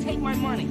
Take my money.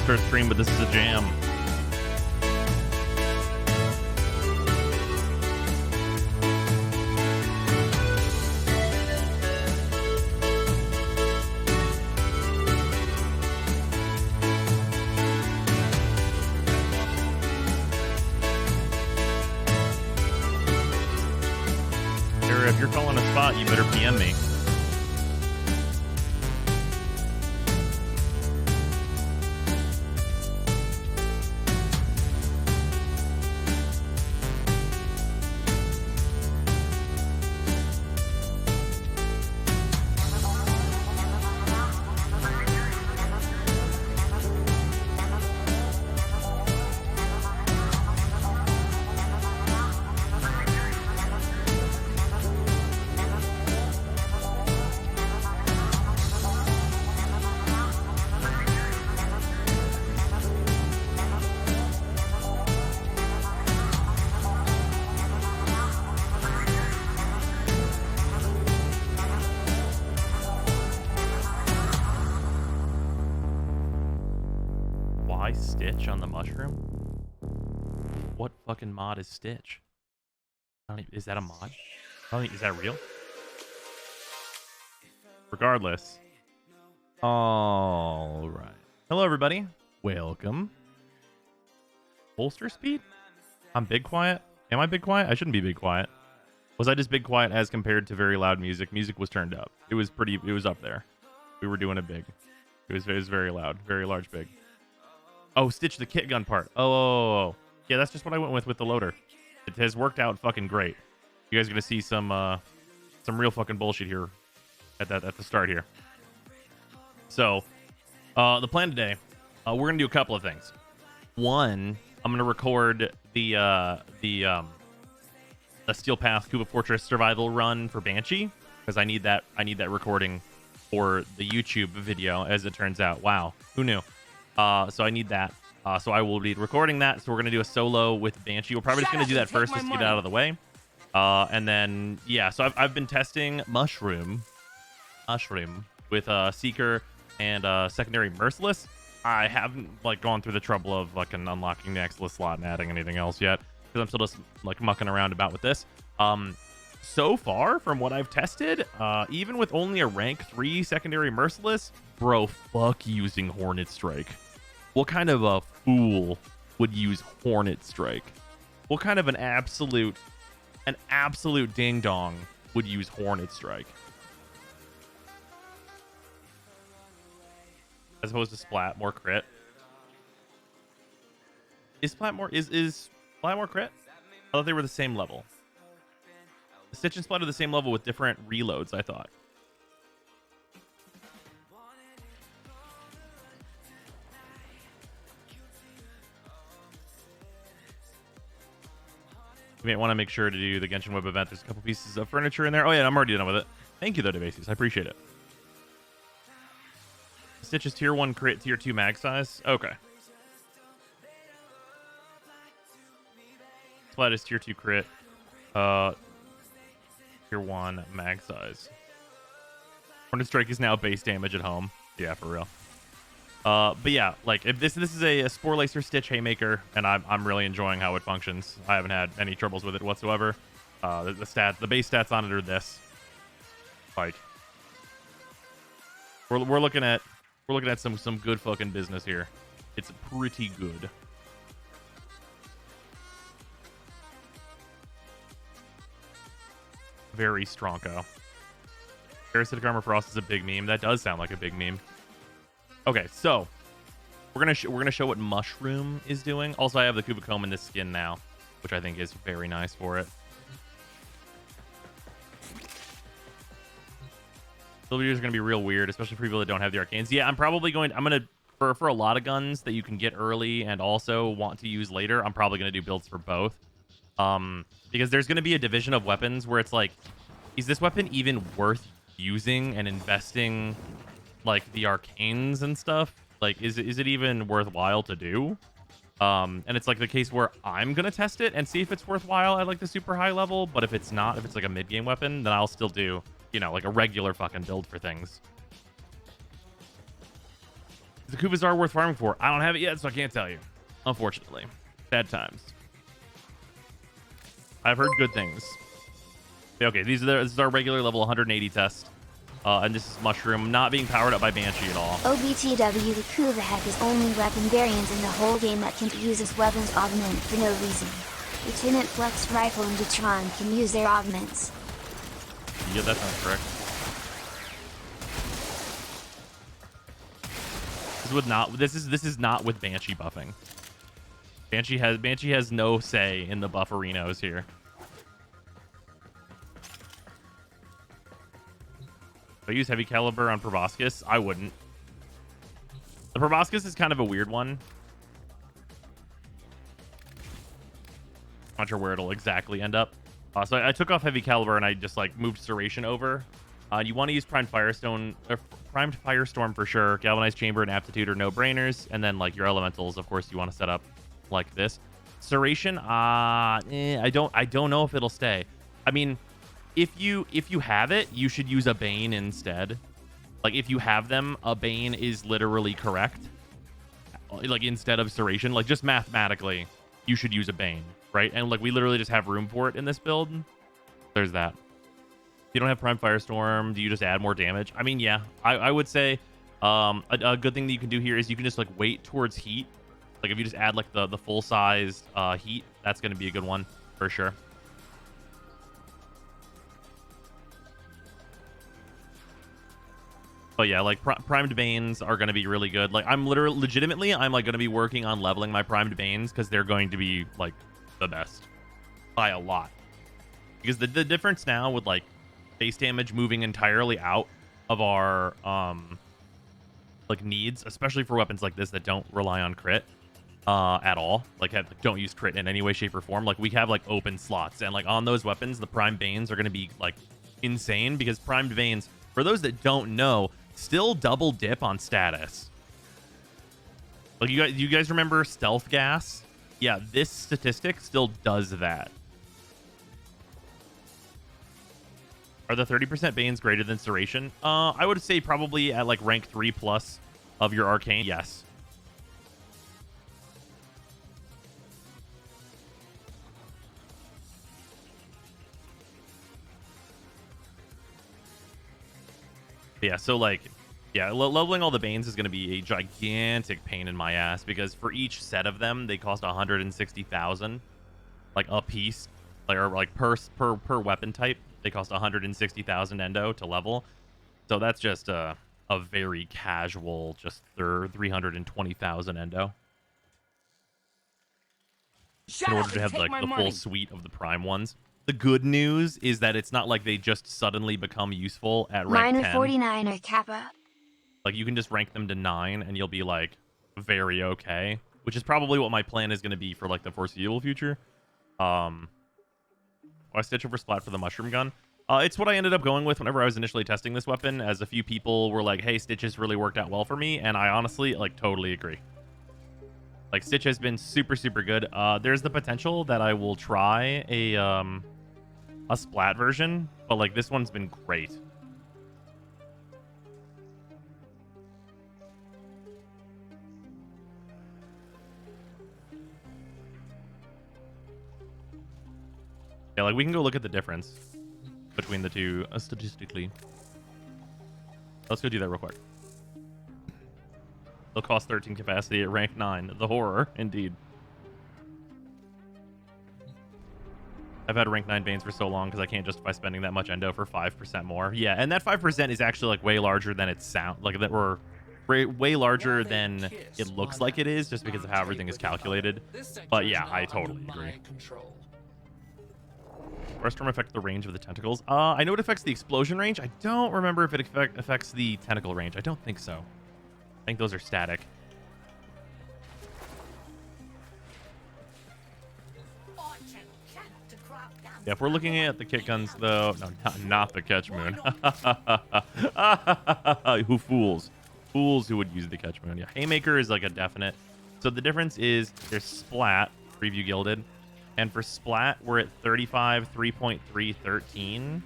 Start stream, but this is a jam. Sarah, if you're calling a spot, you better PM me. Stitch on the mushroom? What fucking mod is Stitch? Is that a mod? Is that real? Regardless. All right. Hello, everybody. Welcome. Bolster speed? I'm big quiet. Am I big quiet? I shouldn't be big quiet. Was I just big quiet as compared to very loud music? Music was turned up. It was up there. We were doing it big. It was very loud. Very large big. Oh, Stitch the kit gun part. Oh. Yeah, that's just what I went with the loader. It has worked out fucking great. You guys are going to see some real fucking bullshit here at the start here. So, the plan today, we're going to do a couple of things. One, I'm going to record the Steel Path Kuba Fortress survival run for Banshee because I need that recording for the YouTube video, as it turns out. Wow, who knew? So I need that. So I will be recording that. So we're gonna do a solo with Banshee. We're probably just gonna do that first just to get it out of the way. And then yeah. So I've been testing Mushroom with Seeker and secondary Merciless. I haven't gone through the trouble of unlocking the Exilus slot and adding anything else yet because I'm still just mucking around about with this. So far from what I've tested, even with only a rank 3 secondary Merciless, bro, fuck using Hornet Strike. What kind of a fool would use Hornet Strike? What kind of an absolute ding dong would use Hornet Strike? As opposed to Splat, more crit. Is Splat more crit? I thought they were the same level. Stitch and Splat are the same level with different reloads, I thought. You may want to make sure to do the Genshin Web event. There's a couple pieces of furniture in there. Oh yeah, I'm already done with it. Thank you though, Debasis. I appreciate it. Stitch is tier 1 crit, tier 2 mag size. Okay. Splat is tier 2 crit. Tier 1 mag size. Hornet Strike is now base damage at home. Yeah, for real. But yeah, if this is a Spore Lacer Stitch Haymaker, and I'm really enjoying how it functions. I haven't had any troubles with it whatsoever. The base stats on it are this. We're looking at some good fucking business here. It's pretty good. Very stronko. Parasitic Armor Frost is a big meme. That does sound like a big meme. Okay, so we're gonna show what Mushroom is doing. Also, I have the Kubicomb in this skin now, which I think is very nice for it. Builders are gonna be real weird, especially for people that don't have the Arcanes. Yeah, I'm gonna for a lot of guns that you can get early and also want to use later. I'm probably gonna do builds for both. Because there's gonna be a division of weapons where it's is this weapon even worth using and investing the Arcanes and stuff? Is it even worthwhile to do? And it's the case where I'm gonna test it and see if it's worthwhile at the super high level. But if it's not, if it's a mid-game weapon, then I'll still do a regular fucking build for things. The Kubas are worth farming for. I don't have it yet, so I can't tell you, unfortunately. Bad times. I've heard good things. Okay, this is our regular level 180 test. And this is Mushroom, not being powered up by Banshee at all. OBTW, the Kuvahek is only weapon variant in the whole game that can use its weapons augment for no reason. Lieutenant Flex Rifle and Dutron can use their augments. Yeah, that sounds correct. This is not with Banshee buffing. Banshee has no say in the bufferinos here. If I use heavy caliber on Proboscis, I wouldn't. The Proboscis is kind of a weird one. Not sure where it'll exactly end up. So I took off heavy caliber and I just moved Serration over. You want to use primed firestorm for sure. Galvanized chamber and aptitude are no brainers, and then your elementals, of course, you want to set up like this. Serration, I don't know if it'll stay. I mean, if you have it, you should use a Bane instead. If you have them, a Bane is literally correct. Instead of Serration, just mathematically, you should use a Bane. right? And like we literally just have room for it in this build. There's that. You don't have Prime Firestorm. Do you just add more damage? I mean, yeah, I would say a good thing that you can do here is you can just like wait towards heat. Like if you just add like the full size heat, that's going to be a good one for sure. But yeah, like primed Banes are going to be really good. Like I'm legitimately, I'm like going to be working on leveling my primed Banes because they're going to be like the best by a lot. Because the difference now with like base damage moving entirely out of our like needs, especially for weapons like this that don't rely on crit at all, like don't use crit in any way, shape, or form. Like we have like open slots, and like on those weapons, the Prime Banes are going to be like insane because Primed Banes, for those that don't know, still double dip on status. Like you guys remember Stealth Gas? Yeah, this statistic still does that. Are the 30% Banes greater than Serration? I would say probably at like rank 3+ of your Arcane, yes. Yeah, so like, yeah, leveling all the Banes is going to be a gigantic pain in my ass because for each set of them, they cost 160,000, like a piece, like or like per weapon type. They cost 160,000 endo to level, so that's just a very casual, just 320,000 endo in order to have like the full suite of the prime ones. The good news is that it's not like they just suddenly become useful at rank 10. 49 or Kappa. Like you can just rank them to 9 and you'll be like very okay, which is probably what my plan is going to be for like the foreseeable future. I stitch over splat for the mushroom gun. It's what I ended up going with whenever I was initially testing this weapon, as a few people were like, hey, Stitch has really worked out well for me, and I honestly like totally agree. Like Stitch has been super good. There's the potential that I will try a splat version, but like this one's been great. Yeah, like we can go look at the difference between the two statistically. Let's go do that real quick. They'll cost 13 capacity at rank 9. The horror, indeed. I've had rank 9 Banes for so long because I can't justify spending that much endo for 5% more. Yeah, and that 5% is actually like way larger than it sounds like, that we're way larger than it looks like it is, just because of how everything is calculated. But yeah, I totally agree. Firestorm affects the range of the tentacles. I know it affects the explosion range. I don't remember if it affects the tentacle range. I don't think so. I think those are static. Yeah, if we're looking at the kit guns, though, no, not the Catch Moon. Who fools? Fools who would use the Catch Moon. Yeah, Haymaker is like a definite. So the difference is there's Splat, Preview Gilded. And for Splat, we're at 35, 3.3, 13.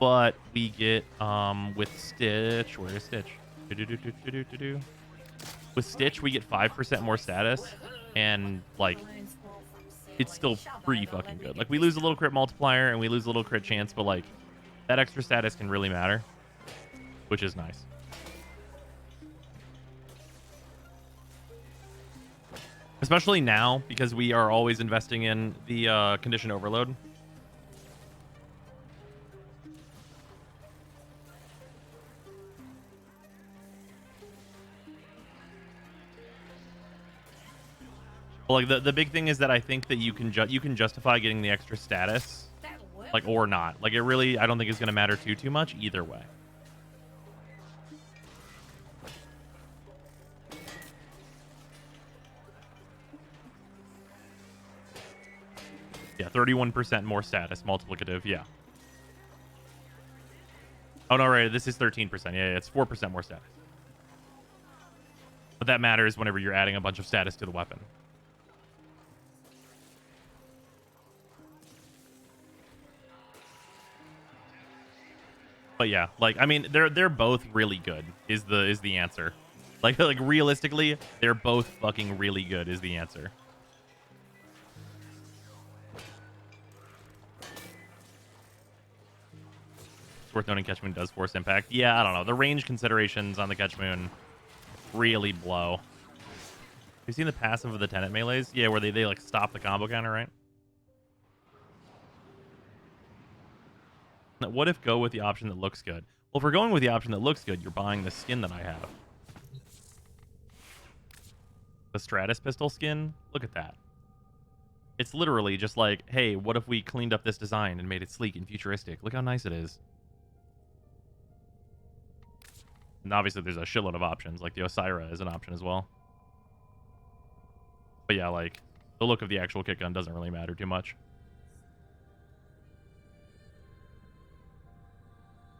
But we get, with Stitch, where is Stitch? With Stitch, we get 5% more status. And, like, it's still pretty fucking good. Like, we lose a little crit multiplier and we lose a little crit chance, but, like, that extra status can really matter, which is nice. Especially now, because we are always investing in the condition overload. Well, like the big thing is that I think that you can justify getting the extra status, like, or not. Like, it really, I don't think it's going to matter too much either way. Yeah, 31% more status, multiplicative, yeah. Oh, no, right, this is 13%. Yeah, it's 4% more status. But that matters whenever you're adding a bunch of status to the weapon. But yeah, like, I mean, they're both really good is the answer. Like realistically, they're both fucking really good is the answer. worth noting Catch Moon does force impact. Yeah, I don't know. The range considerations on the Catch Moon really blow. Have you seen the passive of the Tenet melees? Yeah, where they like stop the combo counter, right? What if go with the option that looks good? Well, if we're going with the option that looks good, you're buying the skin that I have. The Stratus pistol skin? Look at that. It's literally just like, hey, what if we cleaned up this design and made it sleek and futuristic? Look how nice it is. And obviously there's a shitload of options, like the Osira is an option as well. But yeah, like, the look of the actual kit gun doesn't really matter too much.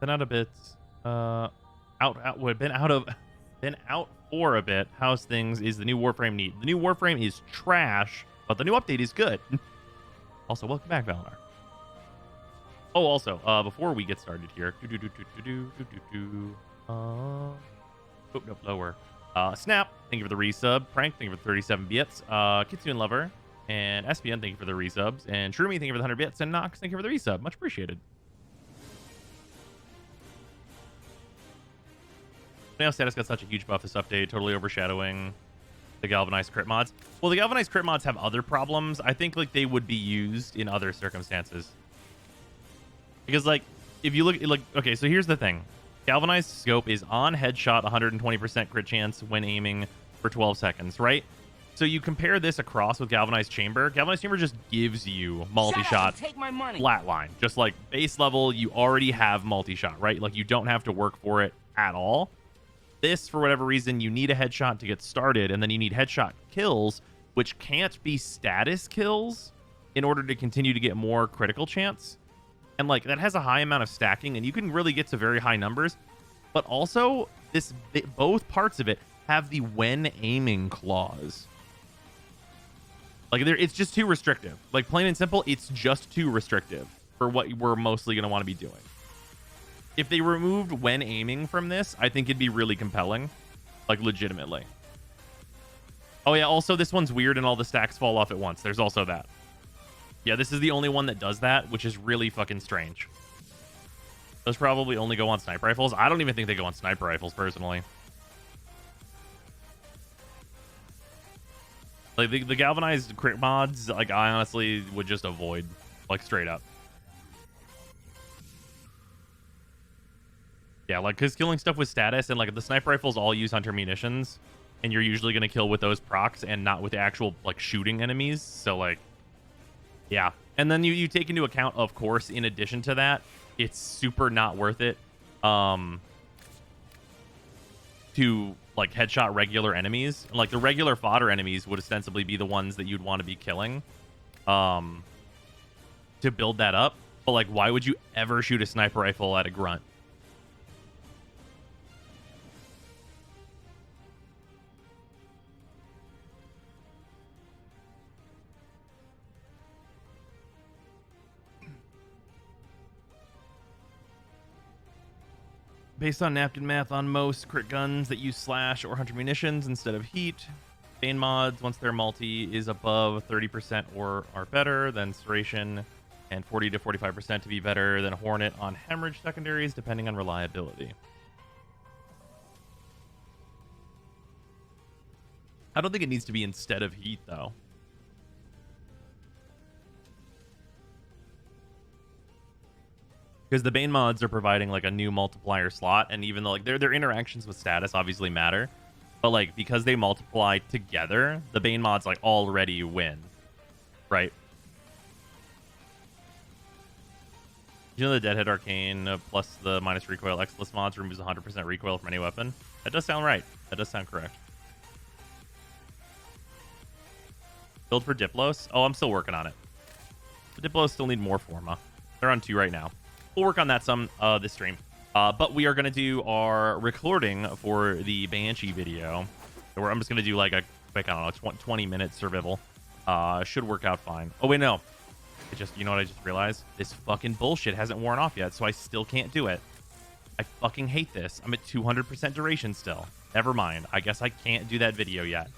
Been out a bit. Been out for a bit. How's things? Is the new Warframe neat? The new Warframe is trash, but the new update is good. Also, welcome back, Valinar. Oh, also, before we get started here, oh, nope, lower. Snap, thank you for the resub. Prank, thank you for 37 bits. Kitsune Lover and Espion, thank you for the resubs. And Shroomy, thank you for the 100 bits. And Nox, thank you for the resub. Much appreciated. Now status got such a huge buff this update, totally overshadowing the galvanized crit mods. Well, the galvanized crit mods have other problems. I think like they would be used in other circumstances. Because like if you look like, okay, so here's the thing. Galvanized scope is on headshot 120% crit chance when aiming for 12 seconds, right? So you compare this across with galvanized chamber. Galvanized chamber just gives you multi-shot flatline. Just like base level, you already have multi-shot, right? Like you don't have to work for it at all. This, for whatever reason, you need a headshot to get started, and then you need headshot kills, which can't be status kills in order to continue to get more critical chance. And like that has a high amount of stacking, and you can really get to very high numbers. But also, both parts of it have the when aiming clause. Like it's just too restrictive. Like plain and simple, it's just too restrictive for what we're mostly going to want to be doing. If they removed when aiming from this, I think it'd be really compelling. Like, legitimately. Oh, yeah, also, this one's weird and all the stacks fall off at once. There's also that. Yeah, this is the only one that does that, which is really fucking strange. Those probably only go on sniper rifles. I don't even think they go on sniper rifles, personally. Like, the galvanized crit mods, like, I honestly would just avoid. Like, straight up. Yeah, like, because killing stuff with status and, like, the sniper rifles all use hunter munitions, and you're usually going to kill with those procs and not with the actual, like, shooting enemies. So, like, yeah. And then you take into account, of course, in addition to that, it's super not worth it to, like, headshot regular enemies. And, like, the regular fodder enemies would ostensibly be the ones that you'd want to be killing to build that up. But, like, why would you ever shoot a sniper rifle at a grunt? Based on napkin math on most crit guns that use slash or hunter munitions instead of heat, Bane mods, once their multi is above 30% or are better than Serration, and 40 to 45% to be better than Hornet on hemorrhage secondaries, depending on reliability. I don't think it needs to be instead of heat, though. Because the Bane mods are providing like a new multiplier slot, and even though like their interactions with status obviously matter, but like because they multiply together, the Bane mods like already win, right? You know the Deadhead Arcane plus the minus recoil X-less mods removes 100% recoil from any weapon? That does sound right. That does sound correct. Build for Diplos? Oh, I'm still working on it. The Diplos still need more Forma. They're on 2 right now. We'll work on that some this stream. But we are going to do our recording for the Banshee video. Where I'm just going to do like a quick, I don't know, 20-minute survival. Should work out fine. Oh, wait, no. It just, you know what I just realized? This fucking bullshit hasn't worn off yet, so I still can't do it. I fucking hate this. I'm at 200% duration still. Never mind. I guess I can't do that video yet.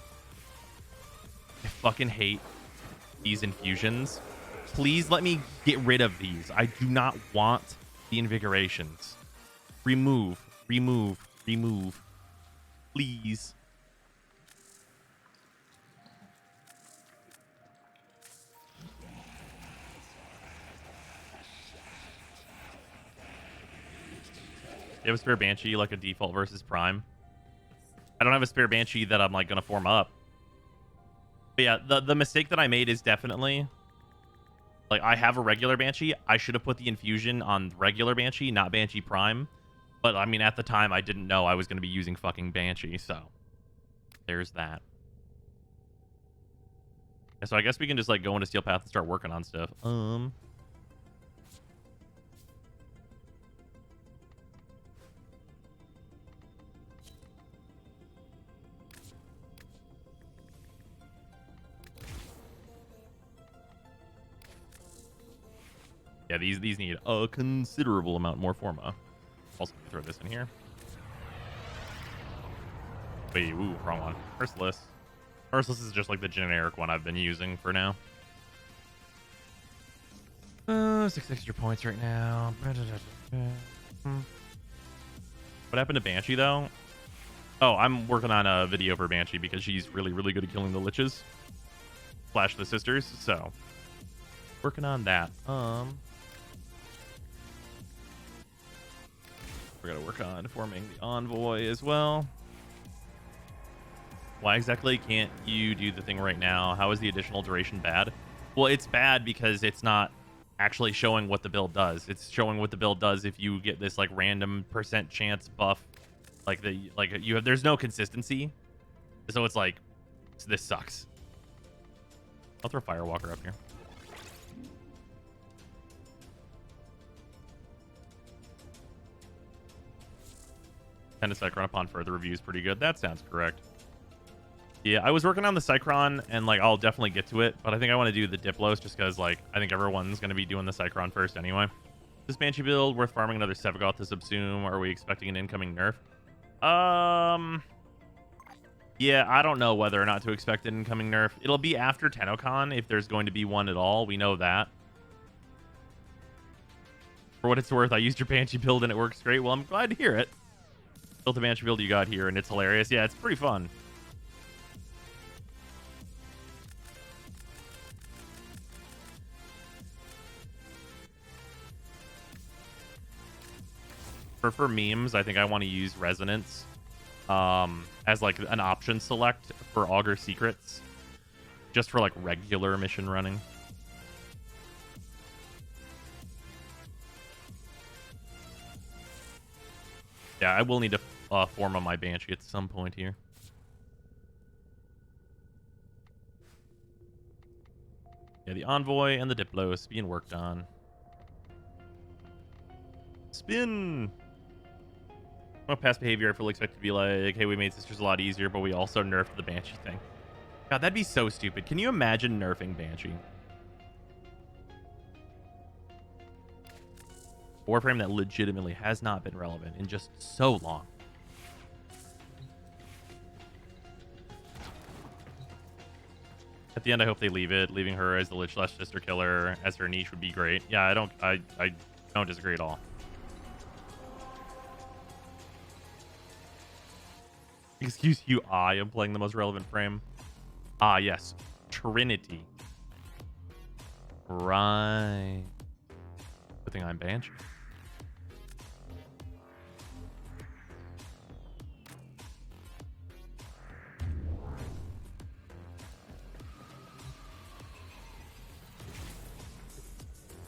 I fucking hate these infusions. Please let me get rid of these. I do not want the invigorations. Remove, remove, remove. Please. You have a spare Banshee, like a default versus Prime? I don't have a spare Banshee that I'm like gonna form up. But yeah, the mistake that I made is definitely like I have a regular Banshee. I should have put the infusion on regular Banshee, not Banshee Prime. But I mean, at the time, I didn't know I was gonna be using fucking Banshee, so there's that. Yeah, so I guess we can just like go into Steel Path and start working on stuff. Yeah, these need a considerable amount more Forma. Also, throw this in here. Wait, ooh, wrong one. Merciless. Merciless is just like the generic one I've been using for now. 6 extra points right now. What happened to Banshee, though? Oh, I'm working on a video for Banshee because she's really, really good at killing the liches. Slash the sisters, so working on that. We're gonna work on forming the envoy as well. Why exactly can't you do the thing right now? How is the additional duration bad? Well, it's bad because it's not actually showing what the build does. It's showing what the build does if you get this like random % chance buff. There's no consistency. So it's like, this sucks. I'll throw Firewalker up here. Kind of Cycron upon further review is pretty good. That sounds correct. Yeah, I was working on the Cycron, and like I'll definitely get to it, but I think I want to do the Diplos just because like I think everyone's going to be doing the Cycron first anyway. This Banshee build worth farming another Sevagoth to subsume? Are we expecting an incoming nerf? Yeah, I don't know whether or not to expect an incoming nerf. It'll be after TennoCon if there's going to be one at all. We know that. For what it's worth, I used your Banshee build and it works great. Well, I'm glad to hear it. Built the Banshee build you got here and it's hilarious. Yeah, it's pretty fun. For memes, I think I want to use Resonance as like an option select for Augur Secrets, just for like regular mission running. Yeah, I will need to form on my Banshee at some point here. Yeah, the Envoy and the Diplos being worked on. Spin! Past behavior, I fully expect to be like, hey, we made sisters a lot easier, but we also nerfed the Banshee thing. God, that'd be so stupid. Can you imagine nerfing Banshee? Warframe that legitimately has not been relevant in just so long. At the end, I hope they leave it. Leaving her as the Lich Slash Sister Killer as her niche would be great. Yeah, I don't disagree at all. Excuse you, I am playing the most relevant frame. Ah, yes. Trinity. Right. Good thing I'm Banshee.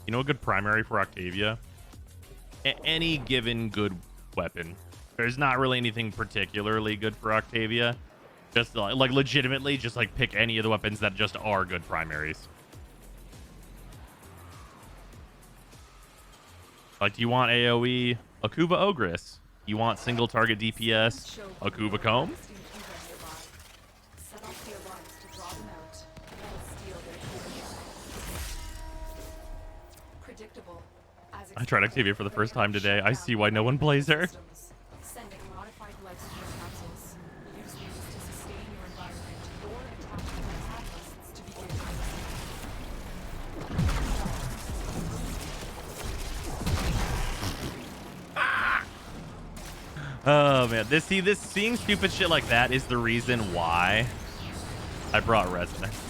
You know a good primary for Octavia? Any given good weapon. There's not really anything particularly good for Octavia. Just like legitimately, just like pick any of the weapons that just are good primaries. Like, do you want AoE? Akuba Ogress. You want single target DPS? Akuba Comb? I tried Octavia for the first time today. I see why no one plays her. Oh man, this seeing stupid shit like that is the reason why I brought Resonance.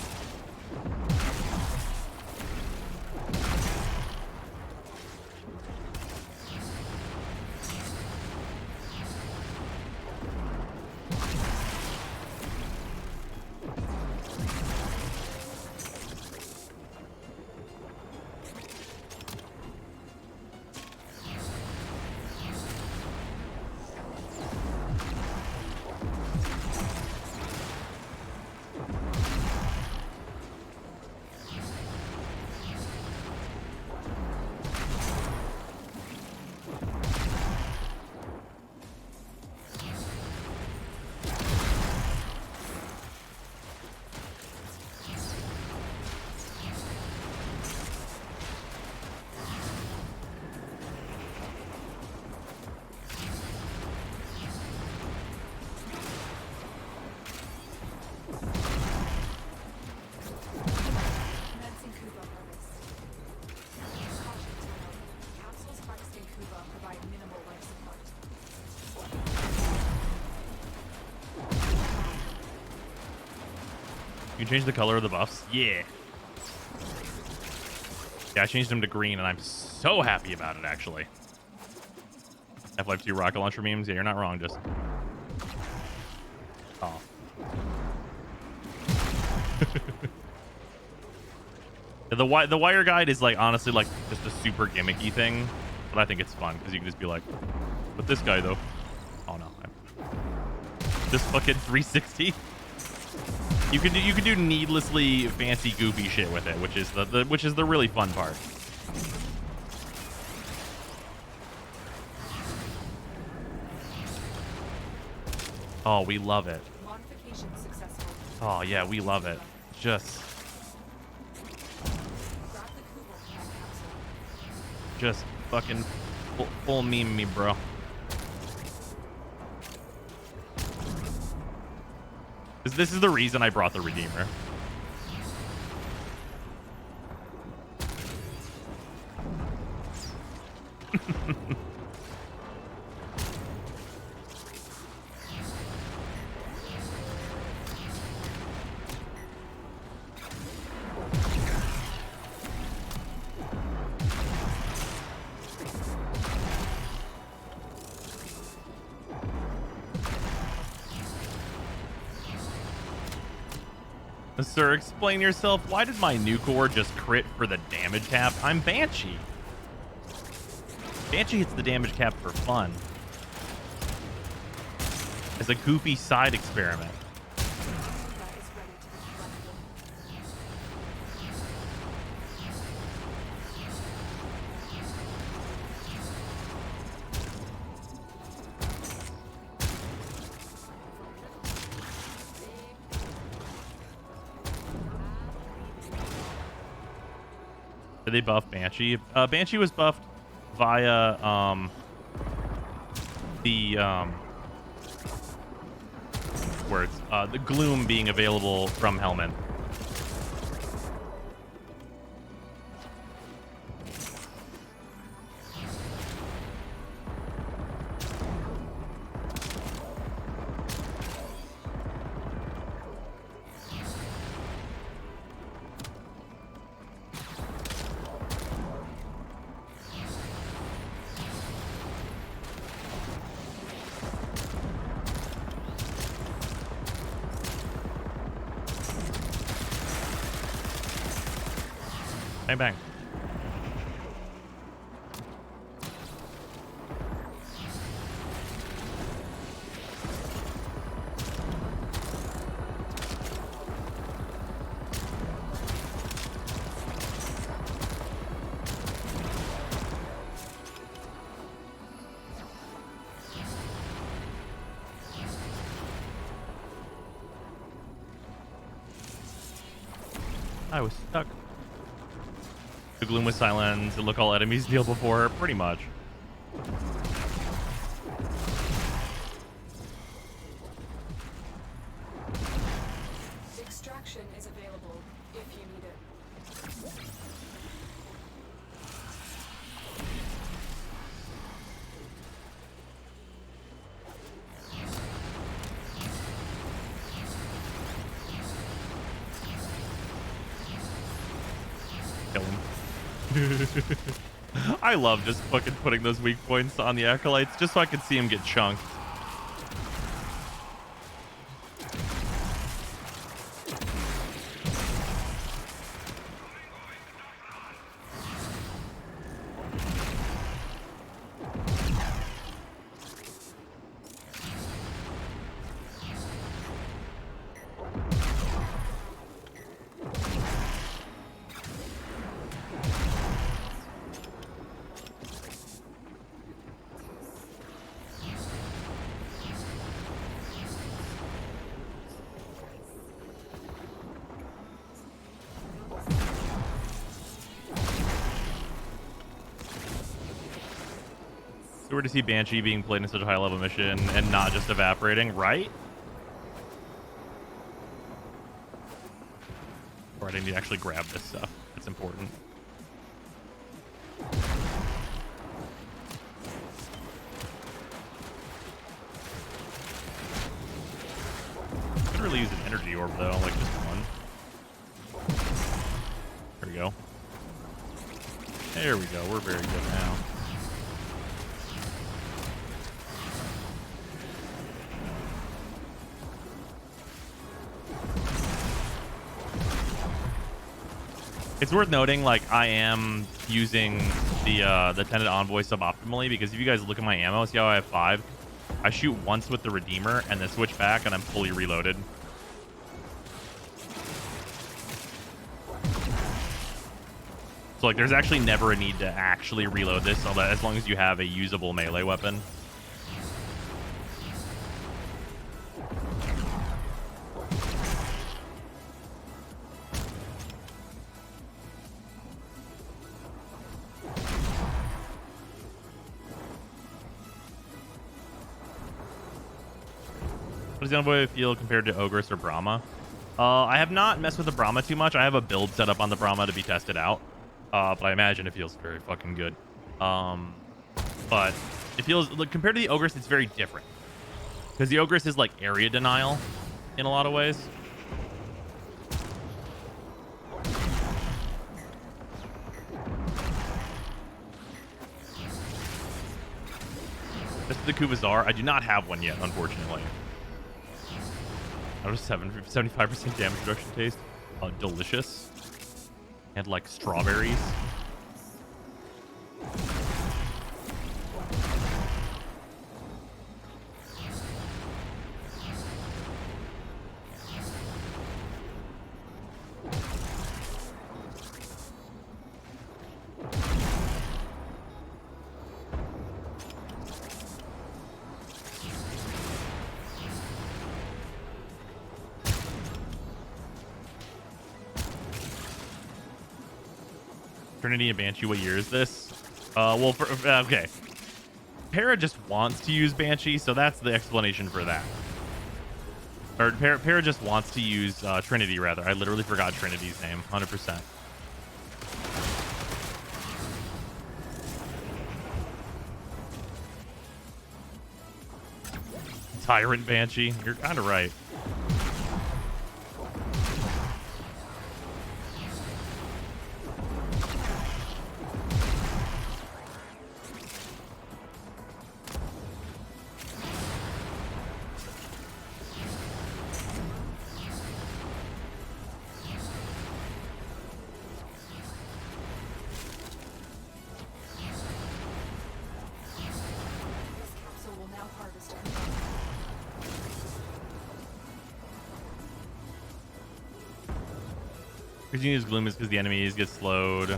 You change the color of the buffs? Yeah. Yeah, I changed them to green, and I'm so happy about it, actually. Half-Life 2 rocket launcher memes? Yeah, you're not wrong, just... Oh. The wire guide is, like, honestly, like, just a super gimmicky thing, but I think it's fun, because you can just be like, but this guy, though... Oh, no. Just fucking 360. You can do needlessly fancy goofy shit with it, which is the really fun part. Oh, we love it. Modification successful. Oh yeah, we love it. Just fucking full meme me, bro. This is the reason I brought the Redeemer. Sir, explain yourself. Why did my Nucor just crit for the damage cap? I'm Banshee. Banshee hits the damage cap for fun. As a goofy side experiment. Did they buff Banshee? Banshee was buffed via the Gloom being available from Helmet. Bang, bang. I was stuck. The Gloom was silenced. Look, all enemies deal before her. Pretty much. Extraction is available if you need it. I love just fucking putting those weak points on the acolytes just so I can see them get chunked. If we were to see Banshee being played in such a high level mission and not just evaporating, right? Or I need to actually grab this stuff. It's important. Could really use an energy orb though, like just one. There we go. There we go. We're very good now. It's worth noting, like, I am using the Tenet Envoy suboptimally, because if you guys look at my ammo, see how I have 5? I shoot once with the Redeemer and then switch back and I'm fully reloaded. So, like, there's actually never a need to actually reload this, as long as you have a usable melee weapon. How does the Envoy feel compared to Ogress or Brahma? I have not messed with the Brahma too much. I have a build set up on the Brahma to be tested out. But I imagine it feels very fucking good. But it feels, like, compared to the Ogress, it's very different. Because the Ogress is like area denial in a lot of ways. This is the Kuvazar. I do not have one yet, unfortunately. Out of 75% damage reduction taste. Delicious. And like strawberries. Trinity and Banshee, what year is this? Well, okay. Para just wants to use Banshee, so that's the explanation for that. Or Para just wants to use Trinity, rather. I literally forgot Trinity's name, 100%. Tyrant Banshee, you're kind of right. Reason you use Gloom is because the enemies get slowed.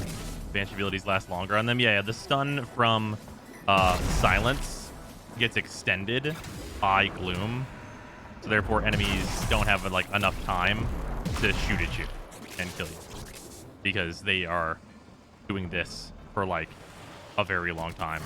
Banshee abilities last longer on them. Yeah, the stun from Silence gets extended by Gloom. So therefore enemies don't have like enough time to shoot at you and kill you. Because they are doing this for like a very long time.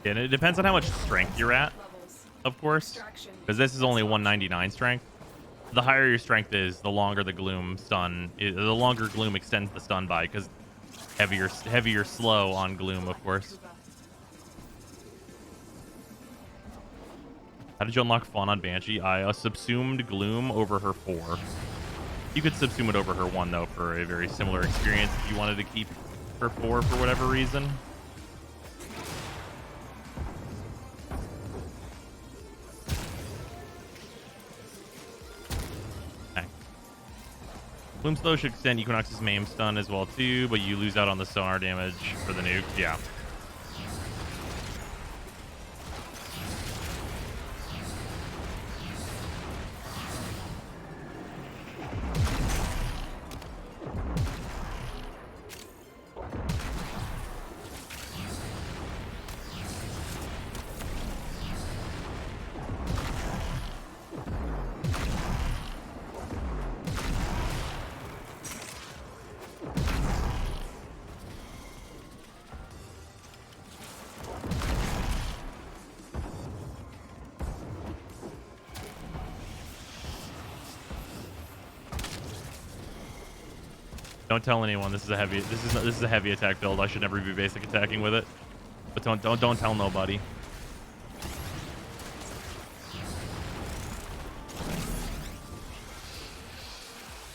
And it depends on how much strength you're at, of course, because this is only 199 strength. The higher your strength is, the longer the gloom stun. The longer gloom extends the stun by, because heavier slow on gloom, of course. How did you unlock Fawn on Banshee? I subsumed gloom over her 4. You could subsume it over her 1 though for a very similar experience if you wanted to keep her 4 for whatever reason. Gloom slow should extend Equinox's maim stun as well too, but you lose out on the sonar damage for the nuke. Yeah. Don't tell anyone this is a heavy attack build. I should never be basic attacking with it. But don't tell nobody.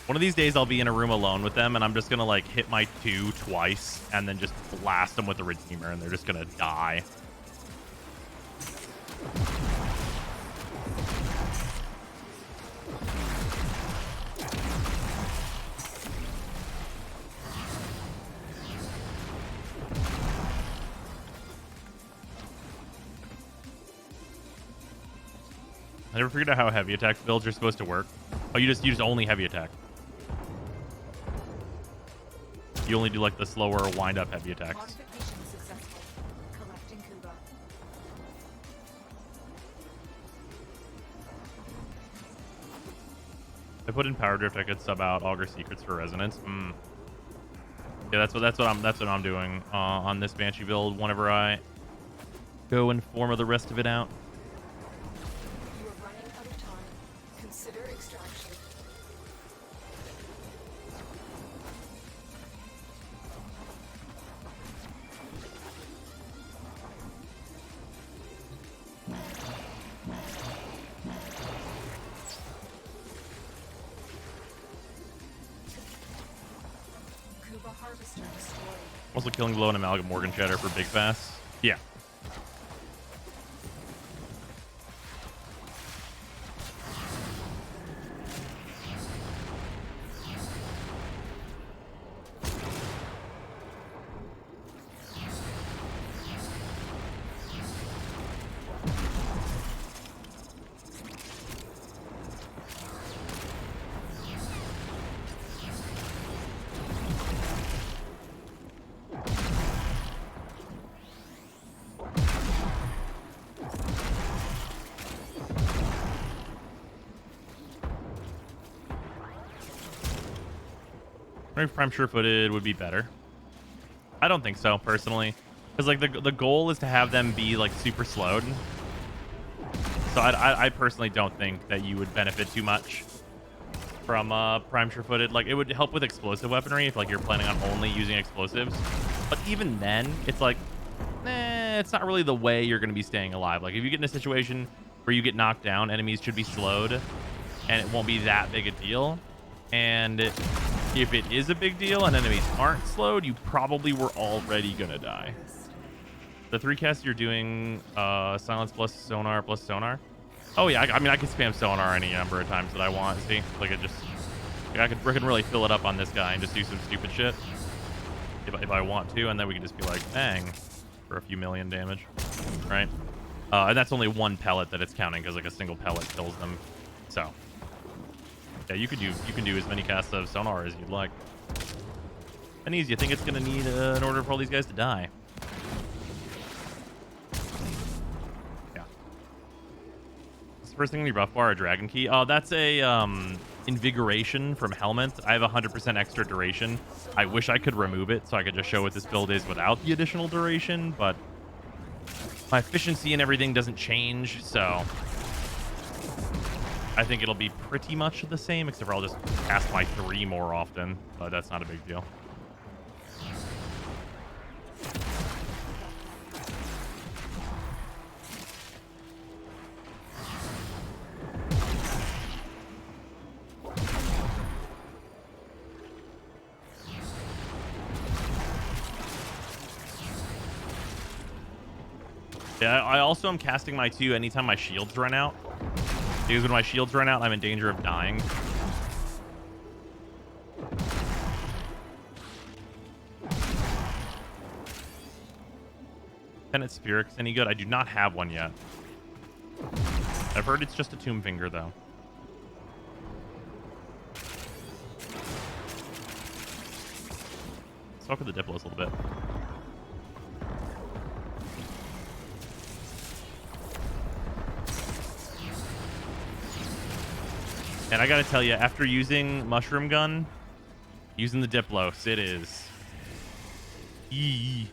One of these days I'll be in a room alone with them and I'm just gonna like hit my 2 twice and then just blast them with the Redeemer and they're just gonna die. I never figured out how heavy attack builds are supposed to work. Oh, you just only heavy attack. You only do like the slower wind up heavy attacks. Modification successful. Collecting Kuba. If I put in Power Drift, I could sub out Augur Secrets for Resonance. Yeah, that's what I'm doing on this Banshee build. Whenever I go and form the rest of it out. You are running out of time. Consider extraction. Kuba harvester destroyed. Also killing Blow and Amalgam Morgan Shatter for big fast. Yeah. Maybe Prime Sure-Footed would be better. I don't think so, personally. Because, like, the goal is to have them be, like, super slowed. So I personally don't think that you would benefit too much from Prime Sure-Footed. Like, it would help with explosive weaponry if, like, you're planning on only using explosives. But even then, it's like, it's not really the way you're going to be staying alive. Like, if you get in a situation where you get knocked down, enemies should be slowed, and it won't be that big a deal. And if it is a big deal and enemies aren't slowed, you probably were already gonna die. The 3 casts you're doing, silence plus sonar. Oh yeah, I mean I can spam sonar any number of times that I want. See, like it just, like, I can really fill it up on this guy and just do some stupid shit if I want to, and then we can just be like, bang, for a few million damage, right? And that's only 1 pellet that it's counting because like a single pellet kills them. So. Yeah, you can do as many casts of sonar as you'd like. And easy. I think it's gonna need in order for all these guys to die. Yeah. What's the first thing in your buff bar? A dragon key? Oh, that's a invigoration from Helmet. I have 100% extra duration. I wish I could remove it so I could just show what this build is without the additional duration, but my efficiency and everything doesn't change, so I think it'll be pretty much the same, except for I'll just cast my 3 more often, but that's not a big deal. Yeah, I also am casting my 2 anytime my shields run out. Because when my shields run out, I'm in danger of dying. Tenet Spirix, any good? I do not have one yet. I've heard it's just a Tomb Finger, though. Let's talk with the Diplos a little bit. And I gotta tell you, after using Mushroom Gun, using the Diplos, it is... Eee.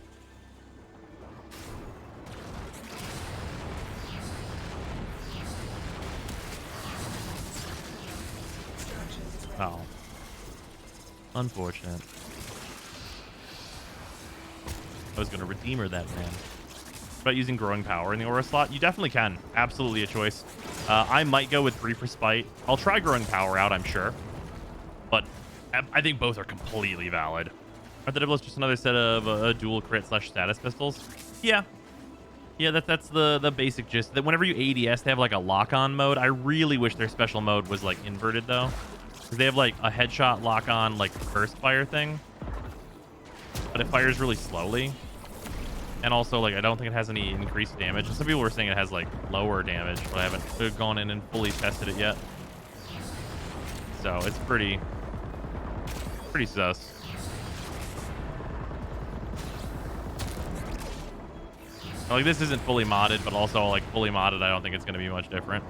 Oh. Unfortunate. I was gonna redeem her that, man. About using Growing Power in the Aura slot, you definitely can. Absolutely a choice. I might go with 3 for Spite. I'll try Growing Power out, I'm sure. But I think both are completely valid. Are the Diplos just another set of dual crit / status pistols? Yeah. Yeah, that's the basic gist. That whenever you ADS, they have like a lock-on mode. I really wish their special mode was like inverted, though. Because they have like a headshot lock-on like burst fire thing. But it fires really slowly. And also, like, I don't think it has any increased damage. Some people were saying it has, like, lower damage, but I haven't gone in and fully tested it yet. So, it's pretty sus. Like, this isn't fully modded, but also, like, fully modded, I don't think it's going to be much different.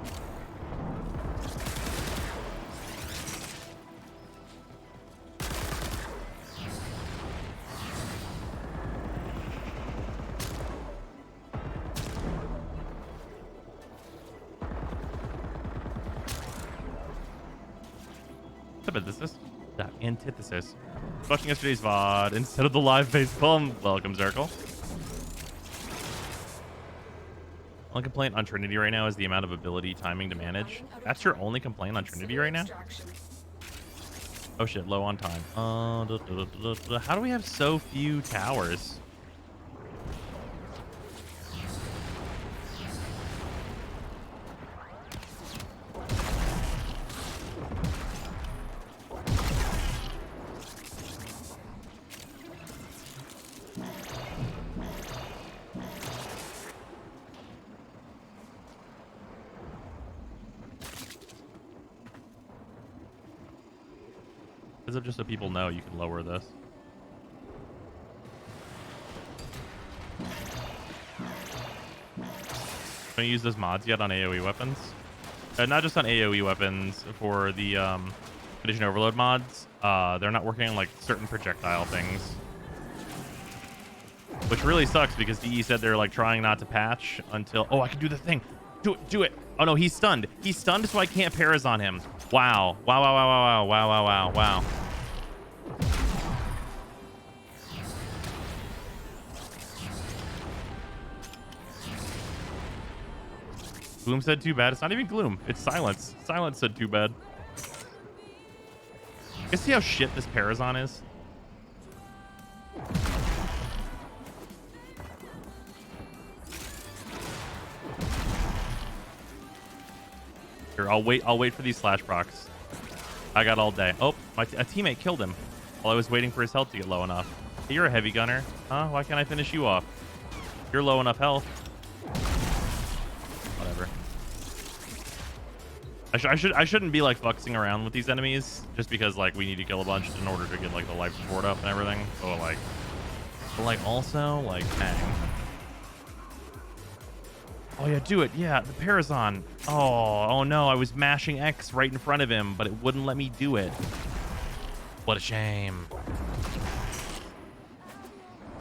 Antithesis. Watching yesterday's VOD instead of the live face palm. Welcome, Zirkle. Only complaint on Trinity right now is the amount of ability timing to manage. That's your only complaint on Trinity right now? Oh shit, low on time. How do we have so few towers? Just so people know, you can lower this. Don't use those mods yet on AoE weapons? Not just on AoE weapons, for the Condition Overload mods. They're not working on like certain projectile things, which really sucks because DE said they're like trying not to patch until... Oh, I can do the thing. Do it. Oh no, he's stunned. He's stunned, so I can't Paras on him. Wow. Wow. Gloom said too bad. It's not even Gloom. It's Silence. Silence said too bad. You see how shit this Parazon is? Here, I'll wait for these slash procs. I got all day. Oh, a teammate killed him while I was waiting for his health to get low enough. Hey, you're a heavy gunner. Huh? Why can't I finish you off? You're low enough health. Whatever. I shouldn't be like fuxing around with these enemies just because like we need to kill a bunch in order to get like the life support up and everything. So like also like dang. Oh yeah, do it. Yeah, the Parazon. Oh no, I was mashing X right in front of him, but it wouldn't let me do it. What a shame.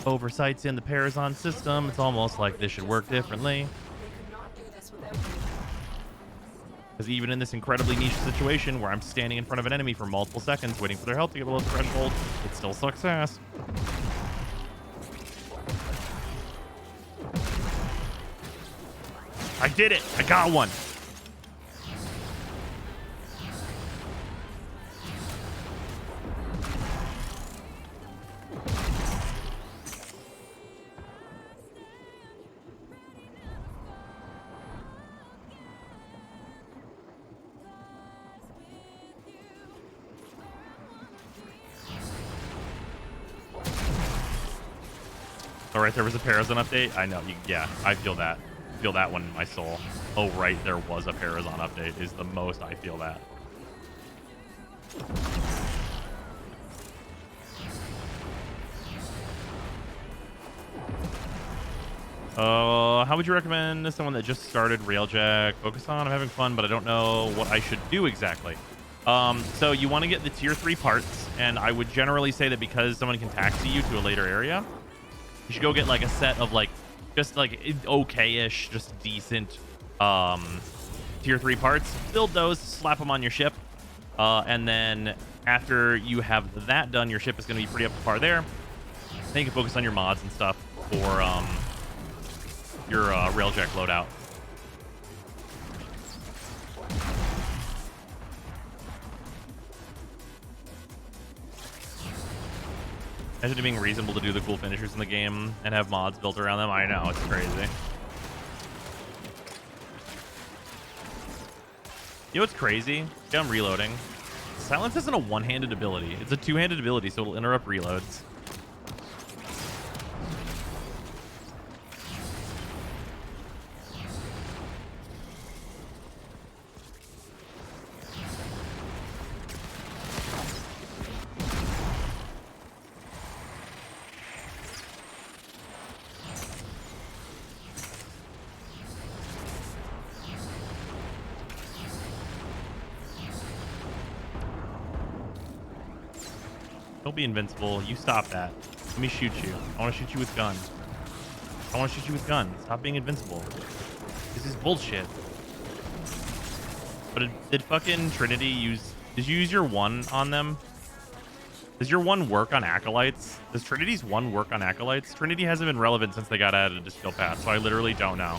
Oversights in the Parazon system. It's almost like this should work differently. Because even in this incredibly niche situation where I'm standing in front of an enemy for multiple seconds waiting for their health to get below the threshold, it still sucks ass. I did it! I got one! Oh, right, there was a Parazon update. I know. Yeah, I feel that. Feel that one in my soul. Oh, right, there was a Parazon update is the most I feel that. How would you recommend someone that just started Railjack focus on? I'm having fun, but I don't know what I should do exactly. So you want to get the tier 3 parts, and I would generally say that because someone can taxi you to a later area, you should go get like a set of like just like okay-ish, just decent tier 3 parts. Build those, slap them on your ship, and then after you have that done, your ship is going to be pretty up to par there. Then you can focus on your mods and stuff for your Railjack loadout. Imagine it being reasonable to do the cool finishers in the game and have mods built around them. I know, it's crazy. You know what's crazy? Yeah, I'm reloading. Silence isn't a one-handed ability. It's a two-handed ability, so it'll interrupt reloads. Don't be invincible. You stop that. Let me shoot you. I want to shoot you with gun. I want to shoot you with gun. Stop being invincible. This is bullshit. But did fucking Trinity use... Did you use your 1 on them? Does your 1 work on Acolytes? Does Trinity's 1 work on Acolytes? Trinity hasn't been relevant since they got added to skill pass, so I literally don't know.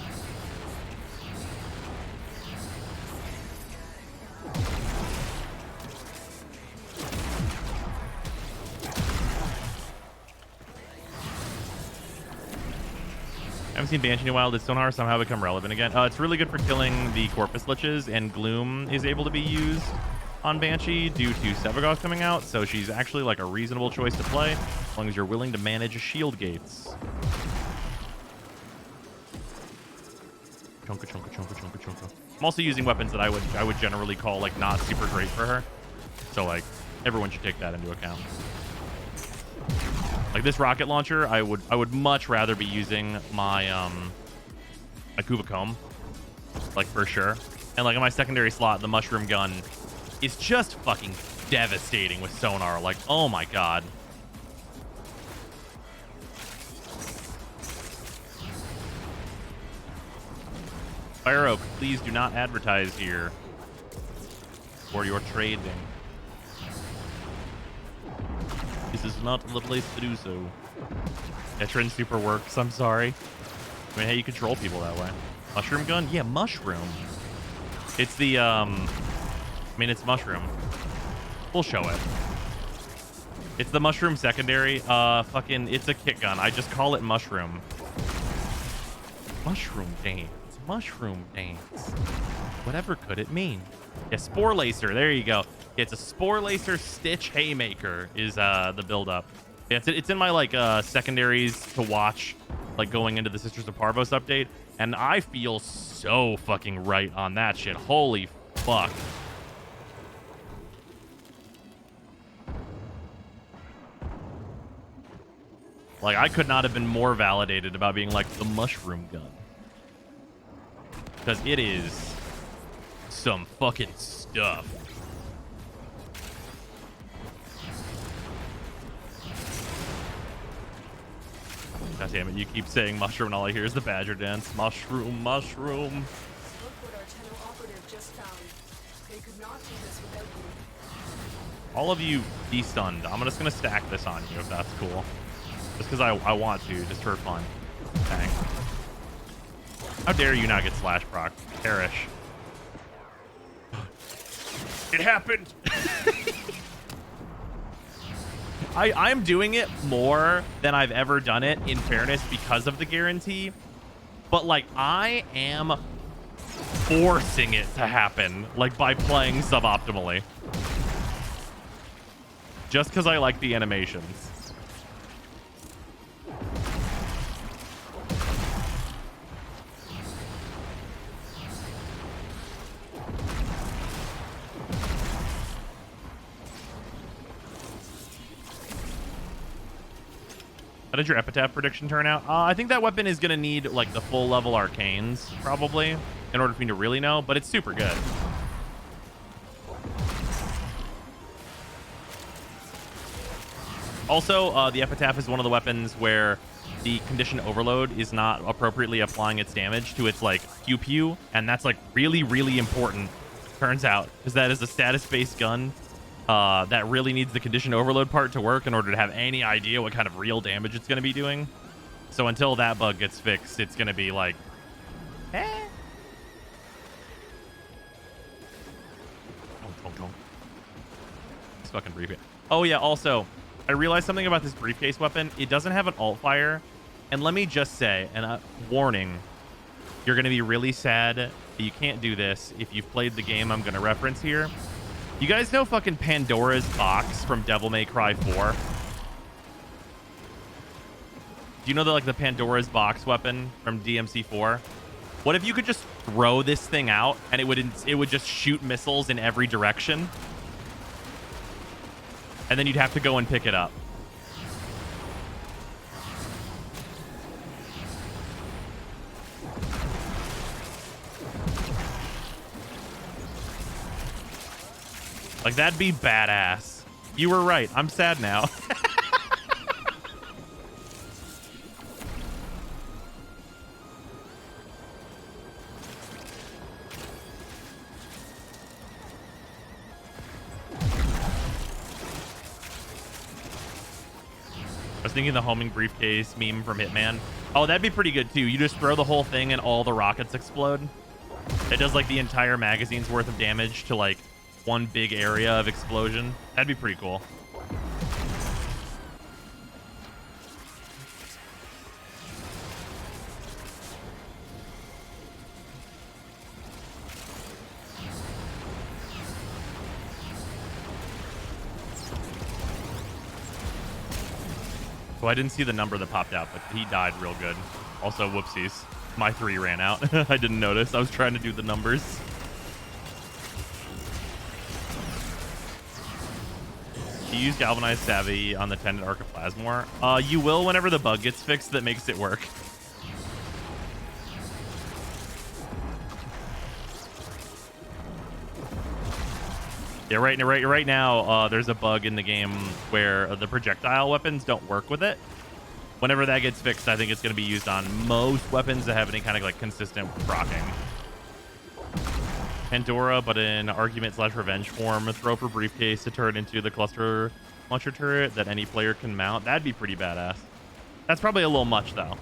I haven't seen Banshee in a while. Did Sonar somehow become relevant again? It's really good for killing the Corpus Liches, and Gloom is able to be used on Banshee due to Sevagoth coming out, so she's actually like a reasonable choice to play, as long as you're willing to manage shield gates. Chunka, chunka, chunka, chunka, chunka. I'm also using weapons that I would generally call like not super great for her, so like everyone should take that into account. Like this rocket launcher, I would much rather be using my my Kuva Comb, like for sure. And like in my secondary slot, the mushroom gun is just fucking devastating with sonar. Like, oh my god. Fire Oak, please do not advertise here for your trading. This is not the place to do so. Veteran super works, I'm sorry. I mean, hey, you control people that way. Mushroom gun? Yeah, mushroom. It's the, I mean, it's mushroom. We'll show it. It's the mushroom secondary. Fucking, it's a kit gun. I just call it mushroom. Mushroom dance. Mushroom dance. Whatever could it mean? Yeah, Spore Lacer. There you go. It's a Spore Lacer Stitch Haymaker is the build-up. Yeah, it's in my, like, secondaries to watch, like, going into the Sisters of Parvos update, and I feel so fucking right on that shit. Holy fuck. Like, I could not have been more validated about being, like, the mushroom gun. Because it is some fucking stuff. God damn it, you keep saying mushroom and all I hear is the badger dance. Mushroom, mushroom. Look what our tunnel operative just found. cannot do this without you. All of you be stunned. I'm just gonna stack this on you if that's cool. Just because I want to, just for fun. Dang. How dare you not get slash proc? Perish. It happened! I'm doing it more than I've ever done it, in fairness, because of the guarantee. But, like, I am forcing it to happen, like, by playing suboptimally. Just because I like the animations. How did your epitaph prediction turn out? I think that weapon is going to need, like, the full level arcanes, probably, in order for me to really know, but it's super good. Also, the epitaph is one of the weapons where the condition overload is not appropriately applying its damage to its, like, pew-pew, and that's, like, really, really important, turns out, because that is a status-based gun. That really needs the condition overload part to work in order to have any idea what kind of real damage it's going to be doing. So until that bug gets fixed, it's going to be like, eh. This fucking briefcase. Oh yeah, also, I realized something about this briefcase weapon. It doesn't have an alt fire. And let me just say, and a warning, you're going to be really sad that you can't do this if you've played the game I'm going to reference here. You guys know fucking Pandora's Box from Devil May Cry 4? Do you know the Pandora's Box weapon from DMC4? What if you could just throw this thing out and it would just shoot missiles in every direction? And then you'd have to go and pick it up. Like, that'd be badass. You were right. I'm sad now. I was thinking the homing briefcase meme from Hitman. Oh, that'd be pretty good, too. You just throw the whole thing and all the rockets explode. It does, like, the entire magazine's worth of damage to, like, one big area of explosion. That'd be pretty cool. So I didn't see the number that popped out, but he died real good. Also, whoopsies. My 3 ran out. I didn't notice. I was trying to do the numbers. You use Galvanized Savvy on the Tended Archiplasmor. You will whenever the bug gets fixed that makes it work. Yeah, right now, there's a bug in the game where the projectile weapons don't work with it. Whenever that gets fixed, I think it's going to be used on most weapons that have any kind of, like, consistent proccing. Pandora, but in argument/revenge form, throw for briefcase to turn into the cluster launcher turret that any player can mount. That'd be pretty badass. That's probably a little much, though.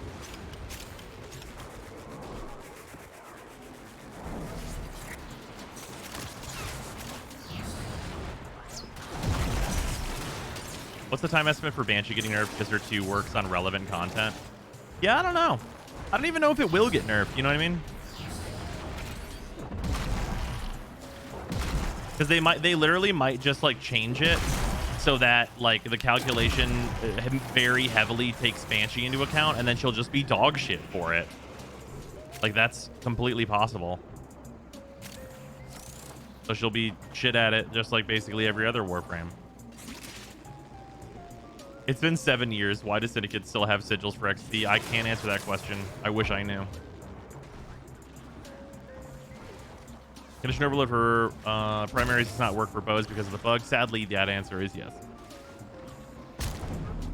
What's the time estimate for Banshee getting nerfed because her 2 works on relevant content? Yeah, I don't know. I don't even know if it will get nerfed, you know what I mean? Because they literally might just, like, change it so that, like, the calculation very heavily takes Banshee into account, and then she'll just be dog shit for it. Like, that's completely possible. So she'll be shit at it just like basically every other Warframe. It's been 7 years. Why does Syndicate still have sigils for XP? I can't answer that question. I wish I knew. Condition overload for primaries does not work for bows because of the bug. Sadly, that answer is yes.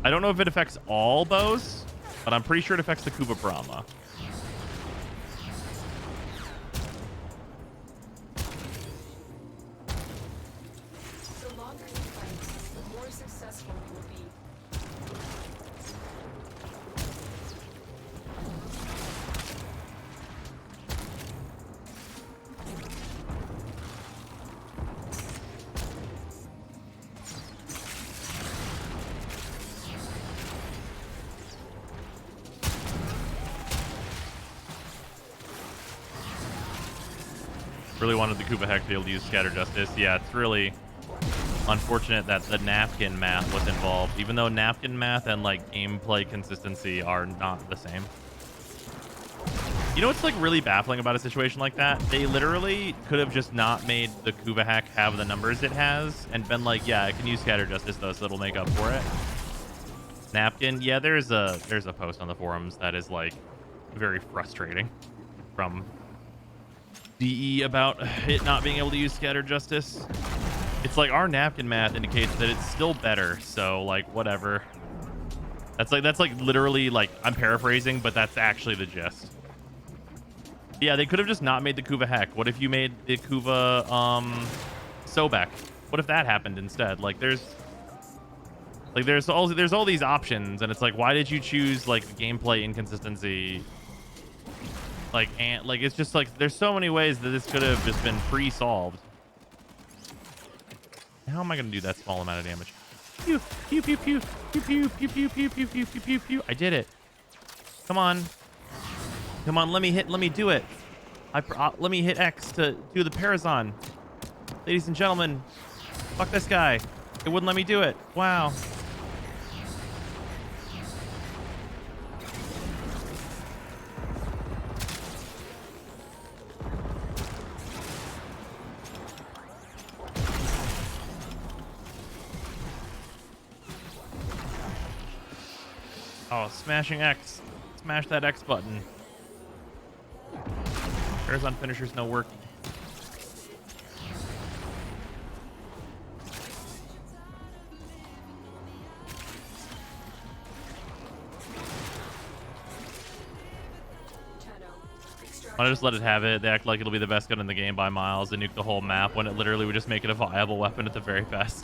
I don't know if it affects all bows, but I'm pretty sure it affects the Kuba Brahma. Really wanted the Kuva Heck to be able to use Scatter Justice. Yeah, it's really unfortunate that the napkin math was involved, even though napkin math and like gameplay consistency are not the same. You know what's like really baffling about a situation like that? They literally could have just not made the Kuva Hack have the numbers it has and been like, yeah, I can use Scatter Justice though, so it'll make up for it. Napkin, yeah, there's a post on the forums that is like very frustrating from DE about it not being able to use Scatter Justice. It's like our napkin math indicates that it's still better, so like whatever. That's like literally like I'm paraphrasing, but that's actually the gist. Yeah, they could have just not made the Kuva Heck. What if you made the Kuva Sobek? What if that happened instead? Like there's all these options, and it's like, why did you choose like gameplay inconsistency? Like, and like it's just like there's so many ways that this could have just been pre-solved. How am I gonna do that small amount of damage? Pew pew pew pew pew pew pew pew pew pew pew pew pew pew. I did it. Come on. Come on, let me do it. Let me hit X to do the Parazon. Ladies and gentlemen, fuck this guy. It wouldn't let me do it. Wow. Oh, smashing X. Smash that X button. Parazon finisher's no work. I just let it have it. They act like it'll be the best gun in the game by miles. They nuke the whole map when it literally would just make it a viable weapon at the very best.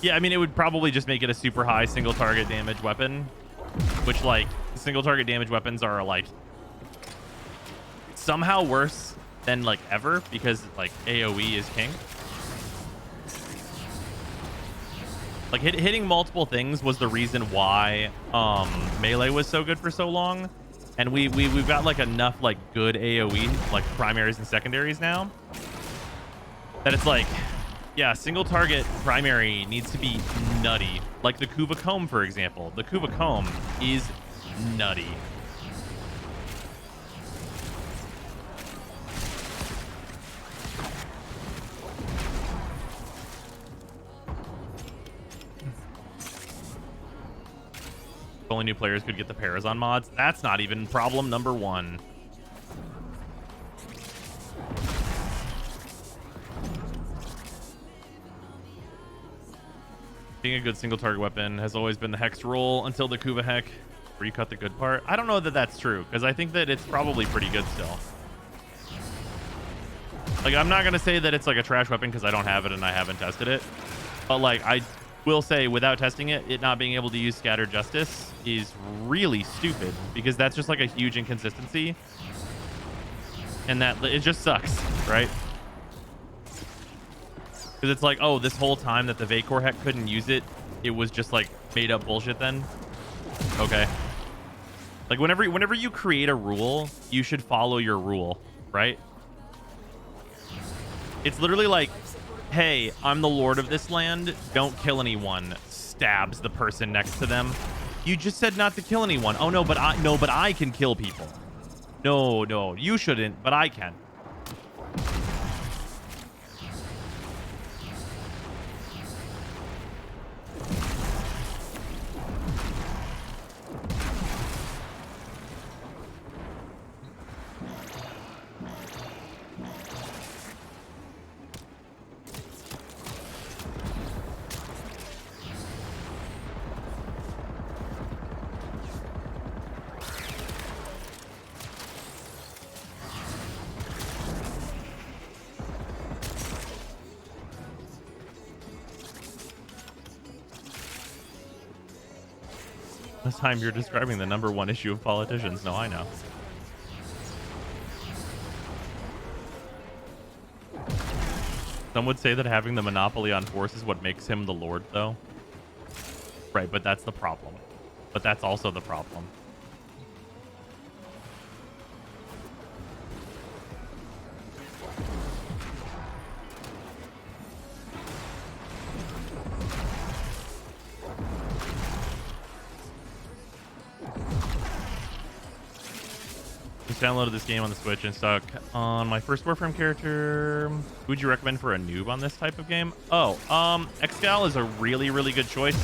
Yeah, I mean, it would probably just make it a super high single target damage weapon, which like single target damage weapons are like somehow worse than like ever because like AoE is king. Like hitting multiple things was the reason why melee was so good for so long, and we've got like enough like good AoE like primaries and secondaries now that it's like, yeah, single target primary needs to be nutty. Like the Kuva Comb, for example. The Kuva Comb is nutty. If only new players could get the Parazon mods. That's not even problem number one. Being a good single target weapon has always been the Hex rule until the Kuva Heck, where you cut the good part. I don't know that that's true, because I think that it's probably pretty good still. Like, I'm not going to say that it's like a trash weapon because I don't have it and I haven't tested it. But like, I will say without testing it, it not being able to use Scatter Justice is really stupid, because that's just like a huge inconsistency. And that it just sucks, right? Because it's like, oh, this whole time that the Vacor Heck couldn't use it, it was just like made up bullshit then. Okay. Like whenever you create a rule, you should follow your rule, right? It's literally like, hey, I'm the lord of this land. Don't kill anyone. Stabs the person next to them. You just said not to kill anyone. Oh no, but I can kill people. No, you shouldn't, but I can. This time you're describing the #1 issue of politicians. No, I know. Some would say that having the monopoly on force is what makes him the lord, though. Right, but that's the problem. But that's also the problem. Just downloaded this game on the Switch and stuck on my first Warframe character. Who would you recommend for a noob on this type of game? Oh, Excal is a really, really good choice.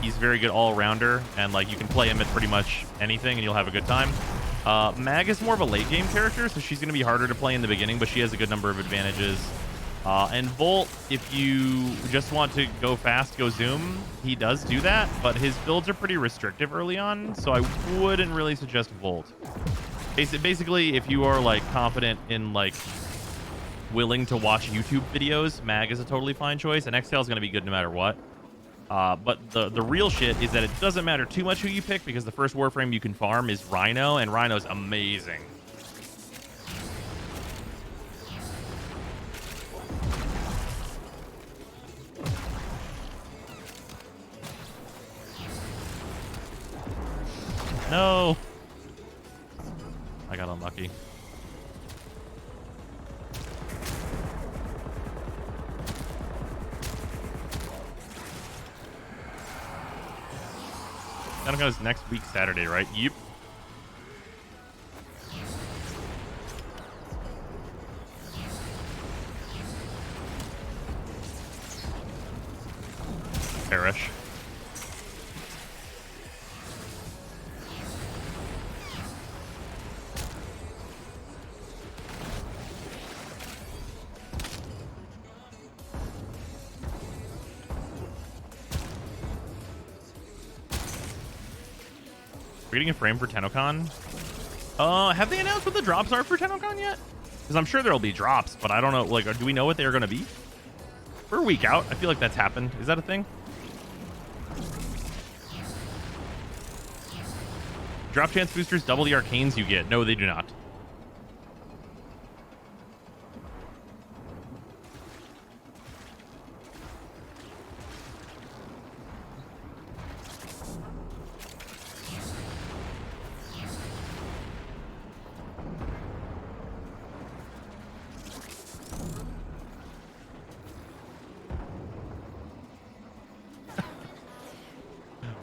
He's very good all-rounder, and like you can play him at pretty much anything and you'll have a good time. Mag is more of a late game character, so she's going to be harder to play in the beginning, but she has a good number of advantages. And Volt, if you just want to go fast, go zoom, he does do that, but his builds are pretty restrictive early on, so I wouldn't really suggest Volt. Basically, if you are like confident in like willing to watch YouTube videos, Mag is a totally fine choice, and Exhale is going to be good no matter what. But the real shit is that it doesn't matter too much who you pick, because the first Warframe you can farm is Rhino, and Rhino's amazing. No! I got unlucky. That goes next week Saturday, right? Yep. Perish. We're getting a frame for TennoCon. Have they announced what the drops are for TennoCon yet? Because I'm sure there'll be drops, but I don't know. Like, do we know what they are going to be? We're a week out. I feel like that's happened. Is that a thing? Drop chance boosters double the arcanes you get. No, they do not.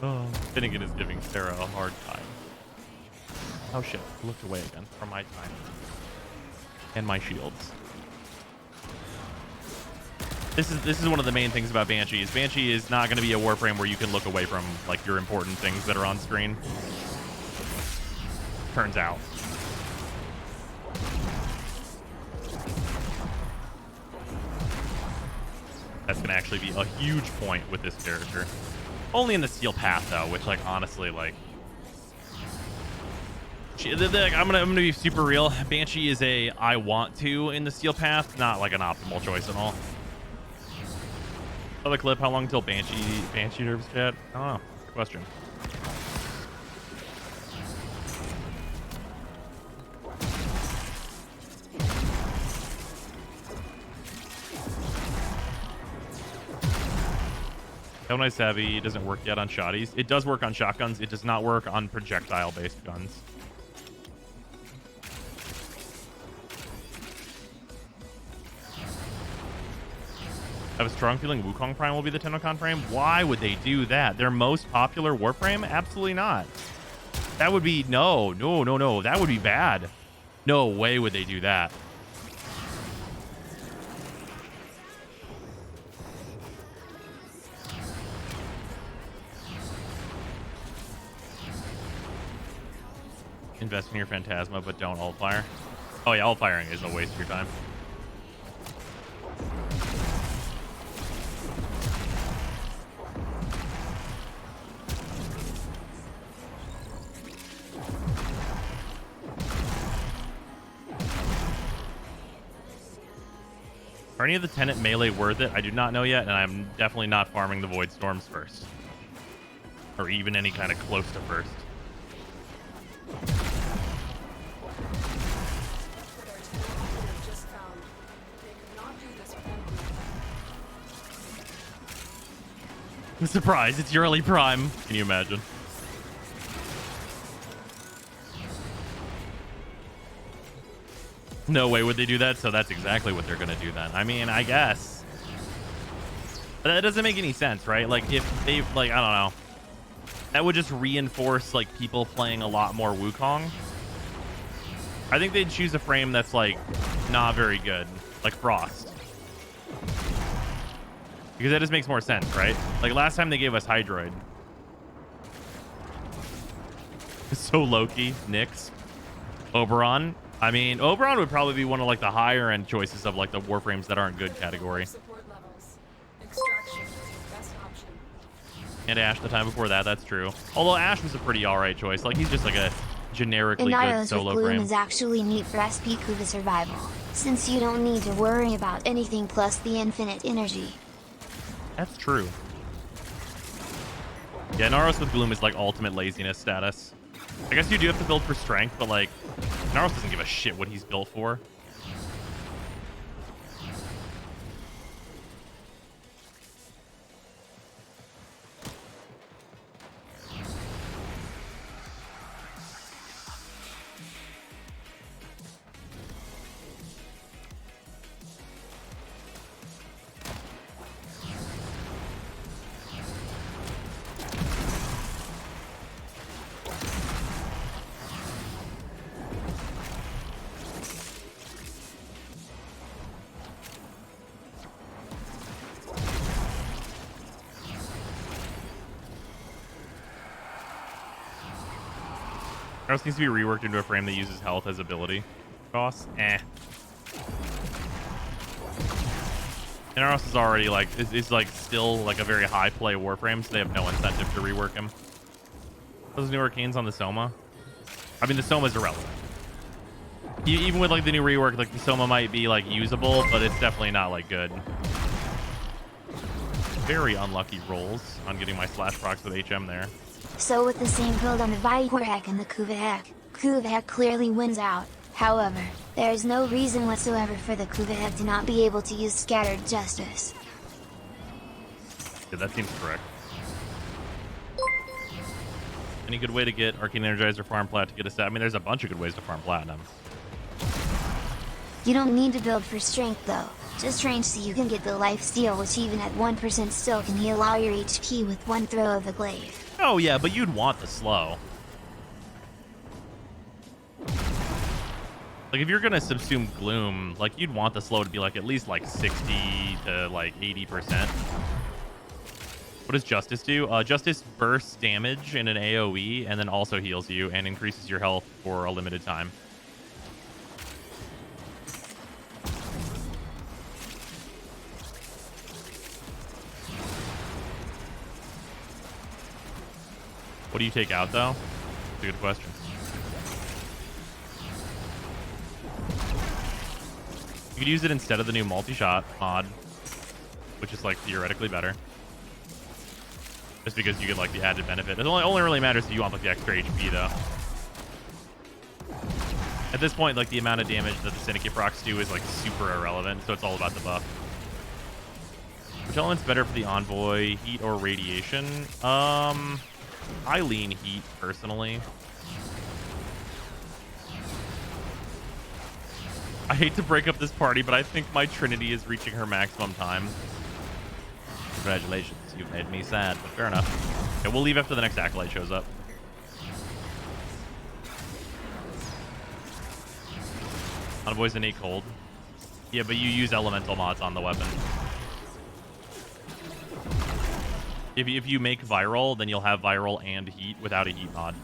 Oh, Finnegan is giving Sarah a hard time. Oh shit, I looked away again from my time. And my shields. This is one of the main things about Banshee, is Banshee is not going to be a Warframe where you can look away from like your important things that are on screen. Turns out. That's going to actually be a huge point with this character. Only in the Steel Path, though, which, like, honestly, like... I'm gonna be super real. Banshee is a I want to in the Steel Path, not, like, an optimal choice at all. Another clip, how long until Banshee nerves chat? I don't know. Good question. Hell Nice Savvy doesn't work yet on shotties. It does work on shotguns. It does not work on projectile-based guns. I have a strong feeling Wukong Prime will be the TennoCon frame. Why would they do that? Their most popular Warframe? Absolutely not. That would be... No. That would be bad. No way would they do that. Invest in your Phantasma, but don't ult fire. Oh yeah, ult firing is a waste of your time. Are any of the Tenet melee worth it? I do not know yet, and I'm definitely not farming the Void Storms first. Or even any kind of close to first. I'm surprised. It's your early prime. Can you imagine? No way would they do that, so that's exactly what they're gonna do then. I mean, I guess. But that doesn't make any sense, right? Like, if they, like, I don't know. That would just reinforce, like, people playing a lot more Wukong. I think they'd choose a frame that's like not very good, like Frost. Because that just makes more sense, right? Like last time they gave us Hydroid. So Loki, Nyx, Oberon. I mean, Oberon would probably be one of like the higher end choices of like the Warframes that aren't good category. Support levels. Extraction is your best option. And Ashe the time before that, that's true. Although Ashe was a pretty alright choice. Like he's just like a generically good Inaros with solo Gloom frame. is actually neat for SP Kuva survival, since you don't need to worry about anything plus the infinite energy. That's true. Yeah, Naros with Gloom is like ultimate laziness status. I guess you do have to build for strength, but like Naros doesn't give a shit what he's built for. Naros needs to be reworked into a frame that uses health as ability cost. And Naros is already like is like still like a very high play Warframe, so they have no incentive to rework him. Those new Arcanes on the Soma. I mean, the Soma's irrelevant. Even with like the new rework, like the Soma might be like usable, but it's definitely not like good. Very unlucky rolls on getting my slash procs with HM there. So with the same build on the Viper hack and the Kuva hack clearly wins out. However, there is no reason whatsoever for the Kuva hack to not be able to use Scattered Justice. Yeah, that seems correct. Any good way to get Arcane Energizer farm plat to get a set? I mean, there's a bunch of good ways to farm platinum. You don't need to build for strength though, just range so you can get the life steal, which even at 1% still can heal all your HP with one throw of the glaive. Oh yeah, but you'd want the slow. Like if you're gonna subsume Gloom, like you'd want the slow to be like at least like 60 to like 80%. What does Justice do? Justice bursts damage in an AoE and then also heals you and increases your health for a limited time. What do you take out though? That's a good question. You could use it instead of the new multi-shot mod, which is like theoretically better. Just because you get like the added benefit. It only really matters if you want like the extra HP though. At this point, like the amount of damage that the Syndicate procs do is like super irrelevant, so it's all about the buff. Which element's better for the Envoy, heat or radiation? I lean heat personally. I hate to break up this party, but I think my Trinity is reaching her maximum time. Congratulations, you've made me sad, but fair enough. Okay, we'll leave after the next Acolyte shows up. Envoy's innate cold. Yeah, but you use elemental mods on the weapon. If you make viral, then you'll have viral and heat without a heat mod.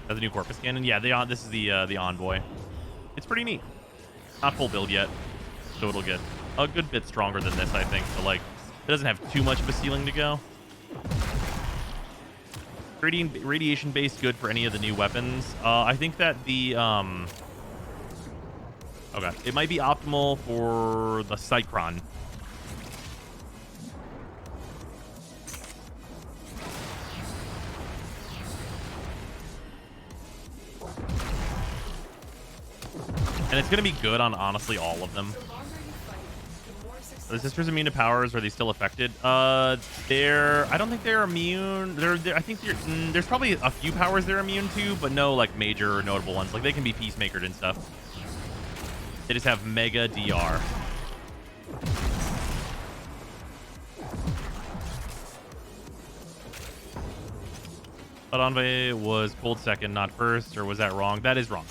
That's the new Corpus Cannon. Yeah, this is the Envoy. It's pretty neat. Not full build yet, so it'll get a good bit stronger than this, I think. But like, it doesn't have too much of a ceiling to go. Radiation base good for any of the new weapons. I think that the okay, it might be optimal for the Cycron. And it's going to be good on honestly all of them. Are the sisters immune to powers? Are they still affected? I don't think they're immune. I think there's probably a few powers they're immune to, but no like major or notable ones. Like they can be peacemakered and stuff. They just have mega DR. But Envoy was pulled second, not first, or was that wrong? That is wrong.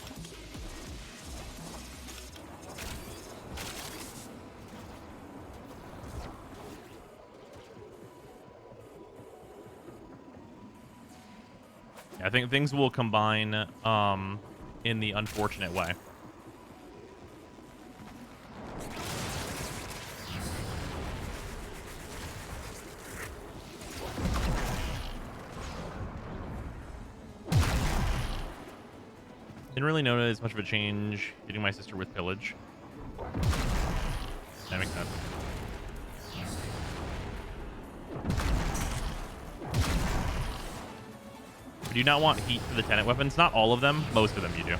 Yeah, I think things will combine in the unfortunate way. Didn't really notice much of a change hitting my sister with pillage. That makes sense. Do you not want heat for the tenant weapons? Not all of them. Most of them you do.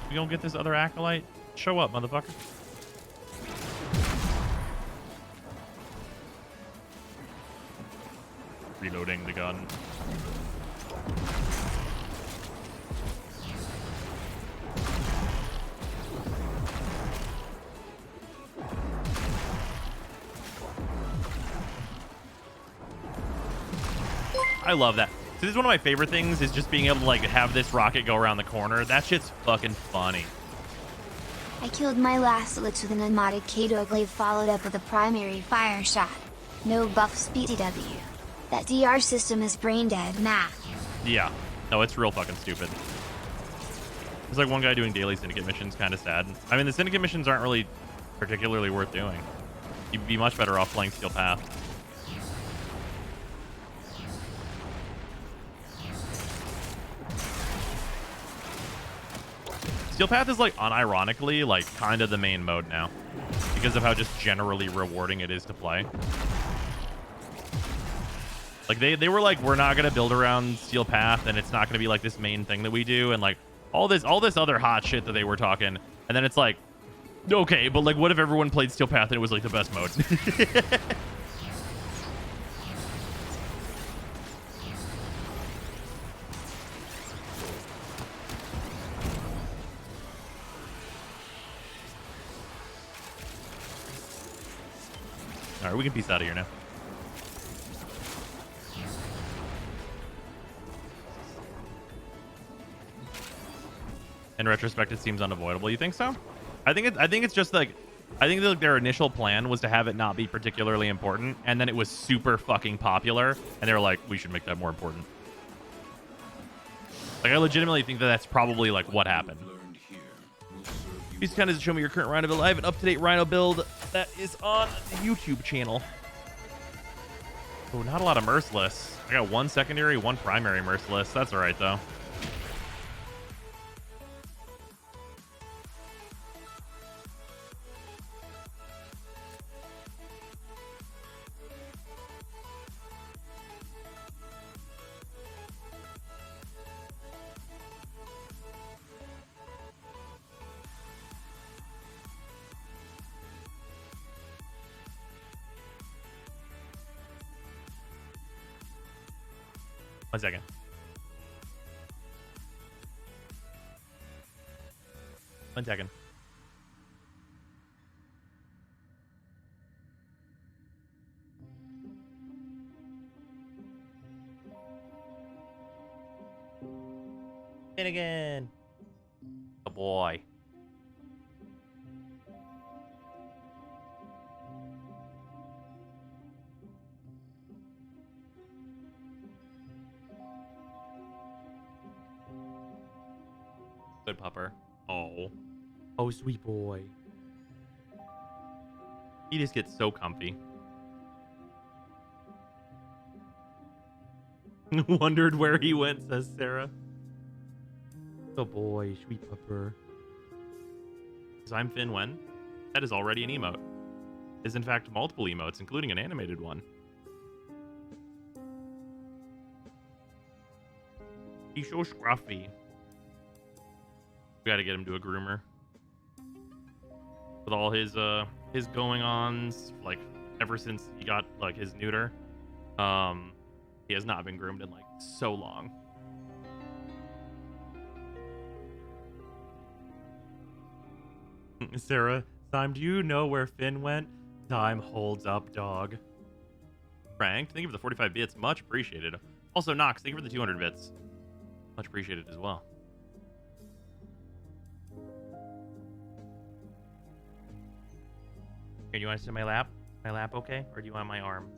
You gonna get this other acolyte? Show up, motherfucker. Reloading the gun. I love that. So this is one of my favorite things, is just being able to like have this rocket go around the corner. That shit's fucking funny. I killed my last lich with an unmodded Kato glaive followed up with a primary fire shot. No buff speed DW. That DR system is brain dead, math. Yeah. No, it's real fucking stupid. There's like one guy doing daily syndicate missions, kind of sad. I mean, the syndicate missions aren't really particularly worth doing. You'd be much better off playing Steel Path. Steel Path is like unironically like kind of the main mode now because of how just generally rewarding it is to play. Like they were like, we're not gonna build around Steel Path and it's not gonna be like this main thing that we do, and like all this other hot shit that they were talking, and then it's like, okay, but like what if everyone played Steel Path and it was like the best mode? All right, we can peace out of here now. In retrospect, it seems unavoidable. You think so? I think it's just like, I think that their initial plan was to have it not be particularly important, and then it was super fucking popular, and they were like, we should make that more important. Like, I legitimately think that that's probably like what happened. Please kind of show me your current Rhino build. I have an up-to-date Rhino build that is on the YouTube channel. Oh, not a lot of Merciless. I got one secondary, one primary Merciless. That's all right, though. One second. One second. Finnegan. Oh boy. Good pupper. Oh. Oh, sweet boy. He just gets so comfy. Wondered where he went, says Sarah. Oh boy, sweet pupper. So I'm Finn when? That is already an emote. Is in fact multiple emotes, including an animated one. He's so scruffy. We gotta get him to a groomer. With all his going ons, like ever since he got like his neuter, he has not been groomed in like so long. Sarah, Time, do you know where Finn went? Time holds up, dog. Frank, thank you for the 45 bits. Much appreciated. Also, Nox, thank you for the 200 bits. Much appreciated as well. Here, do you want to sit in my lap? My lap okay? Or do you want my arm?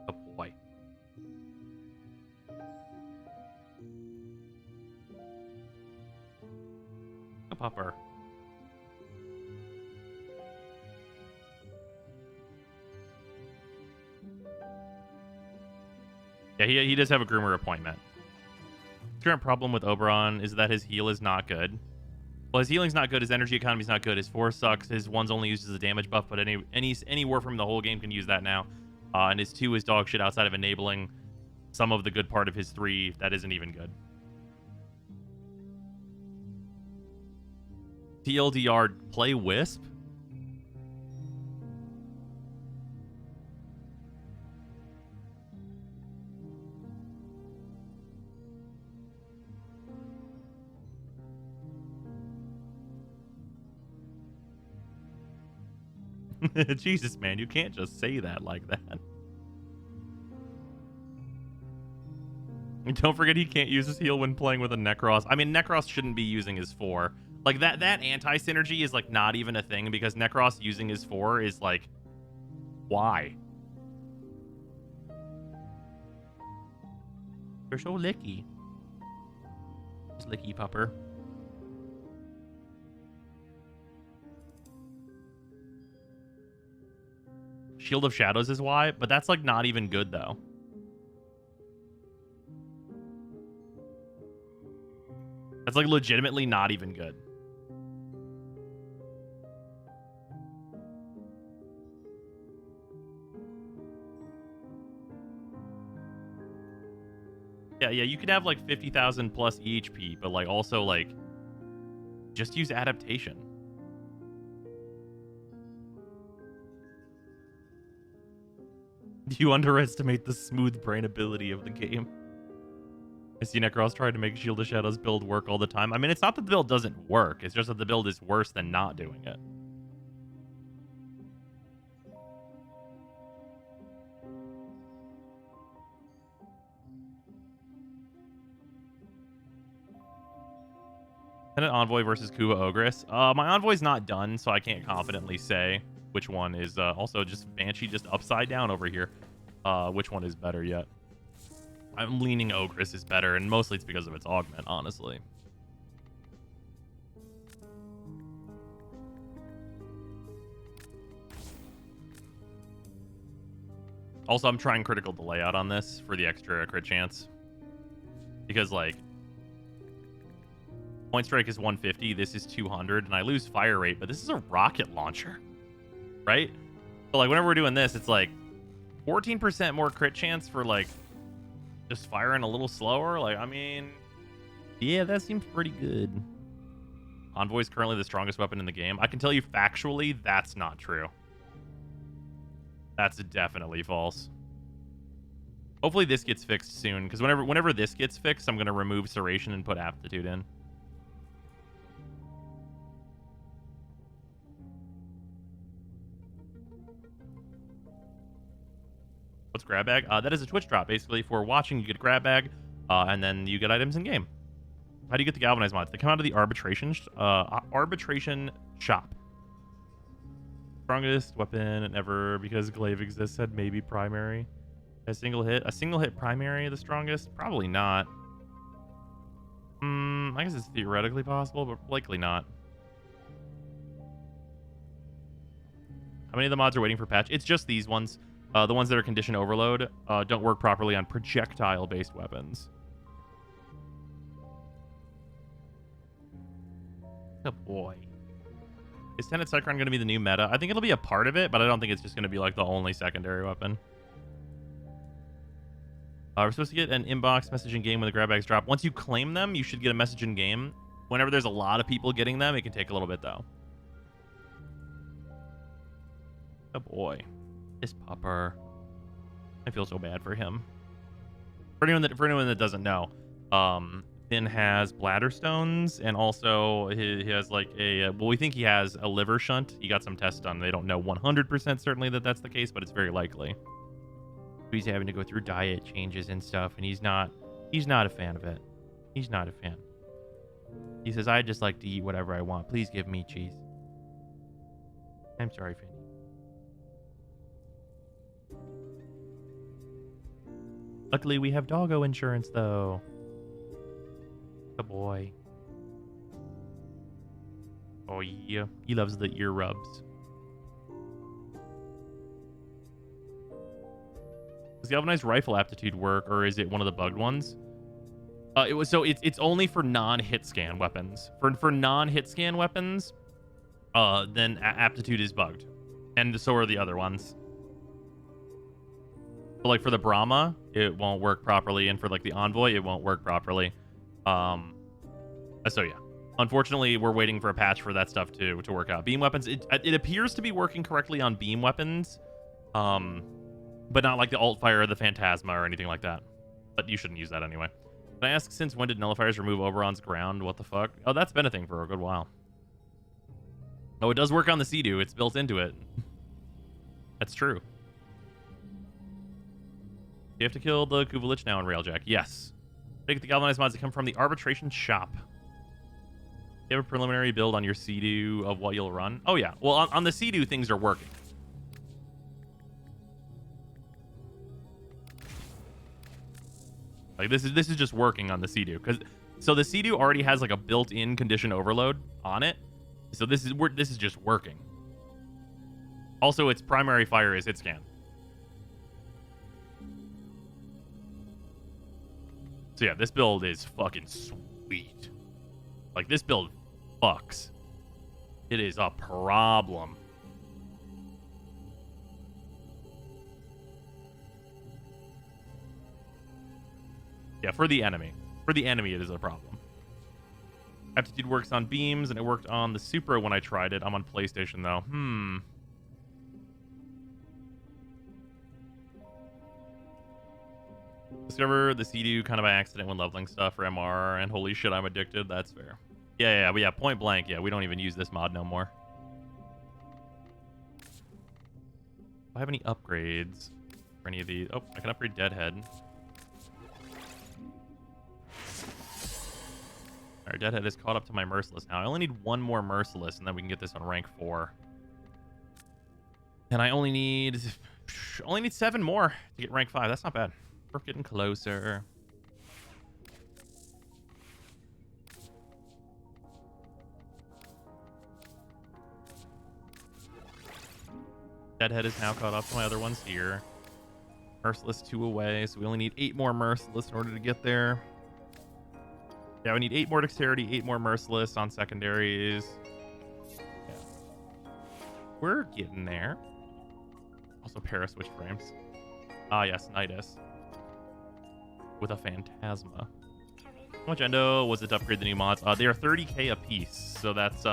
Oh, boy. A pupper. Yeah, he does have a groomer appointment. The current problem with Oberon is that his heal is not good. Well, his healing's not good, his energy economy's not good, his 4 sucks, his 1's only used as a damage buff, but any Warframe the whole game can use that now. And his 2 is dog shit outside of enabling some of the good part of his 3 that isn't even good. TLDR, play Wisp? Jesus, man, you can't just say that like that. And don't forget he can't use his heal when playing with a Necros. I mean, Necros shouldn't be using his 4. Like, that anti-synergy is, like, not even a thing, because Necros using his 4 is, like, why? You're so licky. Just licky pupper. Shield of Shadows is why, but that's, like, not even good, though. That's, like, legitimately not even good. Yeah, you could have, like, 50,000 plus EHP, but, like, also, like, just use adaptation. You underestimate the smooth brain ability of the game. I see Necros trying to make Shield of Shadows build work all the time. I mean, it's not that the build doesn't work. It's just that the build is worse than not doing it. Tenant Envoy versus Kuva Ogress. My Envoy's not done, so I can't confidently say which one is also just Banshee just upside down over here. Which one is better yet? I'm leaning Ogress is better, and mostly it's because of its augment, honestly. Also, I'm trying critical delay out on this for the extra crit chance. Because, like, point strike is 150, this is 200, and I lose fire rate, but this is a rocket launcher, right? But, like, whenever we're doing this, it's like 14% more crit chance for, like, just firing a little slower. Like, I mean, yeah, that seems pretty good. Envoy is currently the strongest weapon in the game. I can tell you factually, that's not true. That's definitely false. Hopefully this gets fixed soon, because whenever this gets fixed, I'm going to remove Serration and put Aptitude in. What's grab bag? That is a Twitch drop. Basically, for watching, you get a grab bag, and then you get items in game. How do you get the galvanized mods? They come out of the arbitration shop. Strongest weapon ever, because Glaive exists, said maybe primary. A single hit primary, the strongest? Probably not. I guess it's theoretically possible, but likely not. How many of the mods are waiting for patch? It's just these ones. The ones that are condition overload don't work properly on projectile-based weapons. Oh boy. Is Tenet Cycron going to be the new meta? I think it'll be a part of it, but I don't think it's just going to be like the only secondary weapon. We're supposed to get an inbox message in game when the grab bags drop. Once you claim them, you should get a message in game. Whenever there's a lot of people getting them, it can take a little bit though. Oh boy. This pupper. I feel so bad for him. For anyone that doesn't know, Finn has bladder stones, and also he has like a well, we think he has a liver shunt. He got some tests done. They don't know 100% certainly that that's the case, but it's very likely. He's having to go through diet changes and stuff, and he's not a fan of it. He's not a fan. He says, I just like to eat whatever I want. Please give me cheese. I'm sorry, Finny. Luckily, we have doggo insurance, though. Good boy. Oh, yeah. He loves the ear rubs. Does galvanized rifle aptitude work, or is it one of the bugged ones? It's only for non-hit scan weapons. For non-hit scan weapons, then aptitude is bugged, and so are the other ones. But like for the Brahma, it won't work properly, and for like the Envoy, it won't work properly. So yeah, unfortunately, we're waiting for a patch for that stuff to work out. Beam weapons, it appears to be working correctly on beam weapons, but not like the alt fire or the Phantasma or anything like that. But you shouldn't use that anyway. Can I ask, since when did nullifiers remove Oberon's ground? What the fuck? Oh, that's been a thing for a good while. Oh, it does work on the Sea-Doo. It's built into it. That's true. You have to kill the Kuvalich now in Railjack. Yes. Take the galvanized mods that come from the arbitration shop. You have a preliminary build on your Sea-Doo of what you'll run? Oh, yeah. Well, on the Sea-Doo, things are working. Like, this is just working on the Sea-Doo. So the Sea-Doo already has, like, a built-in condition overload on it. So this is just working. Also, its primary fire is hit scan. So yeah, this build is fucking sweet. Like, this build fucks. It is a problem. Yeah, for the enemy. For the enemy, it is a problem. Aptitude works on beams, and it worked on the Supra when I tried it. I'm on PlayStation, though. Discover the Sea-Doo kind of by accident when leveling stuff for MR, and holy shit, I'm addicted. That's fair. Yeah, point blank. Yeah, we don't even use this mod no more. Do I have any upgrades for any of these? Oh, I can upgrade Deadhead. Alright, Deadhead is caught up to my Merciless now. I only need one more Merciless, and then we can get this on rank 4. And I only need 7 more to get rank 5. That's not bad. We're getting closer. Deadhead is now caught up to my other ones here. Merciless 2 away, so we only need 8 more Merciless in order to get there. Yeah, we need 8 more Dexterity, 8 more Merciless on secondaries. Yeah. We're getting there. Also, Paraswitch frames. Ah, yes, Nidus. With a Phantasma. How much endo was it to upgrade the new mods? They are 30k a piece, so that's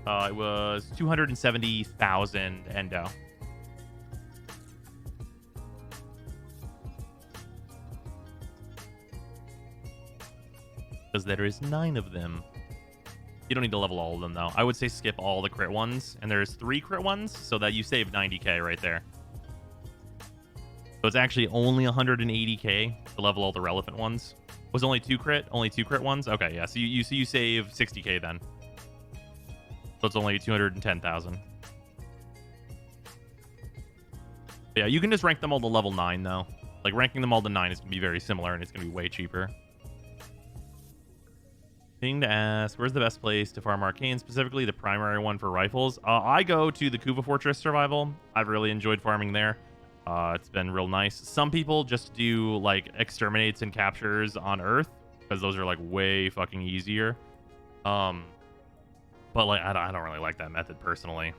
it was 270,000 endo. Because there is 9 of them. You don't need to level all of them, though. I would say skip all the crit ones, and there's 3 crit ones, so that you save 90k right there. So it's actually only 180k to level all the relevant ones. Was only 2 crit? Only 2 crit ones? Okay, yeah. So you save 60k then. So it's only 210,000. Yeah, you can just rank them all to level 9 though. Like, ranking them all to 9 is gonna be very similar, and it's gonna be way cheaper. Thing to ask, where's the best place to farm Arcane, specifically the primary one for rifles? I go to the Kuva Fortress Survival. I've really enjoyed farming there. It's been real nice. Some people just do like exterminates and captures on Earth because those are like way fucking easier. But like I don't really like that method personally.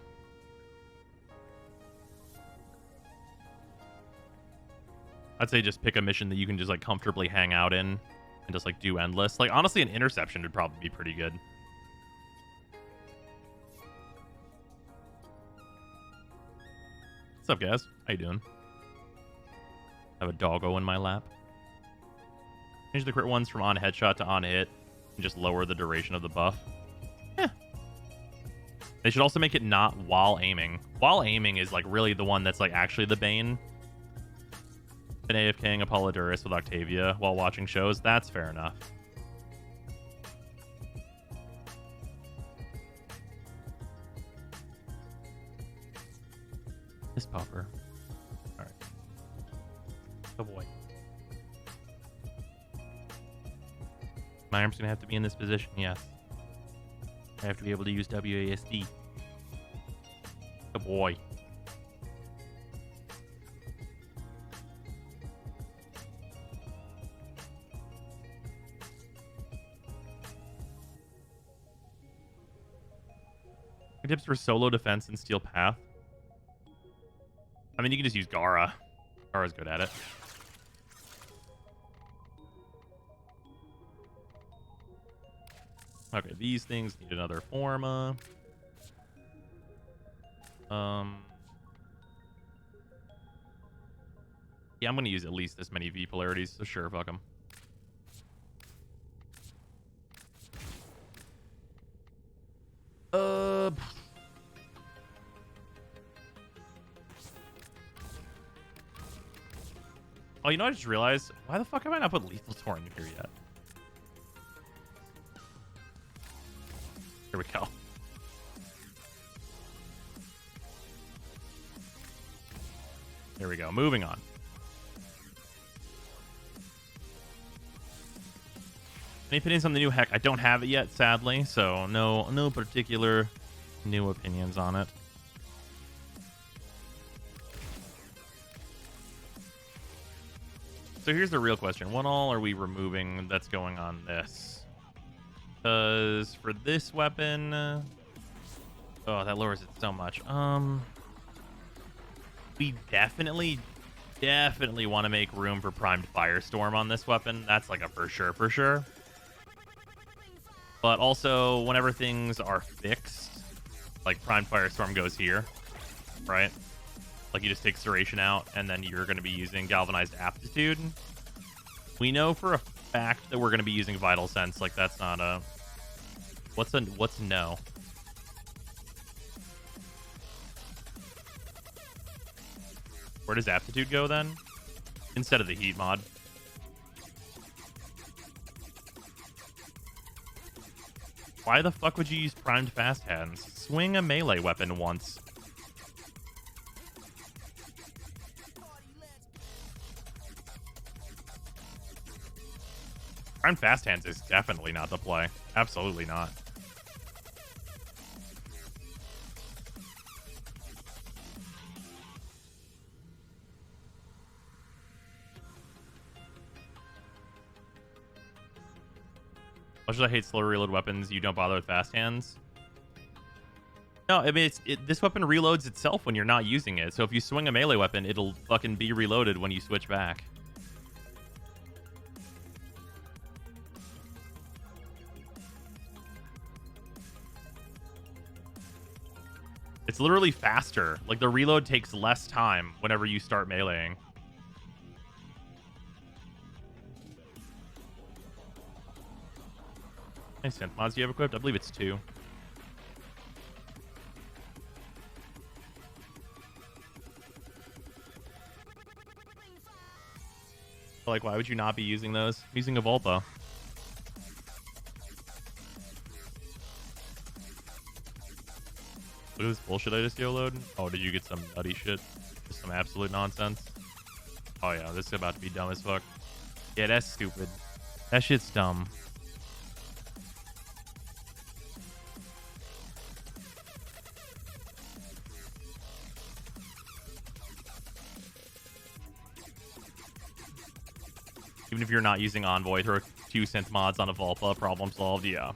I'd say just pick a mission that you can just like comfortably hang out in and just like do endless. Like honestly, an interception would probably be pretty good. What's up, guys? How you doing? I have a doggo in my lap. Change the crit ones from on headshot to on hit and just lower the duration of the buff. Eh. They should also make it not while aiming. While aiming is like really the one that's like actually the bane. Been AFKing Apollodorus with Octavia while watching shows. That's fair enough. This popper. All right. Oh boy. My arm's gonna have to be in this position, yes. I have to be able to use WASD. Oh boy. Tips for solo defense and steel path. I mean, you can just use Gara. Gara's good at it. Okay, these things need another Forma. Yeah, I'm gonna use at least this many V polarities, so sure, fuck them. Oh, you know, I just realized, why the fuck have I not put Lethal Torrent in here yet? Here we go. There we go. Moving on. Any opinions on the new Heck? I don't have it yet, sadly, so no particular new opinions on it. So here's the real question. What all are we removing that's going on this? Because for this weapon... oh, that lowers it so much. We definitely want to make room for Primed Firestorm on this weapon. That's like a for sure. But also, whenever things are fixed, like Primed Firestorm goes here, right? Like you just take Serration out, and then you're going to be using Galvanized Aptitude. We know for a fact that we're going to be using Vital Sense. Like that's not a... What's no? Where does Aptitude go then? Instead of the Heat mod. Why the fuck would you use Primed Fast Hands? Swing a melee weapon once. Primed Fast Hands is definitely not the play. Absolutely not. Much as I hate slow reload weapons, you don't bother with fast hands. No, I mean, this weapon reloads itself when you're not using it. So if you swing a melee weapon, it'll fucking be reloaded when you switch back. It's literally faster. Like, the reload takes less time whenever you start meleeing. How many synth mods do you have equipped? I believe it's 2. Like, why would you not be using those? I'm using a Volpa. Look at this bullshit I just YOLO'd. Oh, did you get some nutty shit? Just some absolute nonsense? Oh yeah, this is about to be dumb as fuck. Yeah, that's stupid. That shit's dumb. Even if you're not using Envoy, throw 2 synth mods on a Volpa, problem solved, yeah.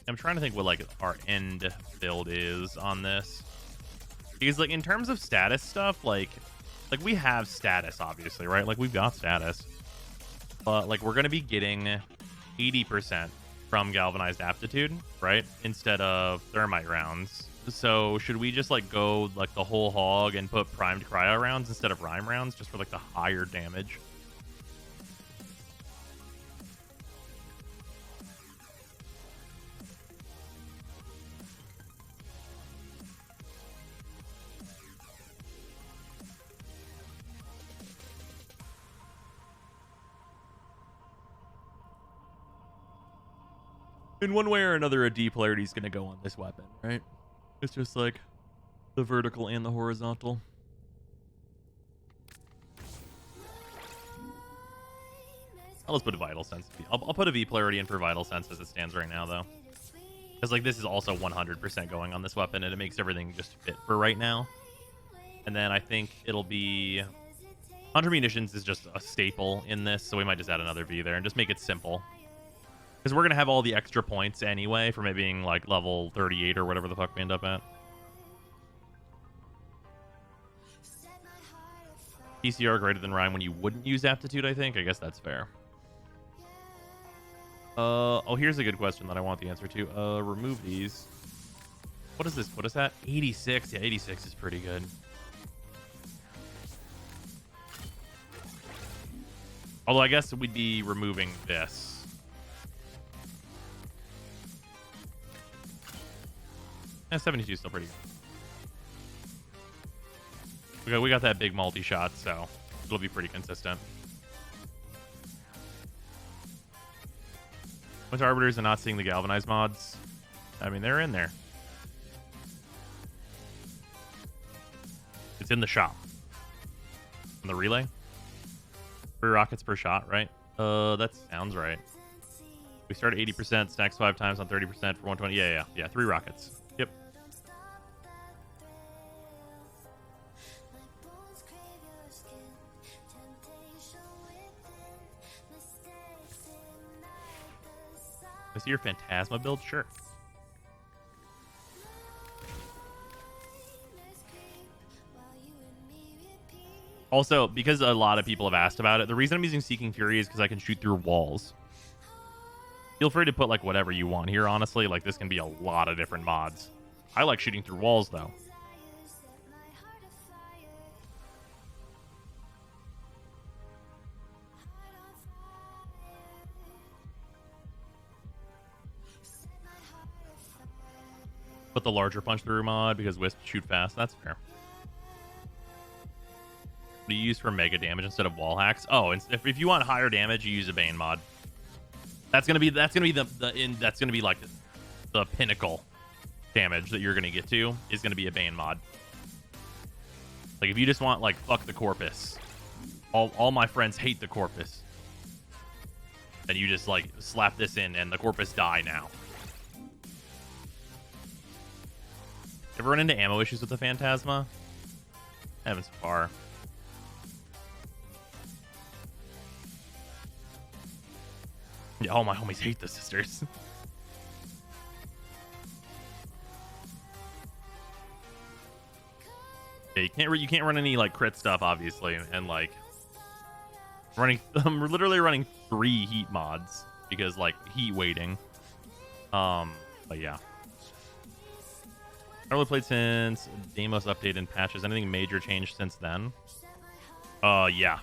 I'm trying to think what like our end build is on this. Because like in terms of status stuff, like we have status obviously, right? Like we've got status. But like we're gonna be getting 80% from Galvanized Aptitude, right? Instead of Thermite rounds. So should we just like go like the whole hog and put primed cryo rounds instead of rhyme rounds just for like the higher damage? In one way or another, a D polarity is going to go on this weapon, right? It's just like the vertical and the horizontal. Let's put a vital sense. I'll put a V polarity in for vital sense as it stands right now, though. Because like this is also 100% going on this weapon, and it makes everything just fit for right now. And then I think it'll be... Hunter Munitions is just a staple in this, so we might just add another V there and just make it simple. Because we're going to have all the extra points anyway from it being like level 38 or whatever the fuck we end up at. PCR greater than Rhyme when you wouldn't use aptitude, I think. I guess that's fair. Oh, here's a good question that I want the answer to. Remove these. What is this? What is that? 86. Yeah, 86 is pretty good. Although I guess we'd be removing this. Yeah, 72 is still pretty good. We got that big multi-shot, so it'll be pretty consistent. With Arbiters and not seeing the galvanized mods, I mean, they're in there. It's in the shop. On the relay? 3 rockets per shot, right? That sounds right. We start at 80%, stacks 5 times on 30% for 120. Yeah, 3 rockets. Yep. Is your Phantasma build? Sure. Also, because a lot of people have asked about it, the reason I'm using Seeking Fury is because I can shoot through walls. Feel free to put like whatever you want here, honestly. Like this can be a lot of different mods. I like shooting through walls though. Put the larger punch through mod because Wisp shoot fast. That's fair. What do you use for mega damage instead of wall hacks? Oh, if you want higher damage, you use a Bane mod. That's gonna be like the pinnacle damage that you're gonna get to is gonna be a Bane mod. Like if you just want like fuck the Corpus, all my friends hate the Corpus, then you just like slap this in and the Corpus die now. Ever run into ammo issues with the Phantasma? I haven't so far. Yeah, all my homies hate the sisters. Yeah, you can't run any like crit stuff, obviously, and like I'm literally running 3 heat mods because like heat waiting. But yeah. I really played since Deimos update and patches. Anything major changed since then? Yeah.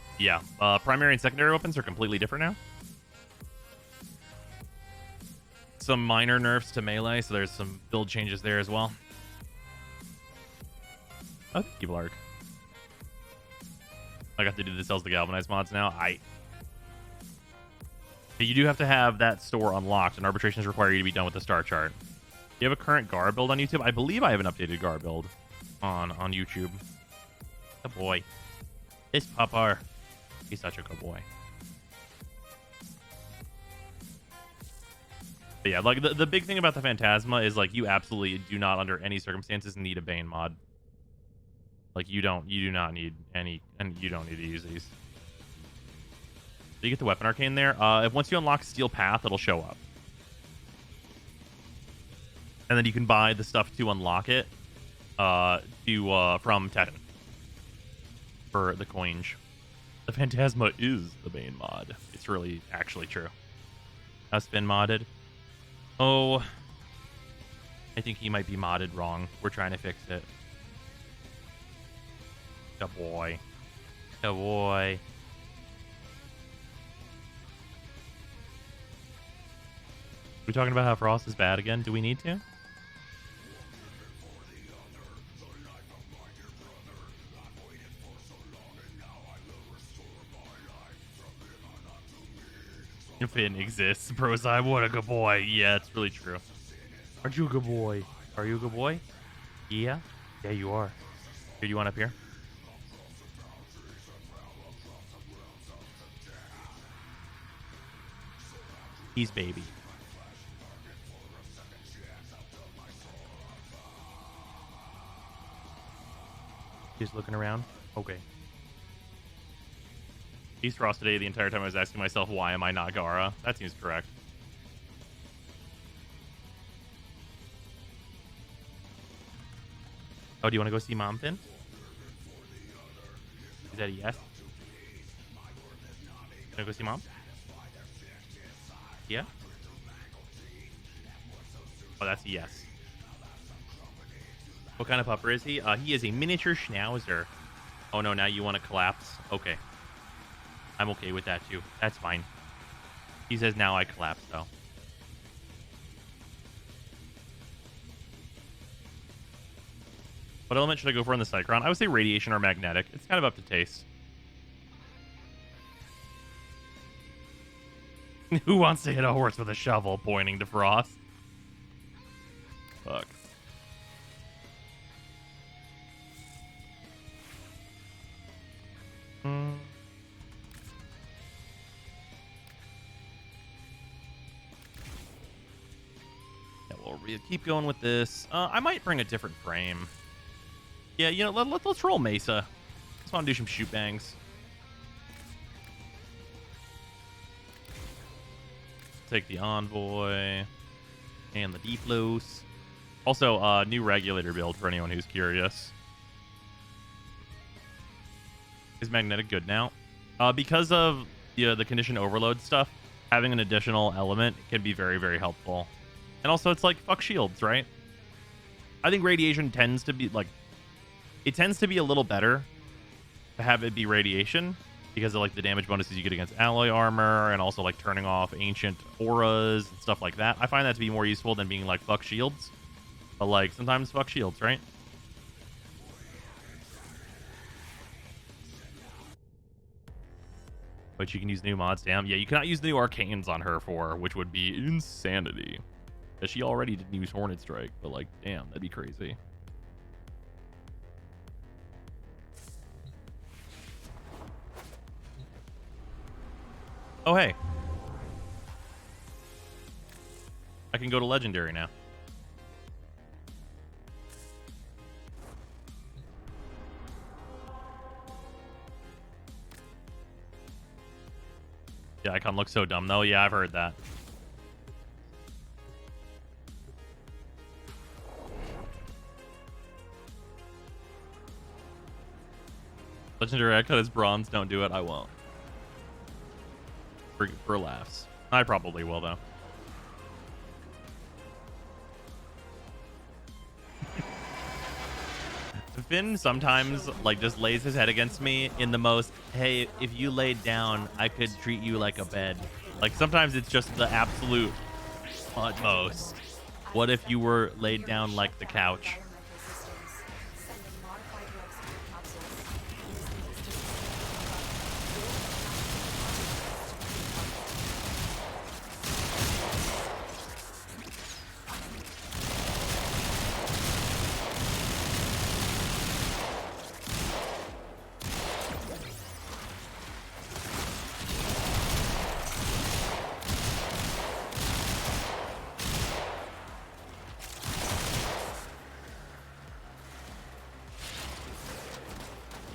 Primary and secondary weapons are completely different now. Some minor nerfs to melee, so there's some build changes there as well. Oh, thank you, Lark. I got to do the sells the galvanized mods now. You do have to have that store unlocked, and arbitrations require you to be done with the star chart. Do you have a current Gar build on YouTube? I believe I have an updated Gar build on YouTube. Good boy. This pupper. He's such a good boy. But yeah, like the big thing about the Phantasma is like you absolutely do not under any circumstances need a Bane mod. Like you do not need any, and you don't need to use these. Do you get the weapon arcane there? If once you unlock Steel Path, it'll show up. And then you can buy the stuff to unlock it from Teton for the coinage. The Phantasma is the Bane mod. It's really actually true. Has been modded. Oh, I think he might be modded wrong. We're trying to fix it. Good boy. Good boy. We talking about how Frost is bad again? Do we need to? Finn exists. Brosai, what a good boy. Yeah, it's really true. Aren't you a good boy? Are you a good boy? Yeah? Yeah, you are. Here, you want up here? He's baby. He's looking around. Okay. He's Frost today the entire time I was asking myself, why am I not Gara? That seems correct. Oh, do you want to go see Mom, Finn? Is that a yes? Want to go see Mom? Yeah? Oh, that's a yes. What kind of pupper is he? He is a miniature schnauzer. Oh no, now you want to collapse? Okay. I'm okay with that too. That's fine. He says now I collapse though. What element should I go for in the Cycron? I would say radiation or magnetic. It's kind of up to taste. Who wants to hit a horse with a shovel? Pointing to Frost. Fuck. Yeah, we'll keep going with this. I might bring a different frame. Yeah, you know, let's roll Mesa. Just want to do some shoot bangs. Take the Envoy and the Deep Loose. Also, new regulator build for anyone who's curious. Is magnetic good now? Because of the condition overload stuff, having an additional element can be very, very helpful. And also, it's like, fuck shields, right? I think radiation tends to be, like, it tends to be a little better to have it be radiation because of, like, the damage bonuses you get against alloy armor and also, like, turning off ancient auras and stuff like that. I find that to be more useful than being, like, fuck shields. But, like, sometimes fuck shields, right? But you can use new mods. Damn. Yeah, you cannot use new arcanes on her which would be insanity. Because she already didn't use Hornet Strike. But, like, damn, that'd be crazy. Oh, hey. I can go to Legendary now. The icon looks so dumb, though. Yeah, I've heard that. Legendary icon is bronze. Don't do it. I won't. For laughs. I probably will, though. Finn sometimes, like, just lays his head against me in the most, hey, if you laid down, I could treat you like a bed. Like, sometimes it's just the absolute utmost. What if you were laid down like the couch?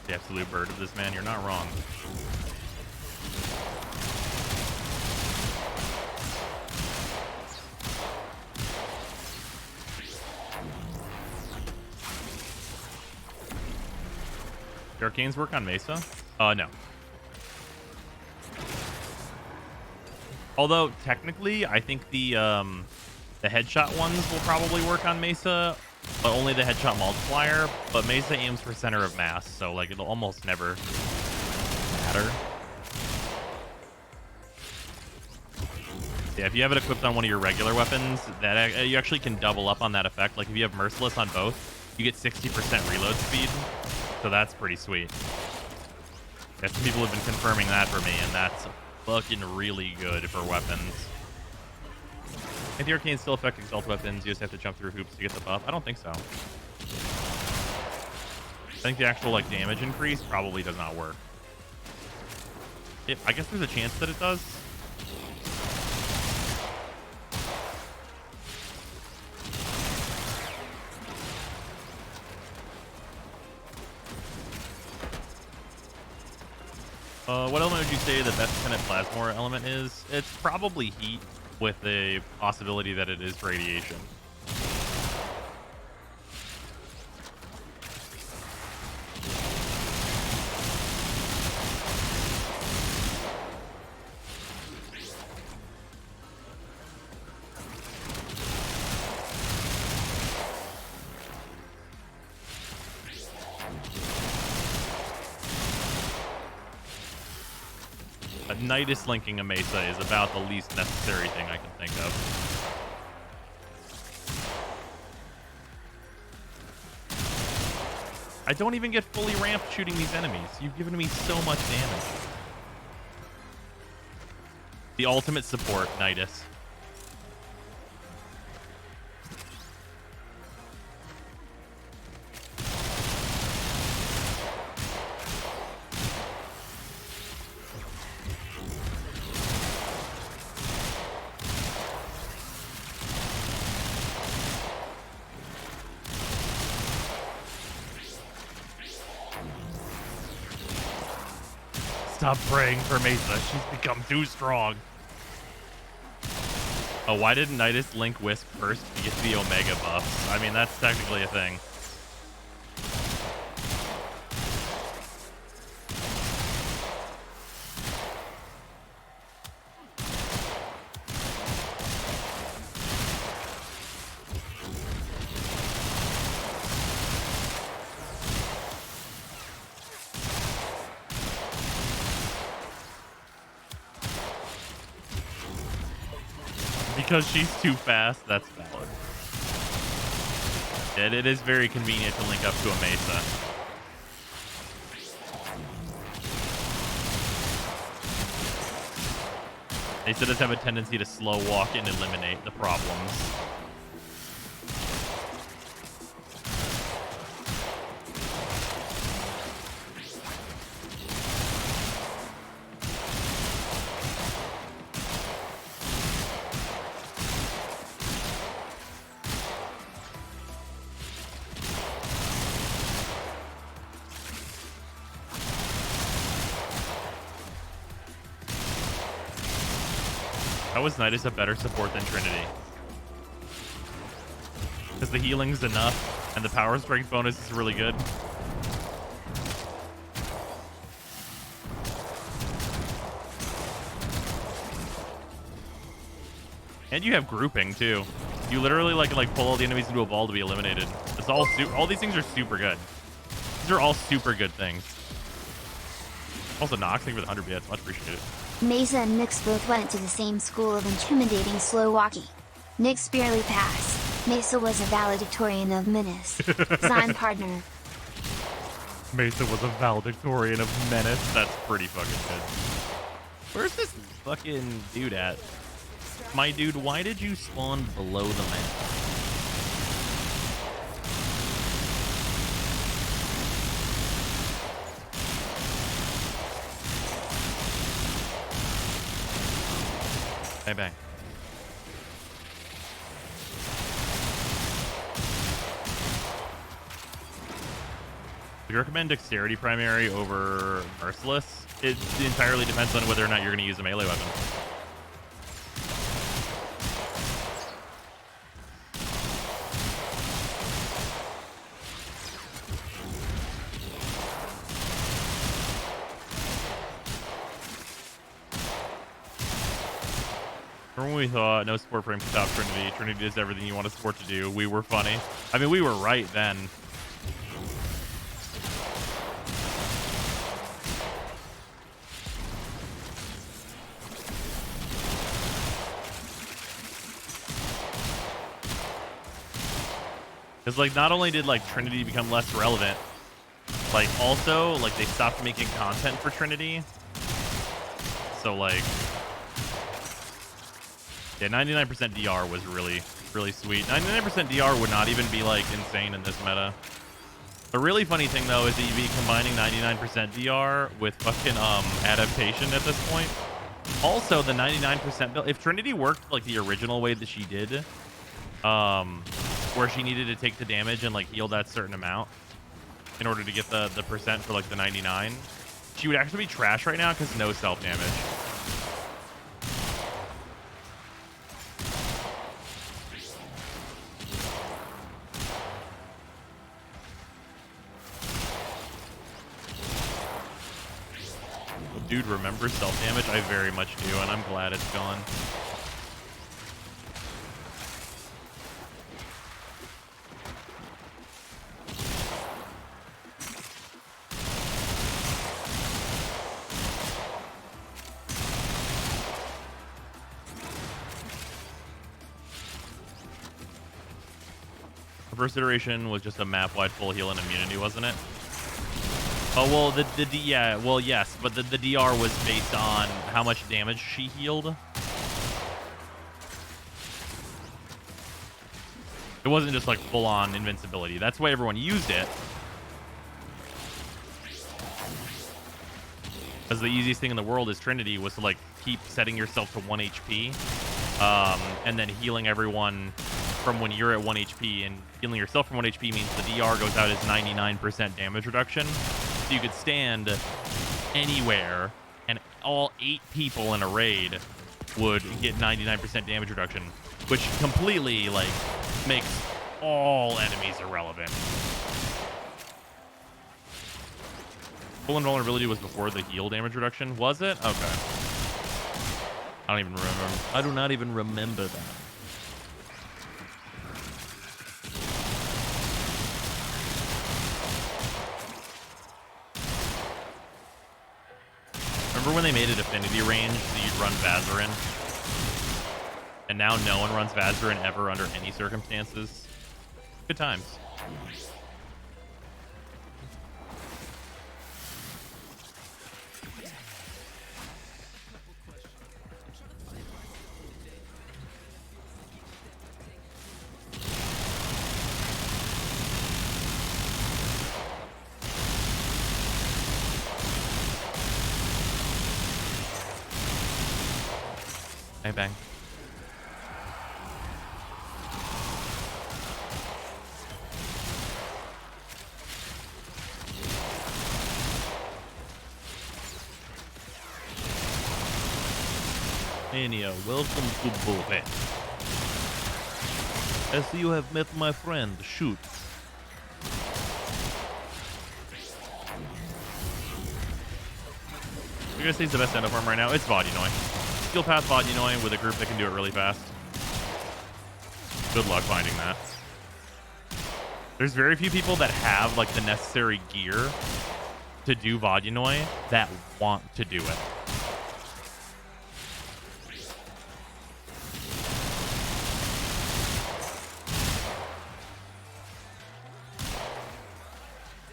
The absolute bird of this man, you're not wrong. Do Arcanes work on Mesa? No. Although technically, I think the The headshot ones will probably work on Mesa, but only the headshot multiplier. But Mesa aims for center of mass, so like it'll almost never matter. Yeah, if you have it equipped on one of your regular weapons, that you actually can double up on that effect. Like if you have Merciless on both, you get 60% reload speed, so that's pretty sweet. Yeah, some people have been confirming that for me, and that's fucking really good for weapons. If the Arcane still affect Exalt weapons, you just have to jump through hoops to get the buff. I don't think so. I think the actual like damage increase probably does not work. I guess there's a chance that it does. What element would you say the best Tenet Plasmor element is? It's probably heat, with the possibility that it is radiation. Nidus linking a Mesa is about the least necessary thing I can think of. I don't even get fully ramped shooting these enemies. You've given me so much damage. The ultimate support, Nidus. Stop praying for Mesa. She's become too strong. Oh, why didn't Nidus link Wisp first to get the Omega buffs? I mean, that's technically a thing. Because she's too fast, that's valid. It is very convenient to link up to a Mesa. Mesa does have a tendency to slow walk and eliminate the problems. How is Nidus a better support than Trinity? Because the healing's enough, and the power strength bonus is really good. And you have grouping too. You literally like pull all the enemies into a ball to be eliminated. It's all these things are super good. These are all super good things. Also, Nox, thank you for the 100 bits. Much appreciated. Mesa and Nyx both went to the same school of intimidating slow walkie. Nyx barely passed. Mesa was a valedictorian of Menace. Sign partner. Mesa was a valedictorian of Menace. That's pretty fucking good. Where's this fucking dude at? My dude, why did you spawn below the map? Bang, bang. Do you recommend Dexterity Primary over Merciless? It entirely depends on whether or not you're going to use a melee weapon. Remember when we thought no support frame could stop Trinity? Trinity does everything you want a support to do. We were funny. I mean, we were right then. Because, like, not only did, like, Trinity become less relevant, like, also, like, they stopped making content for Trinity. So, like, yeah, 99% DR was really, really sweet. 99% DR would not even be, like, insane in this meta. The really funny thing, though, is that you'd be combining 99% DR with fucking, adaptation at this point. Also, the 99% build, if Trinity worked, like, the original way that she did, where she needed to take the damage and, like, heal that certain amount in order to get the percent for, like, the 99, she would actually be trash right now because no self-damage. Dude, remember self-damage? I very much do, and I'm glad it's gone. The first iteration was just a map-wide full heal and immunity, wasn't it? Oh, well, yeah, well, yes, but the DR was based on how much damage she healed. It wasn't just, like, full-on invincibility. That's why everyone used it. Because the easiest thing in the world is Trinity was to, like, keep setting yourself to 1 HP, and then healing everyone from when you're at 1 HP, and healing yourself from 1 HP means the DR goes out as 99% damage reduction. So you could stand anywhere, and all 8 people in a raid would get 99% damage reduction, which completely, like, makes all enemies irrelevant. Full invulnerability was before the heal damage reduction, was it? Okay. I don't even remember. I do not even remember that. Remember when they made it affinity range so you'd run Vazarin? And now no one runs Vazarin ever under any circumstances. Good times. Bang, bang. Mania, welcome to Bullhead. I see you have met my friend, Shoot. You guys think the best end-up arm right now? It's Vodunoi. Skill path Vodunoi with a group that can do it really fast. Good luck finding that. There's very few people that have, like, the necessary gear to do Vodunoi that want to do it.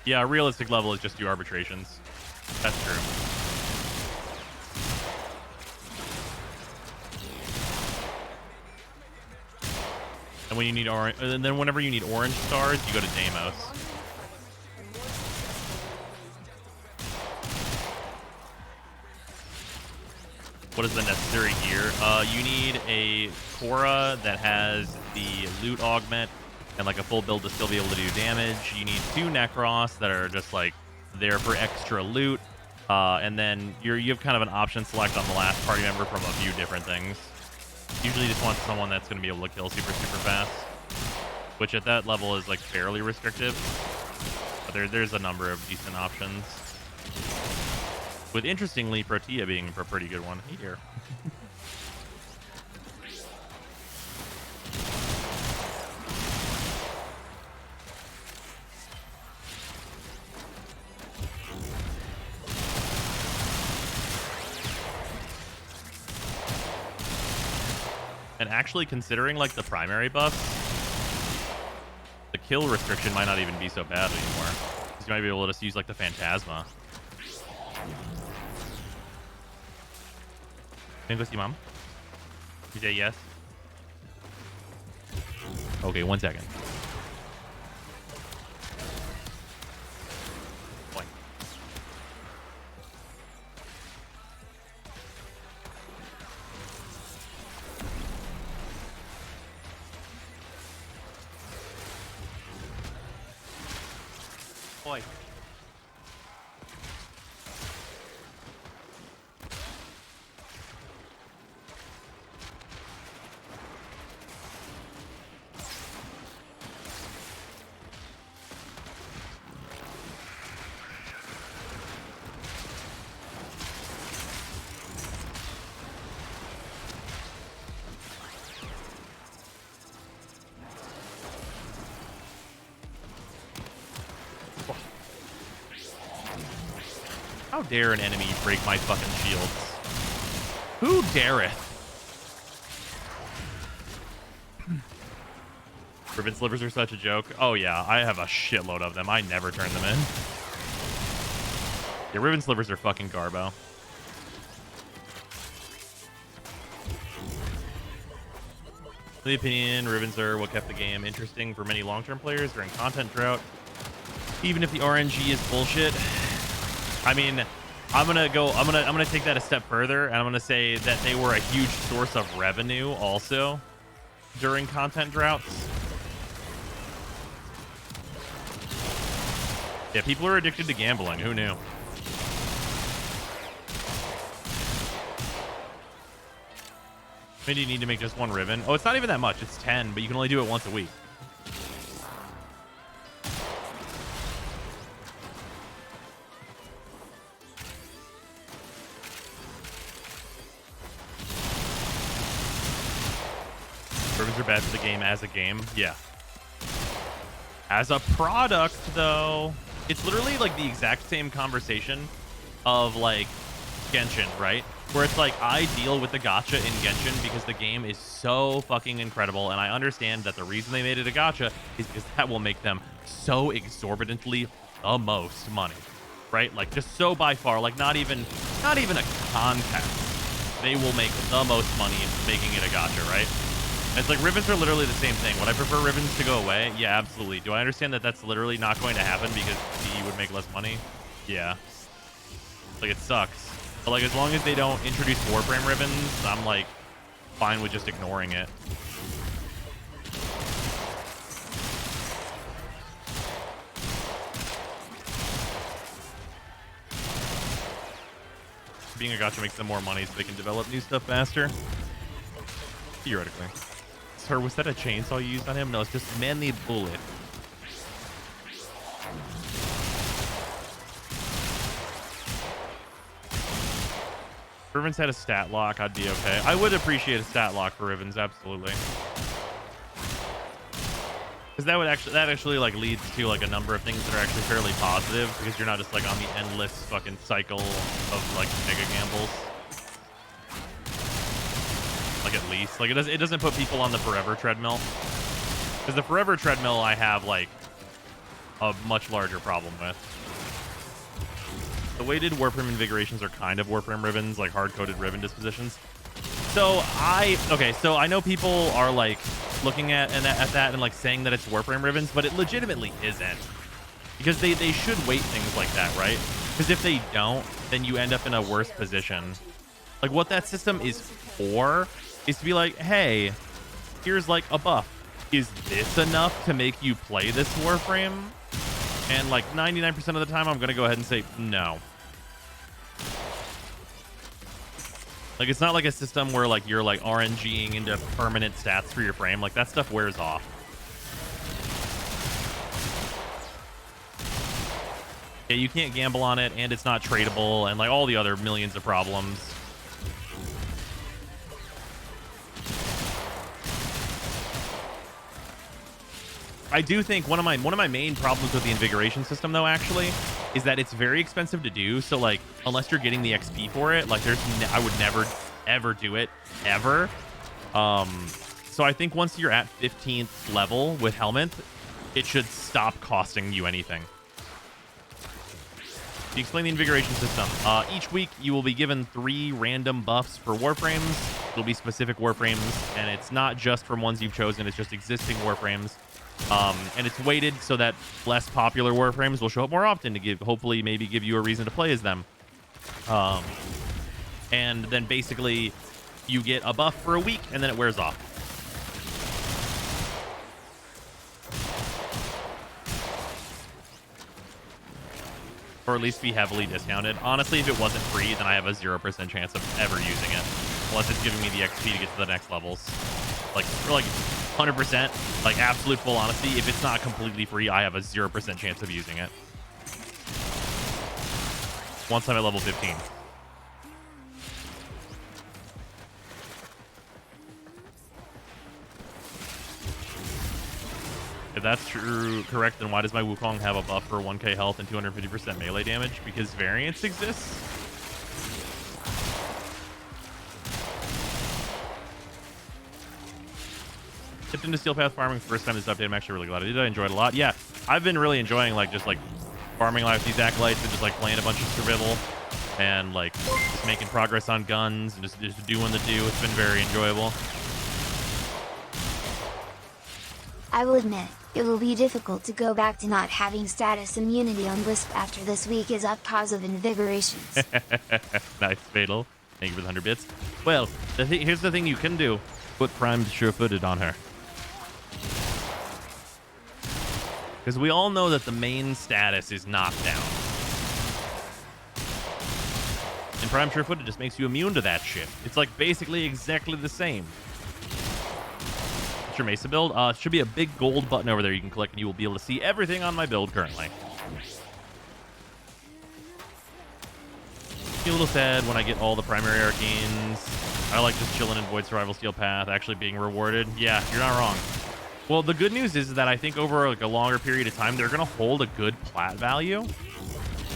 Yeah, a realistic level is just do arbitrations. That's true. And when you need orange, and then whenever you need orange stars, you go to Deimos. What is the necessary gear? You need a Korra that has the loot augment and like a full build to still be able to do damage. You need 2 Necros that are just like there for extra loot. And then you have kind of an option select on the last party member from a few different things. Usually just want someone that's going to be able to kill super fast, which at that level is like fairly restrictive. But there's a number of decent options. With interestingly Protea being a pretty good one. Hey here. And actually, considering like the primary buffs, the kill restriction might not even be so bad anymore. Because you might be able to just use like the Phantasma. Can I go see mom? You say yes? Okay, 1 second. Boing. Boy. How dare an enemy break my fucking shields? Who dareth? Ribbon slivers are such a joke. Oh yeah, I have a shitload of them. I never turn them in. Yeah, ribbon slivers are fucking garbo. In the opinion, ribbons are what kept the game interesting for many long-term players during content drought. Even if the RNG is bullshit. I mean, I'm gonna take that a step further, and I'm gonna say that they were a huge source of revenue also during content droughts. Yeah, people are addicted to gambling. Who knew? Maybe you need to make just one ribbon. Oh, it's not even that much. It's 10, but you can only do it once a week. Ribbons are bad for the game as a game. Yeah. As a product, though, it's literally like the exact same conversation of like Genshin, right? Where it's like, I deal with the gacha in Genshin because the game is so fucking incredible, and I understand that the reason they made it a gacha is because that will make them so exorbitantly the most money, right? Like, just so by far, like not even a contest, they will make the most money making it a gacha, right? It's like ribbons are literally the same thing. Would I prefer ribbons to go away? Yeah, absolutely. Do I understand that that's literally not going to happen because he would make less money? Yeah. Like, it sucks. But like, as long as they don't introduce Warframe ribbons, I'm like fine with just ignoring it. Being a gacha makes them more money so they can develop new stuff faster. Theoretically. Sir, was that a chainsaw you used on him? No, it's just manly bullet. If Ribbons had a stat lock, I'd be okay. I would appreciate a stat lock for Ribbons, absolutely. Because that actually like leads to like a number of things that are actually fairly positive, because you're not just like on the endless fucking cycle of like mega gambles. Like, at least like it doesn't put people on the forever treadmill, because the forever treadmill I have like a much larger problem with. The weighted Warframe invigorations are kind of Warframe ribbons, like hard-coded ribbon dispositions. So I know people are like looking at that and like saying that it's Warframe ribbons, but it legitimately isn't, because they should weight things like that, right? Because if they don't, then you end up in a worse position. Like, what that system is for is to be like, hey, here's like a buff. Is this enough to make you play this Warframe? And like 99% of the time, I'm going to go ahead and say no. Like, it's not like a system where like you're like RNGing into permanent stats for your frame. Like, that stuff wears off. Yeah, you can't gamble on it, and it's not tradable, and like all the other millions of problems. I do think one of my main problems with the invigoration system, though, actually, is that it's very expensive to do. So like, unless you're getting the XP for it, like I would never ever do it ever. So I think once you're at 15th level with Helmet, it should stop costing you anything. To explain the invigoration system, each week you will be given 3 random buffs for Warframes. It'll be specific Warframes, and it's not just from ones you've chosen, it's just existing Warframes. And it's weighted so that less popular Warframes will show up more often to hopefully maybe give you a reason to play as them. And then basically you get a buff for a week and then it wears off. Or at least be heavily discounted. Honestly, if it wasn't free, then I have a 0% chance of ever using it. Unless it's giving me the XP to get to the next levels. Like, for like 100%, like absolute full honesty, if it's not completely free, I have a 0% chance of using it. Once I'm at level 15. If that's correct, then why does my Wukong have a buff for 1k health and 250% melee damage? Because variance exists? Tipped into Steel Path farming first time this update. I'm actually really glad I did. I enjoyed it a lot. Yeah, I've been really enjoying just farming life these acolytes and just playing a bunch of survival and just making progress on guns and just doing the do. It's been very enjoyable. I will admit, it will be difficult to go back to not having status immunity on Wisp after this week is up cause of invigorations. Nice, Fatal. Thank you for the 100 bits. Well, here's the thing you can do. Put primed sure-footed on her. Because we all know that the main status is knockdown. And primed sure-footed just makes you immune to that shit. It's basically exactly the same. Your Mesa build. It should be a big gold button over there you can click and you will be able to see everything on my build currently. Be a little sad when I get all the primary arcanes. I like just chilling in Void Survival Steel Path, actually being rewarded. Yeah, you're not wrong. Well, the good news is that I think over a longer period of time, they're going to hold a good plat value.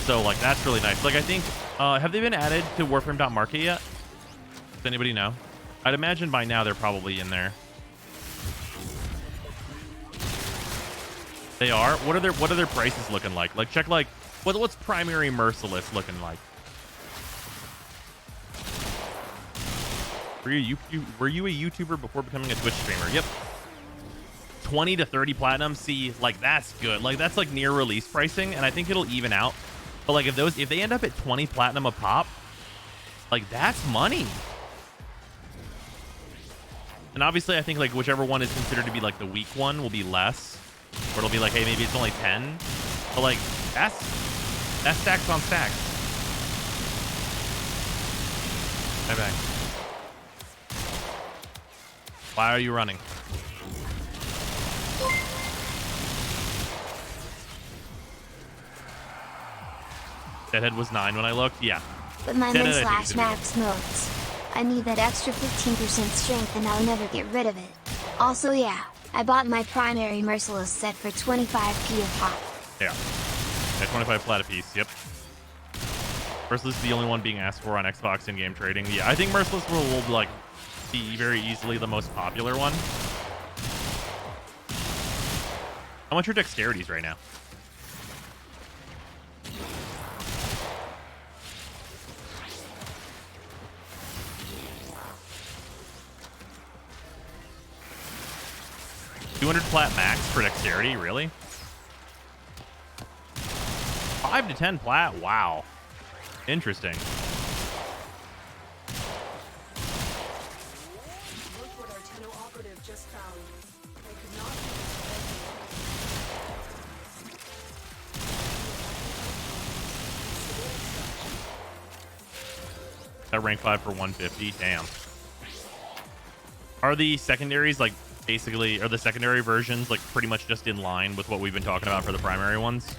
So that's really nice. I think, have they been added to Warframe.market yet? Does anybody know? I'd imagine by now they're probably in there. They are. What are their prices looking like? Check what's primary Merciless looking like? Were you a YouTuber before becoming a Twitch streamer? Yep. 20 to 30 platinum. See, that's good. That's near release pricing, and I think it'll even out. But if they end up at 20 platinum a pop, that's money. And obviously, I think whichever one is considered to be the weak one will be less. Or it'll be hey, maybe it's only 10. But that's stacks on stacks. Bye-bye. Why are you running? Deadhead was 9 when I looked. Yeah. But my min/max modes. I need that extra 15% strength and I'll never get rid of it. Also, yeah, I bought my primary Merciless set for 25p a pop. Yeah. Yeah, 25 plat a piece. Yep. Merciless is the only one being asked for on Xbox in-game trading. Yeah, I think Merciless will be very easily the most popular one. How much are dexterities right now? $200 plat max for dexterity, really? 5 to 10 plat? Wow. Interesting. Look what our Tenno operative just found. They could not That rank 5 for 150. Damn. Are the secondaries basically, are the secondary versions pretty much just in line with what we've been talking about for the primary ones?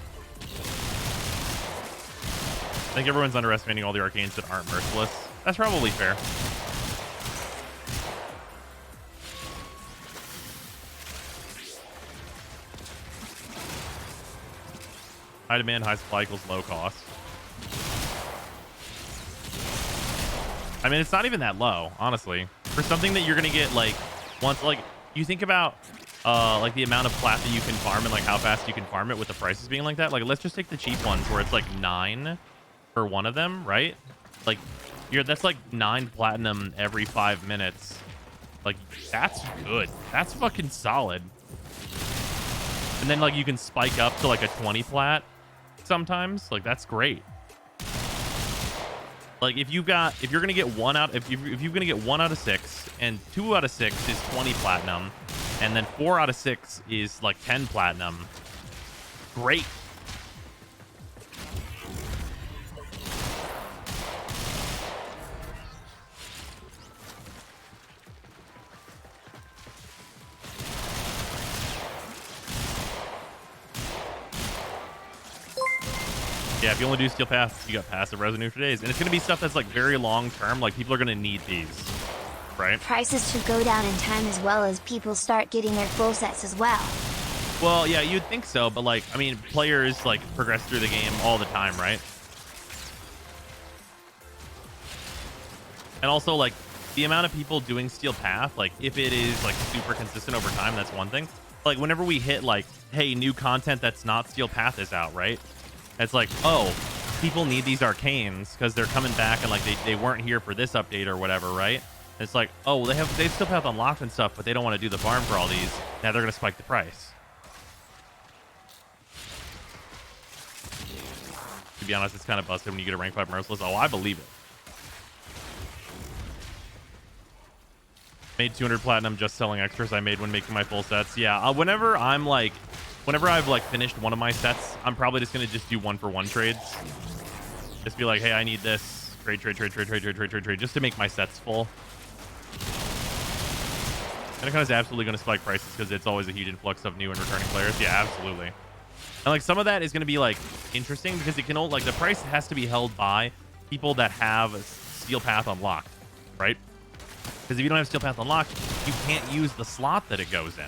I think everyone's underestimating all the arcanes that aren't Merciless. That's probably fair. High demand, high supply equals low cost. I mean, it's not even that low, honestly. for something that you're gonna get like once, like you think about like the amount of plat that you can farm and like how fast you can farm it with the prices being like that. Like let's just take the cheap ones where it's like 9 for one of them, right? Like that's like 9 platinum every 5 minutes. Like that's good. That's fucking solid. And then like you can spike up to like a 20 plat sometimes. Like that's great. Like if you're gonna get if you're gonna get 1 out of 6 and 2 out of 6 is 20 platinum, and then 4 out of 6 is like 10 platinum. Great. Yeah, if you only do Steel Path, you got passive revenue for days. And it's going to be stuff that's like very long term. Like people are going to need these, right? Prices should go down in time as well as people start getting their full sets as well. Well, yeah, you'd think so. But like, I mean, players like progress through the game all the time, right? And also like the amount of people doing Steel Path, like if it is like super consistent over time, that's one thing. Like whenever we hit like, hey, new content that's not Steel Path is out, right? It's like, oh, people need these Arcanes because they're coming back and like they weren't here for this update or whatever, right? And it's like, oh, well, they still have unlocked and stuff, but they don't want to do the farm for all these. Now they're gonna spike the price. To be honest, it's kind of busted when you get a rank 5 Merciless. Oh, I believe it. Made 200 platinum just selling extras I made when making my full sets. Yeah, whenever I've like finished one of my sets, I'm probably just gonna just do 1-for-1 trades. Just be like, hey, I need this. Trade, just to make my sets full. And it kind of is absolutely gonna spike prices because it's always a huge influx of new and returning players. Yeah, absolutely. And like some of that is gonna be like interesting because it can only, like the price has to be held by people that have Steel Path unlocked, right? Because if you don't have Steel Path unlocked, you can't use the slot that it goes in.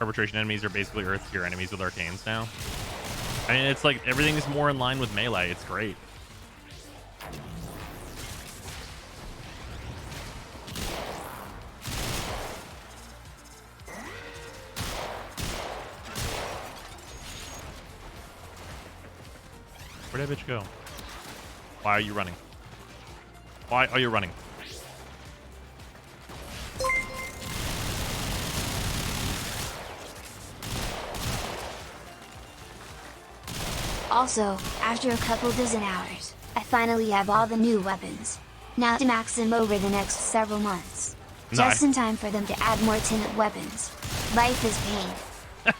Arbitration enemies are basically Earth tier enemies with Arcanes now. I mean, it's like everything is more in line with melee. It's great. Where'd that bitch go? Why are you running? Why are you running? Also, after a couple dozen hours, I finally have all the new weapons. Now to max them over the next several months. Nice. Just in time for them to add more tenant weapons. Life is pain.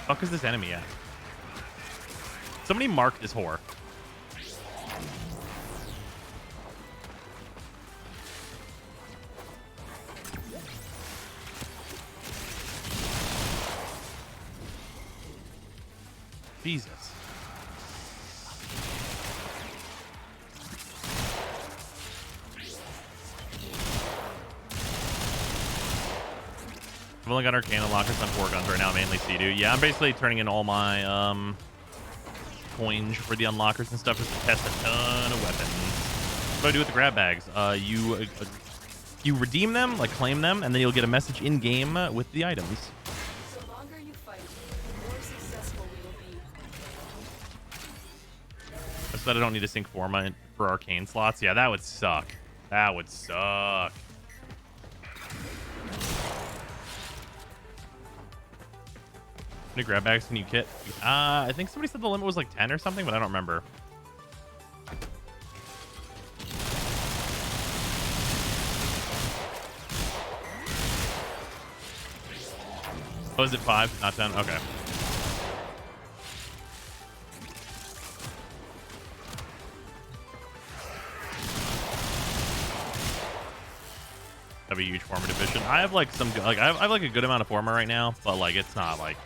Fuck is this enemy at? Somebody mark this whore. Jesus. I've only got Arcane unlockers on 4 guns right now, mainly Sea-Doo. Yeah, I'm basically turning in all my coins for the unlockers and stuff just to test a ton of weapons. What do I do with the grab bags? You redeem them, like claim them, and then you'll get a message in game with the items. The longer you fight, the more successful we will be. That's that I don't need to sync for Arcane slots. Yeah, that would suck. That would suck. How many grab bags can you kit? I think somebody said the limit was like 10 or something, but I don't remember. Oh, is it 5? Not 10? Okay. have a huge former division. I have like some like I have like a good amount of former right now, but like it's not like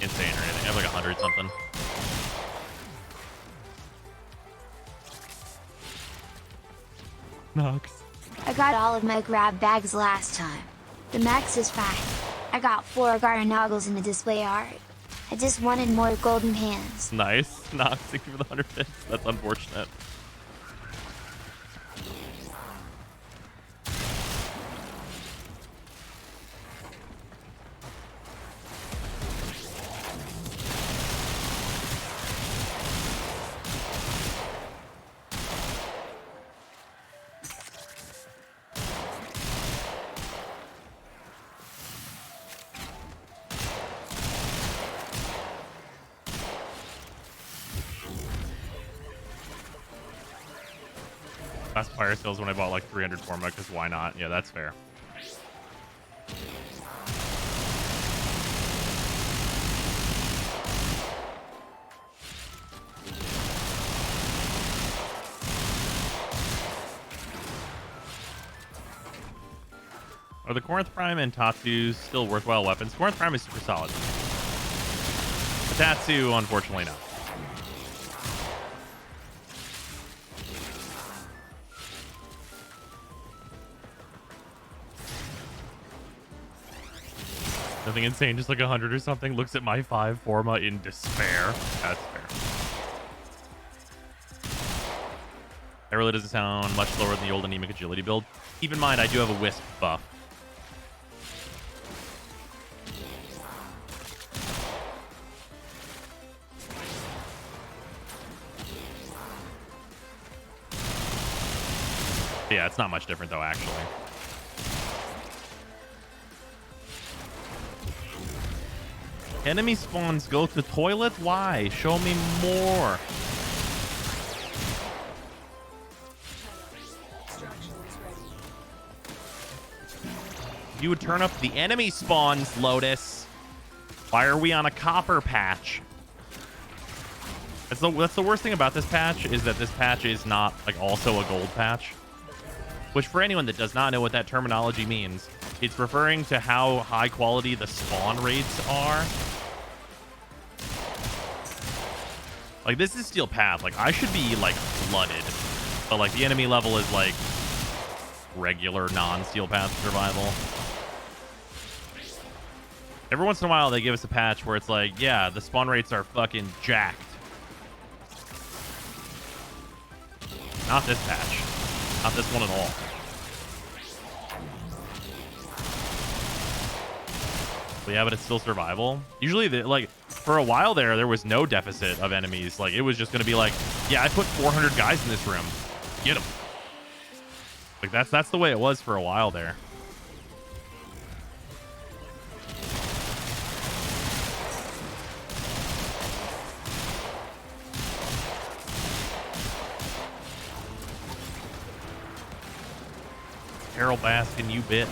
insane or anything. I have like 100 something. Nox. I got all of my grab bags last time. The max is 5. I got 4 garden noggles in the display art. I just wanted more golden hands. Nice. Nox, thank you for the 100 bits. That's unfortunate. Last fire sales when I bought like 300 forma, because why not? Yeah, that's fair. Are the Corinth Prime and Tatsu still worthwhile weapons? Corinth Prime is super solid. The Tatsu, unfortunately, not. Nothing insane, just like 100 or something. Looks at my 5 forma in despair. That's fair. That really doesn't sound much slower than the old anemic agility build. Keep in mind, I do have a wisp buff. Yeah, it's not much different though, actually. Enemy spawns go to toilet? Why? Show me more. You would turn up the enemy spawns, Lotus. Why are we on a copper patch? That's the worst thing about this patch, is that this patch is not like also a gold patch. Which, for anyone that does not know what that terminology means, it's referring to how high quality the spawn rates are. Like, this is Steel Path. Like, I should be, like, flooded. But, like, the enemy level is, like, regular non-Steel Path survival. Every once in a while, they give us a patch where it's like, yeah, the spawn rates are fucking jacked. Not this patch. Not this one at all. But yeah, but it's still survival. Usually, like, for a while there was no deficit of enemies. Like, it was just going to be like, yeah, I put 400 guys in this room. Get them. Like, that's the way it was for a while there. Carol Baskin, you bitch.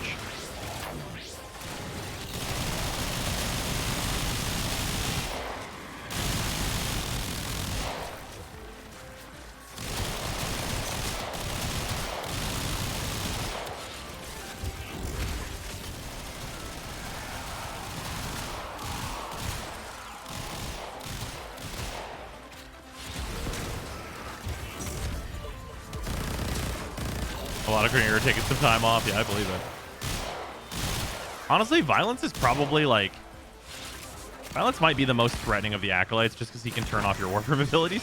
A lot of Greener taking some time off. Yeah, I believe it. Honestly, Violence is probably like... Violence might be the most threatening of the Acolytes, just because he can turn off your Warframe abilities.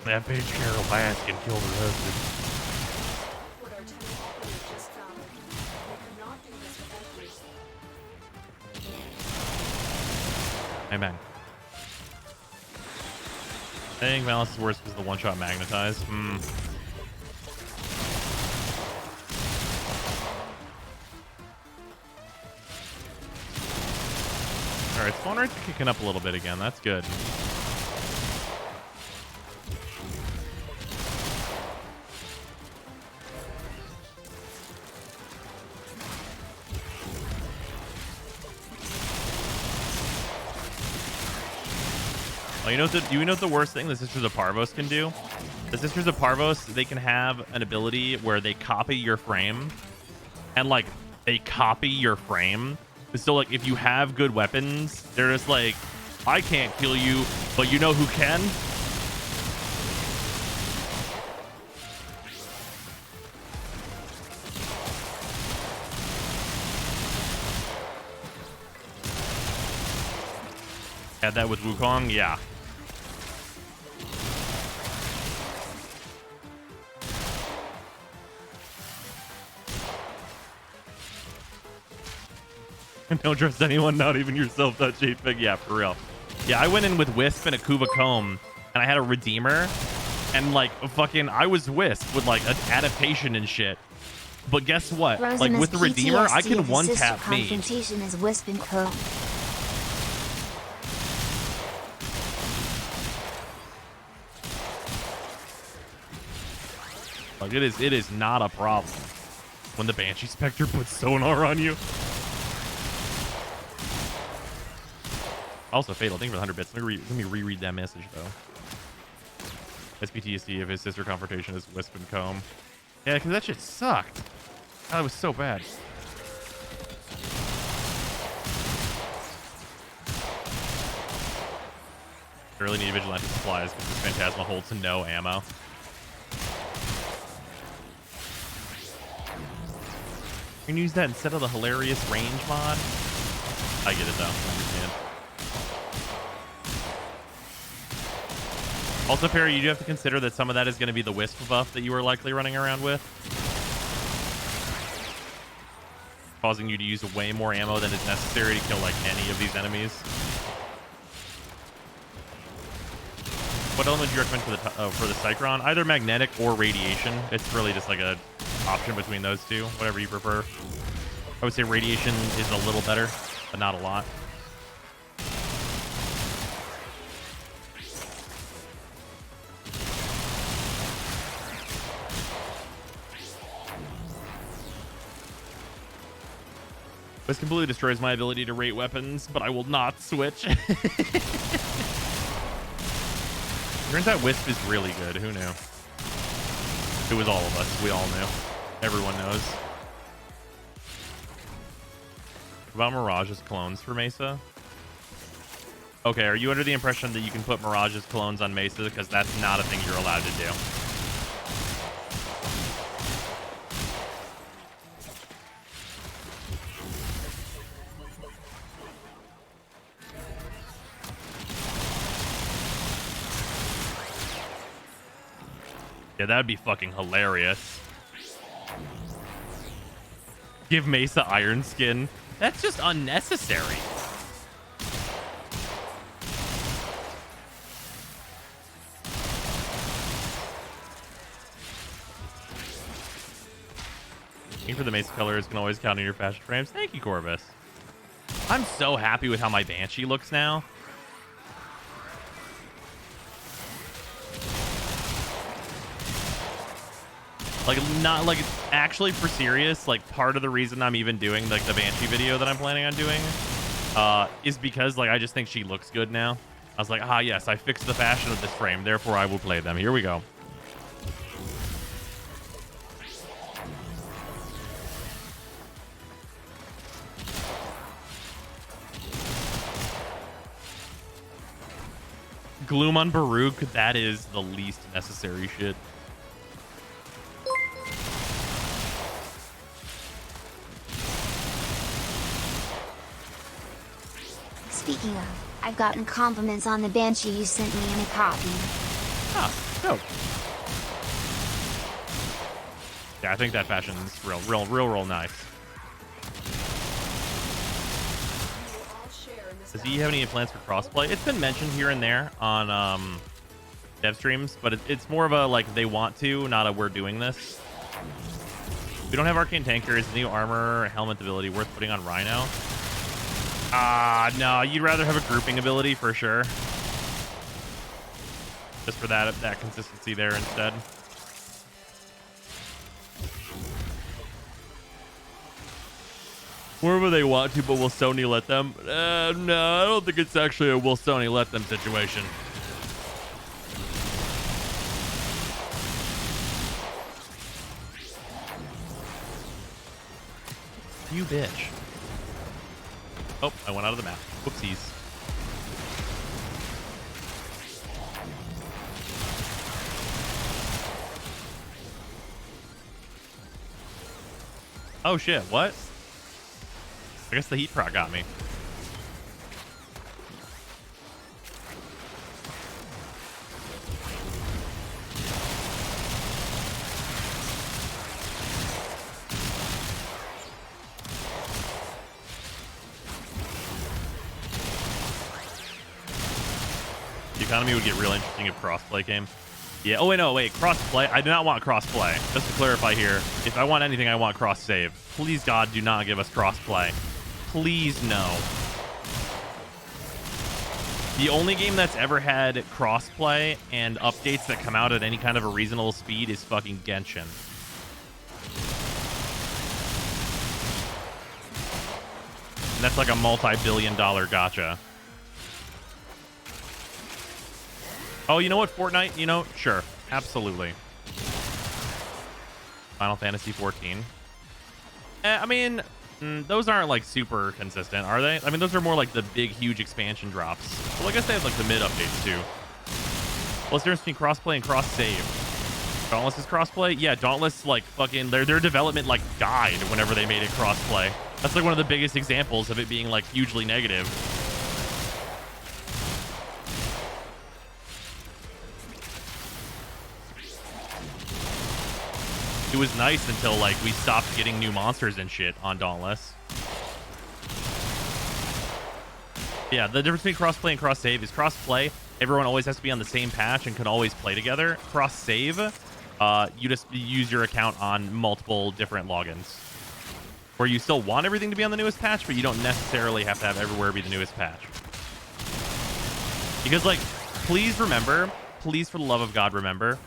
That bitch Carol Baskin killed her husband. What our technical operative just found, we could not do this without you. Amen. I think Malice is worse because the one-shot magnetize. Alright, spawn rates are kicking up a little bit again. That's good. Oh, you know what the worst thing the Sisters of Parvos can do? The Sisters of Parvos, they can have an ability where they copy your frame. And, like, they copy your frame. So, like, if you have good weapons, they're just like, I can't kill you, but you know who can? Had that with Wukong? Yeah. Don't trust anyone, not even yourself. That JPEG. Yeah, for real. Yeah, I went in with Wisp and a Kuva Comb, and I had a Redeemer, and like fucking, I was Wisp with like an adaptation and shit. But guess what? Like with the Redeemer, I can one tap me. Confrontation is Wisp and Comb. Like it is not a problem when the Banshee Spectre puts sonar on you. Also, Fatal, thank you for the 100 bits. Let me reread that message, though. SPTSD if his sister confrontation is Wisp and Comb. Yeah, because that shit sucked. That was so bad. I really need vigilante supplies because this Phantasma holds no ammo. You can use that instead of the hilarious range mod. I get it, though. I understand. Also, Perry, you do have to consider that some of that is going to be the Wisp buff that you are likely running around with. Causing you to use way more ammo than is necessary to kill, like, any of these enemies. What element do you recommend for the Cycron? Either magnetic or radiation. It's really just like a option between those two, whatever you prefer. I would say radiation is a little better, but not a lot. This completely destroys my ability to rate weapons, but I will not switch. Turns out Wisp is really good. Who knew? It was all of us. We all knew. Everyone knows. What about Mirage's clones for Mesa? Okay, are you under the impression that you can put Mirage's clones on Mesa? Because that's not a thing you're allowed to do. Yeah, that'd be fucking hilarious. Give Mesa Iron Skin. That's just unnecessary. Looking for the Mesa colors can always count on your fashion frames. Thank you, Corvus. I'm so happy with how my Banshee looks now. Like, not like actually for serious, like part of the reason I'm even doing like the Banshee video that I'm planning on doing is because like I just think she looks good now. I was like, ah yes, I fixed the fashion of this frame, therefore I will play them. Here we go. Gloom on Baruch, that is the least necessary shit. Speaking of, I've gotten compliments on the Banshee you sent me in a copy. Ah, dope. Yeah, I think that fashion's real nice. Does he have any plans for crossplay? It's been mentioned here and there on dev streams, but it's more of a like they want to, not a we're doing this. We don't have Arcane Tankers. New armor, helmet ability worth putting on Rhino. No, you'd rather have a grouping ability for sure. Just for that consistency there instead. Wherever they want to, but will Sony let them? No, I don't think it's actually a will Sony let them situation. You bitch. Oh, I went out of the map. Whoopsies. Oh shit, what? I guess the heat proc got me. The economy would get real interesting if crossplay came. Yeah. Oh wait, no, wait. Crossplay. I do not want crossplay. Just to clarify here, if I want anything, I want cross save. Please, God, do not give us crossplay. Please, no. The only game that's ever had crossplay and updates that come out at any kind of a reasonable speed is fucking Genshin. And that's like a multi-billion-dollar gacha. Oh, you know what, Fortnite? You know, sure, absolutely. Final Fantasy 14. I mean, those aren't like super consistent, are they? I mean, those are more like the big, huge expansion drops. Well, I guess they have like the mid updates too. What's the difference between crossplay and cross save? Dauntless is crossplay? Yeah, Dauntless like fucking their development like died whenever they made it crossplay. That's like one of the biggest examples of it being like hugely negative. It was nice until like we stopped getting new monsters and shit on Dauntless. Yeah, the difference between crossplay and cross save is crossplay, everyone always has to be on the same patch and can always play together. Cross save, you just use your account on multiple different logins, where you still want everything to be on the newest patch, but you don't necessarily have to have everywhere be the newest patch. Because like, please remember, please for the love of God remember,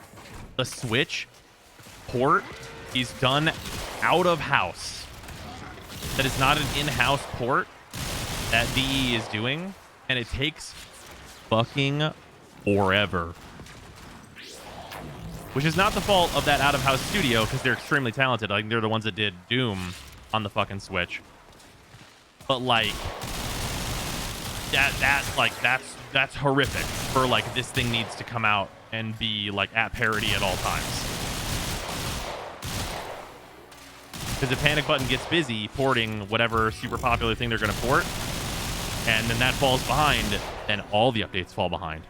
the Switch port is done out of house. That is not an in-house port that DE is doing, and it takes fucking forever. Which is not the fault of that out-of-house studio, because they're extremely talented. Like, they're the ones that did Doom on the fucking Switch. But like that's horrific for like this thing needs to come out and be like at parity at all times. Because if Panic Button gets busy porting whatever super popular thing they're going to port, and then that falls behind, then all the updates fall behind.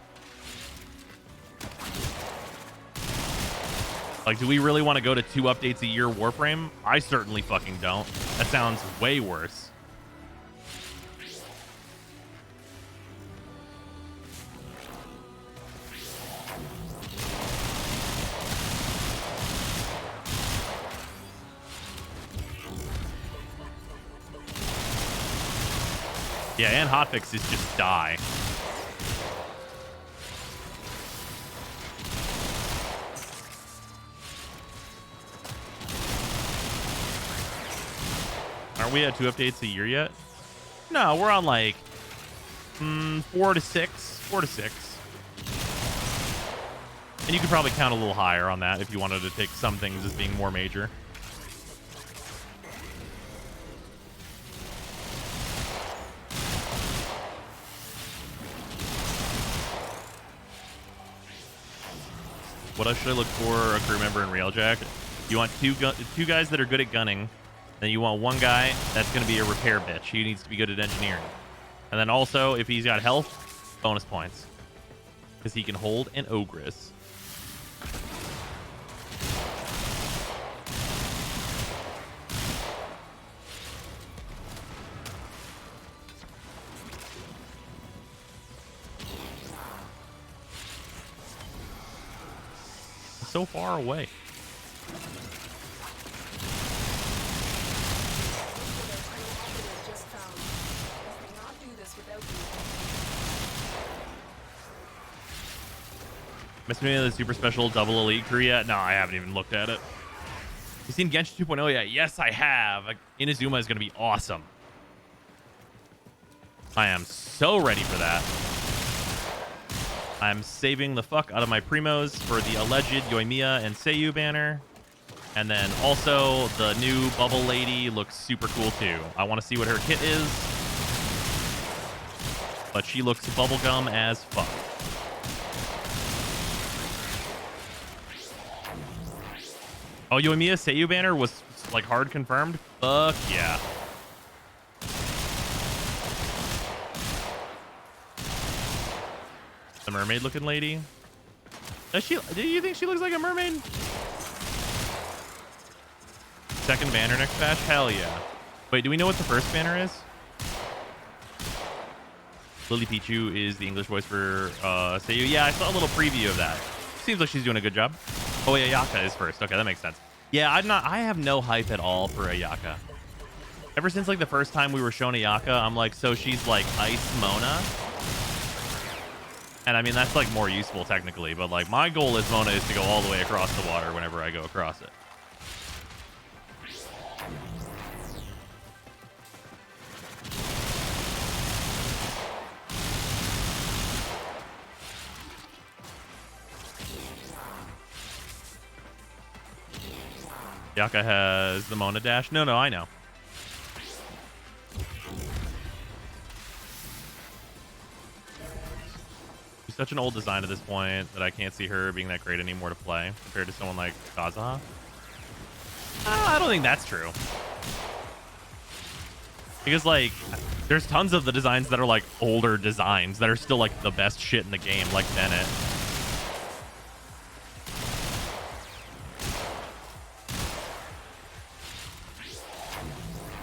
Like, do we really want to go to 2 updates a year Warframe? I certainly fucking don't. That sounds way worse. Yeah, and hotfix is just die. Aren't we at 2 updates a year yet? No, we're on like 4 to 6. 4 to 6. And you could probably count a little higher on that if you wanted to take some things as being more major. What else should I look for a crew member in Railjack? You want two guys that are good at gunning. Then you want one guy that's going to be a repair bitch. He needs to be good at engineering. And then also, if he's got health, bonus points. Because he can hold an ogress. So far away. Missed me the super special double elite crew yet? No, I haven't even looked at it. You seen Genshin 2.0 yet? Yes, I have. Inazuma is going to be awesome. I am so ready for that. I'm saving the fuck out of my primos for the alleged Yoimiya and Seiyu banner. And then also the new bubble lady looks super cool too. I want to see what her kit is. But she looks bubblegum as fuck. Oh, Yoimiya Seiyu banner was like hard confirmed? Fuck yeah. The mermaid looking lady. Do you think she looks like a mermaid? Second banner next patch? Hell yeah. Wait, do we know what the first banner is? Lily Pichu is the English voice for Seiyu. Yeah, I saw a little preview of that. Seems like she's doing a good job. Oh, yeah, Ayaka is first. Okay, that makes sense. Yeah, I have no hype at all for Ayaka. Ever since like the first time we were shown Ayaka, I'm like, so she's like Ice Mona. And I mean, that's like more useful technically, but like my goal as Mona is to go all the way across the water whenever I go across it. Ayaka has the Mona dash. No, I know. She's such an old design at this point that I can't see her being that great anymore to play compared to someone like Kazuha. I don't think that's true. Because like, there's tons of the designs that are like older designs that are still like the best shit in the game, like Bennett.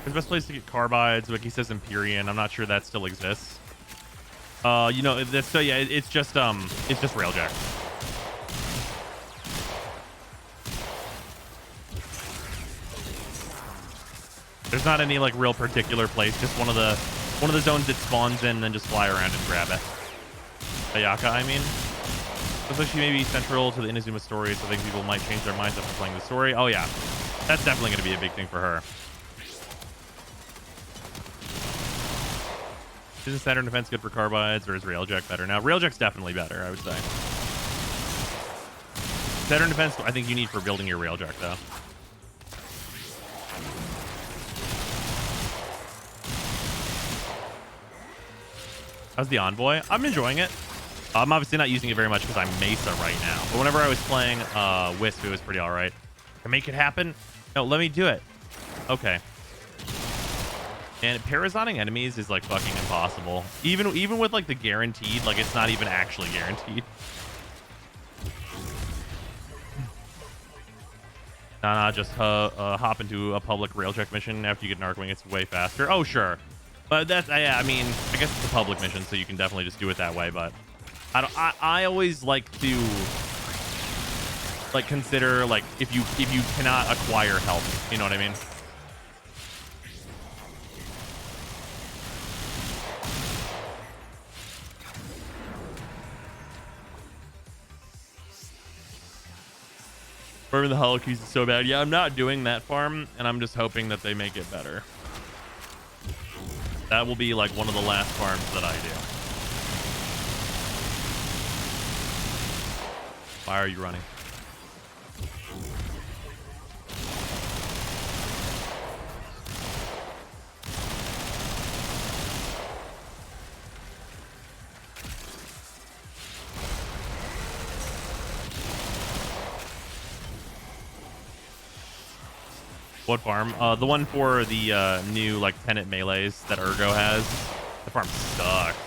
There's best place to get carbides. Wiki says Empyrean. I'm not sure that still exists. You know, this, so yeah, it's just Railjack. There's not any like real particular place. Just one of the zones it spawns in, and then just fly around and grab it. Ayaka, I mean. Looks like she may be central to the Inazuma story, so I think people might change their minds after playing the story. Oh yeah, that's definitely going to be a big thing for her. Isn't Saturn Defense good for carbides, or is Railjack better? Now, Railjack's definitely better, I would say. Saturn Defense, I think you need for building your Railjack, though. How's the Envoy? I'm enjoying it. I'm obviously not using it very much because I'm Mesa right now. But whenever I was playing Wisp, it was pretty all right. To make it happen? No, let me do it. Okay. And parazoning enemies is like fucking impossible. Even with like the guaranteed, like it's not even actually guaranteed. Nah, just hop into a public Railjack mission after you get an Arcwing. It's way faster. Oh, sure. But that's, yeah, I mean, I guess it's a public mission, so you can definitely just do it that way. But I always like to like consider like if you cannot acquire health, you know what I mean? Farming the Hollow Keys is so bad. Yeah, I'm not doing that farm, and I'm just hoping that they make it better. That will be like one of the last farms that I do. Why are you running? What farm? The one for the new like tenant melees that Urgo has. The farm sucks.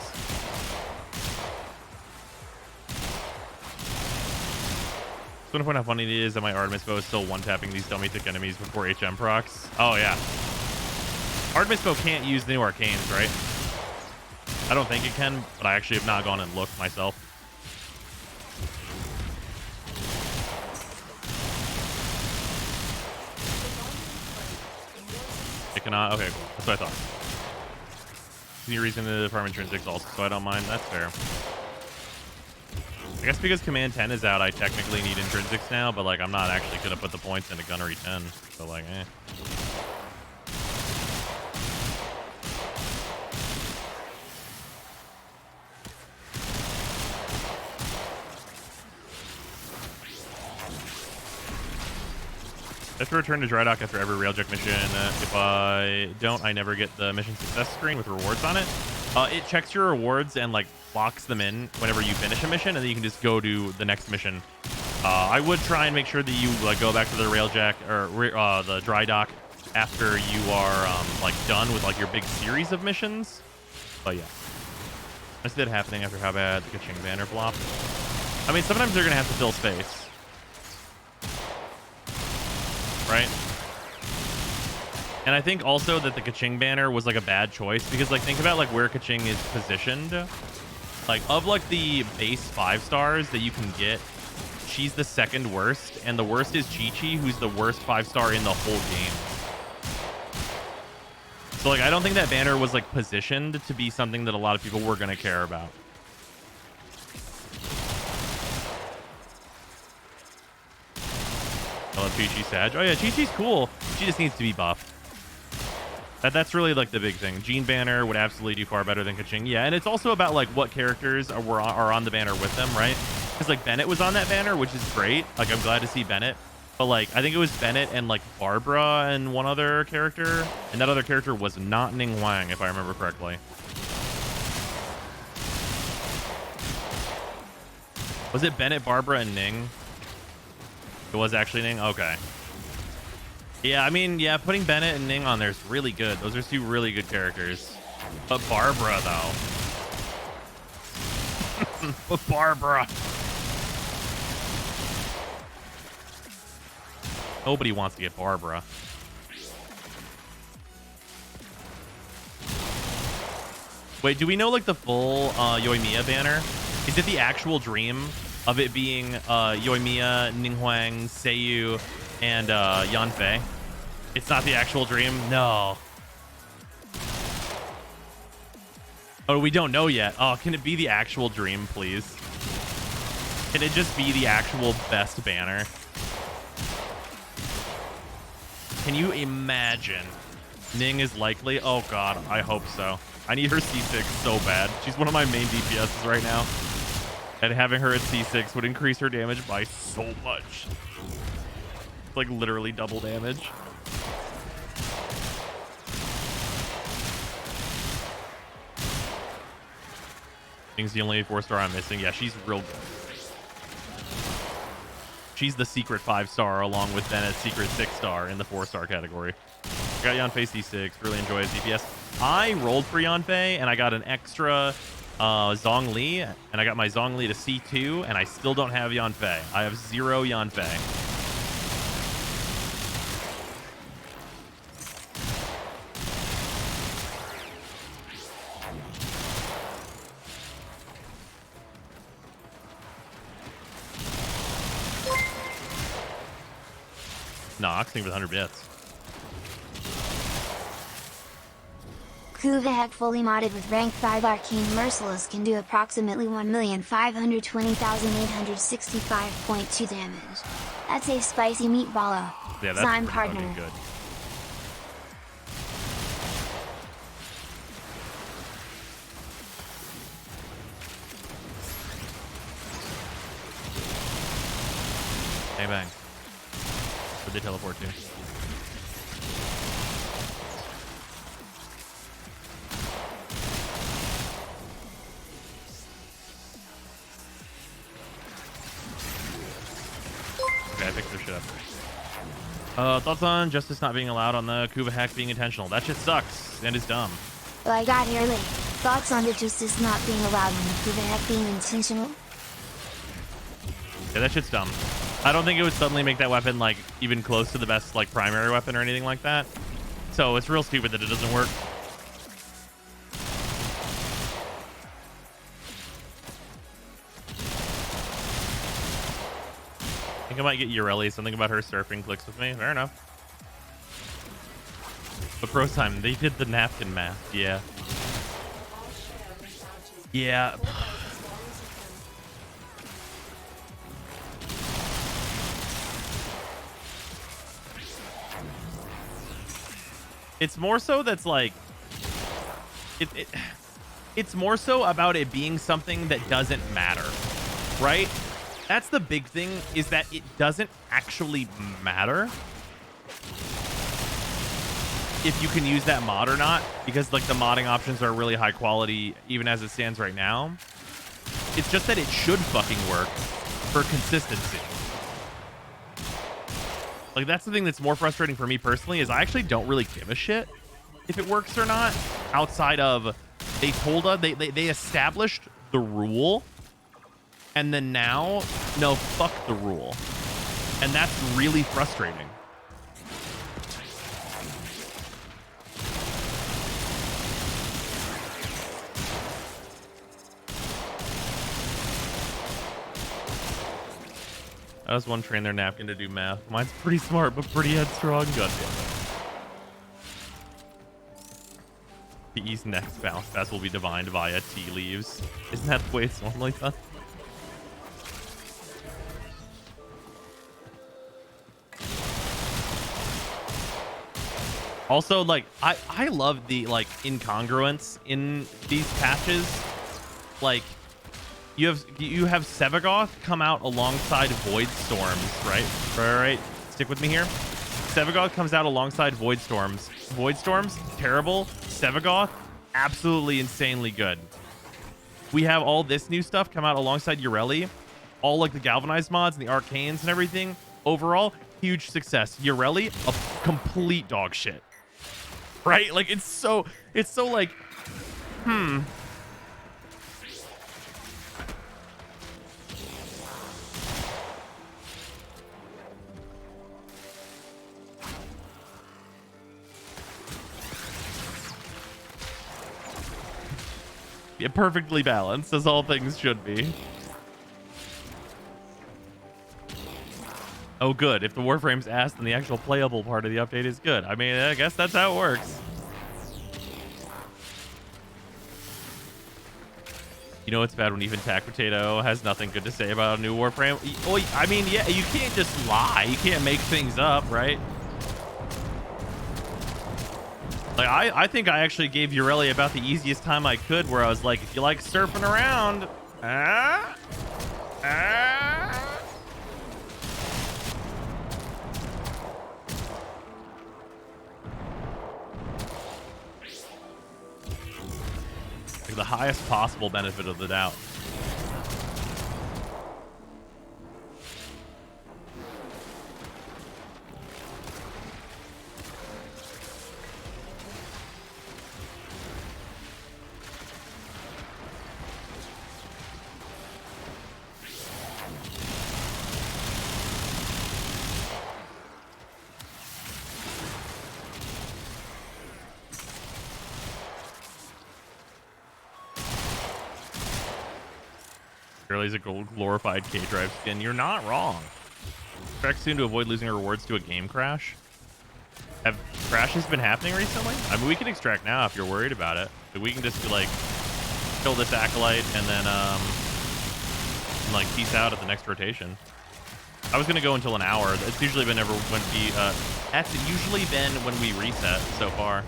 Just want to point out how funny it is that my Artemis bow is still one-tapping these dummy thick enemies before HM procs. Oh yeah. Artemis bow can't use the new Arcanes, right? I don't think it can, but I actually have not gone and looked myself. It cannot? Okay, cool. That's what I thought. Any reason to farm intrinsics also, so I don't mind. That's fair. I guess because Command 10 is out, I technically need intrinsics now, but like I'm not actually gonna put the points into Gunnery 10. So like, eh. I have to return to dry dock after every railjack mission. If I don't, I never get the mission success screen with rewards on it. It checks your rewards and like locks them in whenever you finish a mission, and then you can just go to the next mission. I would try and make sure that you like go back to the railjack or the dry dock after you are like done with like your big series of missions. But yeah, I see that happening after how bad the Kaching banner flopped. I mean, sometimes they're gonna have to fill space, right? And I think also that the Kaching banner was like a bad choice because like think about like where Kaching is positioned. Like of like the base 5 stars that you can get, she's the second worst, and the worst is Chi-Chi, who's the worst 5-star in the whole game. So like I don't think that banner was like positioned to be something that a lot of people were gonna care about. I love Chi-Chi Sag. Oh yeah, Chi-Chi's cool. She just needs to be buffed. That's really like the big thing. Jean banner would absolutely do far better than Kaching. Yeah, and it's also about like what characters are on the banner with them, right? Because like Bennett was on that banner, which is great. Like I'm glad to see Bennett. But like I think it was Bennett and like Barbara and one other character, and that other character was not Ning Huang, if I remember correctly. Was it Bennett, Barbara, and Ning? It was actually Ning? Okay. Yeah, I mean, yeah, putting Bennett and Ning on there is really good. Those are two really good characters. But Barbara, though. But Barbara. Nobody wants to get Barbara. Wait, do we know, like, the full Yoimiya banner? Is it the actual dream of it being Yoimiya, Ninghuang, Seiyu, and Yanfei? It's not the actual dream? No. Oh, we don't know yet. Oh, can it be the actual dream, please? Can it just be the actual best banner? Can you imagine? Ning is likely? Oh, God. I hope so. I need her C6 so bad. She's one of my main DPSs right now. And having her at C6 would increase her damage by so much. It's like literally double damage. Ning's the only 4-star I'm missing. Yeah, she's real good. She's the secret 5-star along with Bennett's secret 6-star in the 4-star category. Got Yanfei C6. Really enjoy his DPS. I rolled for Yanfei and I got an extra Zhongli, and I got my Zhongli to C2, and I still don't have Yanfei. I have 0 Yanfei. Nox, think with 100 bits. Kuvak fully modded with rank 5 Arcane Merciless can do approximately 1,520,865.2 damage. That's a spicy meatballo. Yeah, that's Sign pretty partner. fucking good. Hey, bang. Where'd they teleport to? Okay, I picked their shit up. Thoughts on justice not being allowed on the Kuva hack being intentional? That shit sucks and is dumb. Well, I got here late. Thoughts on the justice not being allowed on the Kuvak being intentional? Yeah, that shit's dumb. I don't think it would suddenly make that weapon like even close to the best like primary weapon or anything like that. So it's real stupid that it doesn't work. I think I might get Ureli. Something about her surfing clicks with me. Fair enough. But Bros Time, they did the napkin math. Yeah. Yeah. It's more so that's like it's more so about it being something that doesn't matter, right? That's the big thing, is that it doesn't actually matter. if you can use that mod or not, because like the modding options are really high quality even as it stands right now. It's just that it should fucking work for consistency. Like that's the thing that's more frustrating for me personally, is I actually don't really give a shit if it works or not, outside of they told us they established the rule, and then now no, fuck the rule, and that's really frustrating. I just want to train their napkin to do math. Mine's pretty smart, but pretty headstrong. God damn it. The E's next bounce pass will be divined via tea leaves. Isn't that the way it's normally done? Also, like, I love the, like, incongruence in these patches. Like, you have Sevagoth come out alongside Void Storms, right? Right. Stick with me here. Sevagoth comes out alongside Void Storms. Void Storms, terrible. Sevagoth, absolutely insanely good. We have all this new stuff come out alongside Ureli. All like the Galvanized mods and the Arcanes and everything. Overall, huge success. Ureli, a complete dog shit. Right? Like it's so like, Yeah, perfectly balanced, as all things should be. Oh, good. If the Warframe's ass, then the actual playable part of the update is good. I mean, I guess that's how it works. You know it's bad when even Tack Potato has nothing good to say about a new Warframe? Oh, I mean, yeah, you can't just lie. You can't make things up, right? Like, I think I actually gave Ureli about the easiest time I could, where I was like, if you like surfing around, like the highest possible benefit of the doubt. Ureli's a gold glorified K-Drive skin. You're not wrong. Expect soon to avoid losing rewards to a game crash. Have crashes been happening recently? I mean, we can extract now if you're worried about it. But we can just be like, kill this acolyte and then like peace out at the next rotation. I was gonna go until an hour. It's usually been that's usually been when we reset so far.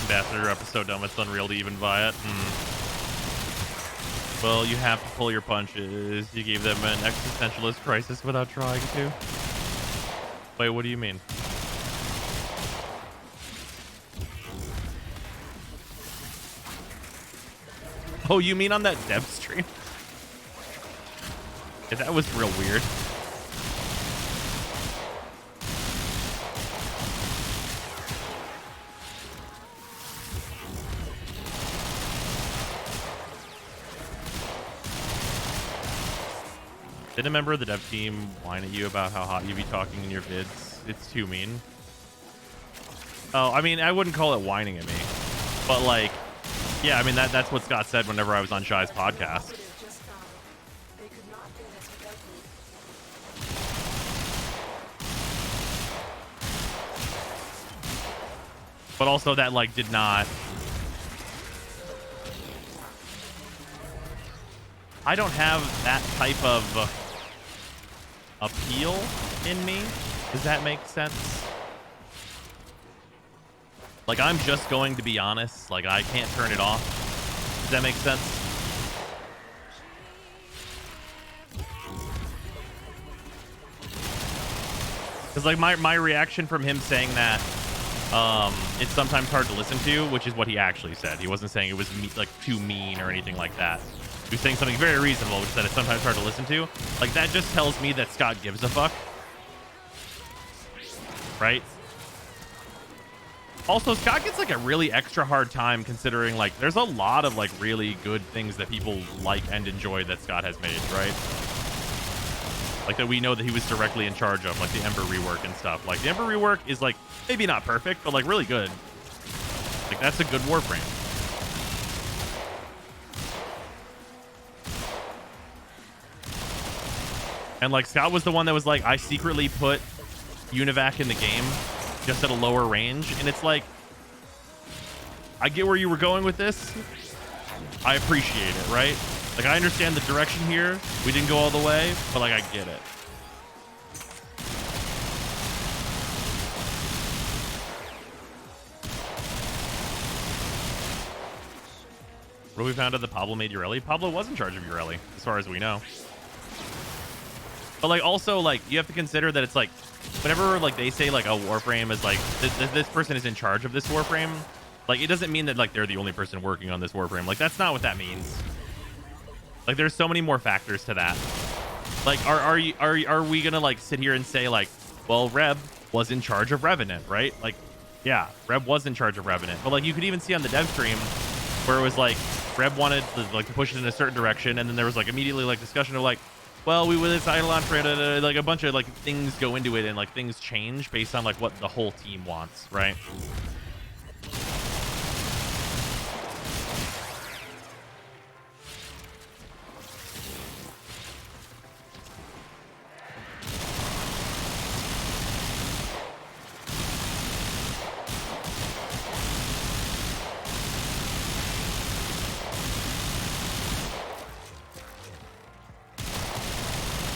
Ambassador up is so dumb it's unreal to even buy it. Well, you have to pull your punches. You gave them an existentialist crisis without trying to. Wait, what do you mean? Oh, you mean on that dev stream? Yeah, that was real weird. Did a member of the dev team whine at you about how hot you be talking in your vids? It's too mean. Oh, I mean, I wouldn't call it whining at me. But, like, yeah, I mean, that's what Scott said whenever I was on Shy's podcast. But also that, like, did not... I don't have that type of... appeal in me. Does that make sense? Like, I'm just going to be honest. Like, I can't turn it off. Does that make sense? Because, like, my reaction from him saying that it's sometimes hard to listen to, which is what he actually said. He wasn't saying it was like too mean or anything like that. He was saying something very reasonable, which is that it's sometimes hard to listen to. Like, that just tells me that Scott gives a fuck. Right? Also, Scott gets like a really extra hard time considering like there's a lot of like really good things that people like and enjoy that Scott has made, right? Like that we know that he was directly in charge of, like the Ember rework and stuff. Like the Ember rework is like maybe not perfect, but like really good. Like that's a good Warframe. And like Scott was the one that was like, I secretly put Univac in the game just at a lower range, and it's like, I get where you were going with this. I appreciate it, right? Like I understand the direction here. We didn't go all the way, but like I get it. What have we found out that Pablo made Urelli? Pablo was in charge of Urelli, as far as we know. But like also like you have to consider that it's like whenever like they say like a Warframe is like this person is in charge of this Warframe, like it doesn't mean that like they're the only person working on this Warframe. Like that's not what that means. Like there's so many more factors to that. Like are we gonna like sit here and say like, well, Reb was in charge of Revenant, right? Like yeah, Reb was in charge of Revenant, but like you could even see on the dev stream where it was like Reb wanted to push it in a certain direction, and then there was like immediately like discussion of like, well, we will this Eidolon for it, like a bunch of like things go into it, and like things change based on like what the whole team wants, right?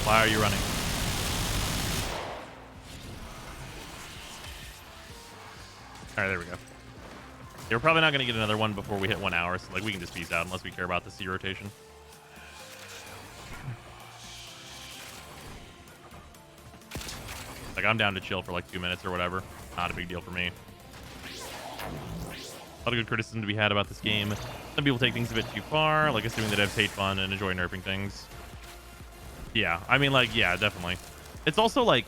Why are you running? All right, there we go. Yeah, we're probably not going to get another one before we hit 1 hour, so like we can just peace out unless we care about the C rotation. Like I'm down to chill for like 2 minutes or whatever. Not a big deal for me. A lot of good criticism to be had about this game. Some people take things a bit too far, like assuming that devs hate fun and enjoy nerfing things. Yeah, I mean, like, yeah, definitely. It's also like,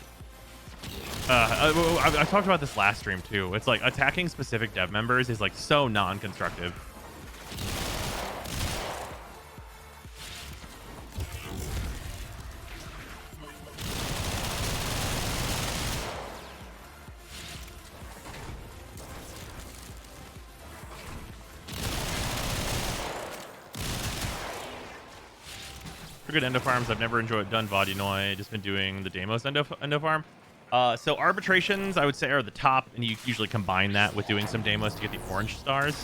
I talked about this last stream too. It's like attacking specific dev members is like so non-constructive. For good endo farms, I've never done Vodunoi. Just been doing the Deimos endo farm. So arbitrations, I would say, are the top, and you usually combine that with doing some Deimos to get the orange stars.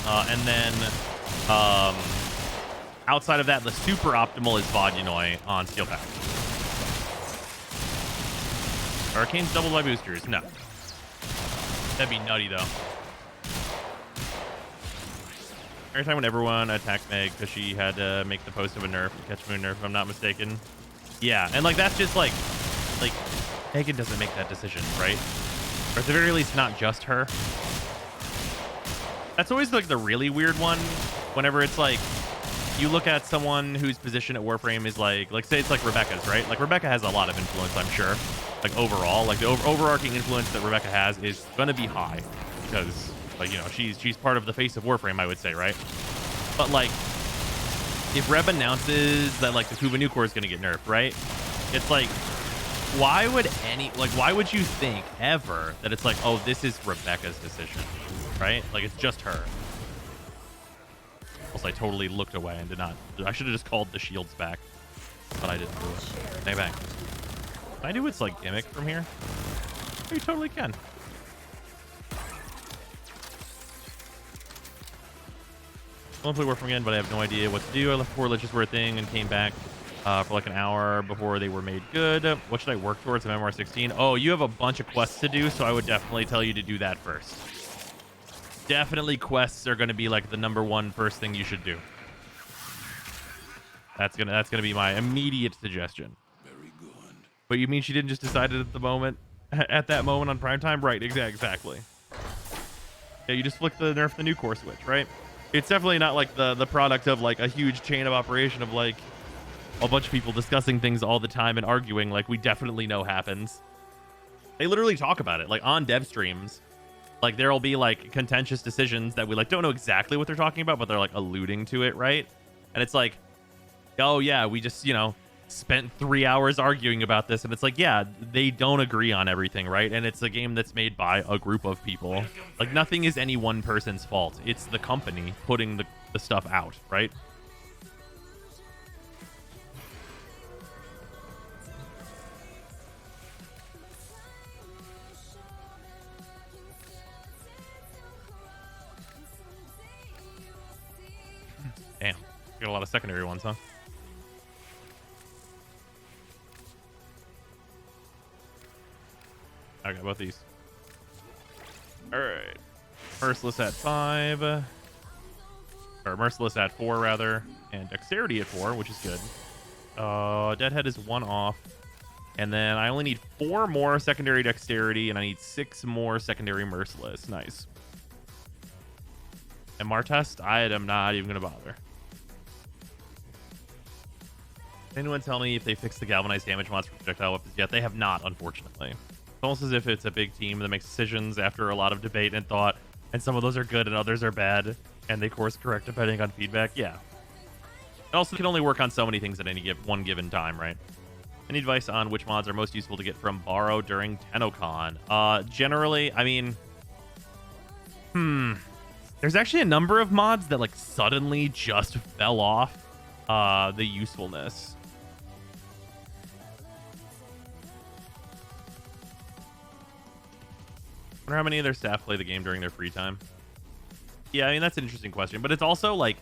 And then outside of that, the super optimal is Vodunoi on Steel Pack. Arcane's double by boosters. No. That'd be nutty, though. Every time when everyone attacked Meg because she had to make the post of a nerf, catch moon nerf, if I'm not mistaken. Yeah, and like that's just like Megan doesn't make that decision, right? Or at the very least, not just her. That's always like the really weird one. Whenever it's like you look at someone whose position at Warframe is like say it's like Rebecca's, right? Like Rebecca has a lot of influence, I'm sure. Like overall, like the overarching influence that Rebecca has is gonna be high because. Like, you know, she's part of the face of Warframe, I would say, right? But, like, if Reb announces that, like, the Kuva Nucor is going to get nerfed, right? It's like, why would you think ever that it's like, oh, this is Rebecca's decision, right? Like, it's just her. Also, I totally looked away and did not. I should have just called the shields back, but I didn't do it. Bang, bang. Can I do its, like, gimmick from here? Oh, you totally can. I want to play Warframe again, but I have no idea what to do. I left before Liches were a thing and came back for like an hour before they were made good. What should I work towards in MMR16? Oh, you have a bunch of quests to do, so I would definitely tell you to do that first. Definitely quests are going to be like the #1 first thing you should do. That's gonna be my immediate suggestion. Very good. But you mean she didn't just decide it at the moment, at that moment on prime time? Right, exactly. Yeah, you just flick the nerf the new core switch, right? It's definitely not like the product of like a huge chain of operation of like a bunch of people discussing things all the time and arguing like we definitely know happens. They literally talk about it like on dev streams. Like there'll be like contentious decisions that we like don't know exactly what they're talking about, but they're like alluding to it, right? And it's like, oh yeah, we just, you know, spent 3 hours arguing about this, and it's like, yeah, they don't agree on everything, right? And it's a game that's made by a group of people. Like nothing is any one person's fault. It's the company putting the stuff out, right? Damn, got a lot of secondary ones, huh? I got both these. All right, Merciless at 5, or Merciless at 4 rather, and Dexterity at 4, which is good. Deadhead is 1 off, and then I only need 4 more secondary Dexterity, and I need 6 more secondary Merciless. Nice. And Martest, I am not even gonna bother. Anyone tell me if they fixed the galvanized damage mods for projectile weapons yet? They have not, unfortunately. It's almost as if it's a big team that makes decisions after a lot of debate and thought, and some of those are good and others are bad, and they course correct depending on feedback. Yeah. It also can only work on so many things at any one given time, right? Any advice on which mods are most useful to get from Borrow during TennoCon? Generally, I mean, there's actually a number of mods that like suddenly just fell off the usefulness. I wonder how many of their staff play the game during their free time. Yeah, I mean, that's an interesting question, but it's also like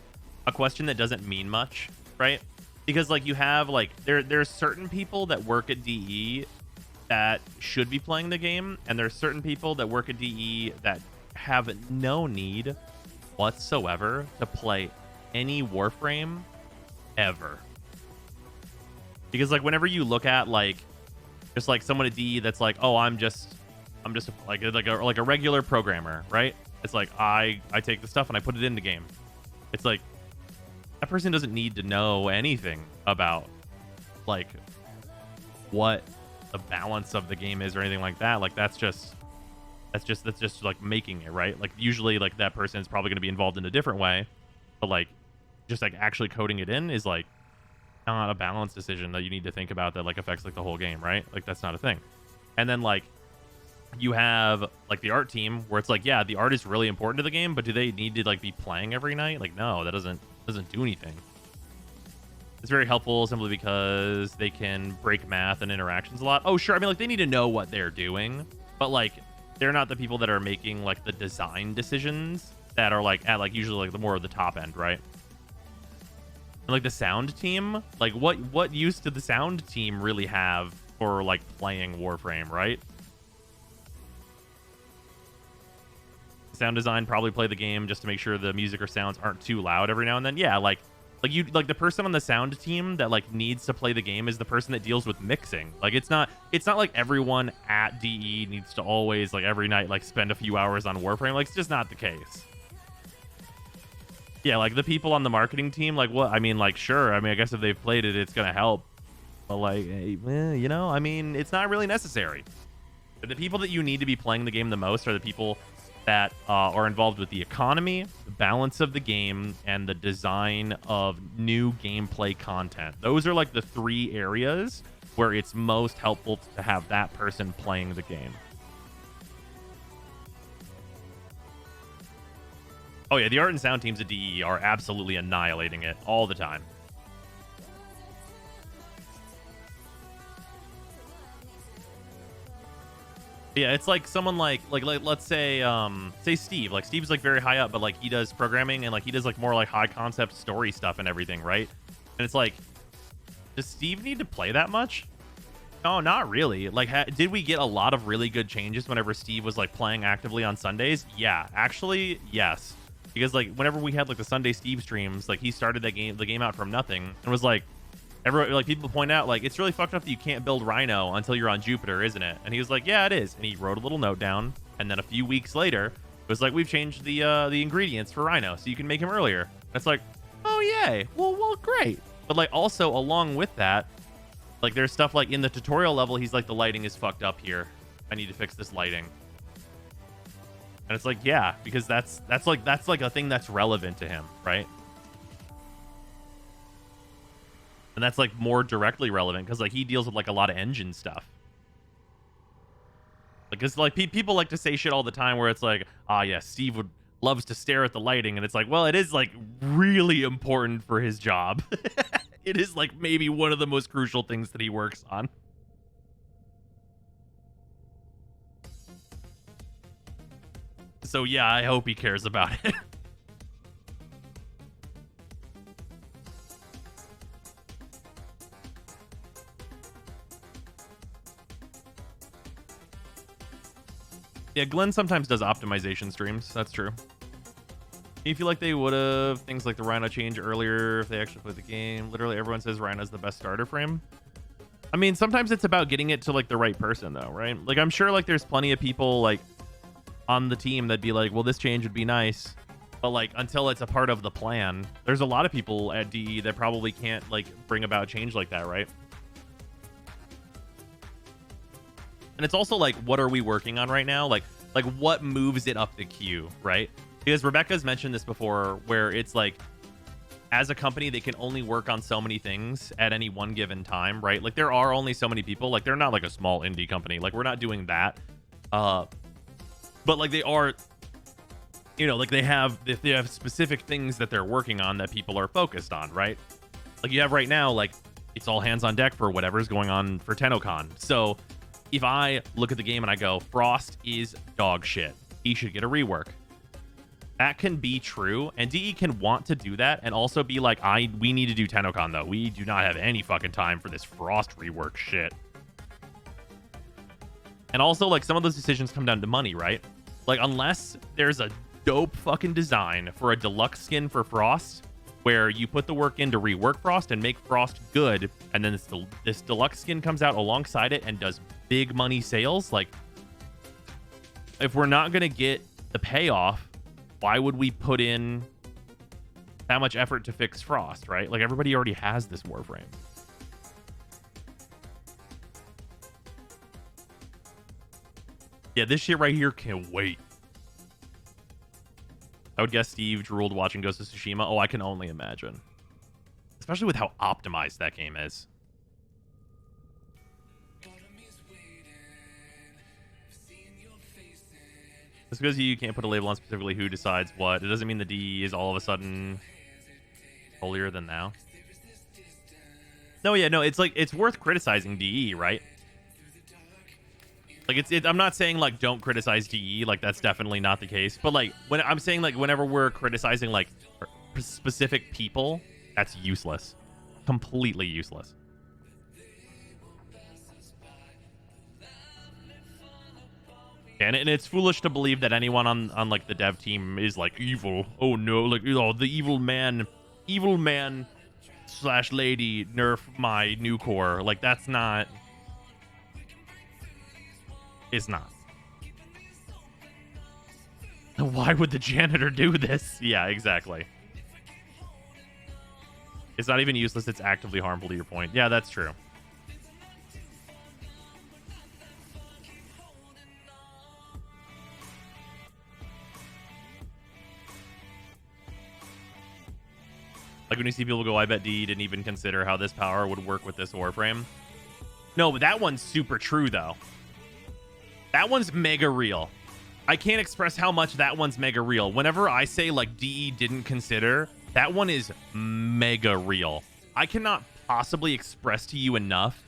a question that doesn't mean much, right? Because like you have like there's certain people that work at DE that should be playing the game, and there's certain people that work at DE that have no need whatsoever to play any Warframe ever. Because like whenever you look at like just like someone at DE that's like, oh, I'm just like a regular programmer, right? It's like I take the stuff and I put it in the game. It's like that person doesn't need to know anything about like what the balance of the game is or anything like that. Like that's just like making it, right? Like usually like that person is probably going to be involved in a different way, but like just like actually coding it in is like not a balance decision that you need to think about that like affects like the whole game, right? Like that's not a thing. And then like you have like the art team where it's like, yeah, the art is really important to the game, but do they need to like be playing every night? Like no, that doesn't do anything. It's very helpful simply because they can break math and interactions a lot. Oh sure, I mean like they need to know what they're doing, but like they're not the people that are making like the design decisions that are like at like usually like the more of the top end, right? And like the sound team, like what use did the sound team really have for like playing Warframe, right? Sound design probably play the game just to make sure the music or sounds aren't too loud every now and then. Yeah, like you like the person on the sound team that like needs to play the game is the person that deals with mixing. Like it's not like everyone at DE needs to always like every night like spend a few hours on Warframe. Like it's just not the case. Yeah, like the people on the marketing team, like what? I mean, like sure. I mean, I guess if they've played it, it's gonna help. But like, you know, I mean, it's not really necessary. But the people that you need to be playing the game the most are the people that are involved with the economy, the balance of the game, and the design of new gameplay content. Those are like the 3 areas where it's most helpful to have that person playing the game. Oh yeah, the art and sound teams at DE are absolutely annihilating it all the time. Yeah, it's like someone like let's say say Steve. Like Steve's like very high up, but like he does programming and like he does like more like high concept story stuff and everything, right? And it's like Does Steve need to play that much? No, not really. Like, did we get a lot of really good changes whenever Steve was like playing actively on Sundays? Yeah, actually, yes. Because like whenever we had like the Sunday Steve streams, like he started the game out from nothing and was like, everyone, like people point out like it's really fucked up that you can't build Rhino until you're on Jupiter, isn't it? And he was like, yeah, it is. And he wrote a little note down, and then a few weeks later, it was like, we've changed the ingredients for Rhino so you can make him earlier. And it's like, oh yay, well, great. But like also along with that, like there's stuff like in the tutorial level, he's like, the lighting is fucked up here. I need to fix this lighting. And it's like, yeah, because that's like a thing that's relevant to him, right? And that's like more directly relevant because like he deals with like a lot of engine stuff. Like, it's like people like to say shit all the time where it's like, ah, yeah, Steve loves to stare at the lighting, and it's like, well, it is like really important for his job. It is like maybe one of the most crucial things that he works on. So yeah, I hope he cares about it. Yeah, Glenn sometimes does optimization streams. That's true. You feel like they would have things like the Rhino change earlier if they actually played the game? Literally everyone says Rhino's the best starter frame. I mean, sometimes it's about getting it to like the right person though, right? Like I'm sure like there's plenty of people like on the team that'd be like, well, this change would be nice, but like until it's a part of the plan, there's a lot of people at DE that probably can't like bring about change like that, right? And it's also like, what are we working on right now? Like what moves it up the queue, right? Because Rebecca's mentioned this before, where it's like, as a company, they can only work on so many things at any one given time, right? Like there are only so many people. Like they're not like a small indie company. Like we're not doing that. But like they are, you know, like they have specific things that they're working on that people are focused on, right? Like you have right now, like it's all hands on deck for whatever's going on for TennoCon. So if I look at the game and I go, Frost is dog shit, he should get a rework. That can be true, and DE can want to do that and also be like, we need to do TennoCon though. We do not have any fucking time for this Frost rework shit. And also, like, some of those decisions come down to money, right? Like, unless there's a dope fucking design for a deluxe skin for Frost, where you put the work in to rework Frost and make Frost good, and then this deluxe skin comes out alongside it and does big money sales, like, if we're not gonna get the payoff, why would we put in that much effort to fix Frost, right? Like, everybody already has this Warframe. Yeah, this shit right here can wait. I would guess Steve drooled watching Ghost of Tsushima. Oh, I can only imagine. Especially with how optimized that game is. Just because you can't put a label on specifically who decides what, it doesn't mean the DE is all of a sudden holier than thou. No, yeah, no, it's like, it's worth criticizing DE, right? Like, I'm not saying, like, don't criticize DE. Like, that's definitely not the case. But, like, when I'm saying, like, whenever we're criticizing, like, specific people, that's useless. Completely useless. And it's foolish to believe that anyone on like, the dev team is, like, evil. Oh, no, like, you know, the evil man / lady nerf my new core. Like, that's not... It's not. Why would the janitor do this? Yeah, exactly. It's not even useless, it's actively harmful to your point. Yeah, that's true. Like when you see people go, I bet D didn't even consider how this power would work with this Warframe. No, but that one's super true, though. That one's mega real. I can't express how much that one's mega real. Whenever I say, like, DE didn't consider, that one is mega real. I cannot possibly express to you enough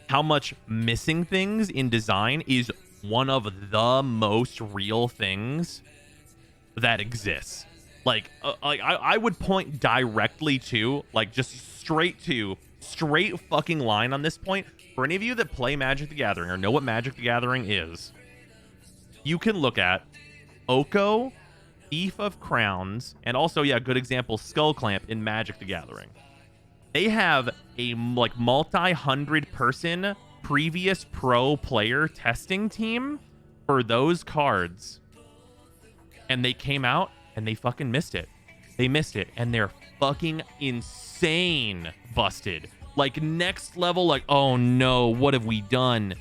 how much missing things in design is one of the most real things that exists. Like, I would point directly to, like, just straight to straight fucking line on this point. For any of you that play Magic the Gathering or know what Magic the Gathering is, you can look at Oko, Thief of Crowns, and also, yeah, good example, Skull Clamp in Magic the Gathering. They have a like multi-hundred person previous pro player testing team for those cards. And they came out and they fucking missed it. They missed it, and they're fucking insane busted. Like next level, like, oh no, what have we done?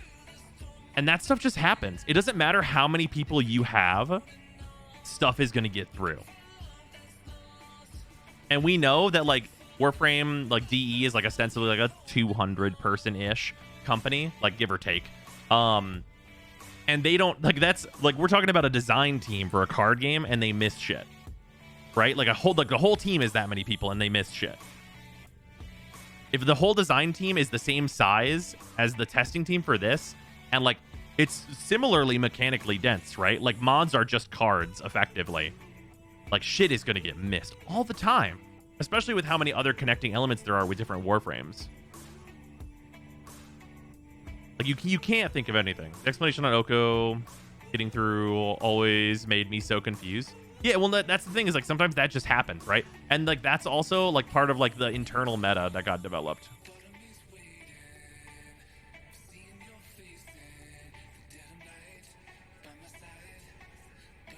And that stuff just happens. It doesn't matter how many people you have, stuff is gonna get through. And we know that like Warframe, like DE is like ostensibly like a 200 person-ish company, like give or take. And they don't like, that's like, we're talking about a design team for a card game and they miss shit. Right? Like the whole team is that many people and they miss shit. If the whole design team is the same size as the testing team for this, and like it's similarly mechanically dense, right? Like mods are just cards effectively. Like shit is gonna get missed all the time, especially with how many other connecting elements there are with different Warframes. Like you can't think of anything. The explanation on Oko getting through always made me so confused. Yeah, well, that's the thing, is like sometimes that just happens, right? And like that's also like part of like the internal meta that got developed.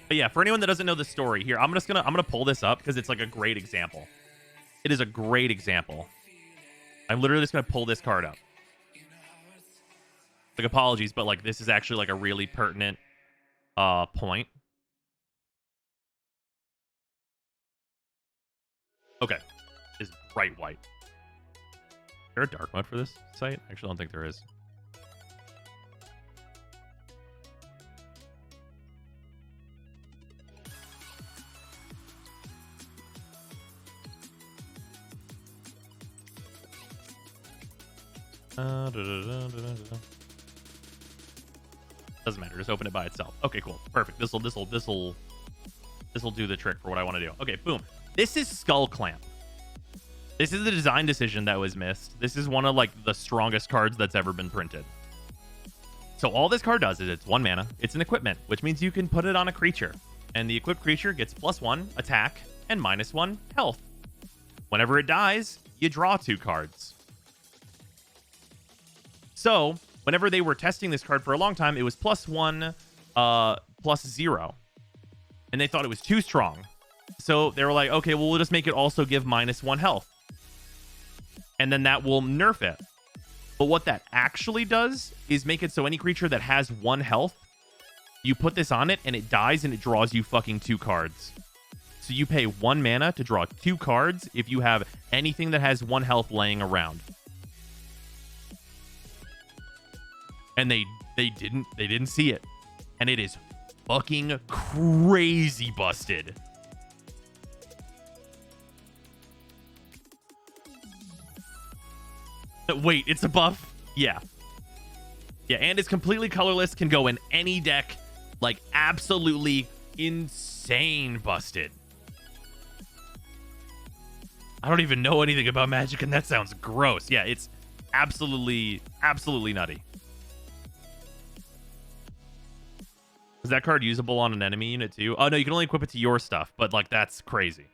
But yeah, for anyone that doesn't know the story here, I'm gonna pull this up because it's like a great example. It is a great example. I'm literally just gonna pull this card up. Like apologies, but like this is actually like a really pertinent point. Okay, is bright white. Is there a dark mode for this site? Actually, I don't think there is. Doesn't matter. Just open it by itself. Okay, cool, perfect. This will do the trick for what I want to do. Okay, boom. This is Skull Clamp. This is the design decision that was missed. This is one of like the strongest cards that's ever been printed. So all this card does is it's 1 mana. It's an equipment, which means you can put it on a creature, and the equipped creature gets +1 attack and -1 health. Whenever it dies, you draw 2 cards. So whenever they were testing this card for a long time, it was +1, +0, and they thought it was too strong. So they were like, okay, well, we'll just make it also give -1 health. And then that will nerf it. But what that actually does is make it so any creature that has 1 health, you put this on it and it dies and it draws you fucking 2 cards. So you pay 1 mana to draw 2 cards if you have anything that has 1 health laying around. And they didn't see it. And it is fucking crazy busted. Wait, it's a buff? Yeah. Yeah, and it's completely colorless, can go in any deck. Like, absolutely insane busted. I don't even know anything about Magic, and that sounds gross. Yeah, it's absolutely nutty. Is that card usable on an enemy unit, too? Oh, no, you can only equip it to your stuff, but, like, that's crazy.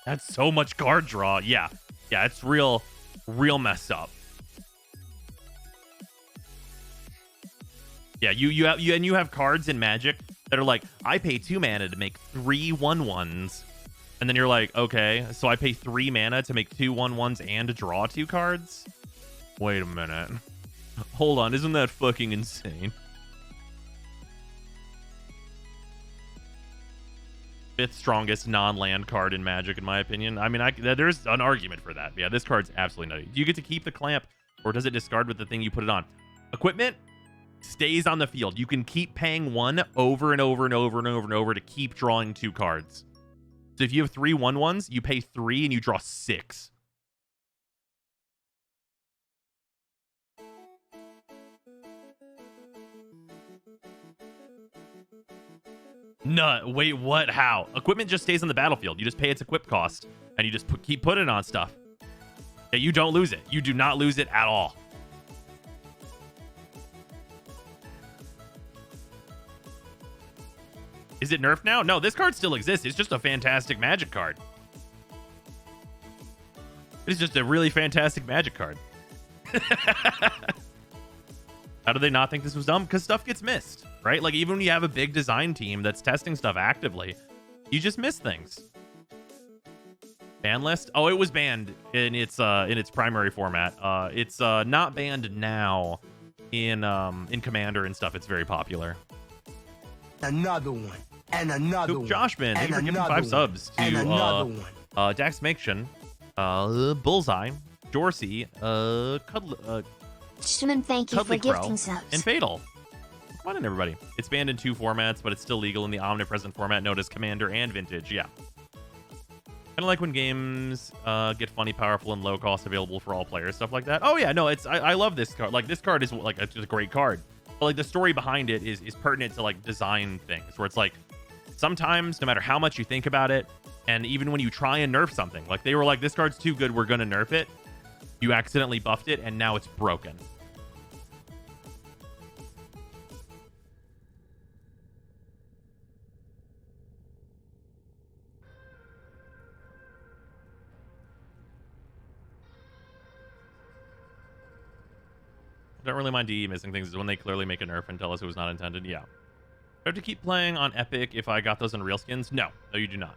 That's so much card draw. Yeah. Yeah, it's real messed up. Yeah, you have cards in Magic that are like, I pay 2 mana to make 3 1/1s. And then you're like, okay, so I pay 3 mana to make 2 1/1s and to draw 2 cards? Wait a minute. Hold on, isn't that fucking insane? 5th strongest non-land card in Magic, in my opinion. I mean, there's an argument for that. Yeah, this card's absolutely nutty. Do you get to keep the clamp, or does it discard with the thing you put it on? Equipment stays on the field. You can keep paying 1 over and over and over and over and over to keep drawing 2 cards. So if you have 3 1/1s, you pay 3 and you draw 6. No, wait, what? How? Equipment just stays on the battlefield. You just pay its equip cost, and you just keep putting it on stuff. Yeah, you don't lose it. You do not lose it at all. Is it nerfed now? No, this card still exists. It's just a fantastic Magic card. It's just a really fantastic Magic card. How do they not think this was dumb? Because stuff gets missed, right? Like, even when you have a big design team that's testing stuff actively, you just miss things. Ban list? Oh, it was banned in its primary format. It's not banned now in Commander and stuff. It's very popular. Another one. And another one. Joshman, thank you for giving 5 subs to Dax Maction, Bullseye, Dorsey, Shimon, thank you for Cuddly Crow, gifting subs. and Fatal. Come on in, everybody. It's banned in 2 formats, but it's still legal in the omnipresent format known as Commander and Vintage. Yeah. Kind of like when games get funny, powerful, and low cost available for all players, stuff like that. Oh yeah, no, I love this card. Like, this card is like just a great card. But like, the story behind it is pertinent to like design things, where it's like sometimes no matter how much you think about it, and even when you try and nerf something, like they were like, this card's too good, we're gonna nerf it. You accidentally buffed it, and now it's broken. I don't really mind DE missing things is when they clearly make a nerf and tell us it was not intended. Yeah. Do I have to keep playing on Epic if I got those on real skins? No. No, you do not.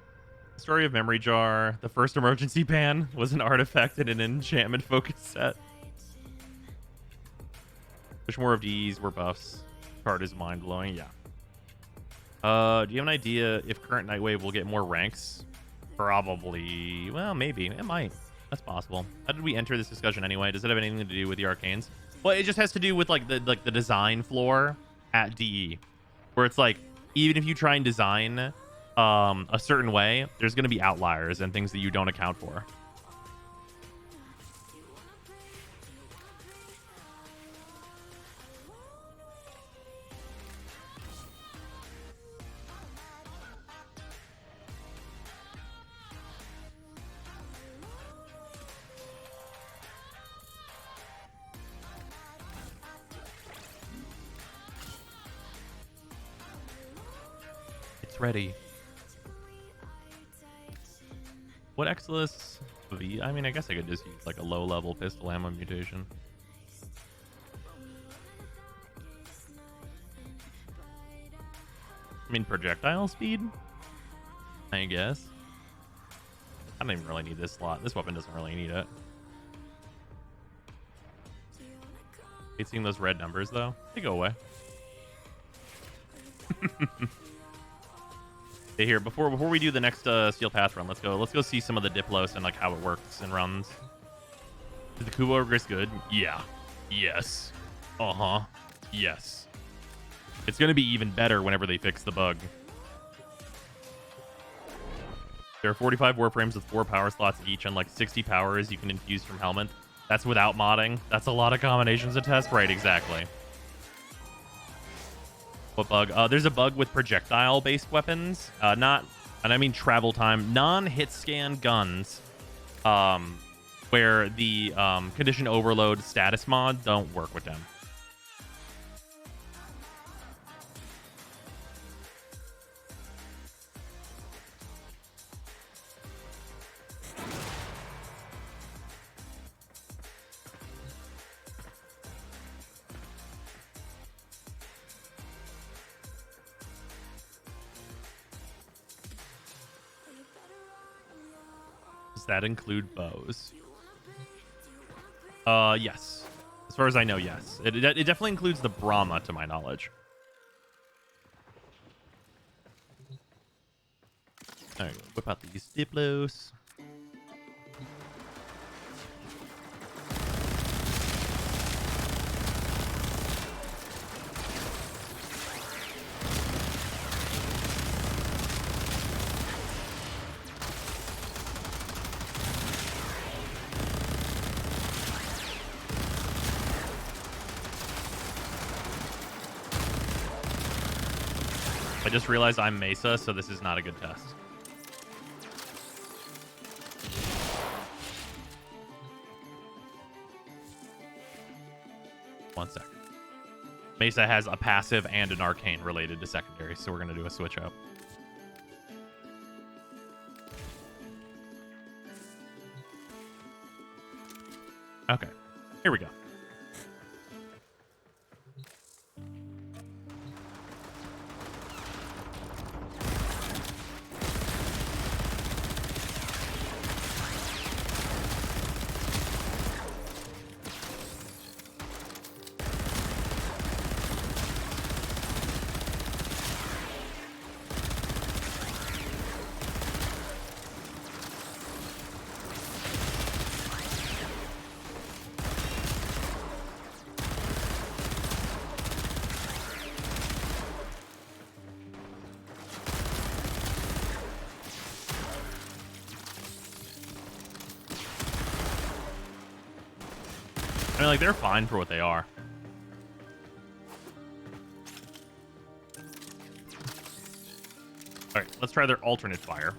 The story of Memory Jar. The first emergency ban was an artifact in an enchantment focus set. Push more of these, more buffs. Card is mind-blowing. Yeah. Do you have an idea if current Nightwave will get more ranks? Probably. Well, maybe. It might. That's possible. How did we enter this discussion anyway? Does it have anything to do with the Arcanes? Well, it just has to do with like the design floor at DE, where it's like, even if you try and design a certain way, there's going to be outliers and things that you don't account for. Ready. What Exilus V? I mean, I guess I could just use like a low-level pistol ammo mutation. I mean, projectile speed? I guess. I don't even really need this slot. This weapon doesn't really need it. Hate seeing those red numbers, though. They go away. Hey, here, before we do the next Steel Path run, let's go see some of the Diplos and like how it works and runs. Is the Kubo Ogres good? Yeah. Yes. Uh-huh. Yes. It's gonna be even better whenever they fix the bug. There are 45 Warframes with 4 power slots each and like 60 powers you can infuse from Helmet. That's without modding. That's a lot of combinations to test. Right, exactly. What bug? There's a bug with projectile-based weapons. And I mean travel time, non-hit scan guns, where the condition overload status mod don't work with them. That include bows? Yes. As far as I know, yes. It definitely includes the Brahma, to my knowledge. All right, whip out these Diplos. I just realized I'm Mesa, so this is not a good test. 1 second. Mesa has a passive and an arcane related to secondary, so we're going to do a switch up. Okay, here we go. I mean, like, they're fine for what they are. All right, let's try their alternate fire.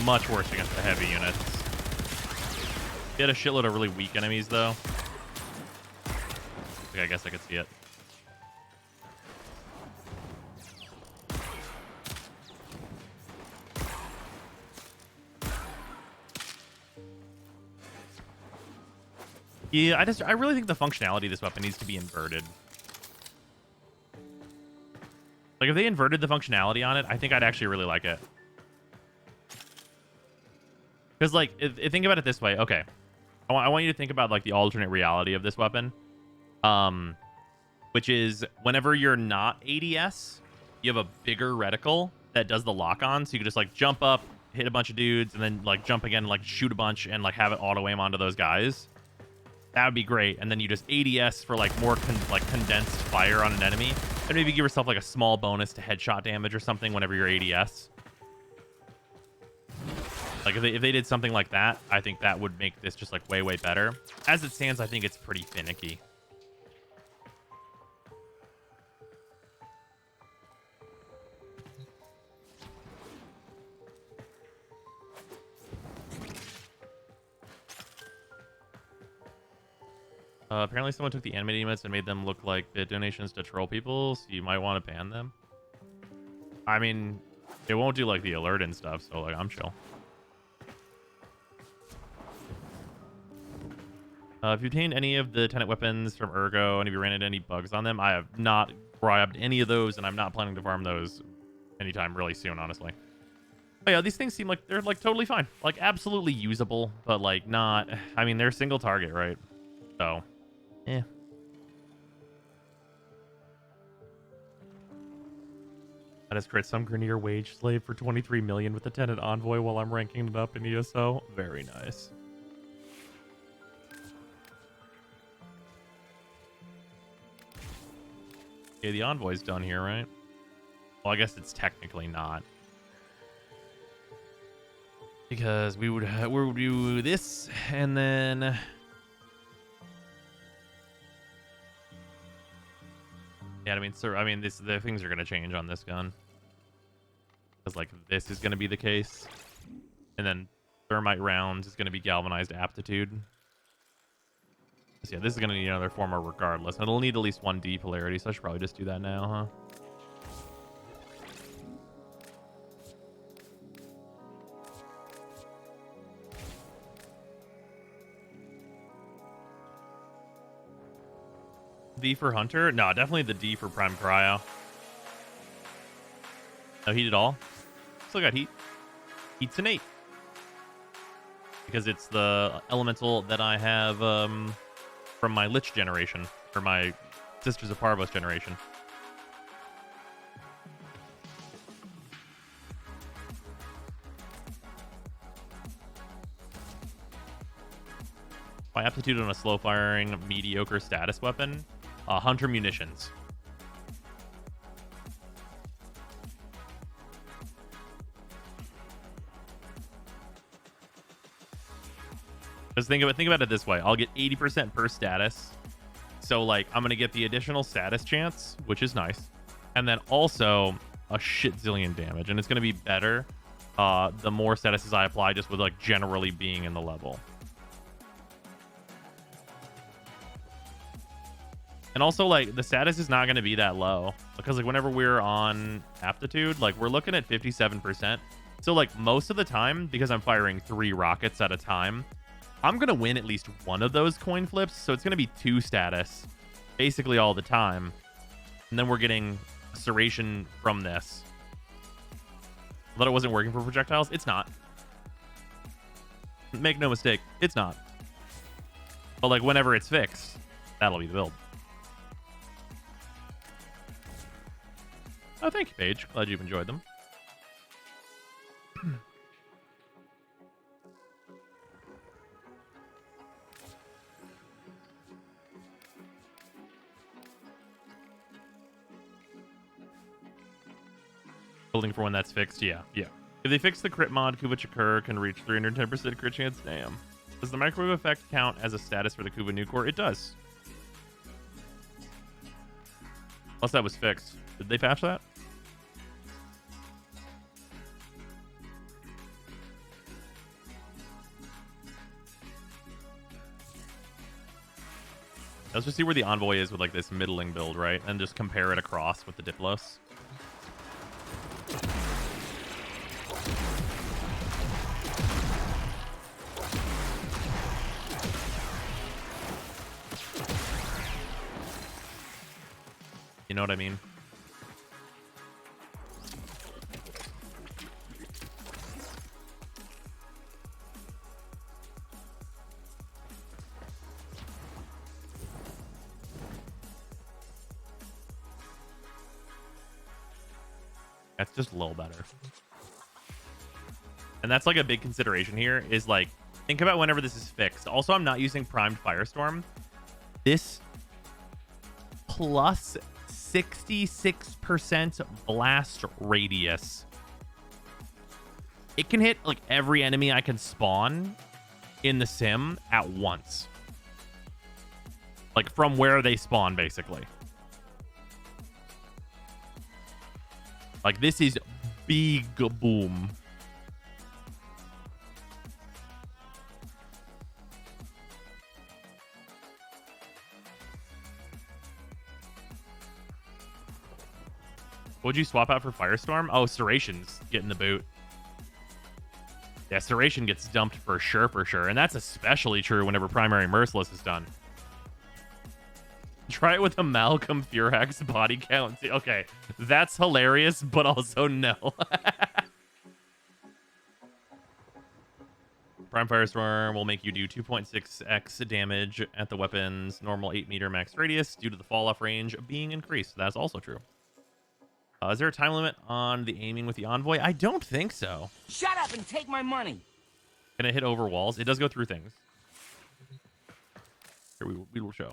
Much worse against the heavy units. He had a shitload of really weak enemies, though. Okay, I guess I could see it. Yeah, I really think the functionality of this weapon needs to be inverted. Like, if they inverted the functionality on it, I think I'd actually really like it. Because, like, think about it this way. Okay. I want you to think about, like, the alternate reality of this weapon. Which is, whenever you're not ADS, you have a bigger reticle that does the lock-on. So you can just, like, jump up, hit a bunch of dudes, and then, like, jump again, like, shoot a bunch, and, like, have it auto-aim onto those guys. That would be great. And then you just ADS for, like, more, condensed fire on an enemy. And maybe give yourself, like, a small bonus to headshot damage or something whenever you're ADS. Like, if they did something like that, I think that would make this just, like, way, way better. As it stands, I think it's pretty finicky. Apparently someone took the animated emotes and made them look like bit donations to troll people, so you might want to ban them. I mean, it won't do, like, the alert and stuff, so, like, I'm chill. If you obtained any of the tenant weapons from Ergo and if you ran into any bugs on them, I have not grabbed any of those, and I'm not planning to farm those anytime really soon, honestly. But yeah, these things seem like they're, like, totally fine. Like, absolutely usable, but, like, not... I mean, they're single target, right? So, yeah. I just crit some Grenier Wage Slave for 23 million with the Tenant Envoy while I'm ranking it up in ESO. Very nice. Okay, the Envoy's done here, right? Well, I guess it's technically not. Because we would do this, and then... Yeah, I mean, sir, the things are going to change on this gun. Because, like, this is going to be the case. And then Thermite rounds is going to be Galvanized Aptitude. So yeah, this is going to need another former regardless. And it'll need at least 1 D polarity, so I should probably just do that now, huh? D for Hunter? No, definitely the D for Prime Cryo. No heat at all? Still got heat. Heat's innate. Because it's the elemental that I have from my Lich generation. Or my Sisters of Parvos generation. My aptitude on a slow firing, mediocre status weapon. Hunter munitions. Because think about it this way. I'll get 80% per status. So, like, I'm going to get the additional status chance, which is nice. And then also a shit zillion damage. And it's going to be better the more statuses I apply just with, like, generally being in the level. And also, like, the status is not going to be that low. Because, like, whenever we're on aptitude, like, we're looking at 57%. So, like, most of the time, because I'm firing 3 rockets at a time, I'm going to win at least one of those coin flips. So it's going to be 2 status basically all the time. And then we're getting serration from this. I thought it wasn't working for projectiles. It's not. Make no mistake. It's not. But like whenever it's fixed, that'll be the build. Oh, thank you, Paige. Glad you've enjoyed them. Building for when that's fixed, yeah. If they fix the crit mod, Kuva Chakur can reach 310% crit chance. Damn. Does the microwave effect count as a status for the Kuva new core? It does. Unless that was fixed. Did they patch that? Let's just see where the Envoy is with like this middling build, right? And just compare it across with the Diplos. You know what I mean? That's just a little better. And that's like a big consideration here is like, think about whenever this is fixed. Also, I'm not using primed Firestorm. This plus 66% blast radius. It can hit like every enemy I can spawn in the sim at once. Like from where they spawn, basically. Like this is big boom. What'd you swap out for Firestorm? Oh, Serration's getting the boot. Yeah, Serration gets dumped for sure. And that's especially true whenever Primary Merciless is done. Try it with a Malcolm Furax body count. Okay, that's hilarious, but also no. Prime Firestorm will make you do 2.6x damage at the weapon's normal 8-meter max radius due to the fall-off range being increased. That's also true. Is there a time limit on the aiming with the Envoy? I don't think so. Shut up and take my money. Can it hit over walls? It does go through things. Here, we will show.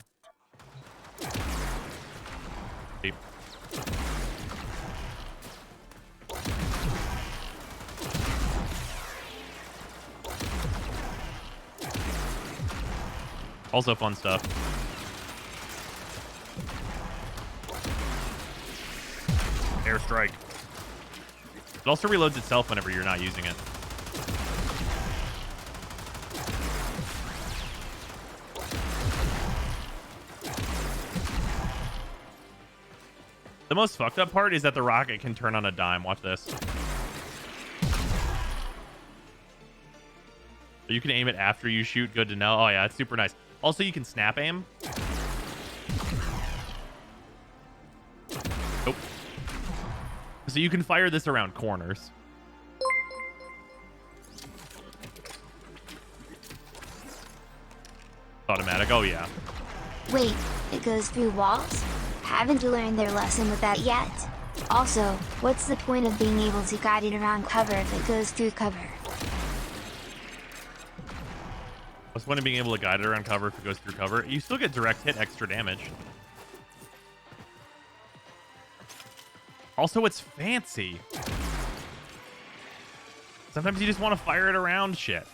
Deep. Also fun stuff. Airstrike. It also reloads itself whenever you're not using it. The most fucked up part is that the rocket can turn on a dime. Watch this. So you can aim it after you shoot. Good to know. Oh yeah, it's super nice. Also, you can snap aim. Nope. So you can fire this around corners. Automatic. Oh yeah. Wait, it goes through walls? Haven't learned their lesson with that yet. Also, what's the point of being able to guide it around cover if it goes through cover? What's the point of being able to guide it around cover if it goes through cover? You still get direct hit extra damage. Also, it's fancy. Sometimes you just want to fire it around shit.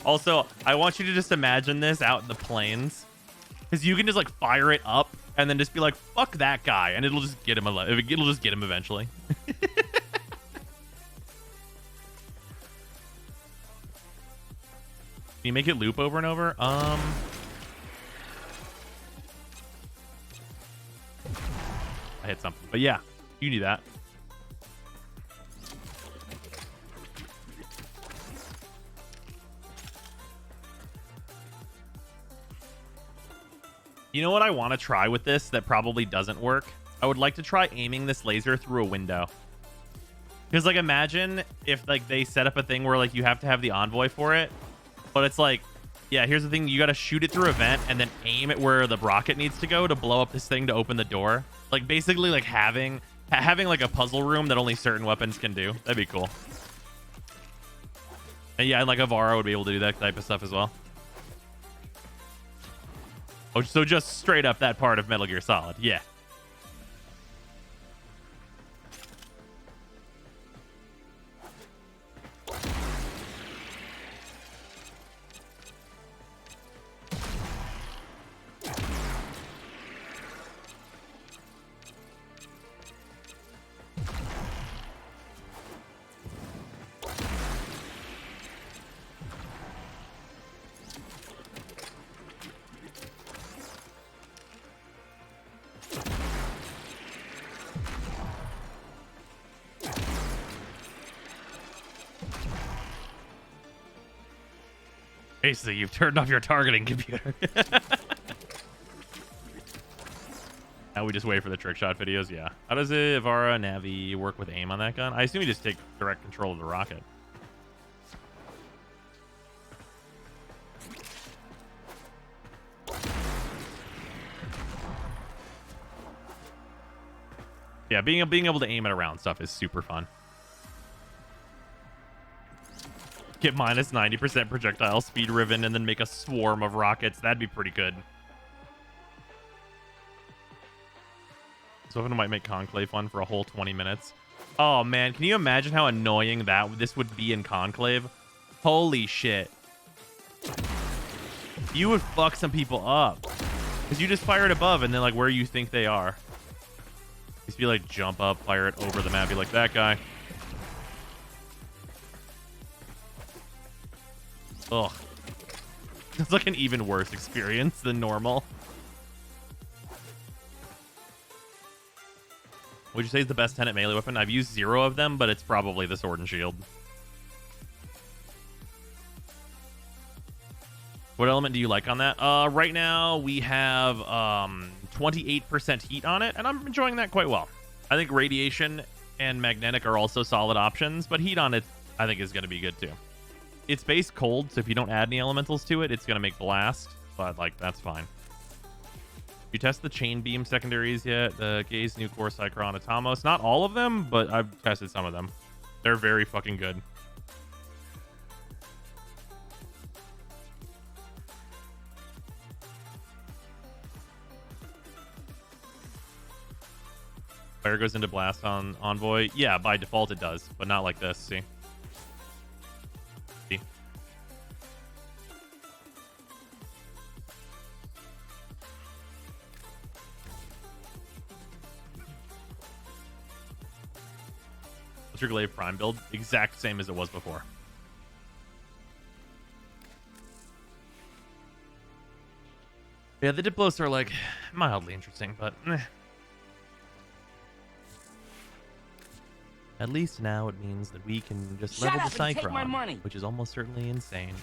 Also, I want you to just imagine this out in the plains, because you can just like fire it up and then just be like, fuck that guy, and it'll just get him it'll just get him eventually. Can you make it loop over and over? I hit something, but yeah, you can do that. You know what I want to try with this that probably doesn't work? I would like to try aiming this laser through a window. Because, like, imagine if, like, they set up a thing where, like, you have to have the envoy for it. But it's like, yeah, here's the thing. You got to shoot it through a vent and then aim it where the rocket needs to go to blow up this thing to open the door. Like, basically, like, having like, a puzzle room that only certain weapons can do. That'd be cool. And, yeah, like, Avara would be able to do that type of stuff as well. Oh, so just straight up that part of Metal Gear Solid. Yeah. Basically, you've turned off your targeting computer. Now we just wait for the trick shot videos. Yeah. How does Ivara Navi work with aim on that gun? I assume you just take direct control of the rocket. Yeah, being able to aim it around stuff is super fun. Get minus 90% projectile speed Riven and then make a swarm of rockets. That'd be pretty good. So I might make Conclave fun for a whole 20 minutes. Oh man, can you imagine how annoying this would be in Conclave? Holy shit. You would fuck some people up. Because you just fire it above and then like where you think they are. Just be like jump up, fire it over the map, be like that guy. Ugh. It's like an even worse experience than normal. Would you say is the best Tenet melee weapon? I've used 0 of them, but it's probably the Sword and Shield. What element do you like on that? Right now we have 28% heat on it, and I'm enjoying that quite well. I think radiation and magnetic are also solid options, but heat on it I think is going to be good too. It's base cold, so if you don't add any elementals to it, it's going to make blast, but like that's fine. You test the chain beam secondaries yet? The Gaze, Nucor, Cycron, Atomos. Not all of them, but I've tested some of them. They're very fucking good. Fire goes into blast on Envoy. Yeah, by default it does, but not like this. See? See? What's your Glaive Prime build? Exact same as it was before. Yeah, the Diplos are like mildly interesting, but at least now it means that we can just Shut level up the and take my Cycron, money. which is almost certainly insane.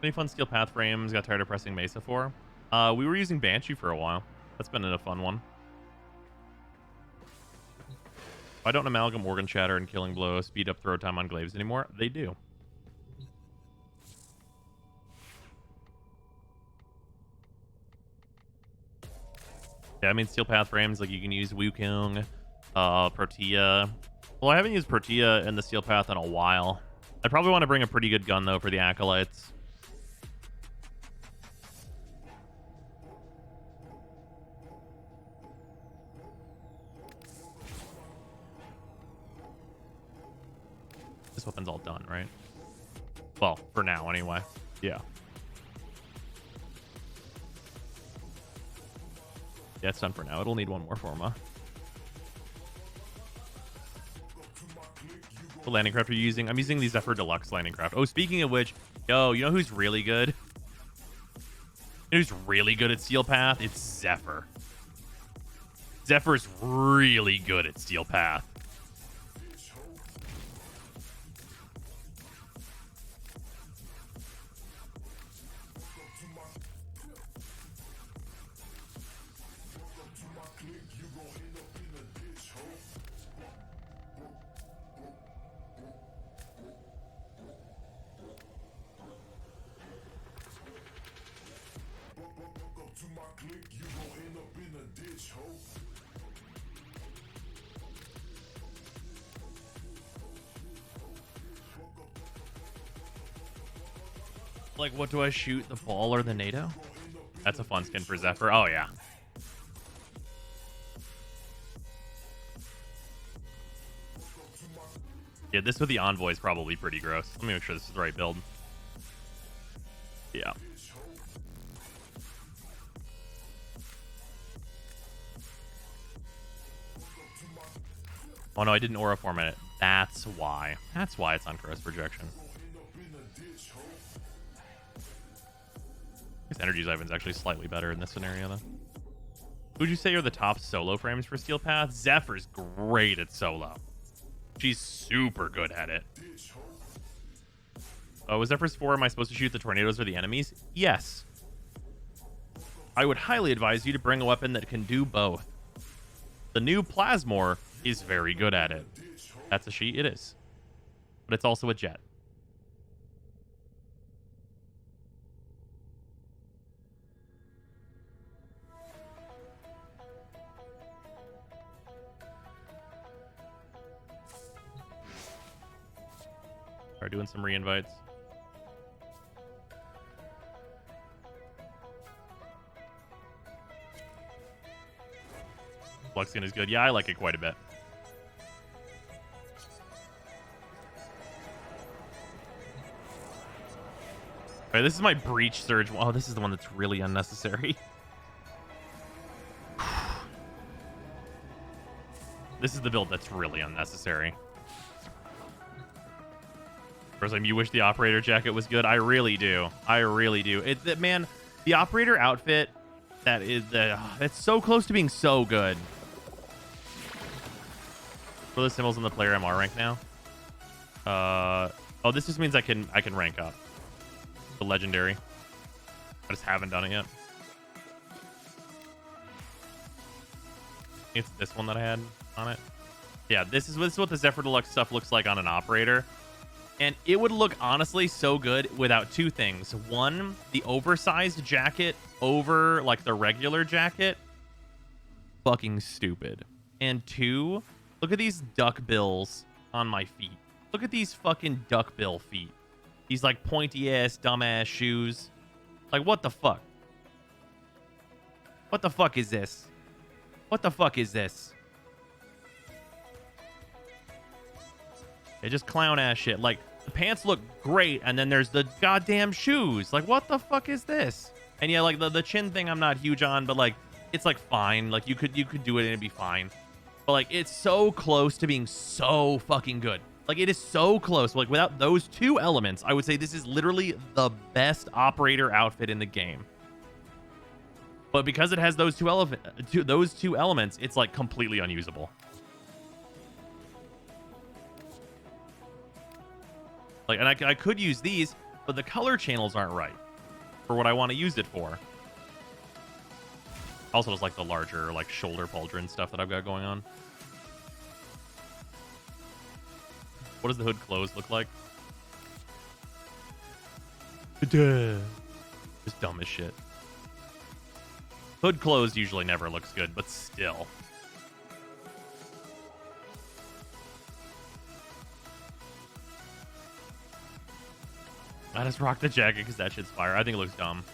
Any fun steel path frames? Got tired of pressing Mesa for? We were using Banshee for a while. That's been a fun one. I don't amalgam Organ Shatter and Killing Blow speed up throw time on glaives anymore. They do. Yeah, I mean, steel path frames, like you can use Wukong, Protea. Well, I haven't used Protea in the steel path in a while. I probably want to bring a pretty good gun, though, for the Acolytes. This weapon's all done, right? Well, for now, anyway. Yeah. Yeah, it's done for now. It'll need one more Forma. What landing craft are you using? I'm using the Zephyr Deluxe landing craft. Oh, speaking of which, yo, you know who's really good? You know who's really good at Steel Path? It's Zephyr. Zephyr's really good at Steel Path. Like, what do I shoot? The ball or the NATO? That's a fun skin for Zephyr. Oh, yeah. Yeah, this with the Envoy is probably pretty gross. Let me make sure this is the right build. Yeah. Oh, no, I didn't aura format it. That's why. That's why it's on cross projection. This Energy Siphon's actually slightly better in this scenario, though. Who'd you say are the top solo frames for Steel Path? Zephyr's great at solo. She's super good at it. Oh, was Zephyr's 4, am I supposed to shoot the tornadoes or the enemies? Yes. I would highly advise you to bring a weapon that can do both. The new Plasmor is very good at it. That's a she? It is. But it's also a jet. Are doing some re-invites. Luxian is good. Yeah, I like it quite a bit. Okay, this is my Breach Surge. Oh, this is the one that's really unnecessary. This is the build that's really unnecessary. First time, you wish the operator jacket was good. I really do. I really do. Man, the operator outfit, that is it's so close to being so good. What are the symbols on the player MR rank now? Oh, this just means I can rank up. The legendary. I just haven't done it yet. It's this one that I had on it. Yeah, this is what the Zephyr Deluxe stuff looks like on an operator. And it would look, honestly, so good without two things. One, the oversized jacket over, like, the regular jacket. Fucking stupid. And two, look at these duck bills on my feet. Look at these fucking duck bill feet. These, like, pointy-ass, dumbass shoes. Like, what the fuck? What the fuck is this? What the fuck is this? It just clown-ass shit. Like, the pants look great, and then there's the goddamn shoes. Like, what the fuck is this? And yeah, like, the chin thing I'm not huge on, but, like, it's, like, fine. Like, you could do it and it'd be fine. But, like, it's so close to being so fucking good. Like, it is so close. Like, without those two elements, I would say this is literally the best operator outfit in the game. But because it has those two elements, it's, like, completely unusable. Like, and I could use these, but the color channels aren't right for what I want to use it for. Also, just like the larger, like shoulder pauldron stuff that I've got going on. What does the hood close look like? Duh. Just dumb as shit. Hood closed usually never looks good, but still. I just rock the jacket because that shit's fire. I think it looks dumb.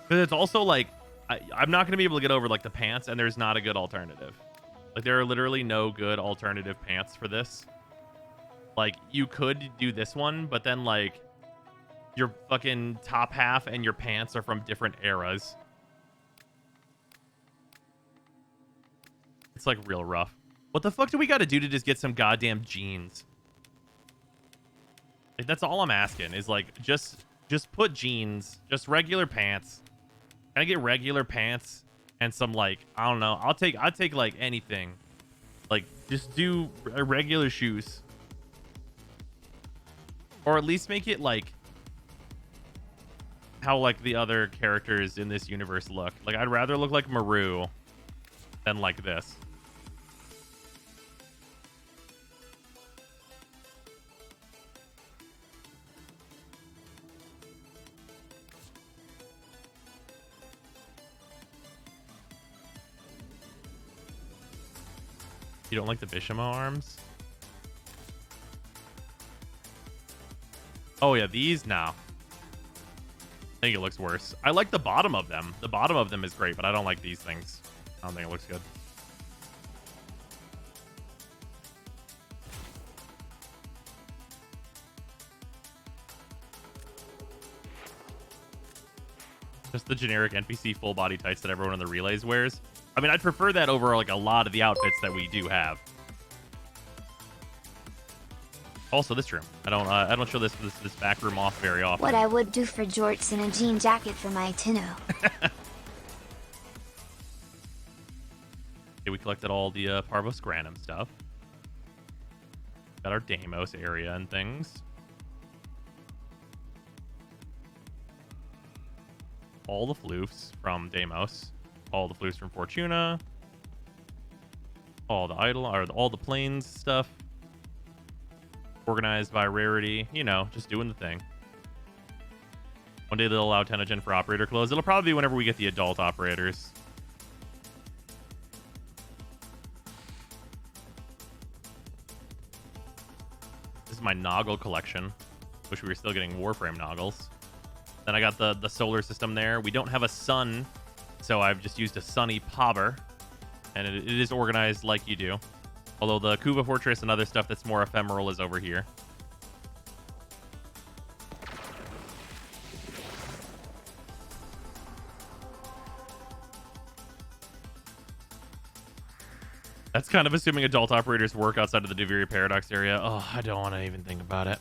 Because it's also like, I'm not going to be able to get over like the pants, and there's not a good alternative. Like, there are literally no good alternative pants for this. Like, you could do this one, but then like your fucking top half and your pants are from different eras. It's like real rough. What the fuck do we got to do to just get some goddamn jeans? Like, that's all I'm asking is like just put jeans, just regular pants. Can I get regular pants and some like, I don't know. I'll take like anything. Like, just do regular shoes. Or at least make it like how like the other characters in this universe look. Like, I'd rather look like Maru than like this. You don't like the Bishamo arms? Oh yeah, these now. I think it looks worse. I like the bottom of them. The bottom of them is great, but I don't like these things. I don't think it looks good. Just the generic NPC full body tights that everyone in the relays wears. I mean, I'd prefer that over like a lot of the outfits that we do have. Also, this room. I don't show this back room off very often. What I would do for jorts and a jean jacket for my Tino. Okay, we collected all the Parvos Granum stuff. Got our Deimos area and things. All the floofs from Deimos. All the floofs from Fortuna. All the idol, or all the planes stuff. Organized by rarity. You know, just doing the thing. One day they'll allow Tenogen for operator clothes. It'll probably be whenever we get the adult operators. This is my Noggle collection. Wish we were still getting Warframe Noggles. Then I got the solar system there. We don't have a sun, so I've just used a sunny Pobber. And it is organized like you do. Although the Kuva Fortress and other stuff that's more ephemeral is over here. That's kind of assuming adult operators work outside of the Duviri Paradox area. Oh, I don't want to even think about it.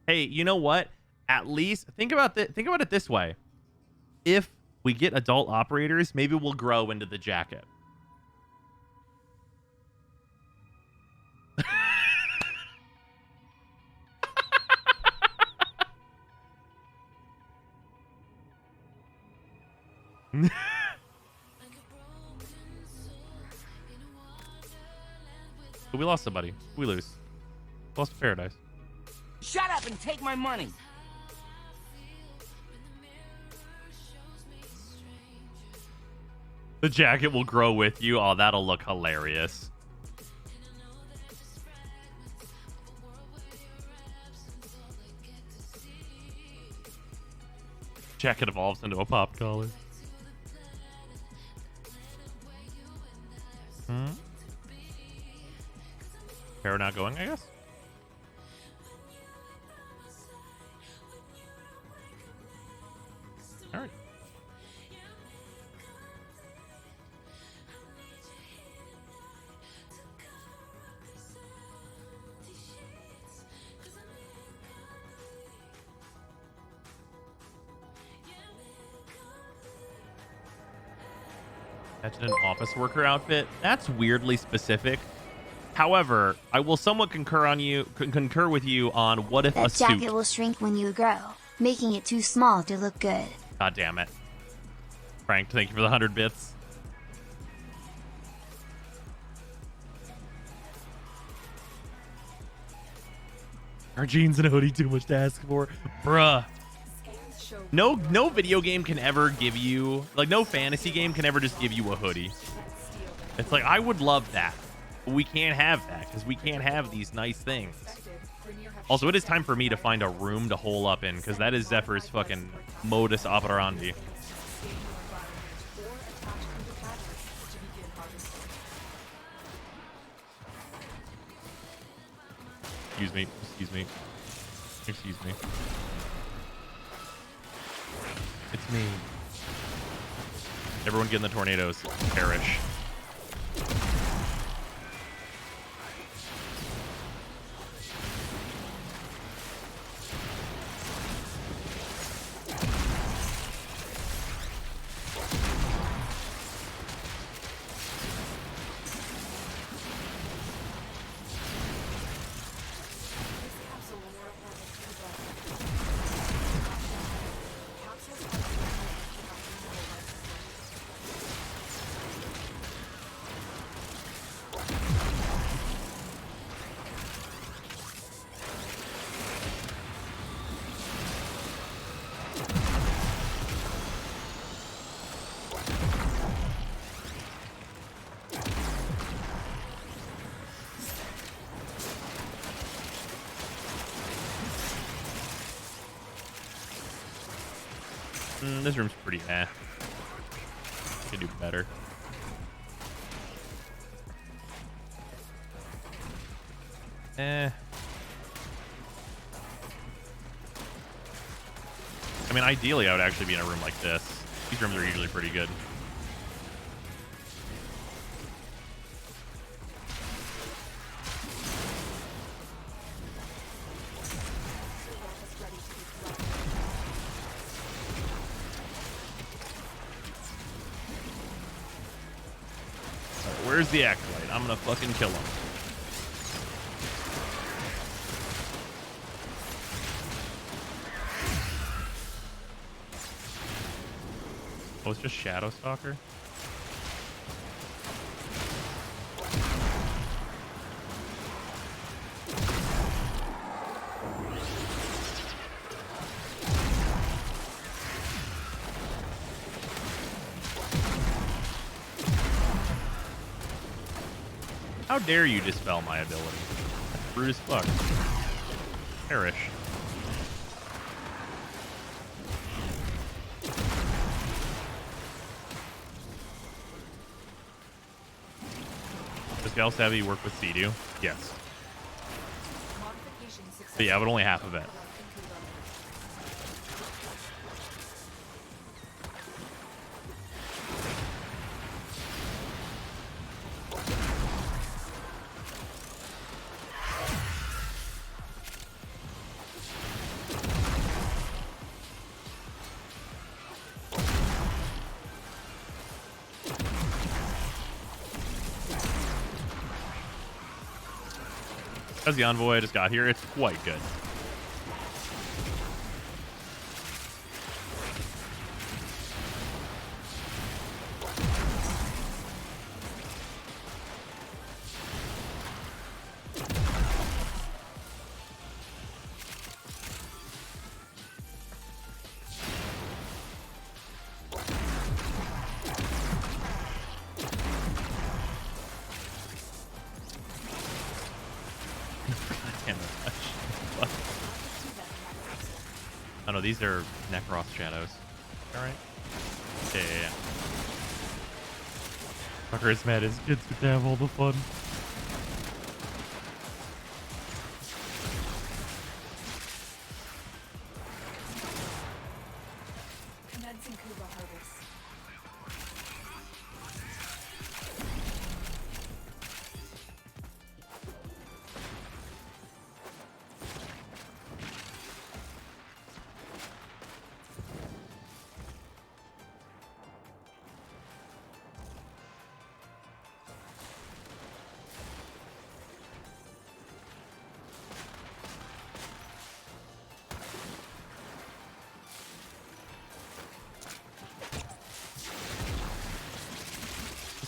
Hey, you know what? At least think about it this way. If we get adult operators, maybe we'll grow into the jacket. We lost somebody. We lose. Lost to Paradise. Shut up and take my money. The jacket will grow with you. Oh, that'll look hilarious. Jacket evolves into a pop collar. Hair not going, I guess. All right. Imagine an office worker outfit. That's weirdly specific. However, I will somewhat concur with you on what if a That suit. jacket will shrink when you grow, making it too small to look good. God damn it. Frank, thank you for the 100 bits. Are jeans and a hoodie too much to ask for? Bruh. Scans show No video game can ever give you, like, no fantasy game can ever just give you a hoodie. It's like, I would love that. But we can't have that because we can't have these nice things. Also, it is time for me to find a room to hole up in because that is Zephyr's fucking modus operandi. Excuse me. Excuse me. Excuse me. It's me. Everyone get in the tornadoes. Perish. This room's pretty could do better. I mean, ideally, I would actually be in a room like this. These rooms are usually pretty good. Where's the acolyte? I'm gonna fucking kill him. Oh, it's just Shadow Stalker? How dare you dispel my ability? That's rude as fuck. Perish. Does Gal Savvy work with Sea-Doo? Yes. But yeah, but only half of it. As the envoy just got here, it's quite good. Oh no, these are Necroth shadows. Alright. Yeah. Fucker is mad. His kids get to have all the fun. Commencing Kuba harvest.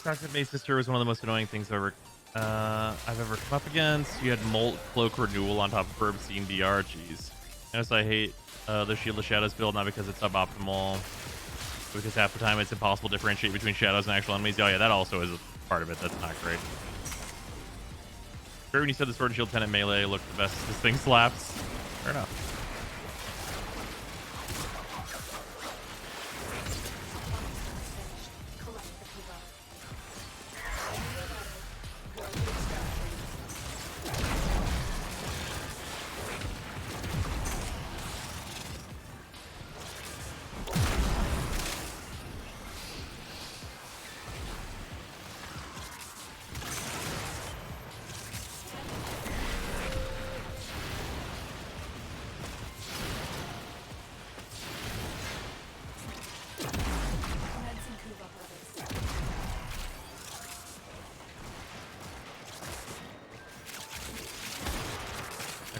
Toxic Base Sister was one of the most annoying things I've ever come up against. You had Molt Cloak Renewal on top of Herb Scene DR. Jeez. Notice I hate the Shield of Shadows build, not because it's suboptimal, but because half the time it's impossible to differentiate between shadows and actual enemies. Oh yeah, that also is a part of it. That's not great. Sure, when you said the Sword and Shield Tenant melee looked the best, this thing slaps. Fair enough.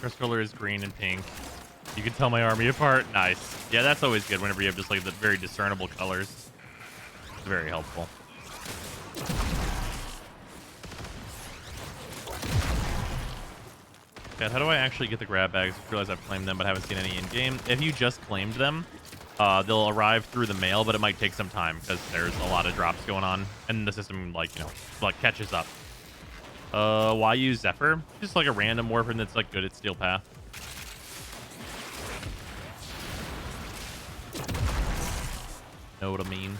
Necros color is green and pink. You can tell my army apart. Nice. Yeah, that's always good whenever you have just like the very discernible colors. It's very helpful. God, how do I actually get the grab bags? I realize I've claimed them, but haven't seen any in game. If you just claimed them, they'll arrive through the mail, but it might take some time because there's a lot of drops going on, and the system, like, you know, like catches up. Why use Zephyr? Just like a random Warframe that's like good at Steel Path. Know what I mean?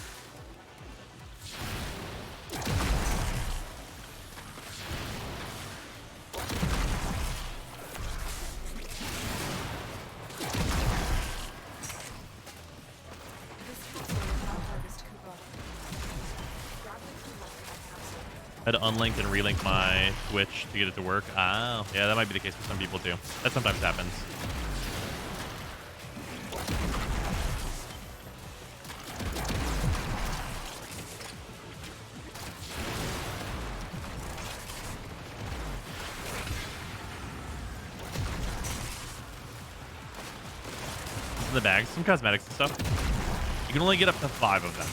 I had to unlink and relink my Twitch to get it to work. Oh, yeah, that might be the case for some people too. That sometimes happens. In the bags, some cosmetics and stuff. You can only get up to 5 of them.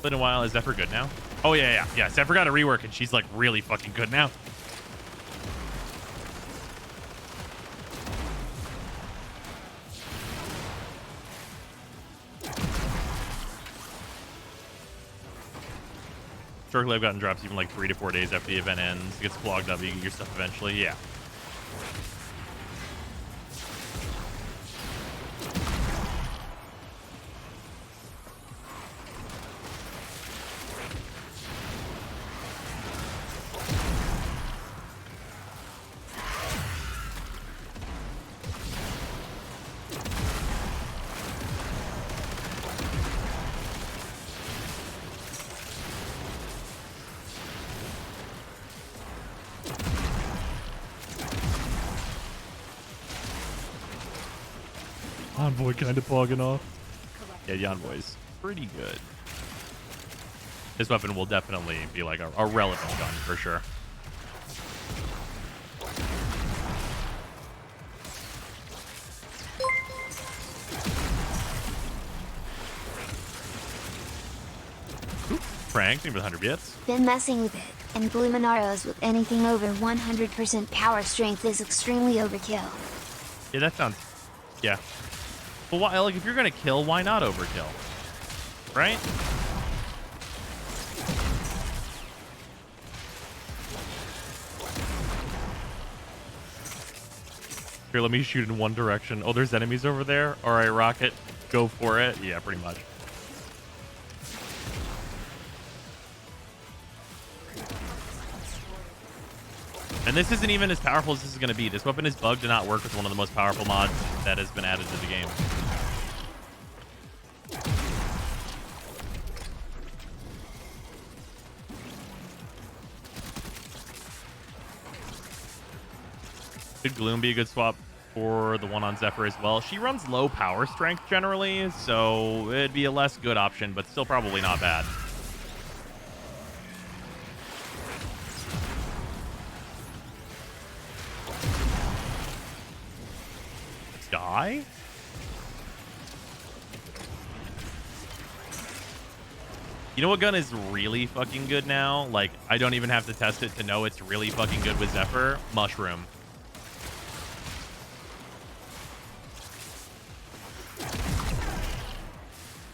In a while. Is Zephyr good now? Oh yeah. Zephyr got a rework and she's like really fucking good now. Historically, I've gotten drops even like 3 to 4 days after the event ends. It gets clogged up. You get your stuff eventually. Yeah. Envoy kind of pogging off. Yeah, the Envoy's pretty good. This weapon will definitely be like a relevant gun for sure. Oop, Frank, thank you for the 100 bits. Been messing with it, and Gluminaros with anything over 100% power strength is extremely overkill. Yeah, that sounds... Yeah. But why, like, if you're gonna kill, why not overkill? Right? Here, let me shoot in one direction. Oh, there's enemies over there? Alright, Rocket, go for it. Yeah, pretty much. And this isn't even as powerful as this is going to be. This weapon is bugged to not work with one of the most powerful mods that has been added to the game. Could Gloom be a good swap for the one on Zephyr as well? She runs low power strength generally, so it'd be a less good option, but still probably not bad. Die? You know what gun is really fucking good now? Like, I don't even have to test it to know it's really fucking good with Zephyr. Mushroom.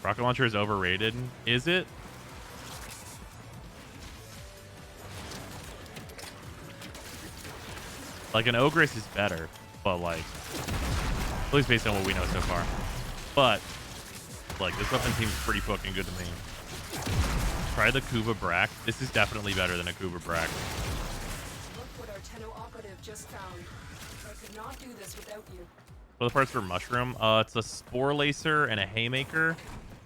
Rocket launcher is overrated. Is it? Like, an Ogress is better, but like, at least based on what we know so far. But like, this weapon seems pretty fucking good to me. Try the Kuva Brack. This is definitely better than a Kuva Brack. Look what our Tenno operative just found. I could not do this without you. What are the parts for Mushroom? It's a Spore Lacer and a Haymaker.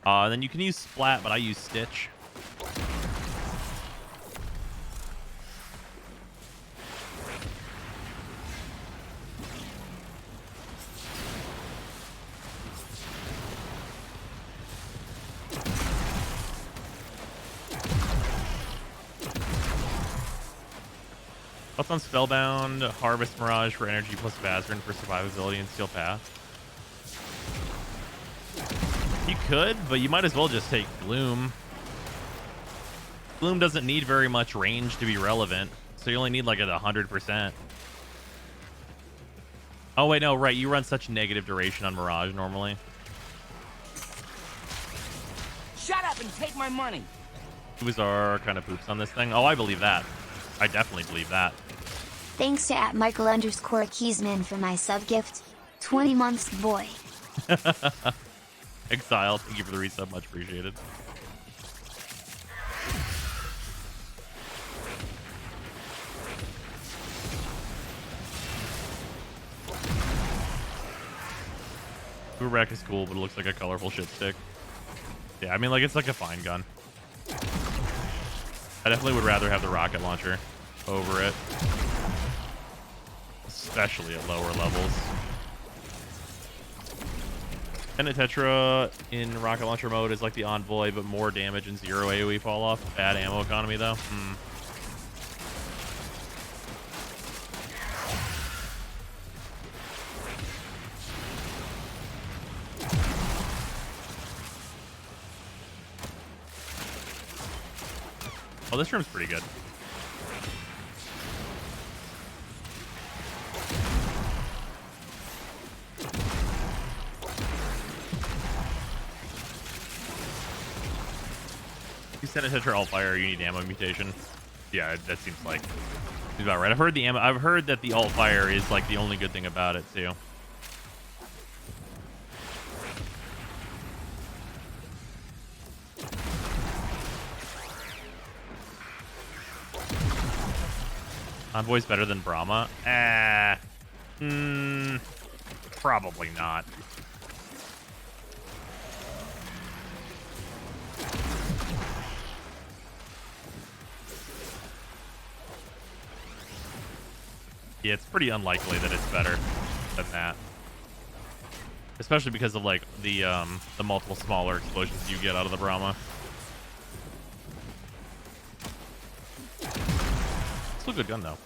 And then you can use Splat, but I use Stitch. What's on Spellbound? Harvest Mirage for energy plus Vazarin for survivability and Steel Path. You could, but you might as well just take Gloom. Gloom doesn't need very much range to be relevant, so you only need like at 100%. Oh wait, no, right, you run such negative duration on Mirage normally. Shut up and take my money. Uzar kind of poops on this thing. Oh, I believe that. I definitely believe that. Thanks to @Michael_Keysman for my sub gift. 20 months, boy. Exile, thank you for the resub, much appreciated. Rack is cool, but it looks like a colorful shit stick. Yeah, I mean, like, it's like a fine gun. I definitely would rather have the rocket launcher over it, especially at lower levels. And a Tetra in rocket launcher mode is like the Envoy, but more damage and 0 AoE fall off. Bad ammo economy, though. Oh, this room's pretty good. You send a Tetra alt fire, you need ammo mutation. Yeah, that seems about right. I've heard that the alt fire is like the only good thing about it too. Envoy's better than Brahma? Probably not. Yeah, it's pretty unlikely that it's better than that. Especially because of like the multiple smaller explosions you get out of the Brahma. Still a good gun though.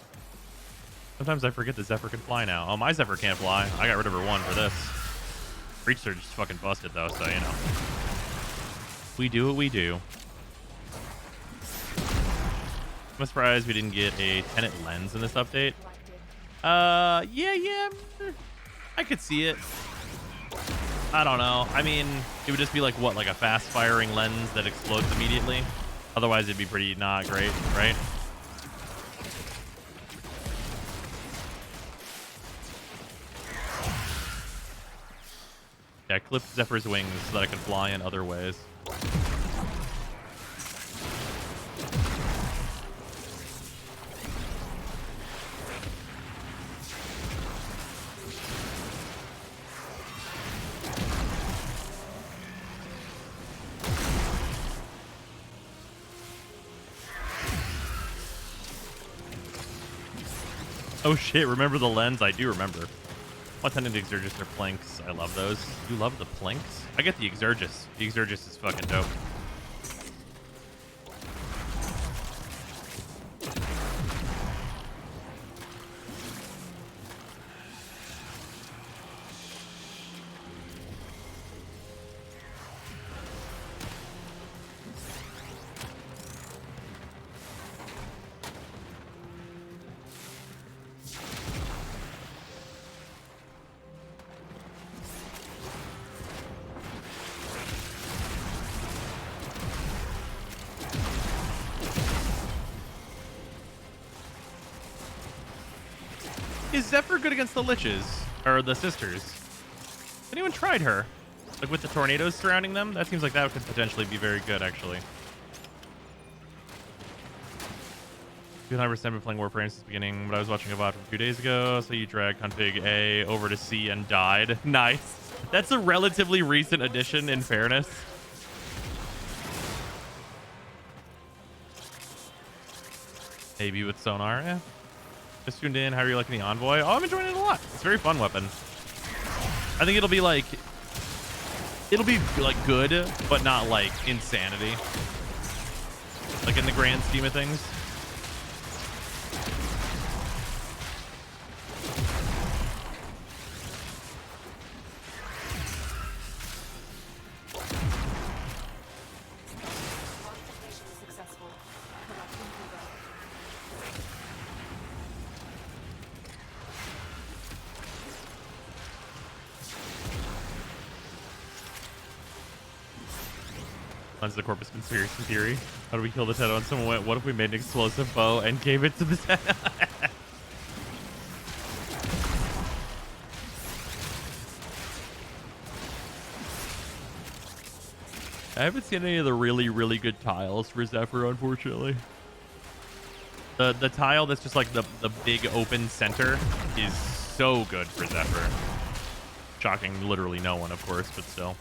Sometimes I forget that Zephyr can fly now. Oh, my Zephyr can't fly. I got rid of her one for this. Breach Surge is fucking busted though, so you know. We do what we do. I'm surprised we didn't get a Tenet lens in this update. Yeah, I could see it. I don't know. I mean, it would just be like what, like a fast firing lens that explodes immediately. Otherwise, it'd be pretty not great, right? Yeah, clip Zephyr's wings so that I can fly in other ways. Oh shit, remember the lens? I do remember. What's on the Exergis or Planks? I love those. You love the Planks? I get the Exergis. The Exergis is fucking dope. is Zephyr good against the Liches? Or the Sisters? Has anyone tried her? Like with the tornadoes surrounding them? That seems like that could potentially be very good, actually. 200% been playing Warframe since the beginning, but I was watching a VOD from 2 days ago, so you dragged config A over to C and died. Nice. That's a relatively recent addition, in fairness. Maybe with Sonar, yeah. Just tuned in. How are you liking the Envoy? Oh, I'm enjoying it a lot. It's a very fun weapon. I think it'll be like good, but not like insanity. Like in the grand scheme of things. Modification successful. Collecting data. Once the Corpus Conspiracy Theory. How do we kill the Teto? And someone went, what if we made an explosive bow and gave it to the Teto? I haven't seen any of the really, really good tiles for Zephyr, unfortunately. The tile that's just like the big open center is so good for Zephyr. Shocking literally no one, of course, but still.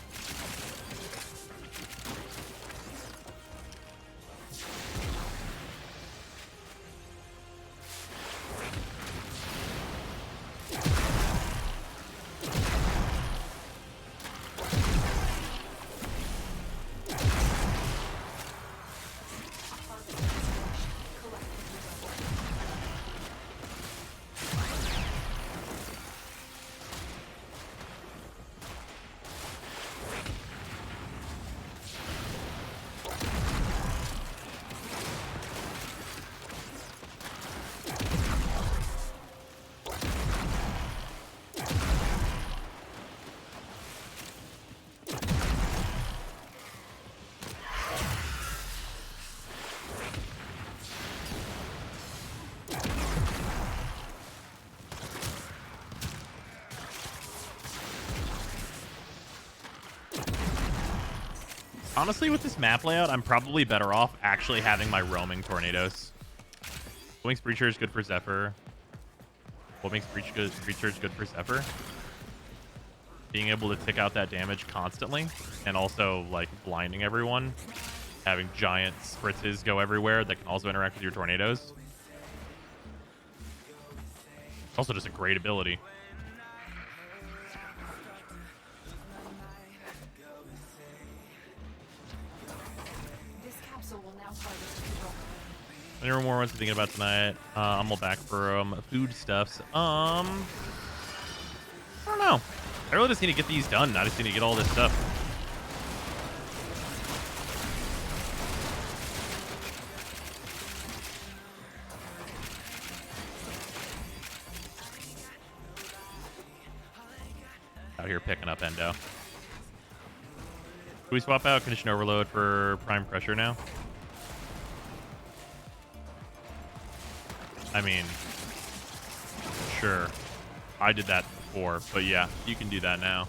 Honestly, with this map layout, I'm probably better off actually having my roaming tornadoes. What makes Breacher good for Zephyr? What makes Breacher good for Zephyr? Being able to tick out that damage constantly, and also like blinding everyone. Having giant spritzes go everywhere that can also interact with your tornadoes. Also just a great ability. This capsule will now target control. Anyone more wants to think about tonight? I'm all back for foodstuffs. I don't know. I really just need to get these done. I just need to get all this stuff. Out here picking up endo. Can we swap out condition overload for prime pressure now? I mean, sure. I did that before, but yeah, you can do that now.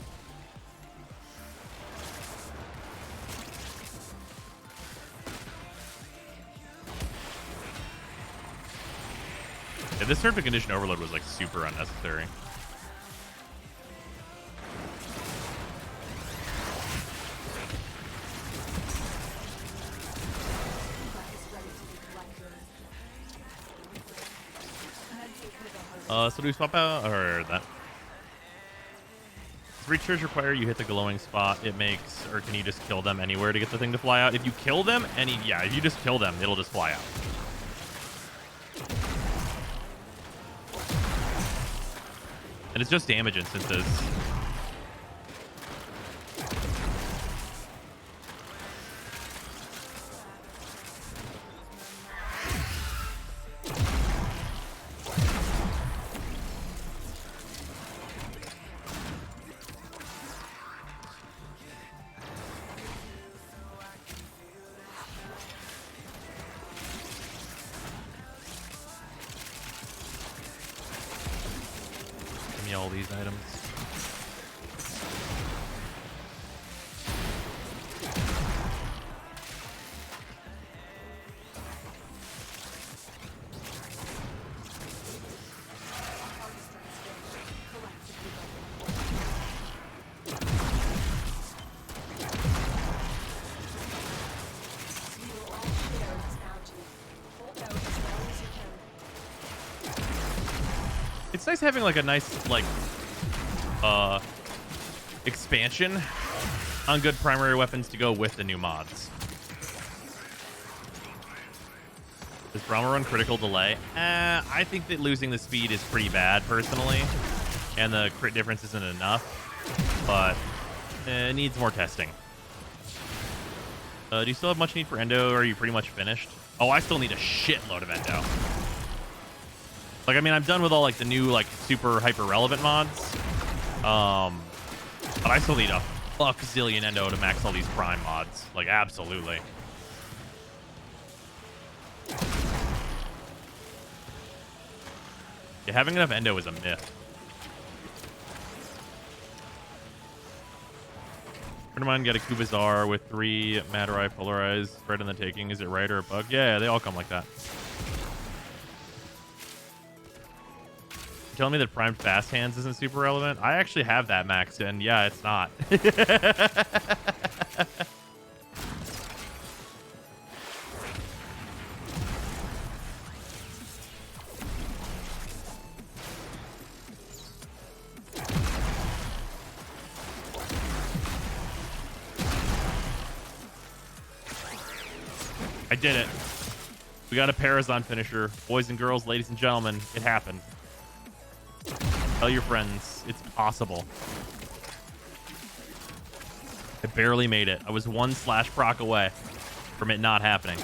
Yeah, this turn to condition overload was like super unnecessary. So do we swap out or that? Does recharge require you hit the glowing spot? It makes, or can you just kill them anywhere to get the thing to fly out? If you kill them, if you just kill them, it'll just fly out. And it's just damage instances. all these items. It's nice having like a nice like expansion on good primary weapons to go with the new mods. Does Brahma run critical delay? I think that losing the speed is pretty bad personally, and the crit difference isn't enough, but it needs more testing. Do you still have much need for endo, or are you pretty much finished? Oh, I still need a shitload of endo. Like, I mean, I'm done with all, like, the new, like, super hyper-relevant mods. But I still need a fuck-zillion endo to max all these prime mods. Like, absolutely. Yeah, having enough endo is a myth. Friend of mine got a Kubazar with 3 Madarai polarized. Right in the taking. Is it right or a bug? Yeah, they all come like that. Telling me that primed fast hands isn't super relevant? I actually have that maxed, and yeah, it's not. I did it. We got a Parazon finisher. Boys and girls, ladies and gentlemen, it happened. Tell your friends, it's possible. I barely made it. I was 1 slash proc away from it not happening.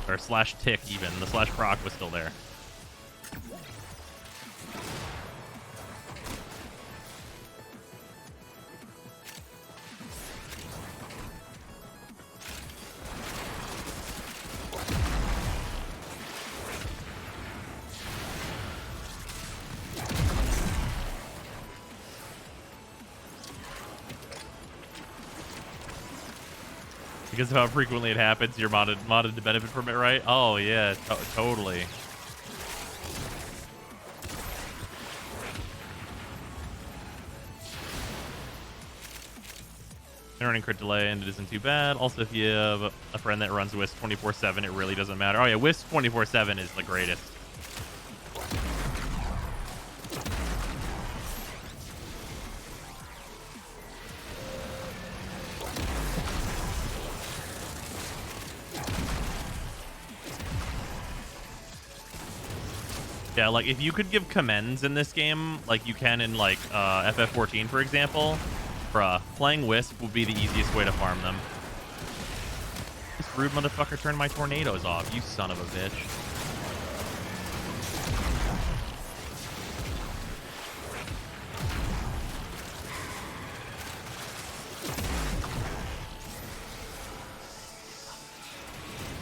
Or slash tick even. The slash proc was still there. Because of how frequently it happens, you're modded to benefit from it, right? Oh, yeah, totally. Running crit delay, and it isn't too bad. Also, if you have a friend that runs Wisp 24/7, it really doesn't matter. Oh, yeah, Wisp 24/7 is the greatest. Yeah, like, if you could give commends in this game, like you can in, like, FF14, for example, bruh, playing Wisp would be the easiest way to farm them. This rude motherfucker turned my tornadoes off, you son of a bitch.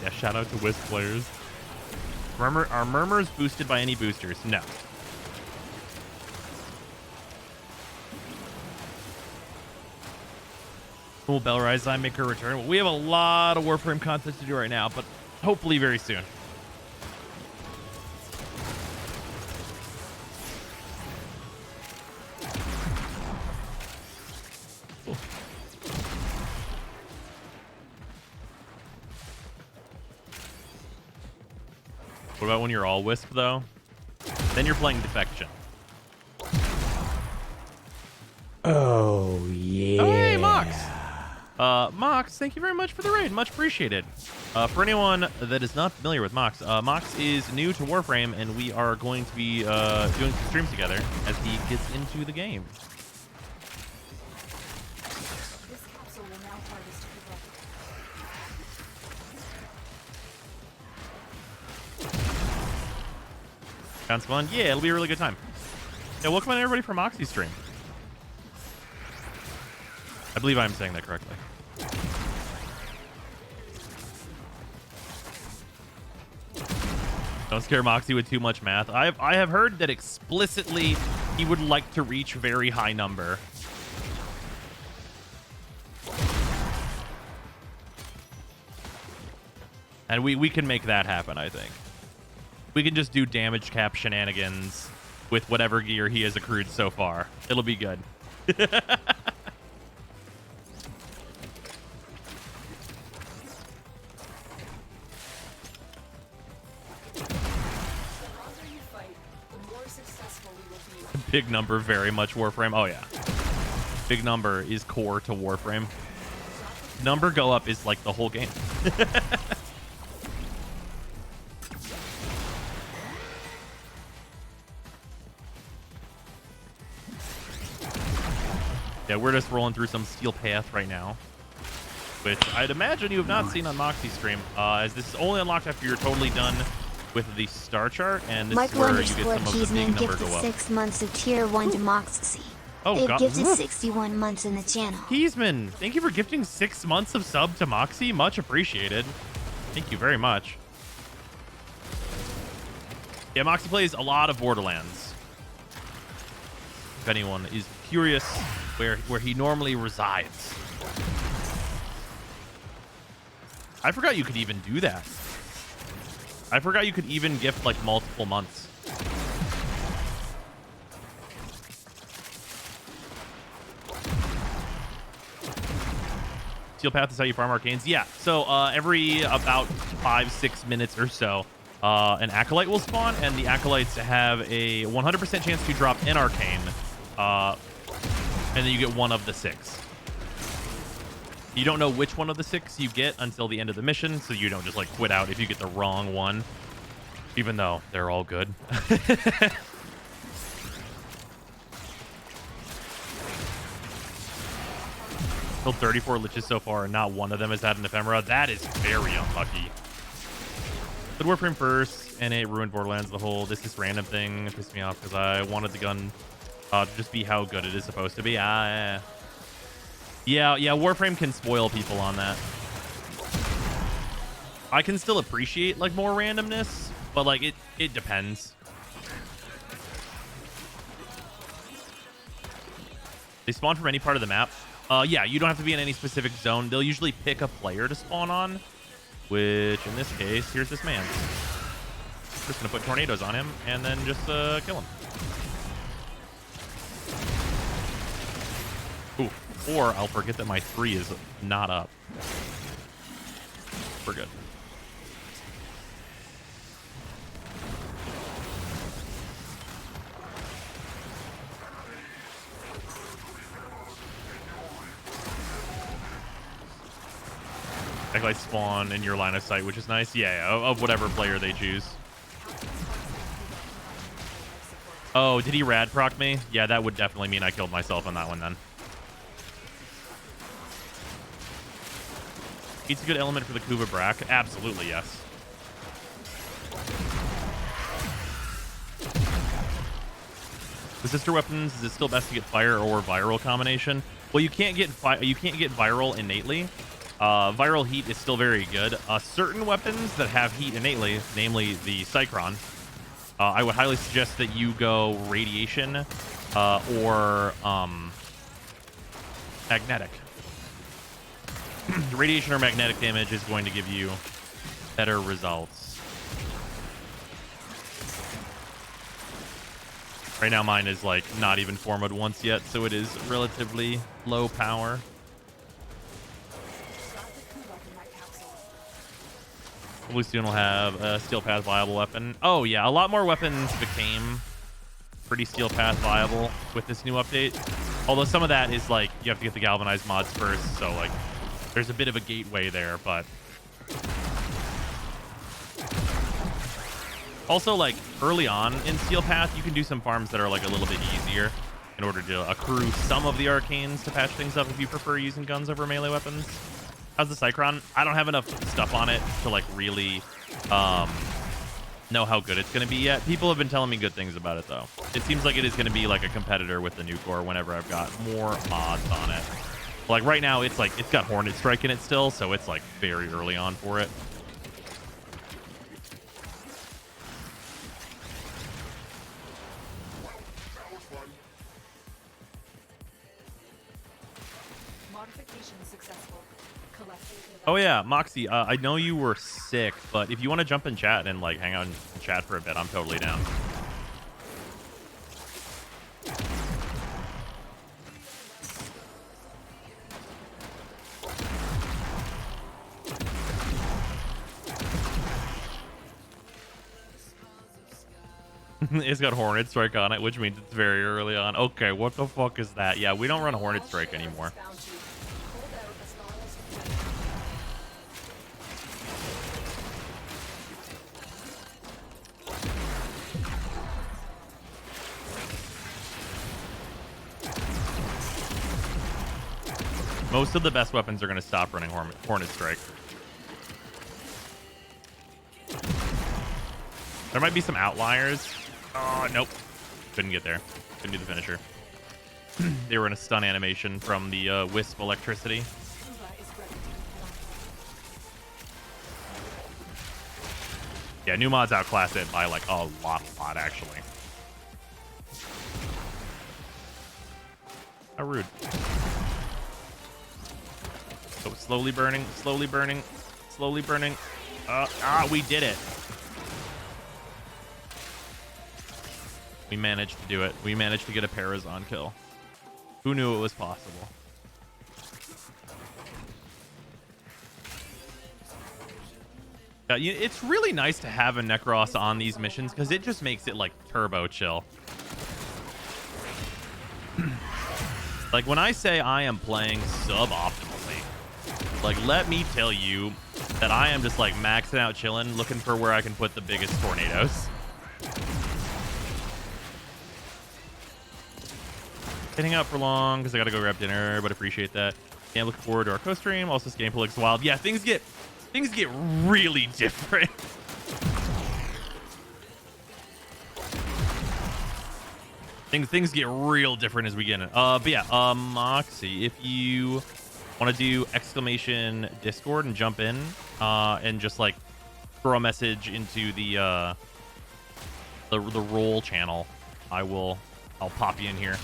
Yeah, shout out to Wisp players. Are murmurs boosted by any boosters? No. Will Bellrise I make her return? Well, we have a lot of Warframe content to do right now, but hopefully very soon. Cool. What about when you're all Wisp, though? Then you're playing Defection. Oh, yeah. Oh, hey, Mox! Mox, thank you very much for the raid. Much appreciated. For anyone that is not familiar with Mox, Mox is new to Warframe, and we are going to be doing some streams together as he gets into the game. This capsule will now harvest people. Sounds fun? Yeah, it'll be a really good time. Yeah, welcome on everybody from Moxie's stream. I believe I'm saying that correctly. Don't scare Moxie with too much math. I have heard that explicitly he would like to reach very high number. And we can make that happen, I think. We can just do damage cap shenanigans with whatever gear he has accrued so far. It'll be good. Big number, very much Warframe. Oh, yeah. Big number is core to Warframe. Number go up is like the whole game. Yeah, we're just rolling through some Steel Path right now, which I'd imagine you have not seen on Moxie's stream, as this is only unlocked after you're totally done with the star chart, and this is where you get some of the big number go up. 6 months of tier 1 to Moxie. Oh, They've God. gifted 61 months in the channel. Keysman, thank you for gifting 6 months of sub to Moxie. Much appreciated. Thank you very much. Yeah, Moxie plays a lot of Borderlands. If anyone is curious where he normally resides. I forgot you could even do that. I forgot you could even gift like multiple months. Steel Path is how you farm arcanes. Yeah, so every about 5-6 minutes or so, an acolyte will spawn, and the acolytes have a 100% chance to drop an arcane, and then you get one of the 6. You don't know which one of the 6 you get until the end of the mission, so you don't just like quit out if you get the wrong one, even though they're all good. Killed 34 liches so far, and not one of them has had an ephemera. That is very unlucky. Good Warframe first, and it ruined Borderlands. The whole this is random thing pissed me off because I wanted the gun to just be how good it is supposed to be. Yeah, Warframe can spoil people on that. I can still appreciate like more randomness, but like it depends. They spawn from any part of the map. Yeah, you don't have to be in any specific zone. They'll usually pick a player to spawn on, which in this case, here's this man. Just gonna put tornadoes on him and then just kill him. Ooh, or I'll forget that my 3 is not up. We're good. Like spawn in your line of sight, which is nice. Yeah, of whatever player they choose. Oh, did he rad proc me? Yeah, that would definitely mean I killed myself on that one then. It's a good element for the Kuva Brack. Absolutely, yes. The sister weapons, is it still best to get fire or viral combination? Well, you can't get viral innately. Viral heat is still very good. Certain weapons that have heat innately, namely the Cycron, I would highly suggest that you go radiation or magnetic. Radiation or magnetic damage is going to give you better results. Right now mine is like not even formed once yet, so it is relatively low power. Hopefully soon we'll have a Steel Path viable weapon. Oh yeah, a lot more weapons became pretty Steel Path viable with this new update. Although some of that is like, you have to get the galvanized mods first, so like there's a bit of a gateway there, but also like early on in Steel Path, you can do some farms that are like a little bit easier in order to accrue some of the arcanes to patch things up if you prefer using guns over melee weapons. How's the Cycron? I don't have enough stuff on it to like really know how good it's going to be yet. People have been telling me good things about it though. It seems like it is going to be like a competitor with the new core whenever I've got more mods on it. Like right now it's like, it's got Hornet Strike in it still, so it's like very early on for it. Modification successful. Collecting data. Oh yeah, Moxie, I know you were sick, but if you want to jump in chat and like hang out in chat for a bit, I'm totally down. It's got Hornet Strike on it, which means it's very early on. Okay, what the fuck is that? Yeah, we don't run Hornet Strike anymore. Bounty. Hold out as long as you can. Most of the best weapons are going to stop running Hornet Strike. There might be some outliers. Oh, nope. Couldn't get there. Couldn't do the finisher. They were in a stun animation from the Wisp electricity. Scuba is ready. Yeah, new mods outclass it by like a lot actually. How rude. So slowly burning, slowly burning, slowly burning. We did it. We managed to do it. We managed to get a Parazon kill. Who knew it was possible? Yeah, it's really nice to have a Necros on these missions because it just makes it like turbo chill. Like when I say I am playing suboptimally, like let me tell you that I am just like maxing out chilling, looking for where I can put the biggest tornadoes. Hitting out for long because I gotta go grab dinner, but appreciate that. Yeah, looking forward to our co-stream. Also, this gameplay looks wild. Yeah, things get really different. Things get real different as we get in. But yeah, Moxie, if you want to do exclamation Discord and jump in, and just like throw a message into the roll channel, I'll pop you in here.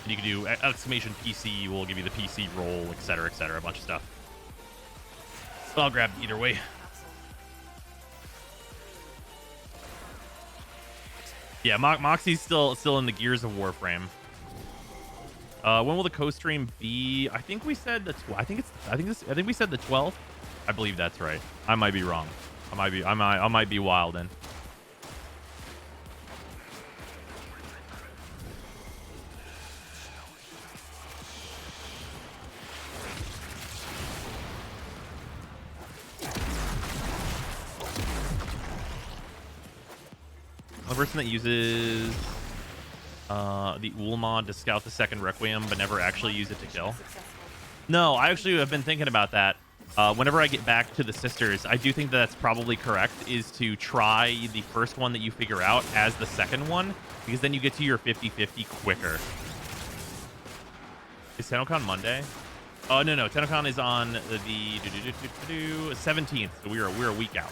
You can do exclamation PC, we'll give you the PC roll, etc., a bunch of stuff. So I'll grab either way. Yeah, Moxie's still in the Gears of Warframe. When will the co-stream be? I think we said I think we said the 12th. I believe that's right. I might be wrong. I might be wildin'. The person that uses the Ul mod to scout the second Requiem, but never actually use it to kill. No, I actually have been thinking about that. Whenever I get back to the sisters, I do think that's probably correct, is to try the first one that you figure out as the second one, because then you get to your 50-50 quicker. Is TennoCon Monday? Oh, no. TennoCon is on the 17th, so we're a week out.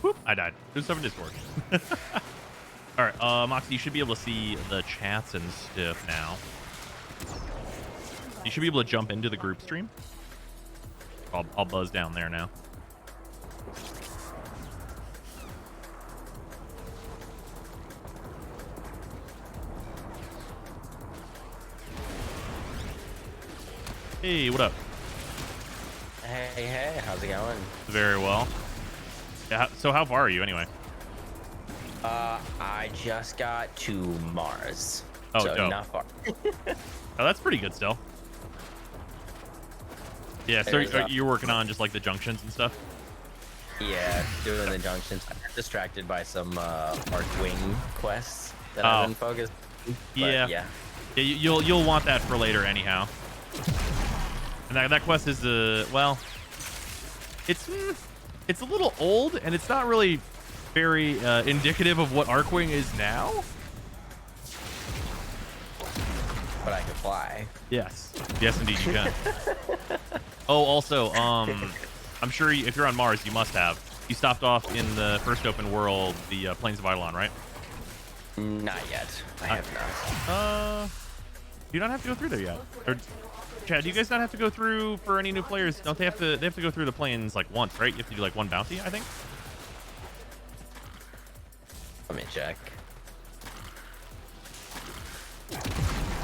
Whoop, I died. There's stuff in Discord. All right, Moxie, you should be able to see the chats and stuff now. You should be able to jump into the group stream. I'll buzz down there now. Hey, what up? Hey, how's it going? Very well. Yeah, so how far are you anyway? I just got to Mars. Oh, so dope. not far. Oh, that's pretty good still. Yeah, so you're working on just like the junctions and stuff? Yeah, doing the junctions. I got distracted by some Arcane quests. that I've been focused. But Yeah. yeah. Yeah, you'll want that for later anyhow. And that quest is well, it's a little old and it's not really very indicative of what Arcwing is now. But I can fly. Yes. Yes, indeed, you can. Oh, also, I'm sure if you're on Mars, you must have. You stopped off in the first open world, the Plains of Eidolon, right? Not yet. I have not. You don't have to go through there yet. Or, Chad, do you guys not have to go through for any new players? Don't they have to? They have to go through the plains like once, right? You have to do like one bounty, I think. Let me check.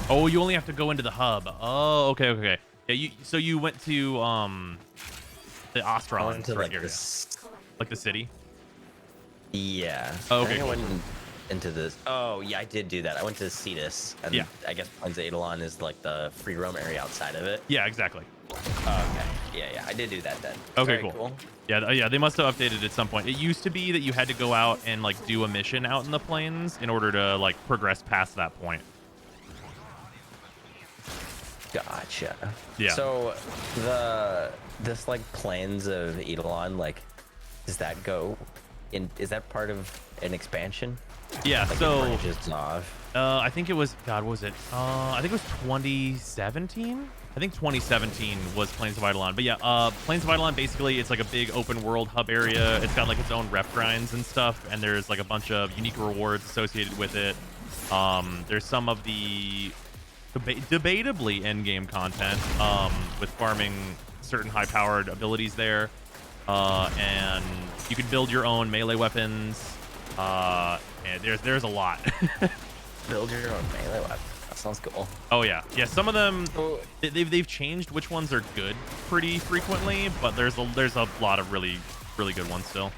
Oh, you only have to go into the hub. Oh, okay. Yeah, so you went to the Ostron area, like the city. Yeah. Oh, I okay. think I went into this. Oh, yeah, I did do that. I went to Cetus, and Yeah. I guess Plains of Eidolon is like the free roam area outside of it. Yeah, exactly. Oh, okay. Yeah, I did do that then. Okay, Very cool. Yeah, they must have updated at some point. It used to be that you had to go out and like do a mission out in the plains in order to like progress past that point. Gotcha. Yeah. So this like Plains of Eidolon, like, does that go in? Is that part of an expansion? Yeah. Like So it branches off? I think it was, God, what was it? I think it was 2017. I think 2017 was Plains of Eidolon. But yeah, Plains of Eidolon, basically, it's like a big open world hub area. It's got like its own rep grinds and stuff, and there's like a bunch of unique rewards associated with it. There's some of the debatably end-game content with farming certain high-powered abilities there. And you can build your own melee weapons. And there's a lot. Build your own melee weapon. That sounds cool. Oh yeah, some of them Oh. they've changed which ones are good pretty frequently, but there's a lot of really good ones still.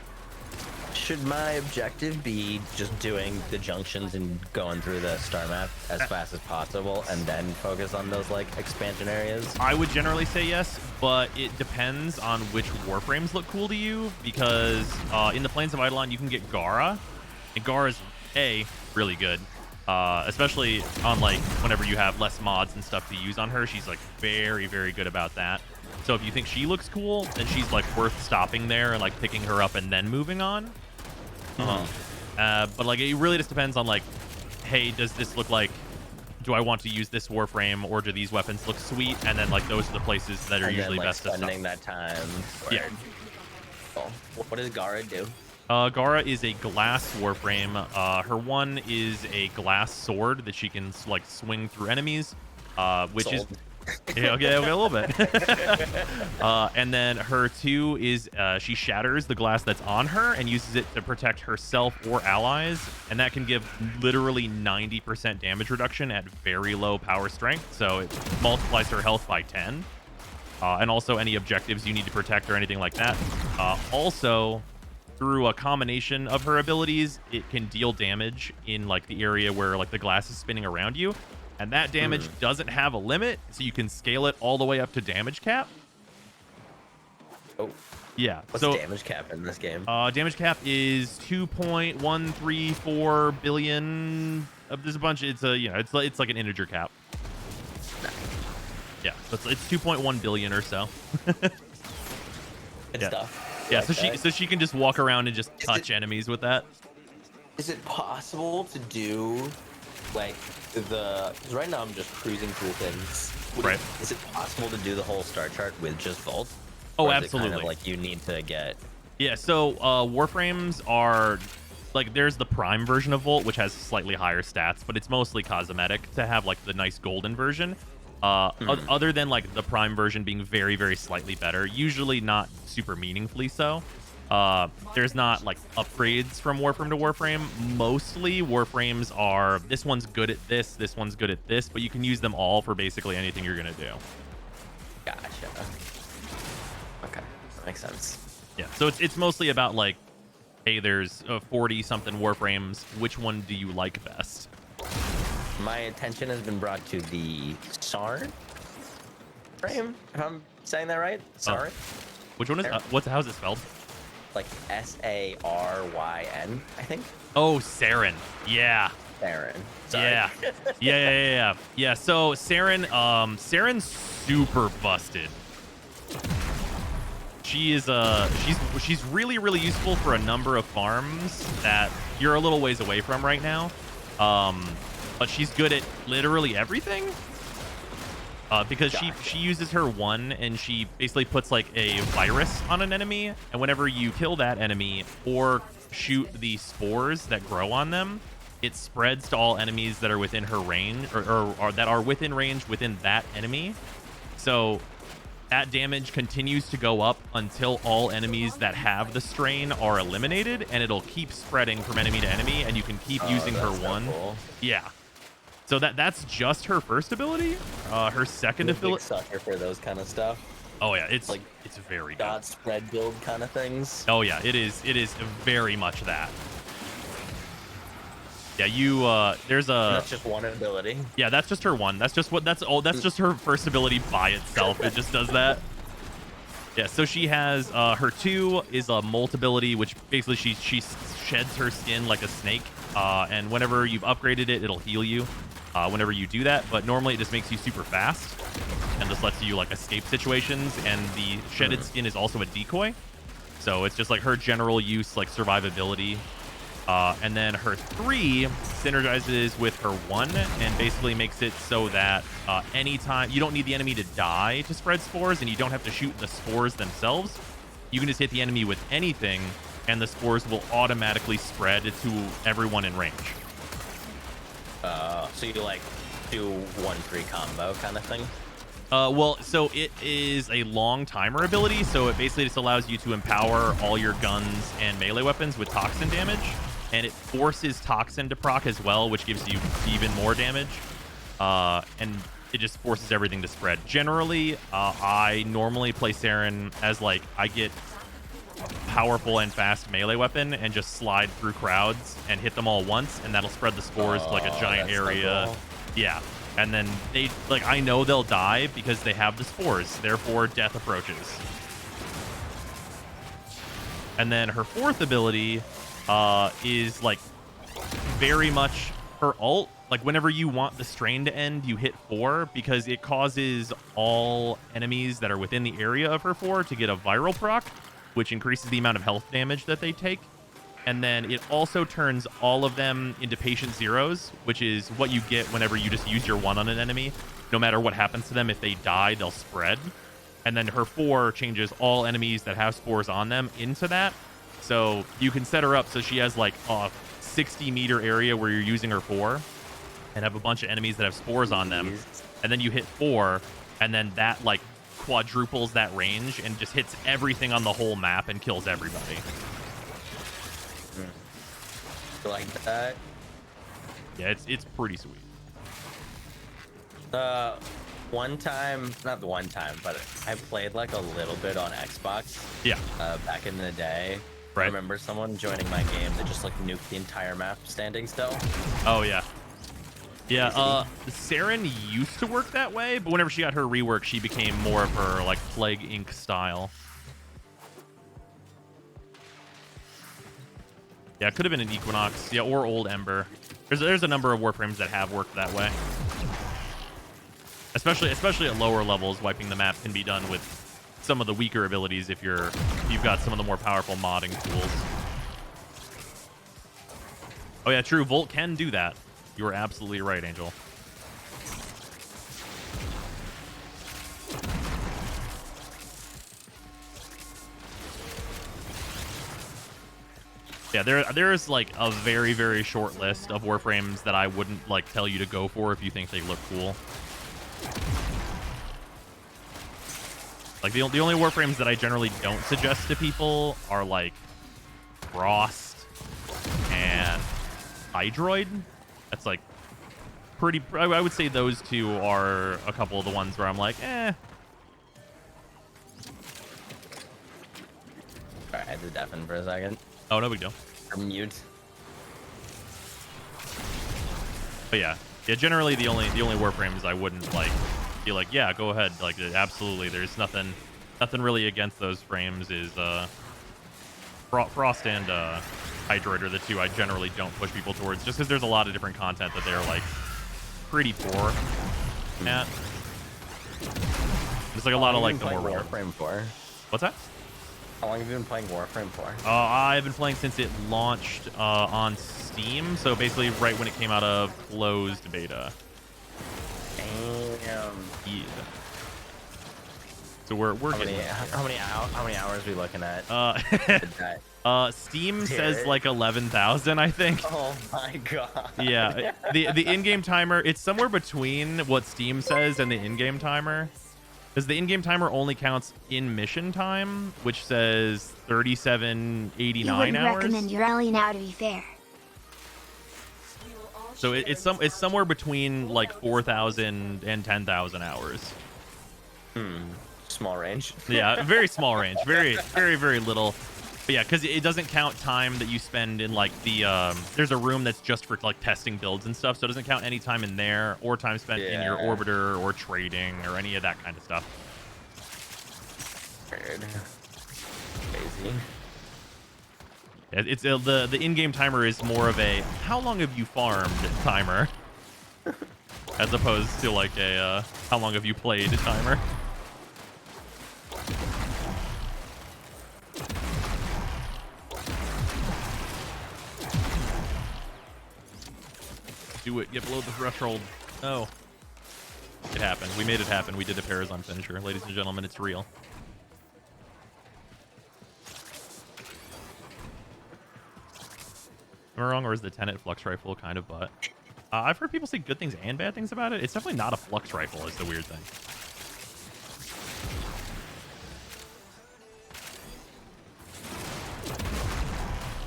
Should my objective be just doing the junctions and going through the star map as fast as possible, and then focus on those like expansion areas? I would generally say yes, but it depends on which warframes look cool to you, because in the Plains of Eidolon you can get Gara, and Gara's really good. Especially on like whenever you have less mods and stuff to use on her, she's like very good about that. So if you think she looks cool, then she's like worth stopping there and like picking her up and then moving on. But like it really just depends on like, hey, does this look like, do I want to use this warframe, or do these weapons look sweet? And then like those are the places that are And usually then, like, best to stop. spending that time. Yeah. Cool. What does Gara do? Gara is a glass warframe. Her one is a glass sword that she can like swing through enemies, which Sold. is okay, a little bit. And then her two is she shatters the glass that's on her and uses it to protect herself or allies, and that can give literally 90% damage reduction at very low power strength. So it multiplies her health by 10, and also any objectives you need to protect or anything like that. Also, through a combination of her abilities, it can deal damage in like the area where like the glass is spinning around you, and that damage doesn't have a limit, so you can scale it all the way up to damage cap. Oh, Yeah. what's so damage cap in this game? damage cap is 2.134 billion. There's a bunch. It's a it's like an integer cap. Yeah. So it's 2.1 billion or so. Good yeah. stuff. Yeah, Like that. so she can just walk around and just touch enemies with that. Is it possible to do like because right now I'm just cruising through things. Right. Is it possible to do the whole star chart with just Vault? Oh, Or is it absolutely. kind of like you need to get. Yeah, so warframes are like, there's the prime version of Volt, which has slightly higher stats, but it's mostly cosmetic to have like the nice golden version. Other than like the prime version being very slightly better, usually not super meaningfully so. There's not like upgrades from Warframe to Warframe. Mostly Warframes are, this one's good at this one's good at this, but you can use them all for basically anything you're gonna do. Gotcha. Okay, that makes sense. Yeah, so it's mostly about like, hey, there's 40 something Warframes, which one do you like best? My attention has been brought to the Sarn frame, if I'm saying that right. Sarn, Which one is how's it spelled? like Saryn, I think. Oh, Saren. Yeah. Theron. Sorry. Yeah. So Saren's super busted. She is she's really useful for a number of farms that you're a little ways away from right now. But she's good at literally everything. Because she uses her one and she basically puts like a virus on an enemy, and whenever you kill that enemy or shoot the spores that grow on them, it spreads to all enemies that are within her range or that are within range within that enemy. So that damage continues to go up until all enemies that have the strain are eliminated, and it'll keep spreading from enemy to enemy, and you can keep using her one. Cool. Yeah. So that's just her first ability. Her second ability. Sucker for those kind of stuff. Oh yeah, it's Like very good. Dot spread build kind of things. Oh yeah, it is very much that. Yeah, there's a. And that's just one ability. Yeah, that's just her one. That's just her first ability by itself. It just does that. Yeah, so she has her 2 is a molt ability, which basically she sheds her skin like a snake. And whenever you've upgraded it, it'll heal you. Whenever you do that, but normally it just makes you super fast and just lets you like escape situations. And the shedded skin is also a decoy, so it's just like her general use, like survivability. And then her 3 synergizes with her 1 and basically makes it so that anytime you don't need the enemy to die to spread spores, and you don't have to shoot the spores themselves. You can just hit the enemy with anything, and the spores will automatically spread to everyone in range. So you like do 1-3 combo kind of thing? Well, so it is a long timer ability, so it basically just allows you to empower all your guns and melee weapons with toxin damage, and it forces toxin to proc as well, which gives you even more damage, and it just forces everything to spread. Generally, I normally play Saren as like I get a powerful and fast melee weapon and just slide through crowds and hit them all once, and that'll spread the spores to like a giant area. So cool. Yeah. And then they like I know they'll die because they have the spores, therefore death approaches. And then her 4th ability is like very much her ult. Like whenever you want the strain to end, you hit 4 because it causes all enemies that are within the area of her 4 to get a viral proc, which increases the amount of health damage that they take. And then it also turns all of them into patient zeros, which is what you get whenever you just use your 1 on an enemy. No matter what happens to them, if they die, they'll spread. And then her 4 changes all enemies that have spores on them into that. So you can set her up so she has like a 60-meter area where you're using her 4 and have a bunch of enemies that have spores on them. And then you hit 4, and then that like quadruples that range and just hits everything on the whole map and kills everybody. Like that. Yeah, it's pretty sweet. One time, not the one time, but I played like a little bit on Xbox. Yeah. Back in the day. Right. I remember someone joining my game that just like nuked the entire map standing still. Oh yeah. Yeah, Saren used to work that way, but whenever she got her rework, she became more of her like Plague Inc. style. Yeah, it could have been an Equinox, yeah, or Old Ember. There's a number of Warframes that have worked that way. Especially at lower levels, wiping the map can be done with some of the weaker abilities if you've got some of the more powerful modding tools. Oh yeah, true. Volt can do that. You are absolutely right, Angel. Yeah, there's like a very, very short list of Warframes that I wouldn't like tell you to go for if you think they look cool. Like the only Warframes that I generally don't suggest to people are like Frost and Hydroid. That's like pretty. I would say those 2 are a couple of the ones where I'm like, eh. Alright, I had to deafen for a second. Oh, no big deal. Or mute. But yeah, generally the only Warframes I wouldn't like be like, yeah, go ahead, like absolutely. There's nothing really against those frames is Frost and Hydroid are the two I generally don't push people towards, just because there's a lot of different content that they're like pretty poor at. There's like a lot of like the more rare. Warframe for? What's that? How long have you been playing Warframe for? I've been playing since it launched on Steam, so basically right when it came out of closed beta. Damn. Yeah. So we're getting how many hours are we looking at? Steam says like 11,000, I think. Oh my god. Yeah, the in-game timer, it's somewhere between what Steam says and the in-game timer. Because the in-game timer only counts in mission time, which says 3789 You wouldn't hours. recommend your alley now, to be fair. So it's somewhere between like 4,000 and 10,000 hours. Small range. Yeah, very small range. Very, very, very little. But yeah, because it doesn't count time that you spend in like the there's a room that's just for like testing builds and stuff, so it doesn't count any time in there or time spent in your orbiter or trading or any of that kind of stuff. Weird. Crazy. It's the in-game timer is more of a how long have you farmed timer, as opposed to like a how long have you played timer. Do it. Get below the threshold. Oh. It happened. We made it happen. We did a Parazon finisher. Ladies and gentlemen, it's real. Am I wrong, or is the Tenet Flux Rifle kind of butt? I've heard people say good things and bad things about it. It's definitely not a Flux Rifle is the weird thing.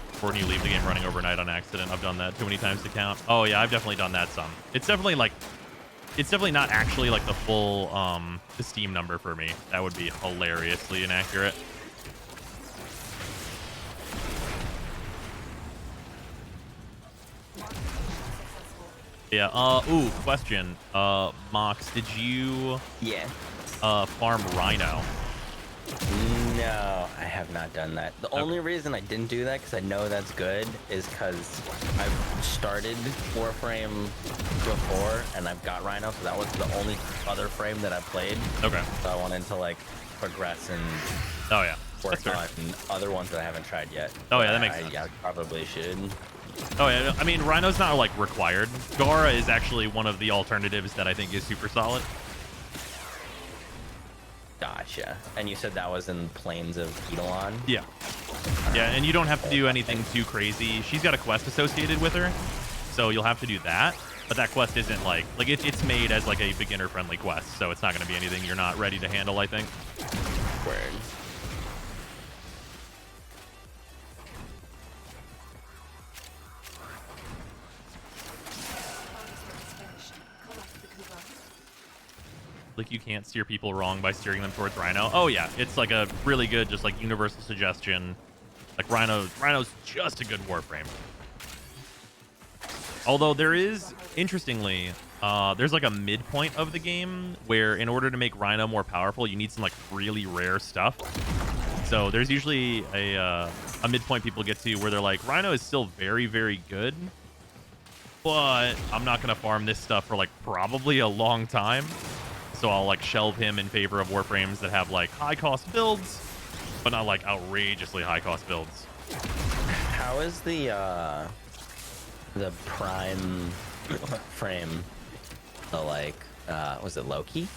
Before you leave the game running overnight on accident. I've done that too many times to count. Oh yeah, I've definitely done that some. It's definitely not actually like the full the Steam number for me. That would be hilariously inaccurate. Yeah. Ooh, question. Mox, did you farm Rhino? No, I have not done that. The only reason I didn't do that, because I know that's good, is because I've started Warframe before, and I've got Rhino, so that was the only other frame that I played. Okay. So I wanted to, like, progress and work on other ones that I haven't tried yet. Oh, yeah, that makes sense. Yeah, I probably should. Oh, yeah, I mean, Rhino's not, like, required. Gara is actually one of the alternatives that I think is super solid. Gotcha. And you said that was in Plains of Eidolon? Yeah. Yeah, and you don't have to do anything too crazy. She's got a quest associated with her, so you'll have to do that. But that quest isn't like it's made as like a beginner-friendly quest, so it's not going to be anything you're not ready to handle, I think. Word. Like you can't steer people wrong by steering them towards Rhino. Oh yeah, it's like a really good, just like universal suggestion. Like Rhino's just a good Warframe. Although there is, interestingly, there's like a midpoint of the game where in order to make Rhino more powerful, you need some like really rare stuff. So there's usually a midpoint people get to where they're like, Rhino is still very, very good, but I'm not gonna farm this stuff for like probably a long time. So I'll like shelve him in favor of Warframes that have like high cost builds, but not like outrageously high cost builds. How is the prime frame? The like was it Loki?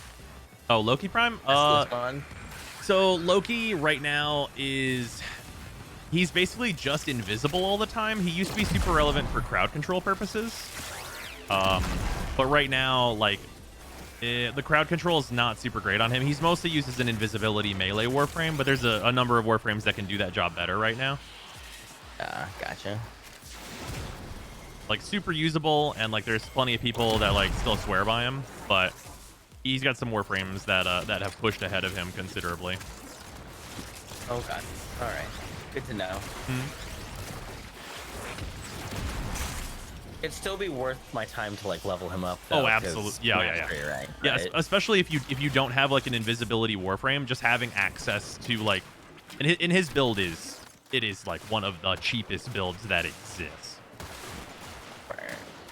Oh, Loki Prime? So Loki right now he's basically just invisible all the time. He used to be super relevant for crowd control purposes. But right now, like, the crowd control is not super great on him. He's mostly used as an invisibility melee Warframe, but there's a number of Warframes that can do that job better right now. Gotcha. Like, super usable, and, like, there's plenty of people that, like, still swear by him, but he's got some Warframes that have pushed ahead of him considerably. Oh, God. All right. Good to know. It'd still be worth my time to like level him up, though, oh, absolutely. Yeah. Right, yeah, especially if you don't have like an invisibility Warframe, just having access to like, and his build is it is like one of the cheapest builds that exists.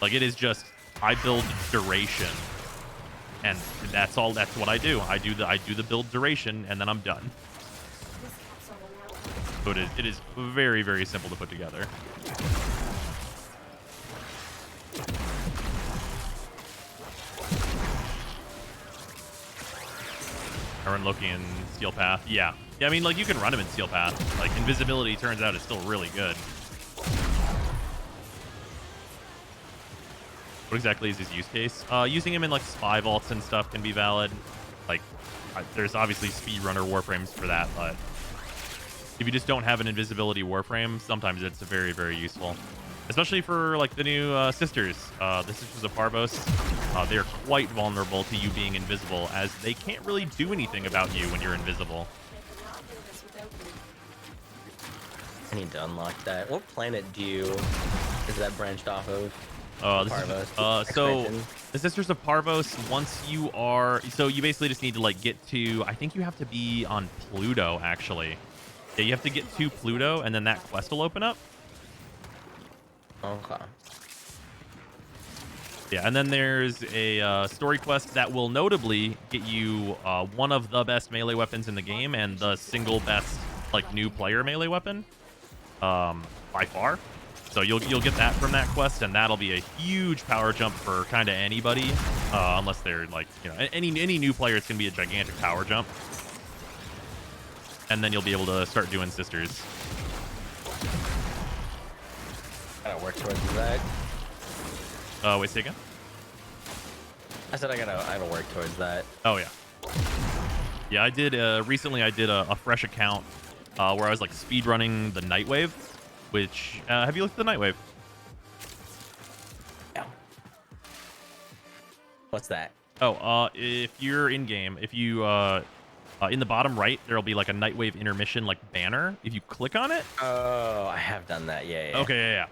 Like it is just I build duration, and that's all. That's what I do. I do the build duration, and then I'm done. So it is very, very simple to put together. I run Loki in Steel Path. Yeah. I mean, like, you can run him in Steel Path. Like, invisibility turns out is still really good. What exactly is his use case? Using him in, like, spy vaults and stuff can be valid. Like, there's obviously speedrunner Warframes for that, but if you just don't have an invisibility Warframe, sometimes it's very, very useful. Especially for, like, the new Sisters. The Sisters of Parvos. They're quite vulnerable to you being invisible, as they can't really do anything about you when you're invisible. I need to unlock that. What planet is that branched off of? So the Sisters of Parvos, once you are... So you basically just need to, like, get to... I think you have to be on Pluto, actually. Yeah, you have to get to Pluto, and then that quest will open up. Okay. Yeah, and then there's a story quest that will notably get you one of the best melee weapons in the game and the single best, like, new player melee weapon by far. So you'll get that from that quest, and that'll be a huge power jump for kind of anybody, unless they're, like, you know, any new player. It's gonna be a gigantic power jump, and then you'll be able to start doing Sisters. Gotta work towards that. Wait, say again? I said I gotta work towards that. Oh, yeah. Yeah, I did, recently I did a fresh account where I was, like, speedrunning the Nightwave, which, have you looked at the Nightwave? Yeah. What's that? Oh, if you're in-game, if you, in the bottom right, there'll be, like, a Nightwave intermission, like, banner. If you click on it... Oh, I have done that, yeah. Okay, yeah.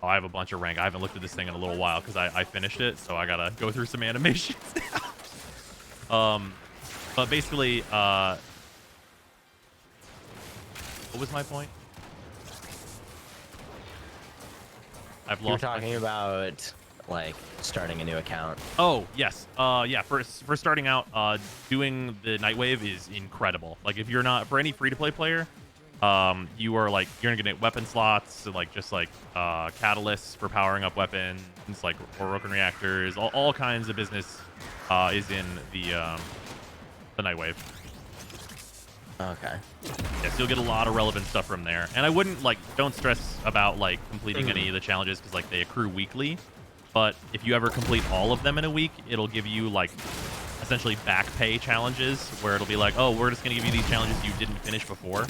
Oh, I have a bunch of rank. I haven't looked at this thing in a little while because I finished it, so I gotta go through some animations now. But basically, what was my point? I've lost. You're talking about, like, starting a new account. Oh, yes. Yeah, for starting out, doing the Nightwave is incredible. Like, if you're not, for any free-to-play player, you are, like, you're gonna get weapon slots, so, like, just like catalysts for powering up weapons, like broken reactors, all kinds of business is in the Nightwave. Okay. Yeah, so you'll get a lot of relevant stuff from there. And I wouldn't, like, don't stress about, like, completing any of the challenges because, like, they accrue weekly. But if you ever complete all of them in a week, it'll give you, like, essentially back pay challenges where it'll be like, oh, we're just gonna give you these challenges you didn't finish before.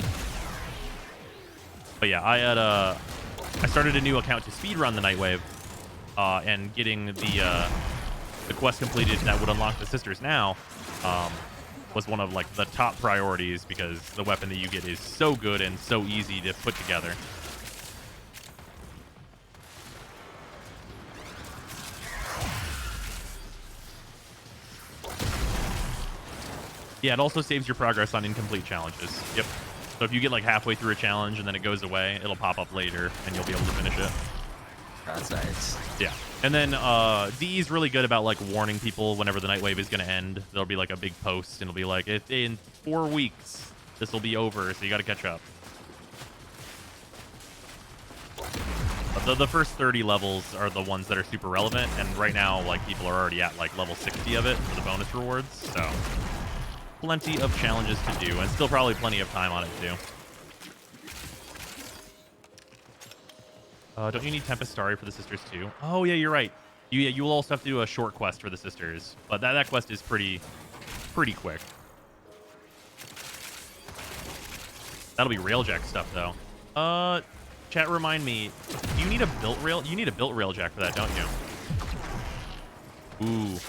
But yeah, I started a new account to speedrun the Nightwave, and getting the quest completed that would unlock the Sisters now was one of, like, the top priorities because the weapon that you get is so good and so easy to put together. Yeah, it also saves your progress on incomplete challenges. Yep. So if you get, like, halfway through a challenge and then it goes away, it'll pop up later and you'll be able to finish it. That's nice. Yeah. And then DE is really good about, like, warning people whenever the Nightwave is going to end. There'll be, like, a big post and it'll be like, in 4 weeks, this will be over, so you got to catch up. The first 30 levels are the ones that are super relevant, and right now, like, people are already at, like, level 60 of it for the bonus rewards, so plenty of challenges to do, and still probably plenty of time on it, too. Don't you need Tempest Starry for the Sisters, too? Oh, yeah, you're right. You will also have to do a short quest for the Sisters, but that quest is pretty quick. That'll be Railjack stuff, though. Chat, remind me, do you need a built rail? You need a built Railjack for that, don't you? Ooh.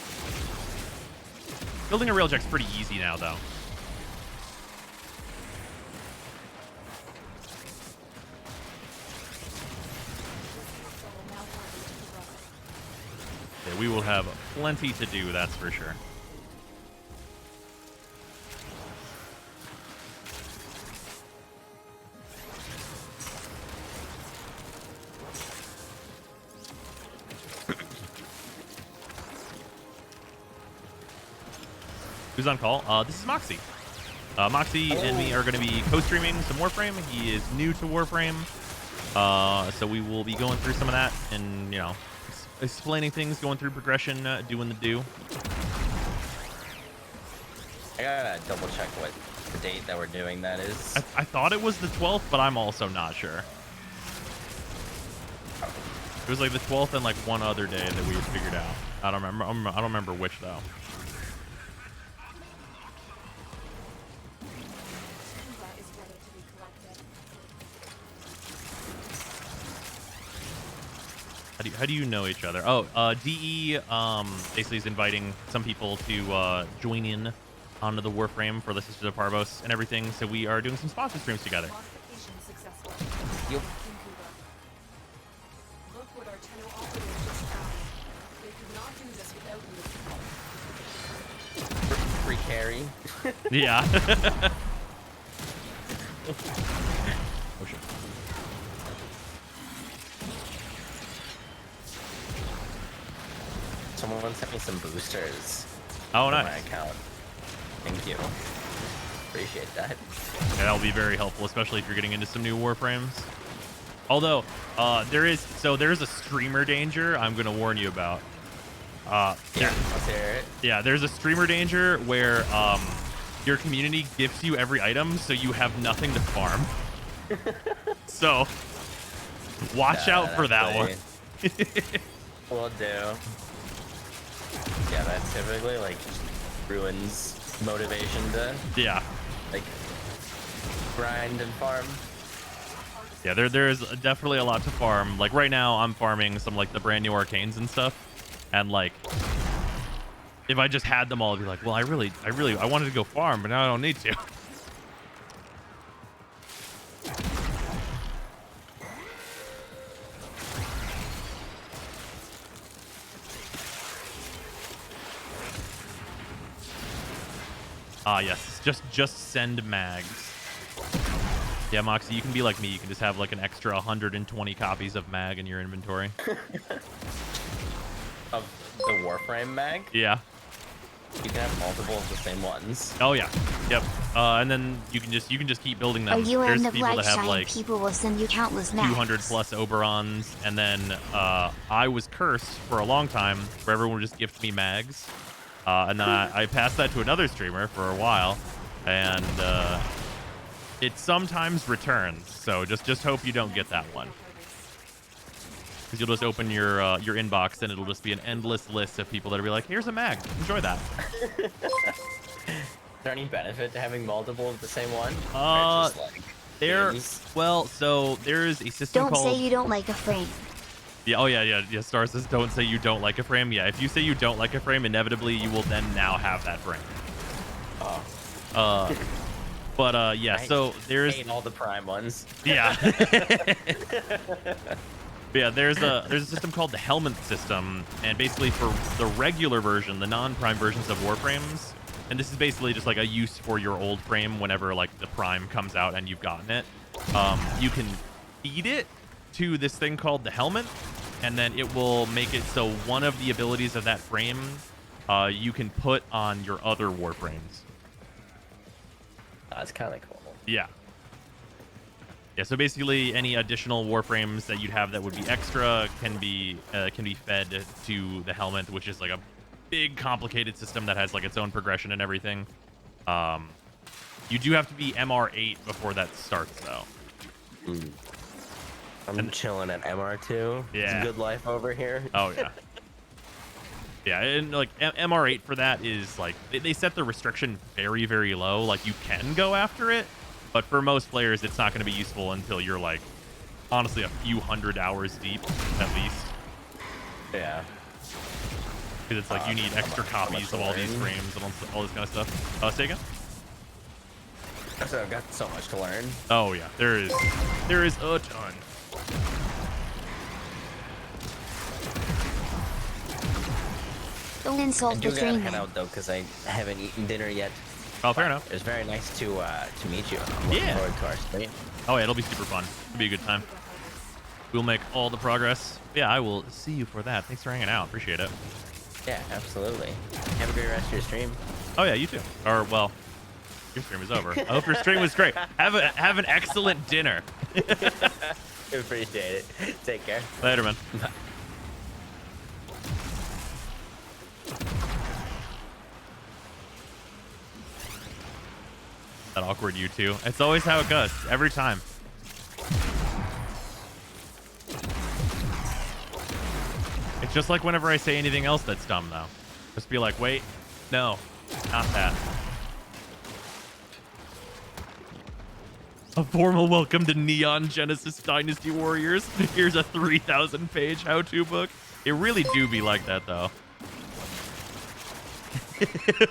Building a Railjack's pretty easy now, though. Yeah, we will have plenty to do, that's for sure. Who's on call? This is Moxie. Moxie and me are going to be co-streaming some Warframe. He is new to Warframe. So we will be going through some of that and, you know, explaining things, going through progression, doing the do. I gotta double check what the date that we're doing that is. I thought it was the 12th, but I'm also not sure. It was like the 12th and like one other day that we had figured out. I don't remember. I don't remember which though. Kuva is ready to be collected. How do you know each other? Oh, DE basically is inviting some people to join in onto the Warframe for the Sisters of Parvos and everything. So we are doing some sponsor streams together. Modification successful. Yep. Collecting Kuva. Look what our Tenno operatives just found. They could not do this without you. Free carry. Yeah. Oh shit. Someone sent me some boosters. Oh, on my nice. account. Thank you. Appreciate that. Yeah, that'll be very helpful, especially if you're getting into some new Warframes. Although, there is a streamer danger I'm gonna warn you about. Yeah, let's hear it. Yeah, there's a streamer danger where your community gifts you every item, so you have nothing to farm. So, watch out for that one. Will do. Yeah, that typically like ruins motivation to Yeah. like grind and farm. Yeah, there's definitely a lot to farm. Like right now, I'm farming some like the brand new Arcanes and stuff, and like if I just had them all, I'd be like, well, I wanted to go farm, but now I don't need to. Ah, yes, just send mags. Yeah, Moxie, you can be like me. You can just have like an extra 120 copies of mag in your inventory. Of the Warframe mag, Yeah. you can have multiple of the same ones. Oh yeah. Yep. And then you can just keep building them. Are you There's end of people life that have shine? like People will send you countless maps. 200 plus Oberons, and then I was cursed for a long time where everyone would just gift me mags, and then I passed that to another streamer for a while, and it sometimes returns. So just hope you don't get that one, because you'll just open your inbox and it'll just be an endless list of people that'll be like, here's a mag, enjoy that. Is there any benefit to having multiple of the same one? Or just, like, memes? So there is a system Don't called. say you don't like a frame. Yeah, oh yeah. Star says, don't say you don't like a frame. Yeah, if you say you don't like a frame, inevitably you will then now have that frame. Oh. But yeah, so there's Hate all the prime ones. yeah. Yeah, there's a system called the helmet system, and basically for the regular version, the non-prime versions of Warframes, and this is basically just like a use for your old frame whenever like the prime comes out and you've gotten it. You can feed it to this thing called the helmet, and then it will make it so one of the abilities of that frame you can put on your other Warframes. That's kind of cool. Yeah. Yeah, so basically any additional Warframes that you'd have that would be extra can be fed to the helmet, which is like a big complicated system that has like its own progression and everything. You do have to be MR8 before that starts though. I'm chilling at MR2. Yeah. It's a good life over here. Oh yeah. Yeah, and like MR8 for that is like they set the restriction very, very low. Like you can go after it, but for most players, it's not going to be useful until you're like, honestly, a few hundred hours deep at least. Yeah. Because it's like you need extra copies of all these frames and all this kind of stuff. Say again? So I've got so much to learn. Oh yeah, there is a ton. Don't I insult do the gotta dream. head out though because I haven't eaten dinner yet. Oh, fair enough. It was very nice to meet you. I'm looking Yeah. forward to our stream. Oh yeah, it'll be super fun. It'll be a good time. We'll make all the progress. Yeah, I will see you for that. Thanks for hanging out. Appreciate it. Yeah, absolutely. Have a great rest of your stream. Oh yeah, you too. Or well, your stream is over. I hope your stream was great. Have an excellent dinner. Appreciate it. Take care. Later, man. That awkward you two. It's always how it goes. Every time. It's just like whenever I say anything else that's dumb, though. Just be like, wait, no, not that. A formal welcome to Neon Genesis Dynasty Warriors. Here's a 3,000-page how-to book. It really do be like that, though.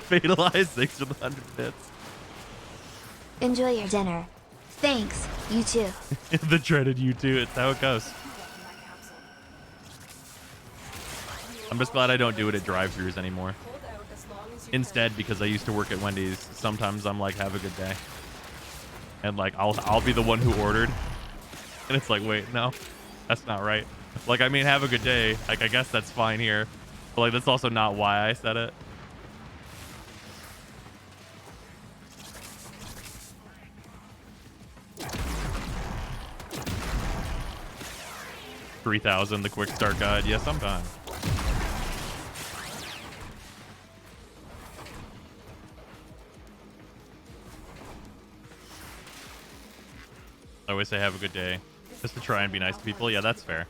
Fatalize 6 with 100 bits. Enjoy your dinner. Thanks, you too. The dreaded you too. It's how it goes. I'm just glad I don't do it at drive-thrus anymore. Hold out as long as you Instead, because I used to work at Wendy's, sometimes I'm like, have a good day. And like, I'll be the one who ordered. And it's like, wait, no, that's not right. Like, I mean, have a good day. Like, I guess that's fine here. But like, that's also not why I said it. $3,000, the quick start guide. Yeah, sometimes. I always say have a good day, just to try and be nice to people. Yeah, that's fair.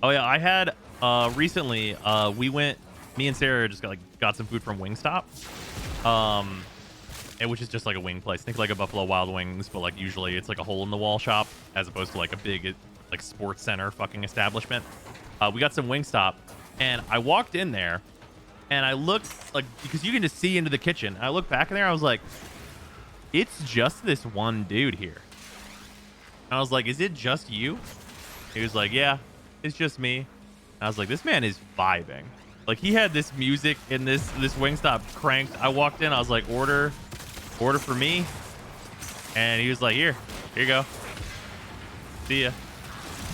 Oh yeah, I had recently me and Sarah just got some food from Wingstop. Which is just like a wing place. Think like a Buffalo Wild Wings, but like usually it's like a hole in the wall shop as opposed to like a big like sports center fucking establishment. We got some Wingstop, and I walked in there, and I looked like, because you can just see into the kitchen. I looked back in there, I was like, it's just this one dude here. And I was like, is it just you? He was like, yeah, it's just me. And I was like, this man is vibing. Like, he had this music in this Wingstop cranked. I walked in, I was like, order for me. And he was like, here you go. See ya.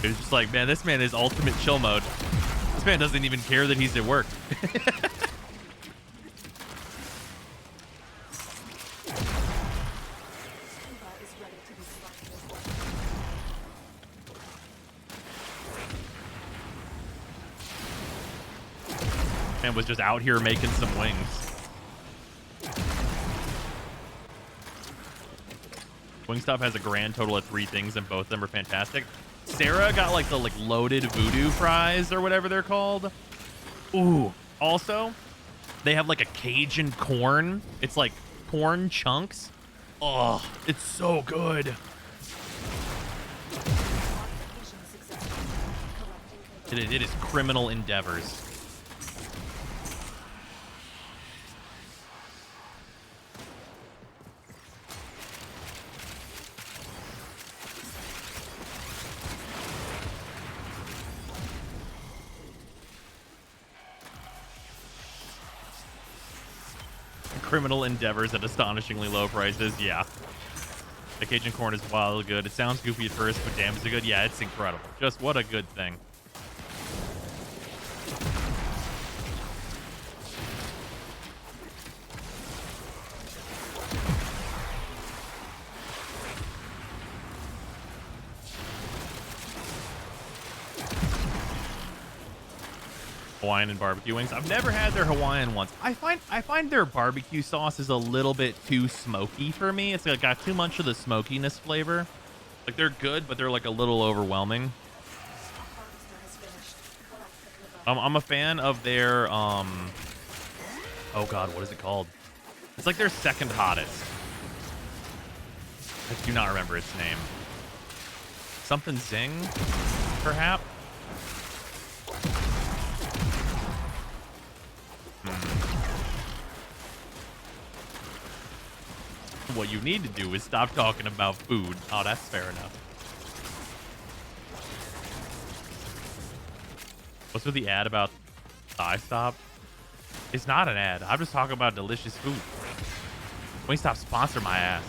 It was just like, man, this man is ultimate chill mode. This man doesn't even care that he's at work. Man was just out here making some wings. Wingstop has a grand total of 3 things, and both of them are fantastic. Sarah got like the loaded voodoo fries or whatever they're called. Ooh. Also, they have like a Cajun corn. It's like corn chunks. Oh, it's so good. It is criminal endeavors. Criminal endeavors at astonishingly low prices. Yeah. The Cajun corn is wild good. It sounds goofy at first, but damn, is it good? Yeah, it's incredible. Just what a good thing. Hawaiian and barbecue wings. I've never had their Hawaiian ones. I find their barbecue sauce is a little bit too smoky for me. It's got too much of the smokiness flavor. Like, they're good, but they're like a little overwhelming. I'm a fan of their oh god, what is it called? It's like their second hottest. I do not remember its name. Something Zing, perhaps. What you need to do is stop talking about food. Oh, that's fair enough. What's with the ad about thigh stop? It's not an ad. I'm just talking about delicious food. Wingstop sponsor my ass.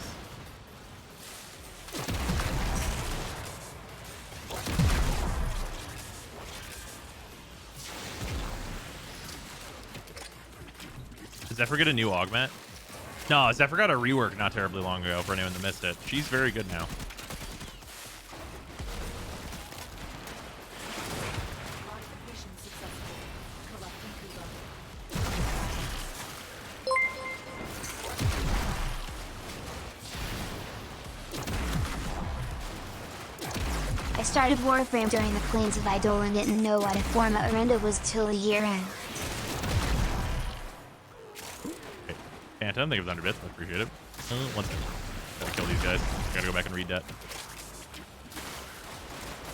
Does Zephyr get a new augment? No, Zephyr got a rework not terribly long ago for anyone that missed it. She's very good now. Modification successful. Collecting Kuva. I started Warframe during the Plains of Idol and didn't know what a format Arenda was till the year end. Phantom, thank you for 100 bits. I appreciate it. One second. Gotta kill these guys. Gotta go back and read that.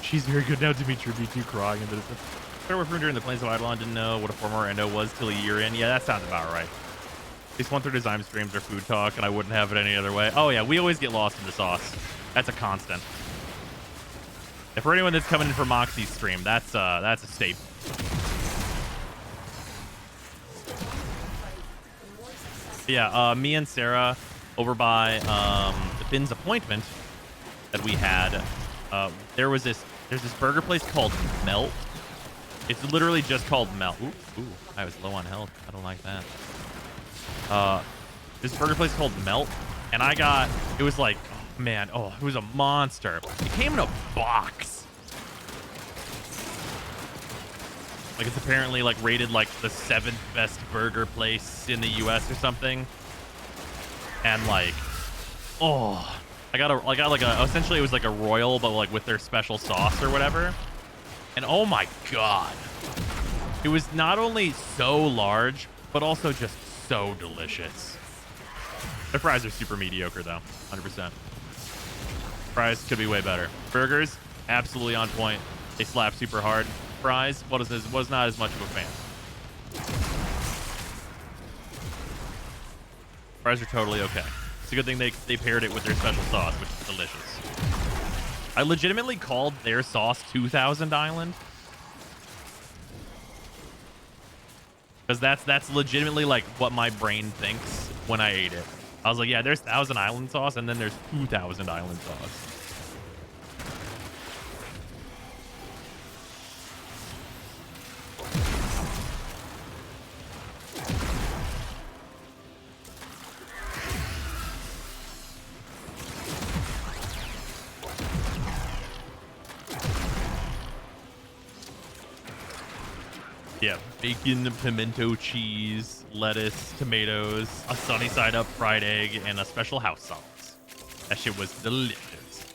She's very good now, Dimitri. B2 crying. Started Warframe during the Plains of Eidolon. Didn't know what a former endo was till a year in. Yeah, that sounds about right. At least 1/3 of Zyme streams are food talk, and I wouldn't have it any other way. Oh yeah, we always get lost in the sauce. That's a constant. And for anyone that's coming in for Moxie's stream, that's a staple. Yeah, me and Sarah over by the Finn's appointment that we had. There's this burger place called Melt. It's literally just called Melt. Ooh, I was low on health. I don't like that. This burger place called Melt, and it was like, oh man, it was a monster. It came in a box. Like it's apparently like rated like the 7th best burger place in the US or something. And like, I got like a essentially it was like a royal, but like with their special sauce or whatever. And oh my god, it was not only so large, but also just so delicious. Their fries are super mediocre though, 100%. Fries could be way better. Burgers, absolutely on point. They slap super hard. Fries, was not as much of a fan. Fries are totally okay. It's a good thing they paired it with their special sauce, which is delicious. I legitimately called their sauce 2000 Island. Because that's legitimately like what my brain thinks when I ate it. I was like, yeah, there's 1000 Island sauce, and then there's 2000 Island sauce. Yeah, bacon, pimento cheese, lettuce, tomatoes, a sunny side up fried egg, and a special house sauce. That shit was delicious.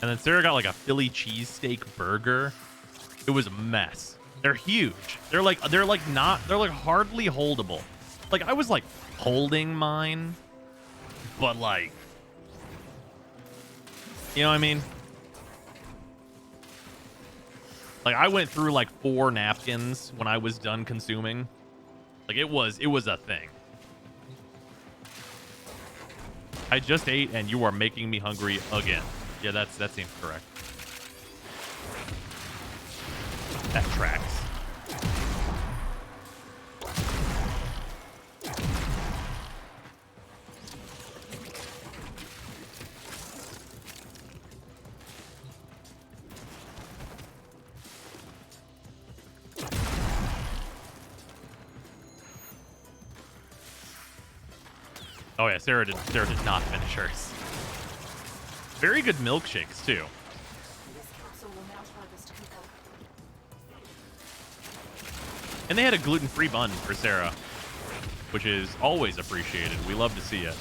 And then Sarah got like a Philly cheesesteak burger. It was a mess. They're huge. They're like hardly holdable. Like I was like holding mine, but like, you know what I mean? Like I went through like 4 napkins when I was done consuming. Like it was a thing. I just ate and you are making me hungry again. Yeah, that seems correct. That tracks. Oh yeah, Sarah did not finish hers. Very good milkshakes too. This capsule will now harvest Kuva. And they had a gluten-free bun for Sarah, which is always appreciated. We love to see it.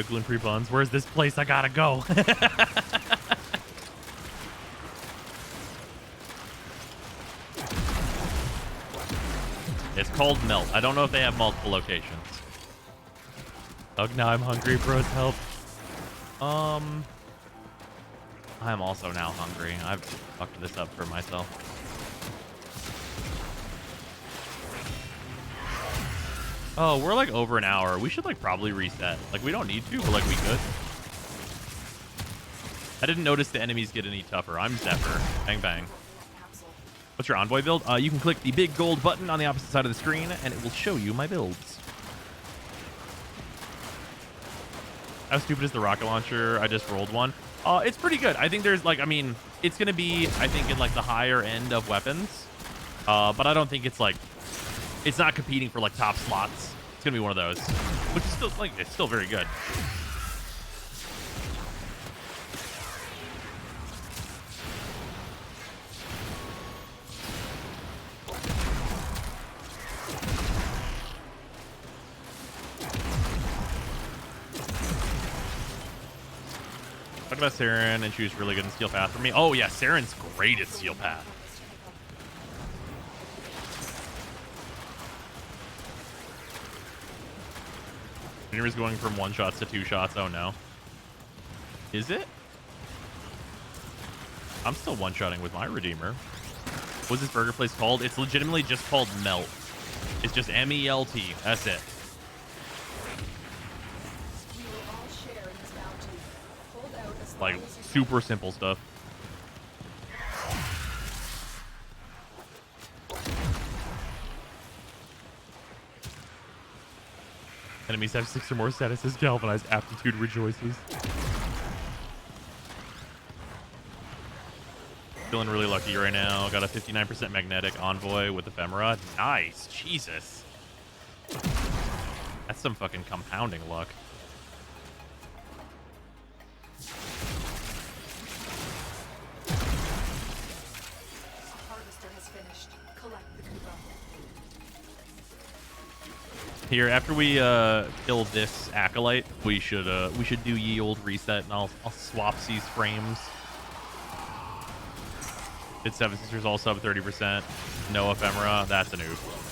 Gluten-free buns. Where's this place? I gotta go. It's called Melt. I don't know if they have multiple locations. Ugh, now I'm hungry, bros. Help. I'm also now hungry. I've fucked this up for myself. Oh, we're like over an hour. We should like probably reset. Like we don't need to, but like we could. I didn't notice the enemies get any tougher. I'm Zephyr. Bang bang. What's your Envoy build? You can click the big gold button on the opposite side of the screen, and it will show you my builds. How stupid is the rocket launcher? I just rolled one. It's pretty good. I think there's like, I mean, it's gonna be, I think, in like the higher end of weapons, but I don't think it's like, it's not competing for like top slots. It's gonna be one of those, which is still like, it's still very good. Talk about Saren, and she was really good in Steel Path for me. Oh yeah, Saren's great at Steel Path. Redeemer's going from 1-shots to 2-shots. Oh no. Is it? I'm still 1-shotting with my Redeemer. What's this burger place called? It's legitimately just called Melt. It's just M-E-L-T. That's it. We will all share in this bounty. Hold out as long Like, as you super simple stuff. Enemies have 6 or more statuses. Galvanized aptitude rejoices. Feeling really lucky right now. Got a 59% magnetic Envoy with Ephemera. Nice. Jesus. That's some fucking compounding luck. harvester has finished. Collect the Kuba. Here, after we kill this acolyte, we should do ye old reset, and I'll swap these frames. Did Seven Sisters all sub 30%? No Ephemera. That's an oof.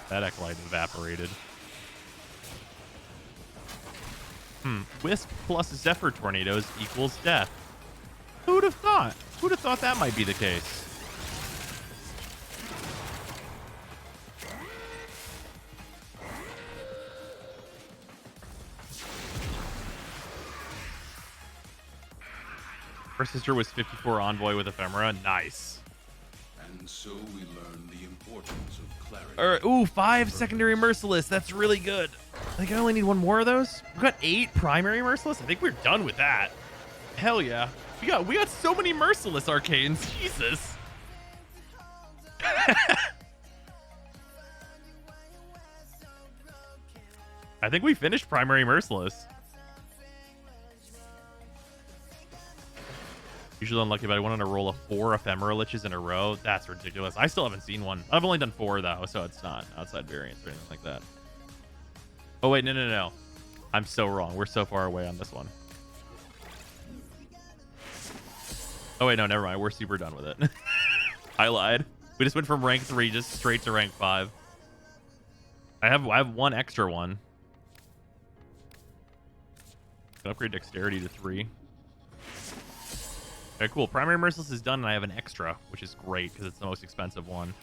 That acolyte evaporated. Wisp plus Zephyr tornadoes equals death. Who'd have thought? Who'd have thought that might be the case? First sister was 54 Envoy with Ephemera. Nice. And so we learn the importance of clarity. All right. Ooh, 5 secondary Merciless. That's really good. I think I only need 1 more of those. We've got 8 primary Merciless. I think we're done with that. Hell yeah. We got so many Merciless Arcanes. Jesus. I think we finished primary Merciless. Usually unlucky, but I wanted to roll a 4 Ephemera Liches in a row. That's ridiculous. I still haven't seen one. I've only done 4 though, so it's not outside variants or anything like that. Oh wait, no. I'm so wrong. We're so far away on this one. Oh wait, no, never mind. We're super done with it. I lied. We just went from rank 3 just straight to rank 5. I have 1 extra one. Can upgrade dexterity to 3. Okay, cool. Primary Merciless is done, and I have an extra, which is great because it's the most expensive one.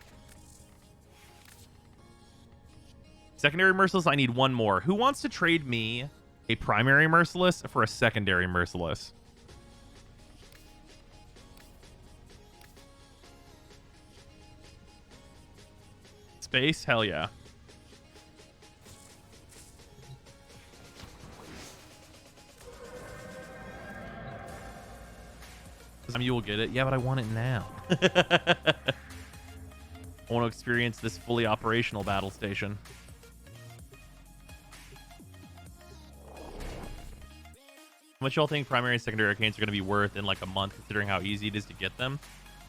Secondary Merciless, I need 1 more. Who wants to trade me a primary Merciless for a secondary Merciless? Space? Hell yeah. You will get it. Yeah, but I want it now. I want to experience this fully operational battle station. How much y'all think primary and secondary arcanes are going to be worth in like a month, considering how easy it is to get them?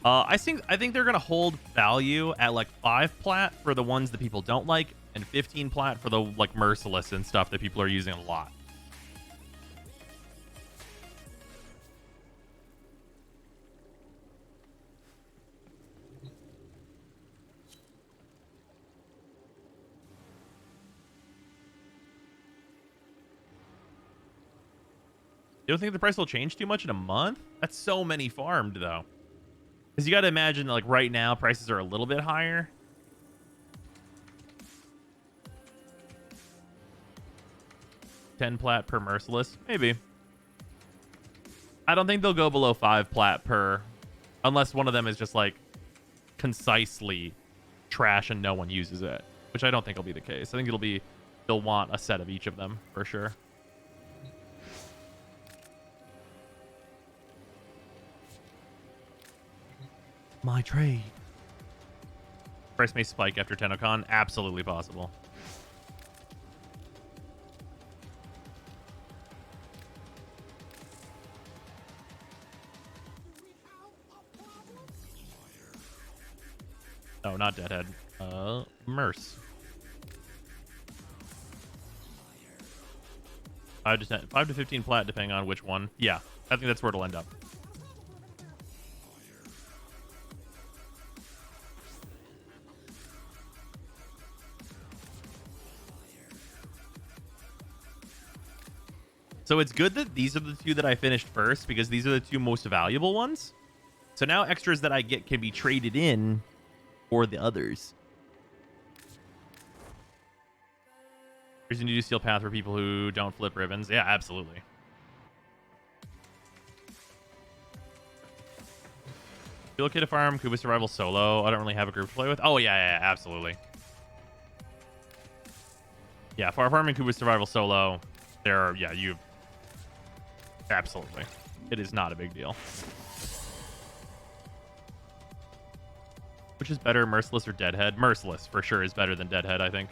I think they're going to hold value at like 5 plat for the ones that people don't like, and 15 plat for the like Merciless and stuff that people are using a lot. You don't think the price will change too much in a month? That's so many farmed, though. Because you got to imagine, like, right now, prices are a little bit higher. $10 plat per Merciless? Maybe. I don't think they'll go below 5 plat per, unless one of them is just like concisely trash and no one uses it, which I don't think will be the case. I think they'll want a set of each of them for sure. My trade. Price may spike after TennoCon. Absolutely possible. No, not Deadhead. Merce. 5 to 15 plat, depending on which one. Yeah, I think that's where it'll end up. So it's good that these are the two that I finished first, because these are the two most valuable ones. So now extras that I get can be traded in for the others. There's a new steel path for people who don't flip ribbons. Yeah, absolutely. Feel okay to farm Kuba Survival solo. I don't really have a group to play with. Oh, yeah, absolutely. Yeah, farming Kuba Survival solo. You... Absolutely. It is not a big deal. Which is better, Merciless or Deadhead? Merciless, for sure, is better than Deadhead, I think.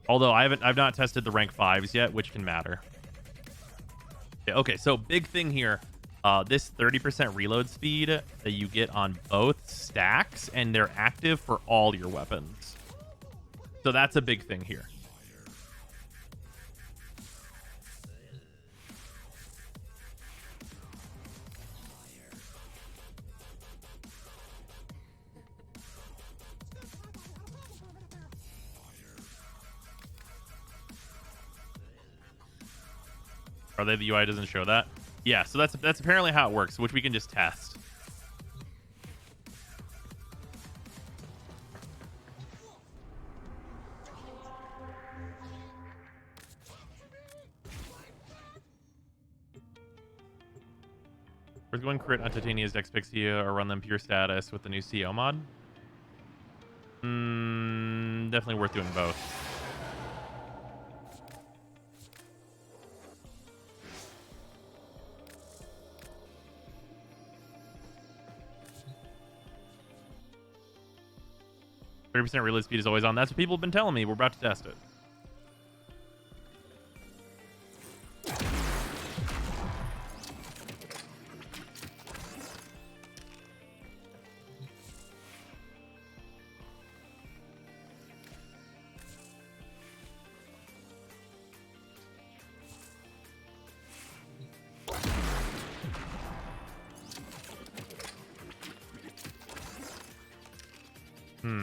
Although I've not tested the rank 5s yet, which can matter. Yeah, okay, so big thing here. This 30% reload speed that you get on both stacks, and they're active for all your weapons. So that's a big thing here. Are they the UI doesn't show that? Yeah, so that's apparently how it works, which we can just test. We're going crit on Titania's Dexpixia or run them pure status with the new CO mod. Definitely worth doing both. %30 reload speed is always on. That's what people have been telling me. We're about to test it.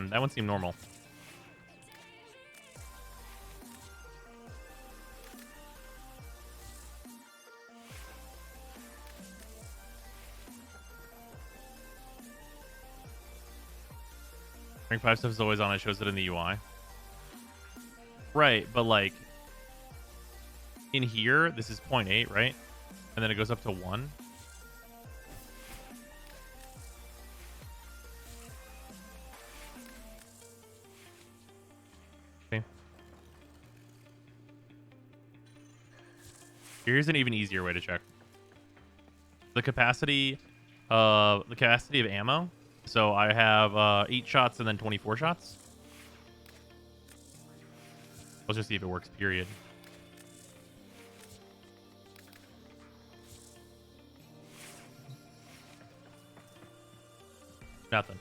That one seemed normal. Rank 5 stuff is always on. It shows it in the UI. Right, but like in here, this is 0.8, right? And then it goes up to 1. Here's an even easier way to check the capacity of ammo. So I have 8 shots and then 24 shots. Let's just see if it works, period. Nothing.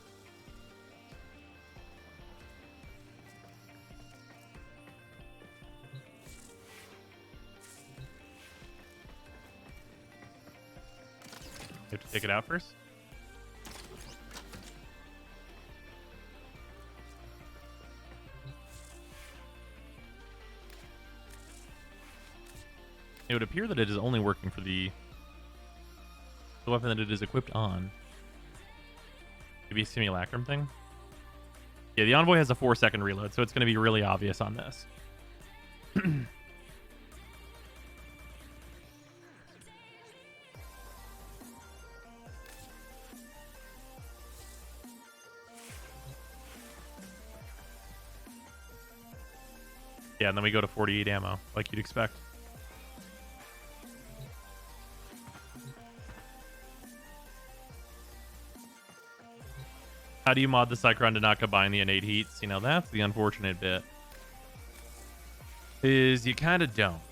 You have to take it out first. It would appear that it is only working for the weapon that it is equipped on. Maybe a simulacrum thing. Yeah, the Envoy has a 4-second reload, so it's going to be really obvious on this. Yeah, and then we go to 48 ammo, like you'd expect. How do you mod the Cyclone to not combine the innate heats? You know, that's the unfortunate bit. Is you kind of don't.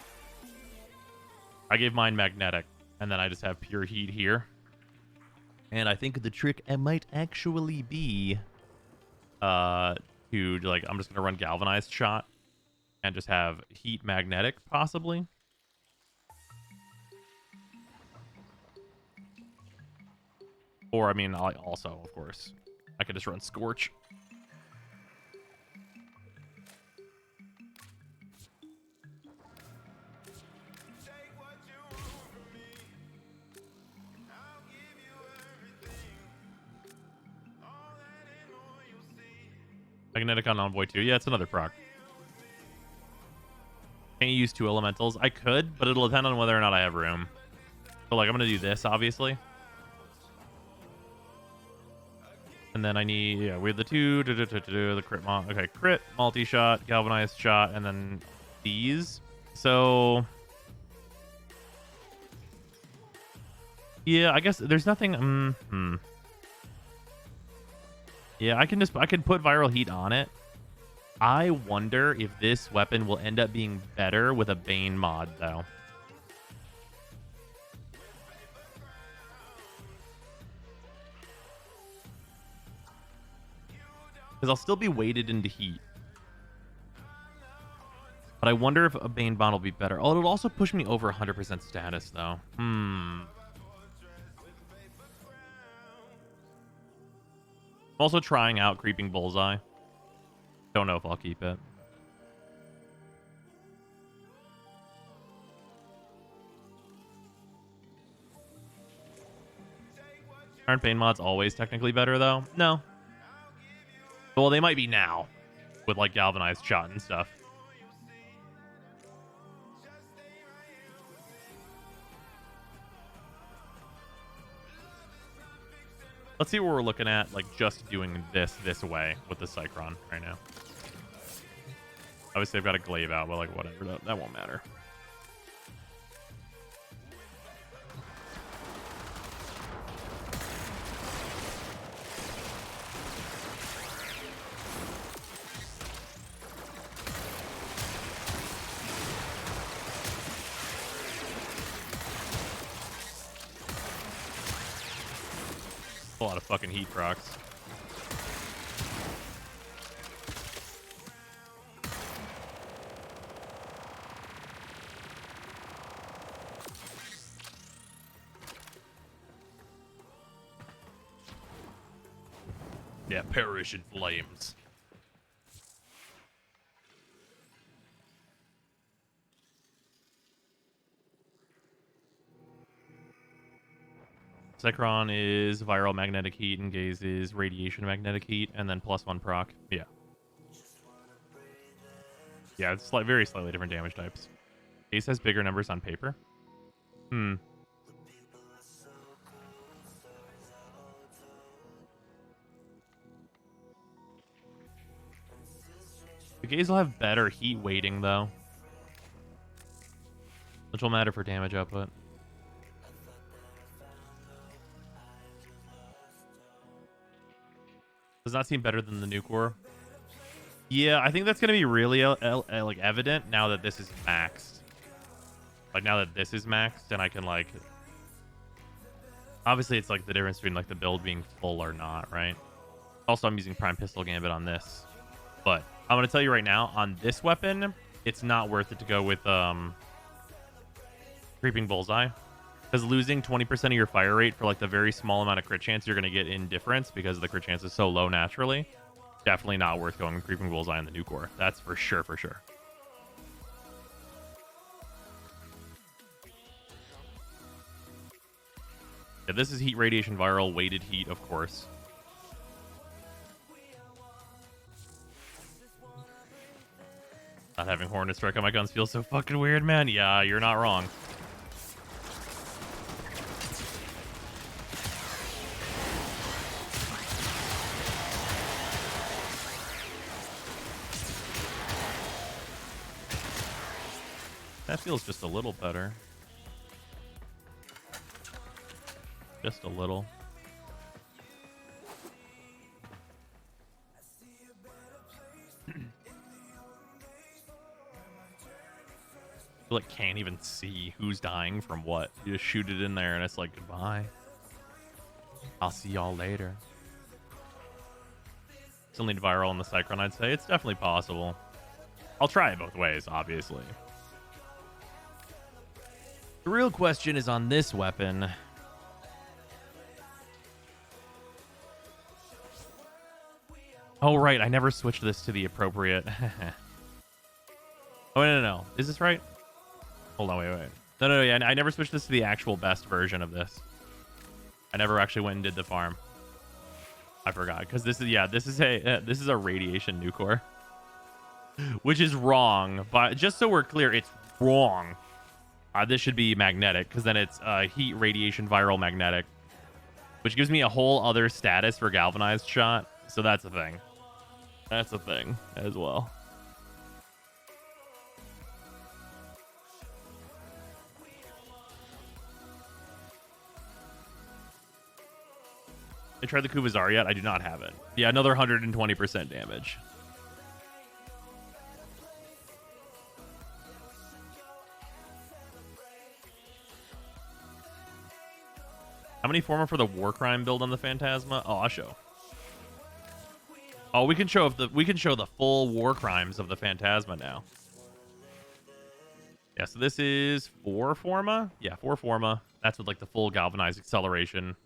I gave mine magnetic, and then I just have pure heat here. And I think the trick might actually be to, like, I'm just going to run galvanized shot and just have heat magnetic, possibly. Or, I mean, I also, of course, I could just run Scorch. Magnetic on Envoy 2. Yeah, it's another proc. Can't you use 2 elementals? I could, but it'll depend on whether or not I have room. So, like, I'm going to do this, obviously. And then I need, yeah, we have the 2, the crit, okay, crit, multi-shot, galvanized shot, and then these. So, yeah, I guess there's nothing, yeah, I can put viral heat on it. I wonder if this weapon will end up being better with a Bane mod, though. Because I'll still be weighted into heat. But I wonder if a Bane bond will be better. Oh, it'll also push me over 100% status, though. I'm also trying out Creeping Bullseye. Don't know if I'll keep it. Aren't Bane mods always technically better, though? No. Well, they might be now, with, like, galvanized shot and stuff. Let's see what we're looking at, like, just doing this way with the Cyclone right now. Obviously, I've got a glaive out, but, like, whatever. That won't matter. A lot of fucking heat procs. Yeah, perish in flames. Zekron is viral magnetic heat, and Gaze is radiation magnetic heat, and then +1 proc. Yeah. Yeah, it's very slightly different damage types. Gaze has bigger numbers on paper. The Gaze will have better heat weighting, though, which will matter for damage output. Does not seem better than the new core. Yeah, I think that's going to be really like evident now that this is maxed. Like, now that this is maxed, and I can, like... Obviously, it's, like, the difference between, like, the build being full or not, right? Also, I'm using Prime Pistol Gambit on this. But I'm going to tell you right now, on this weapon, it's not worth it to go with Creeping Bullseye. Because losing 20% of your fire rate for, like, the very small amount of crit chance you're going to get in difference because the crit chance is so low naturally, definitely not worth going with Creeping Bullseye in the new core. That's for sure, for sure. Yeah, this is heat radiation viral, weighted heat, of course. Not having Hornet Strike on my guns feels so fucking weird, man. Yeah, you're not wrong. That feels just a little better. Just a little. I like can't even see who's dying from what. You just shoot it in there and it's like goodbye. I'll see y'all later. Still need viral on the Cyclone, I'd say. It's definitely possible. I'll try it both ways, obviously. The real question is on this weapon. Oh, right. I never switched this to the appropriate. Oh, no. Is this right? Hold on, wait. No, yeah. I never switched this to the actual best version of this. I never actually went and did the farm. I forgot because this is a radiation nucor, which is wrong. But just so we're clear, it's wrong. This should be magnetic because then it's heat, radiation, viral, magnetic, which gives me a whole other status for galvanized shot. So that's a thing. That's a thing as well. I tried the Kuvazar yet? I do not have it. Yeah, another 120% damage. How many former for the Warcrime build on the Phantasma? Oh, I'll show. Oh, we can show the full Warcrimes of the Phantasma now. Yeah, so this is 4 Forma. Yeah, 4 Forma. That's with like the full galvanized acceleration.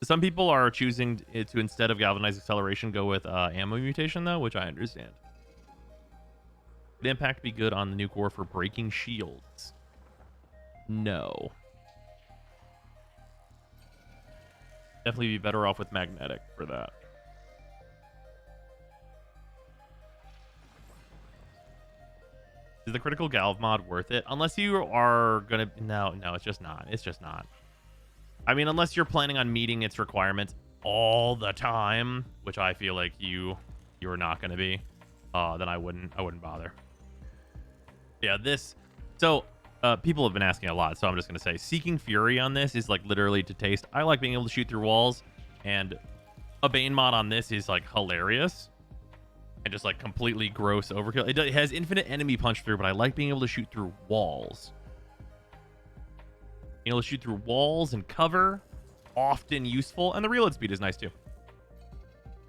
Some people are choosing to, instead of galvanized acceleration, go with ammo mutation, though, which I understand. Would impact be good on the new core for breaking shields? No. Definitely be better off with magnetic for that. Is the critical galv mod worth it? Unless you are gonna... No, it's just not. It's just not. I mean, unless you're planning on meeting its requirements all the time, which I feel like you're not going to be, then I wouldn't bother. Yeah, this. So people have been asking a lot, so I'm just going to say Seeking Fury on this is like literally to taste. I like being able to shoot through walls, and a Bane mod on this is like hilarious and just like completely gross overkill. It has infinite enemy punch through, but I like being able to shoot through walls. Being able to shoot through walls and cover, often useful, and the reload speed is nice too.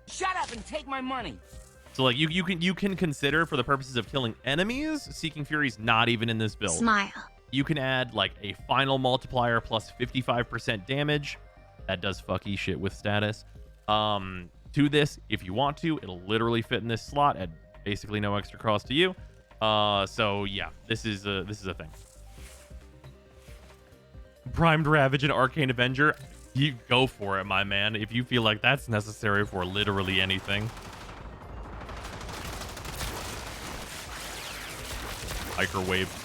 Shut up and take my money. So like you can consider for the purposes of killing enemies, Seeking Fury's not even in this build. Smile. You can add like a final multiplier plus 55% damage. That does fucky shit with status. To this, if you want to, it'll literally fit in this slot at basically no extra cost to you. So yeah, this is a thing. Primed Ravage and Arcane Avenger, you go for it, my man, if you feel like that's necessary for literally anything. Microwave.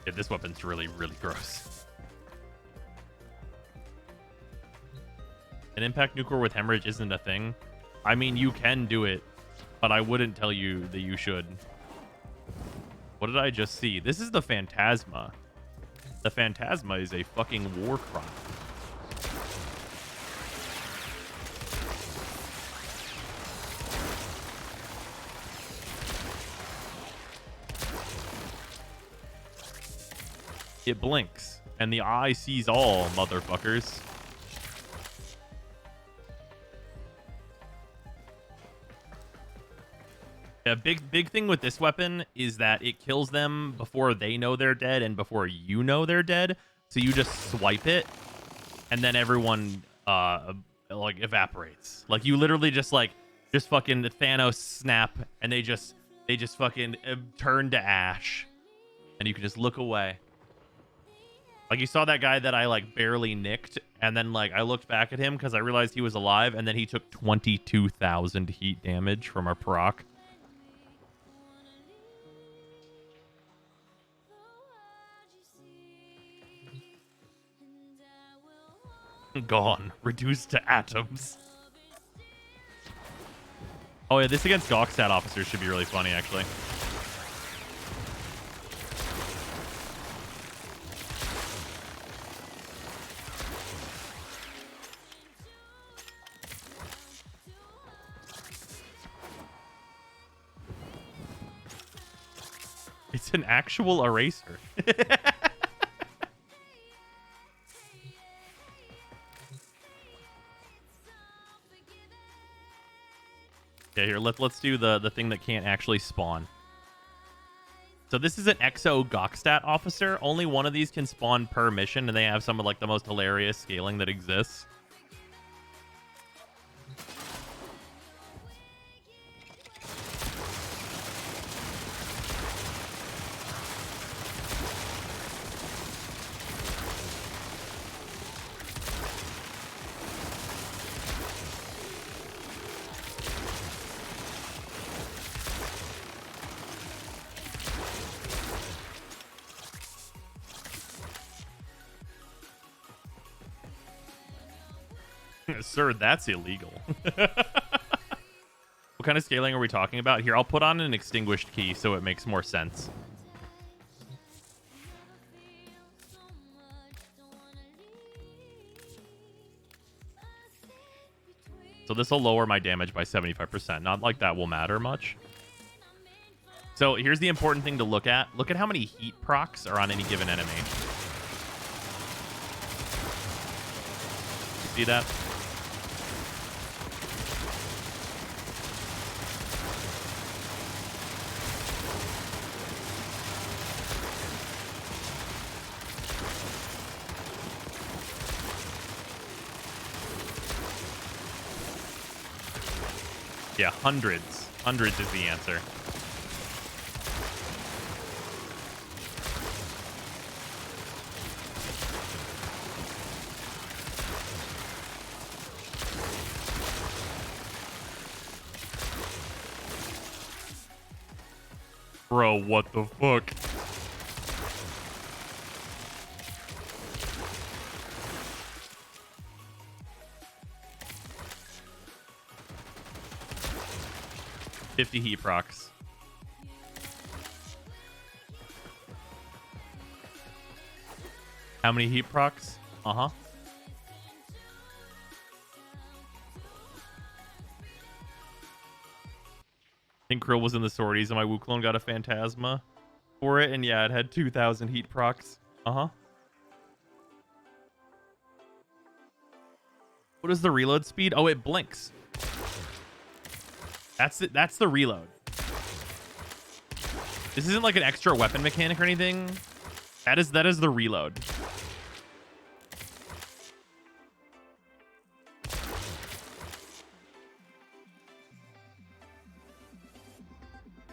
Yeah, this weapon's really, really gross. An impact nuclear with hemorrhage isn't a thing. I mean, you can do it, but I wouldn't tell you that you should. What did I just see? This is the Phantasma. The Phantasma is a fucking war crime. It blinks, and the eye sees all, motherfuckers. A big thing with this weapon is that it kills them before they know they're dead and before you know they're dead. So you just swipe it, and then everyone like evaporates. Like you literally just fucking Thanos snap, and they just fucking turn to ash, and you can just look away. Like, you saw that guy that I, like, barely nicked, and then, like, I looked back at him because I realized he was alive, and then he took 22,000 heat damage from our proc. Gone. Reduced to atoms. Oh, yeah, this against Gawkstat officers should be really funny, actually. It's an actual eraser. Yeah, here, let's do the thing that can't actually spawn. So this is an Exo Gawkstat officer. Only one of these can spawn per mission, and they have some of like the most hilarious scaling that exists. Sir, that's illegal. What kind of scaling are we talking about? Here, I'll put on an extinguished key so it makes more sense. So this will lower my damage by 75%. Not like that will matter much. So here's the important thing to look at. Look at how many heat procs are on any given enemy. See that? Yeah, hundreds. Hundreds is the answer. Bro, what the fuck? $50 heat procs. How many heat procs? Uh-huh. I think Krill was in the sorties, and my Wukong got a Phantasma for it, and yeah, it had 2,000 heat procs. Uh-huh. What is the reload speed? Oh, it blinks. That's it. That's the reload. This isn't like an extra weapon mechanic or anything. That is the reload.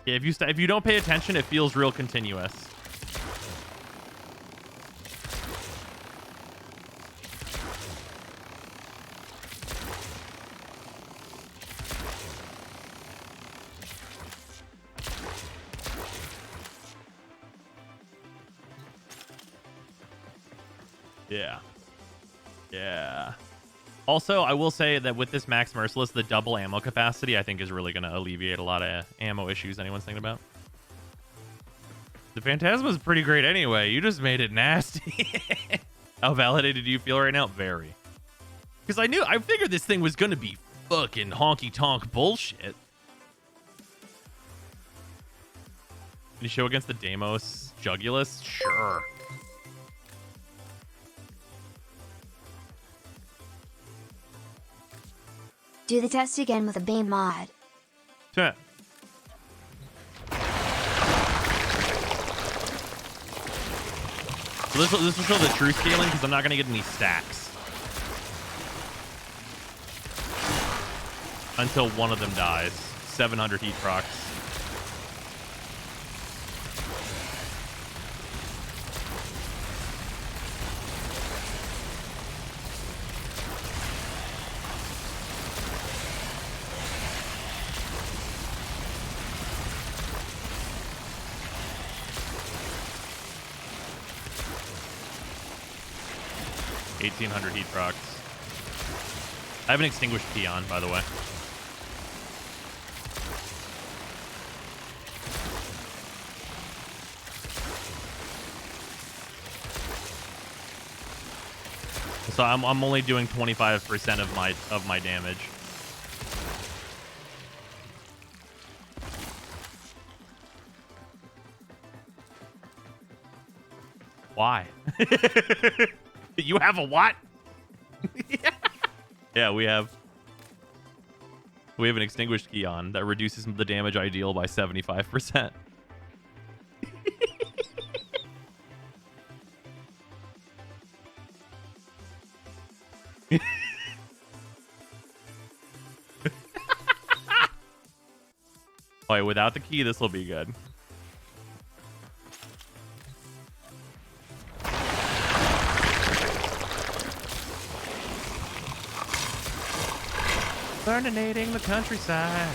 Yeah, if you don't pay attention, it feels real continuous. Yeah. Yeah. Also, I will say that with this Max Merciless, the double ammo capacity, I think, is really going to alleviate a lot of ammo issues anyone's thinking about. The Phantasma is pretty great anyway. You just made it nasty. How validated do you feel right now? Very. Because I figured this thing was going to be fucking honky-tonk bullshit. Can you show against the Deimos Jugulus? Sure. Do the test again with a Bane mod. Sure. So this will show the true scaling because I'm not going to get any stacks until one of them dies. 700 heat procs. 1800 heat procs. I have an extinguished key on, by the way. So I'm only doing 25% of my damage. Why? You have a what? Yeah, we have an extinguished key on that reduces the damage ideal by 75%. Oh, wait, without the key, this will be good. Burninating the countryside.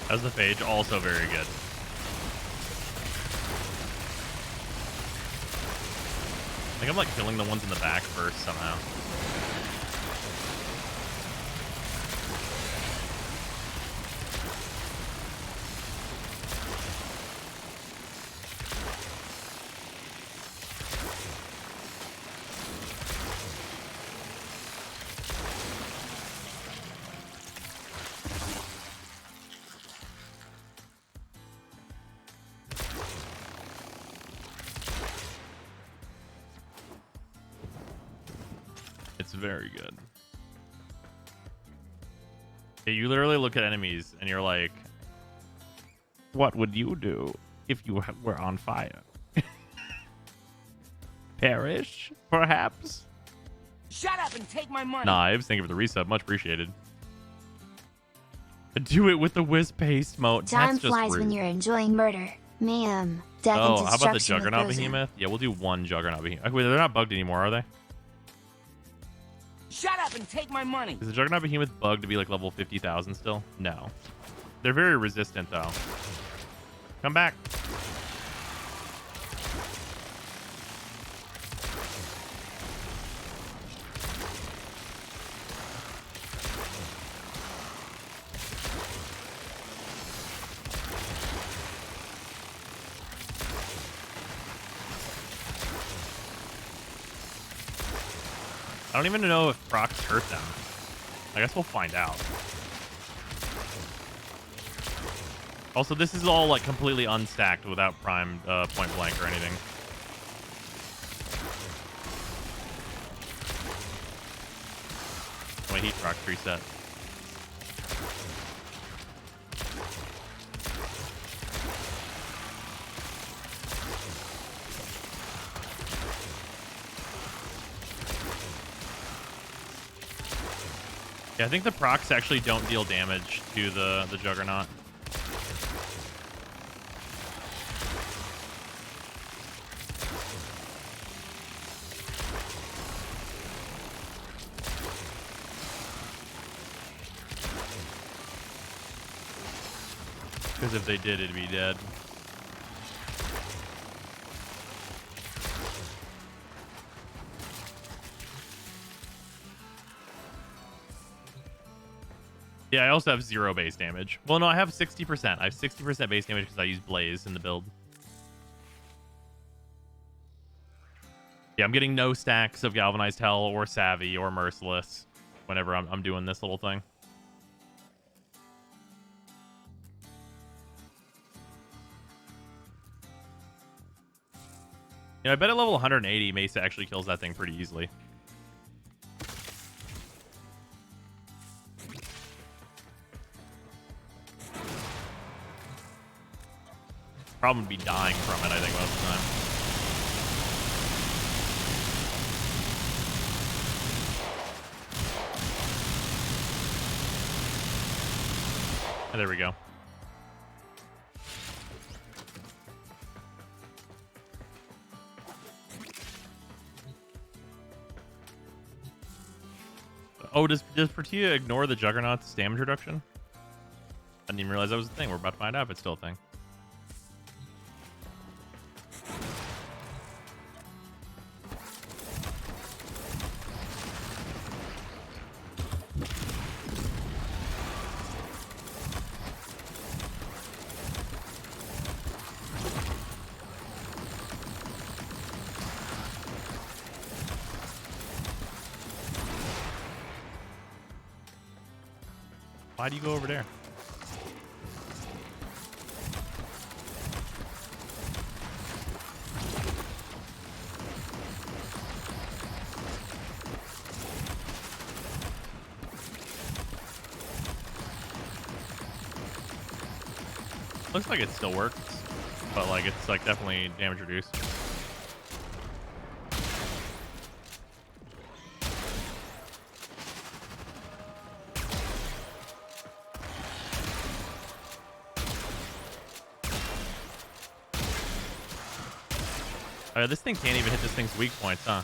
As the phage, also very good. I think I'm like killing the ones in the back first somehow. It's very good. Yeah, you literally look at enemies and you're like, what would you do if you were on fire? Perish, perhaps? Shut up and take my money. Knives, thank you for the resub. Much appreciated. Do it with the whiz paste mode. Time That's just flies rude. when you're enjoying murder, mayhem, death, and Oh, destruction. how about the with Juggernaut Frozen. Behemoth? Yeah, we'll do one Juggernaut Behemoth. Wait, they're not bugged anymore, are they? Shut up and take my money. Is the Juggernaut Behemoth bugged to be like level 50,000 still? No. They're very resistant, though. Come back. I don't even know if procs hurt them. I guess we'll find out. Also, this is all like completely unstacked without prime point blank or anything. My heat proc reset. Yeah, I think the procs actually don't deal damage to the Juggernaut. Because if they did, it'd be dead. Yeah, I also have 0 base damage. Well, no, I have 60%. I have 60% base damage because I use Blaze in the build. Yeah, I'm getting no stacks of Galvanized Hell or Savvy or Merciless whenever I'm doing this little thing. Yeah, I bet at level 180, Mesa actually kills that thing pretty easily. Problem would be dying from it, I think, most of the time. Oh, there we go. Oh, does Portia ignore the Juggernaut's damage reduction? I didn't even realize that was a thing. We're about to find out if it's still a thing. Why do you go over there? Looks like it still works, but like it's like definitely damage reduced. This thing can't even hit this thing's weak points, huh?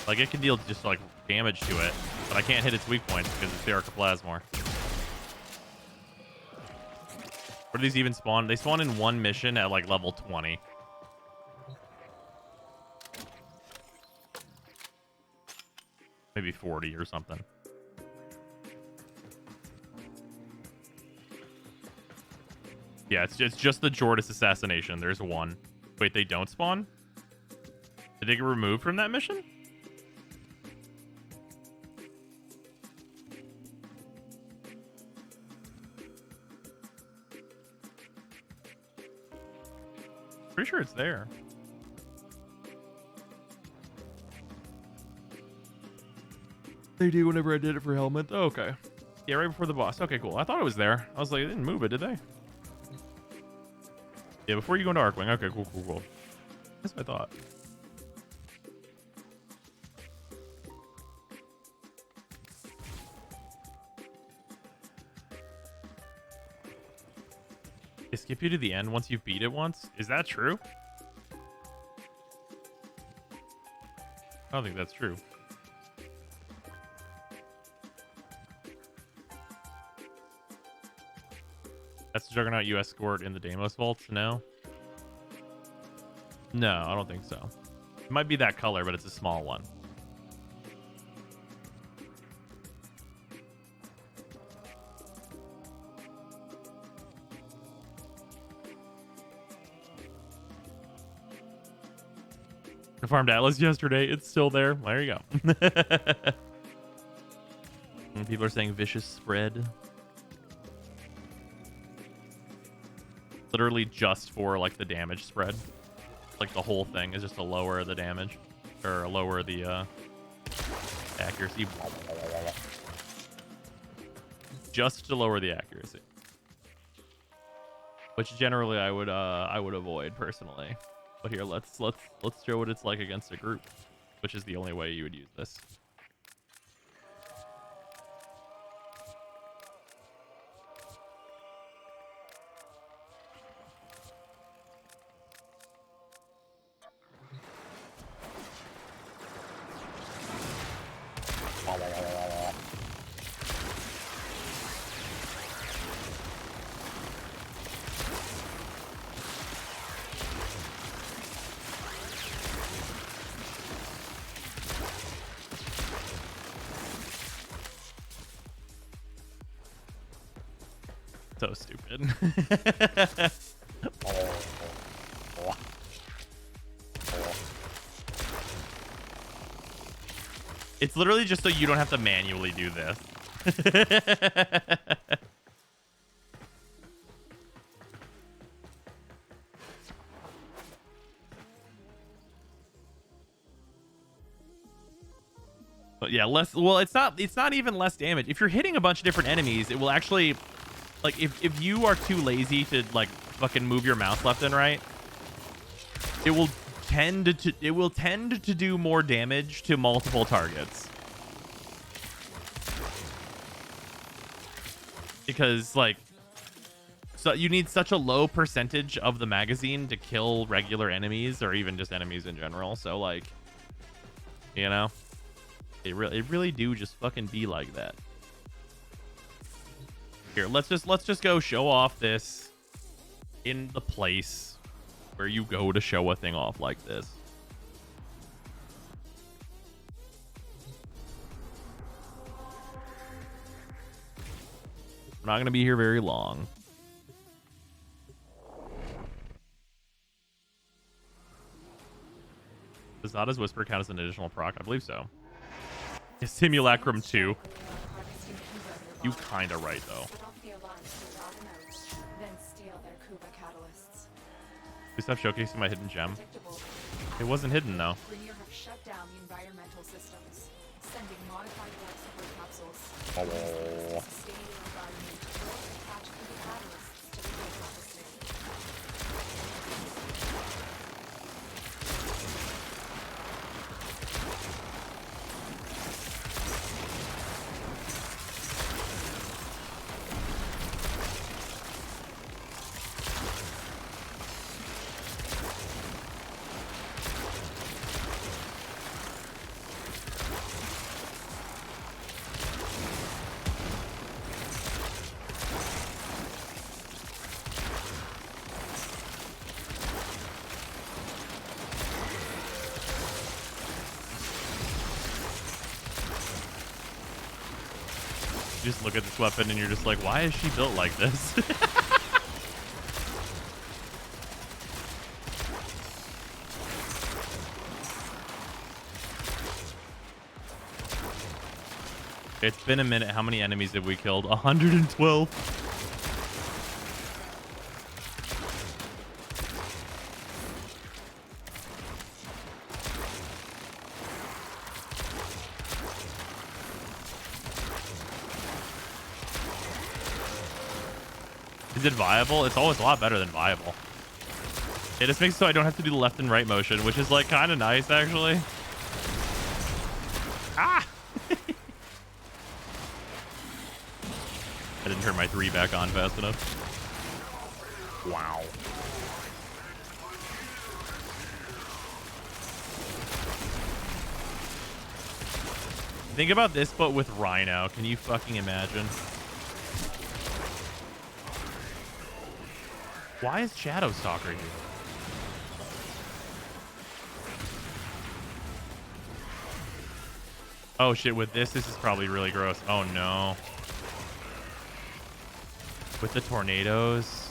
Like, it can deal just, like, damage to it, but I can't hit its weak points because it's the Arcoplasmor. Where do these even spawn? They spawn in one mission at, like, level 20. Maybe 40 or something. Yeah, it's just the Jordas assassination. There's one. Wait, they don't spawn? Did they get removed from that mission? Pretty sure it's there. They do whenever I did it for Helmet. Oh, okay. Yeah, right before the boss. Okay, cool. I thought it was there. I was like, they didn't move it, did they? Yeah, before you go into Arcwing. Okay, cool. That's what I thought. They skip you to the end once you've beat it once? Is that true? I don't think that's true. That's the Juggernaut you escort in the Deimos vaults? No? No, I don't think so. It might be that color, but it's a small one. I farmed Atlas yesterday. It's still there. There you go. And people are saying vicious spread. Literally just for like the damage spread. Like the whole thing is just to lower the damage or lower the accuracy. Just to lower the accuracy. Which generally I would avoid personally. But here let's show what it's like against a group, which is the only way you would use this. So stupid. It's literally just so you don't have to manually do this. But yeah, well, it's not even less damage. If you're hitting a bunch of different enemies, it will actually, like, if you are too lazy to like fucking move your mouse left and right, it will tend to do more damage to multiple targets. because like, so you need such a low percentage of the magazine to kill regular enemies or even just enemies in general. So like, you know, it really do just fucking be like that. Here, let's just go show off this in the place where you go to show a thing off like this. We're not gonna be here very long. Does Zada's Whisper count as an additional proc? I believe so. Simulacrum 2. You kinda right though. We stop showcasing my hidden gem. It wasn't hidden though. Rainier have shut down the environmental systems, sending modified life support capsules. Oh. Sustain the environment or attach the catalysts to the base of the state. You just look at this weapon and you're just like, why is she built like this? It's been a minute. How many enemies have we killed? 112. Is it viable? It's always a lot better than viable. It just makes it so I don't have to do the left and right motion, which is like kind of nice actually. Ah! I didn't turn my 3 back on fast enough. Wow. Think about this, but with Rhino. Can you fucking imagine? Why is Shadow Stalker here? Oh shit, with this is probably really gross. Oh no. With the tornadoes.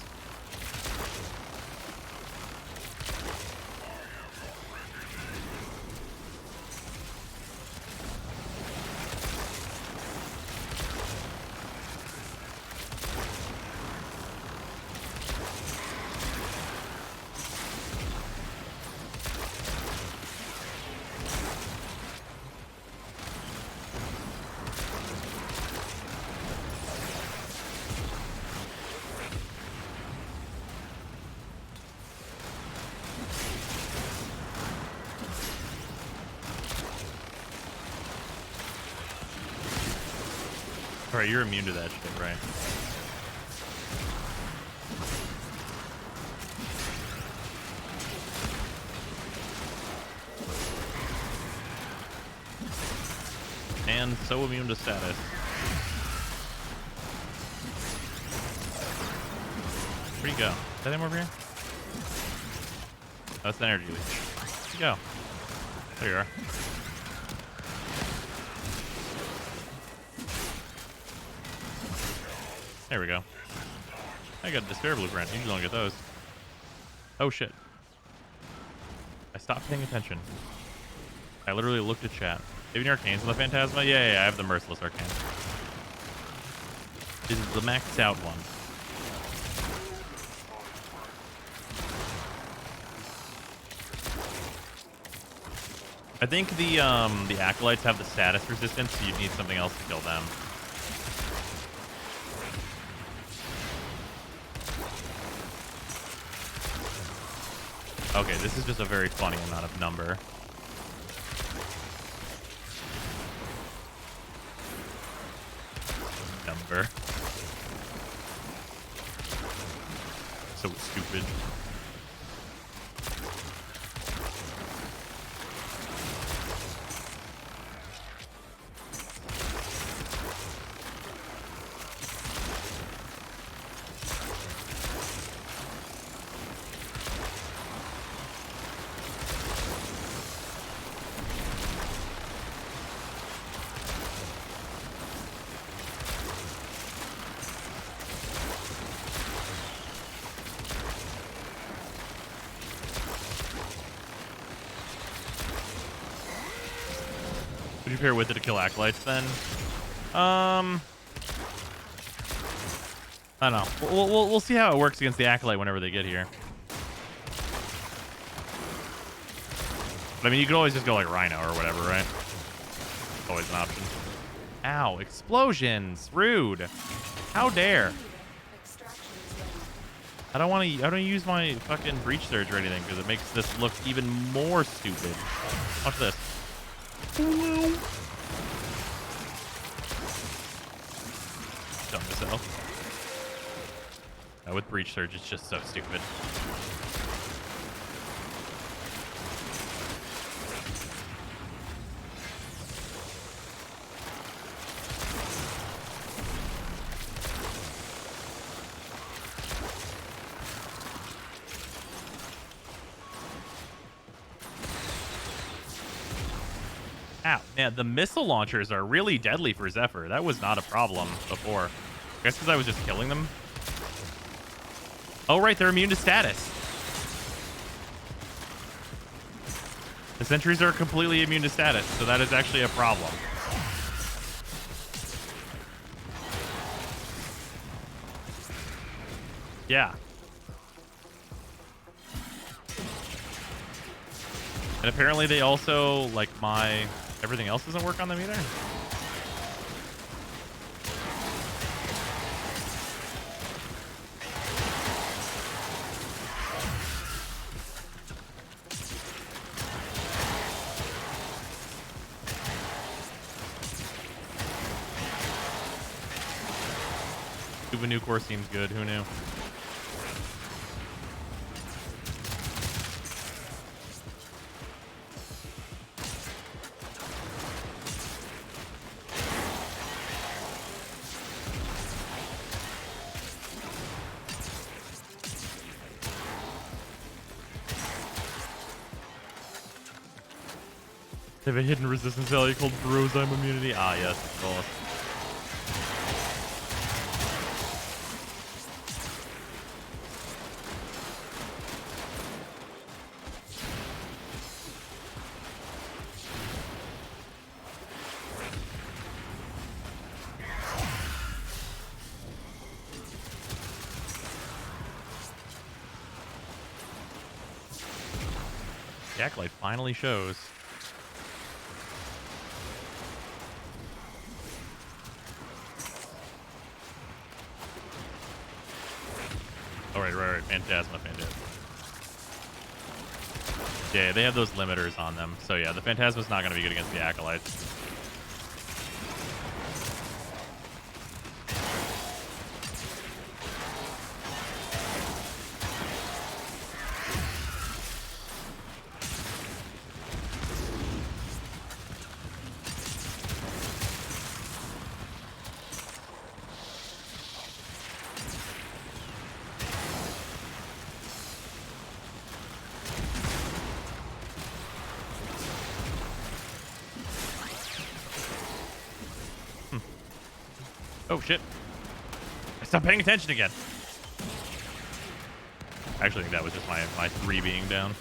Alright, you're immune to that shit, right? And so immune to status. Where'd you go? Is that him over here? Oh, that's the energy leech. Where'd you go? There you are. There we go. I got a despair blueprint. Usually don't get those. Oh shit. I stopped paying attention. I literally looked at chat. Do you have any arcanes on the Phantasma? Yeah, I have the Merciless Arcane. This is the maxed out one. I think the Acolytes have the status resistance, so you need something else to kill them. Okay, this is just a very funny amount of number. So stupid. Would you pair with it to kill acolytes then? I don't know. We'll see how it works against the acolyte whenever they get here. But I mean, you could always just go like Rhino or whatever, right? Always an option. Ow! Explosions! Rude! How dare! I don't want to use my fucking breach surge or anything because it makes this look even more stupid. Watch this. Dumb as hell. With breach surge, it's just so stupid. Ow. Man, the missile launchers are really deadly for Zephyr. That was not a problem before. I guess because I was just killing them. Oh, right. They're immune to status. The sentries are completely immune to status, so that is actually a problem. Yeah. And apparently they also, like, everything else doesn't work on them either. Cuba new core seems good. Who knew? They have a hidden resistance value called Brozyme immunity. Ah, yes, of course. The Acolyte finally shows. Oh, right. Phantasma. Yeah, they have those limiters on them. So yeah, the Phantasma's not going to be good against the Acolytes. Oh shit. I stopped paying attention again. I actually think that was just my 3 being down.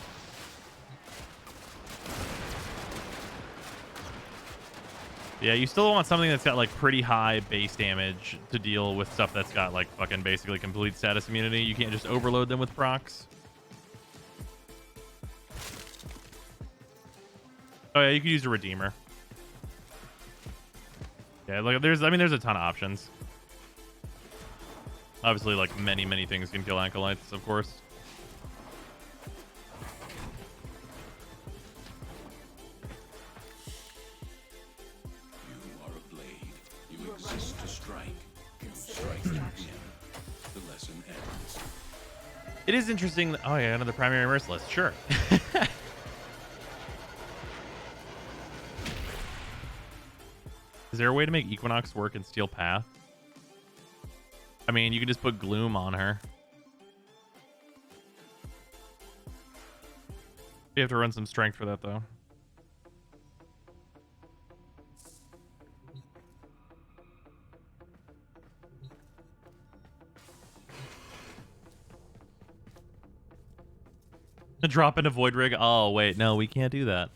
Yeah, you still want something that's got like pretty high base damage to deal with stuff that's got like fucking basically complete status immunity. You can't just overload them with procs. Oh yeah, you could use a Redeemer. Yeah, like there's a ton of options. Obviously, like many things can kill Acolytes, of course. You are a blade. You exist to strike. You strike again. The lesson ends. It is interesting. Oh yeah, another primary merciless. Sure. Is there a way to make Equinox work in Steel Path? I mean, you can just put Gloom on her. You have to run some strength for that, though. To drop into Void Rig? Oh, wait. No, we can't do that.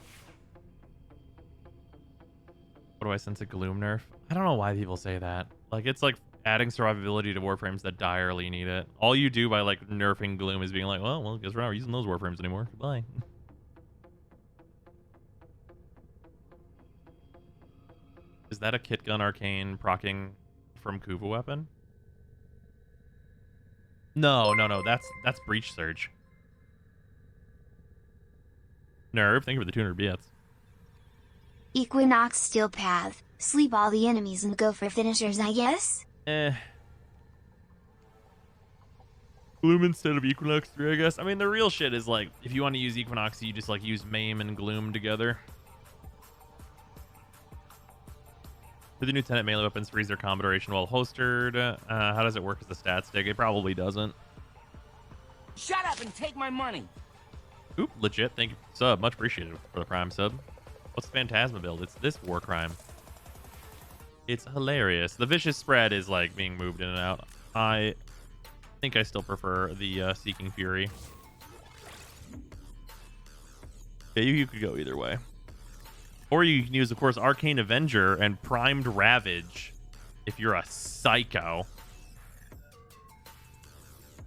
What do I sense a Gloom nerf? I don't know why people say that. Like, it's like adding survivability to Warframes that direly need it. All you do by, like, nerfing Gloom is being like, well, guess we're not using those Warframes anymore. Goodbye. Is that a kit gun arcane proccing from Kuva weapon? No. That's Breach Surge. Nerve, thank you for the 200 bits. Equinox Steel Path, sleep all the enemies and go for finishers, I guess? Gloom instead of Equinox 3, I guess. I mean, the real shit is, like, if you want to use Equinox, you just, like, use Maim and Gloom together. Do the new Tenet melee weapons freeze their combo duration while holstered? How does it work as a stat stick? It probably doesn't. Shut up and take my money. Oop, legit. Thank you. Sub, much appreciated for the Prime sub. What's the Phantasma build? It's this War Crime. It's hilarious. The Vicious Spread is, like, being moved in and out. I think I still prefer the Seeking Fury. Yeah, you could go either way. Or you can use, of course, Arcane Avenger and Primed Ravage if you're a psycho.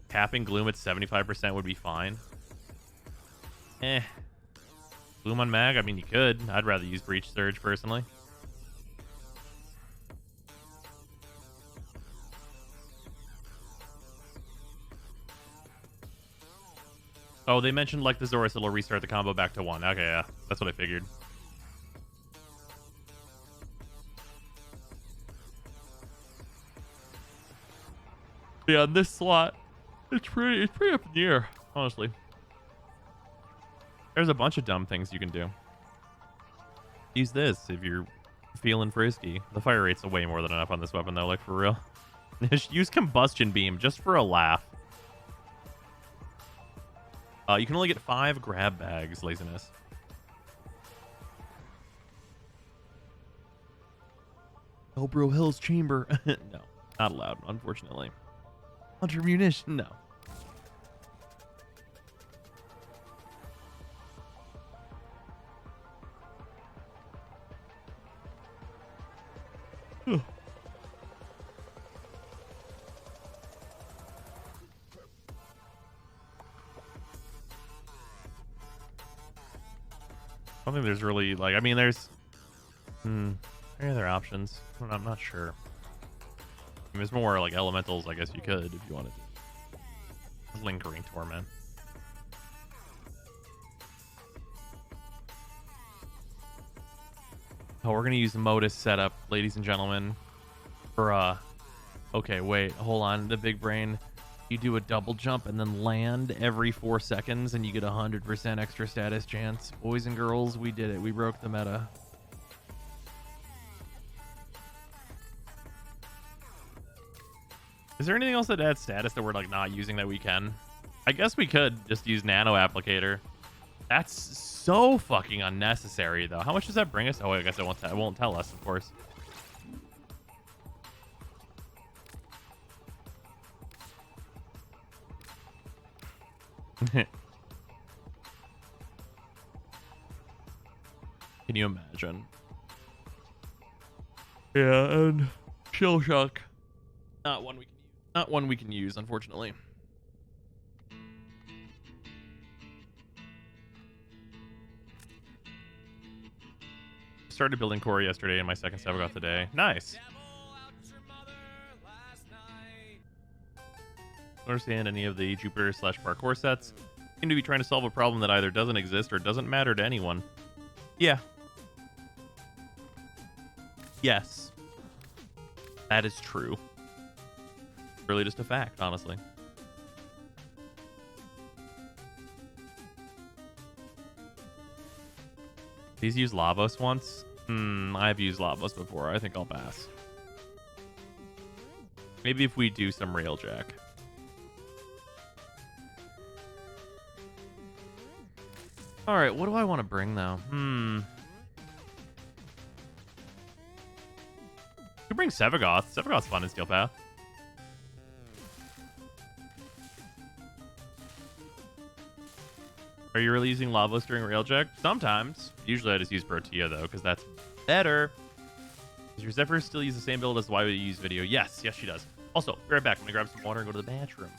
Capping Gloom at 75% would be fine. Gloom on Mag? I mean, you could. I'd rather use Breach Surge, personally. Oh, they mentioned, like, the Zorus, it'll restart the combo back to 1. Okay, yeah. That's what I figured. Yeah, in this slot, it's pretty up in the air, honestly. There's a bunch of dumb things you can do. Use this if you're feeling frisky. The fire rate's way more than enough on this weapon, though, like, for real. Use Combustion Beam just for a laugh. You can only get 5 grab bags, laziness. Elbro Hill's Chamber. No, not allowed, unfortunately. Hunter Munition? No. I don't think there's really, like, I mean, there's any other options? I'm not sure. I mean, there's more, like, elementals, I guess you could if you wanted to. Lingering Torment. Oh, we're gonna use the Modus setup, ladies and gentlemen, for okay, wait, hold on. The big brain. You do a double jump and then land every 4 seconds, and you get 100% extra status chance. Boys and girls, we did it. We broke the meta. Is there anything else that adds status that we're, like, not using that we can? I guess we could just use Nano Applicator. That's so fucking unnecessary, though. How much does that bring us? Oh, I guess it won't tell us, of course. Can you imagine? Yeah, and Shell Shock. Not one we can use, unfortunately. Started building core yesterday, and my second step got today. Nice. Don't understand any of the Jupiter/parkour sets. Seem to be trying to solve a problem that either doesn't exist or doesn't matter to anyone. Yeah. Yes. That is true. Really just a fact, honestly. He's used Lavos once. I've used Lavos before. I think I'll pass. Maybe if we do some Railjack. All right, what do I want to bring though? We bring Sevagoth. Sevagoth's fun in Steel Path. Are you really using Lavos during Railjack? Sometimes. Usually I just use Protea though, because that's better. Does your Zephyr still use the same build as why we use video? Yes, she does. Also, be right back. I'm gonna grab some water and go to the bathroom.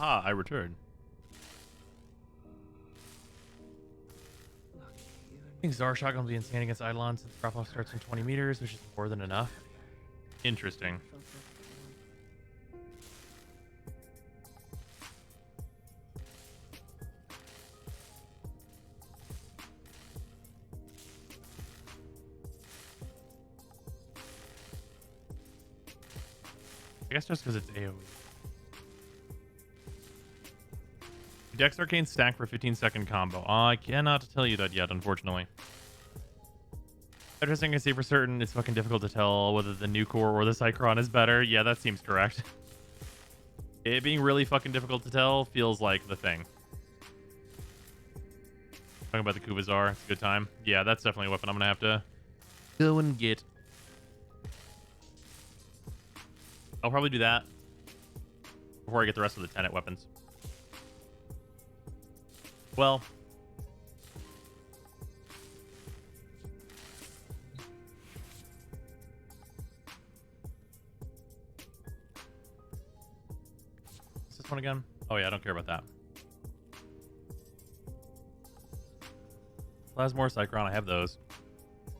Aha, I returned. I think Zara shotgun will be insane against Eidolon since drop off starts in 20 meters, which is more than enough. Interesting. I guess just because it's AoE. Dex Arcane stack for 15-second combo. I cannot tell you that yet, unfortunately. Interesting, I can say for certain it's fucking difficult to tell whether the new core or the Cycron is better. Yeah, that seems correct. It being really fucking difficult to tell feels like the thing. Talking about the Kuvazar, it's a good time. Yeah, that's definitely a weapon I'm gonna have to go and get. I'll probably do that before I get the rest of the Tenet weapons. Well, what's this one again? Oh yeah, I don't care about that. Plasmor, Cycron, I have those.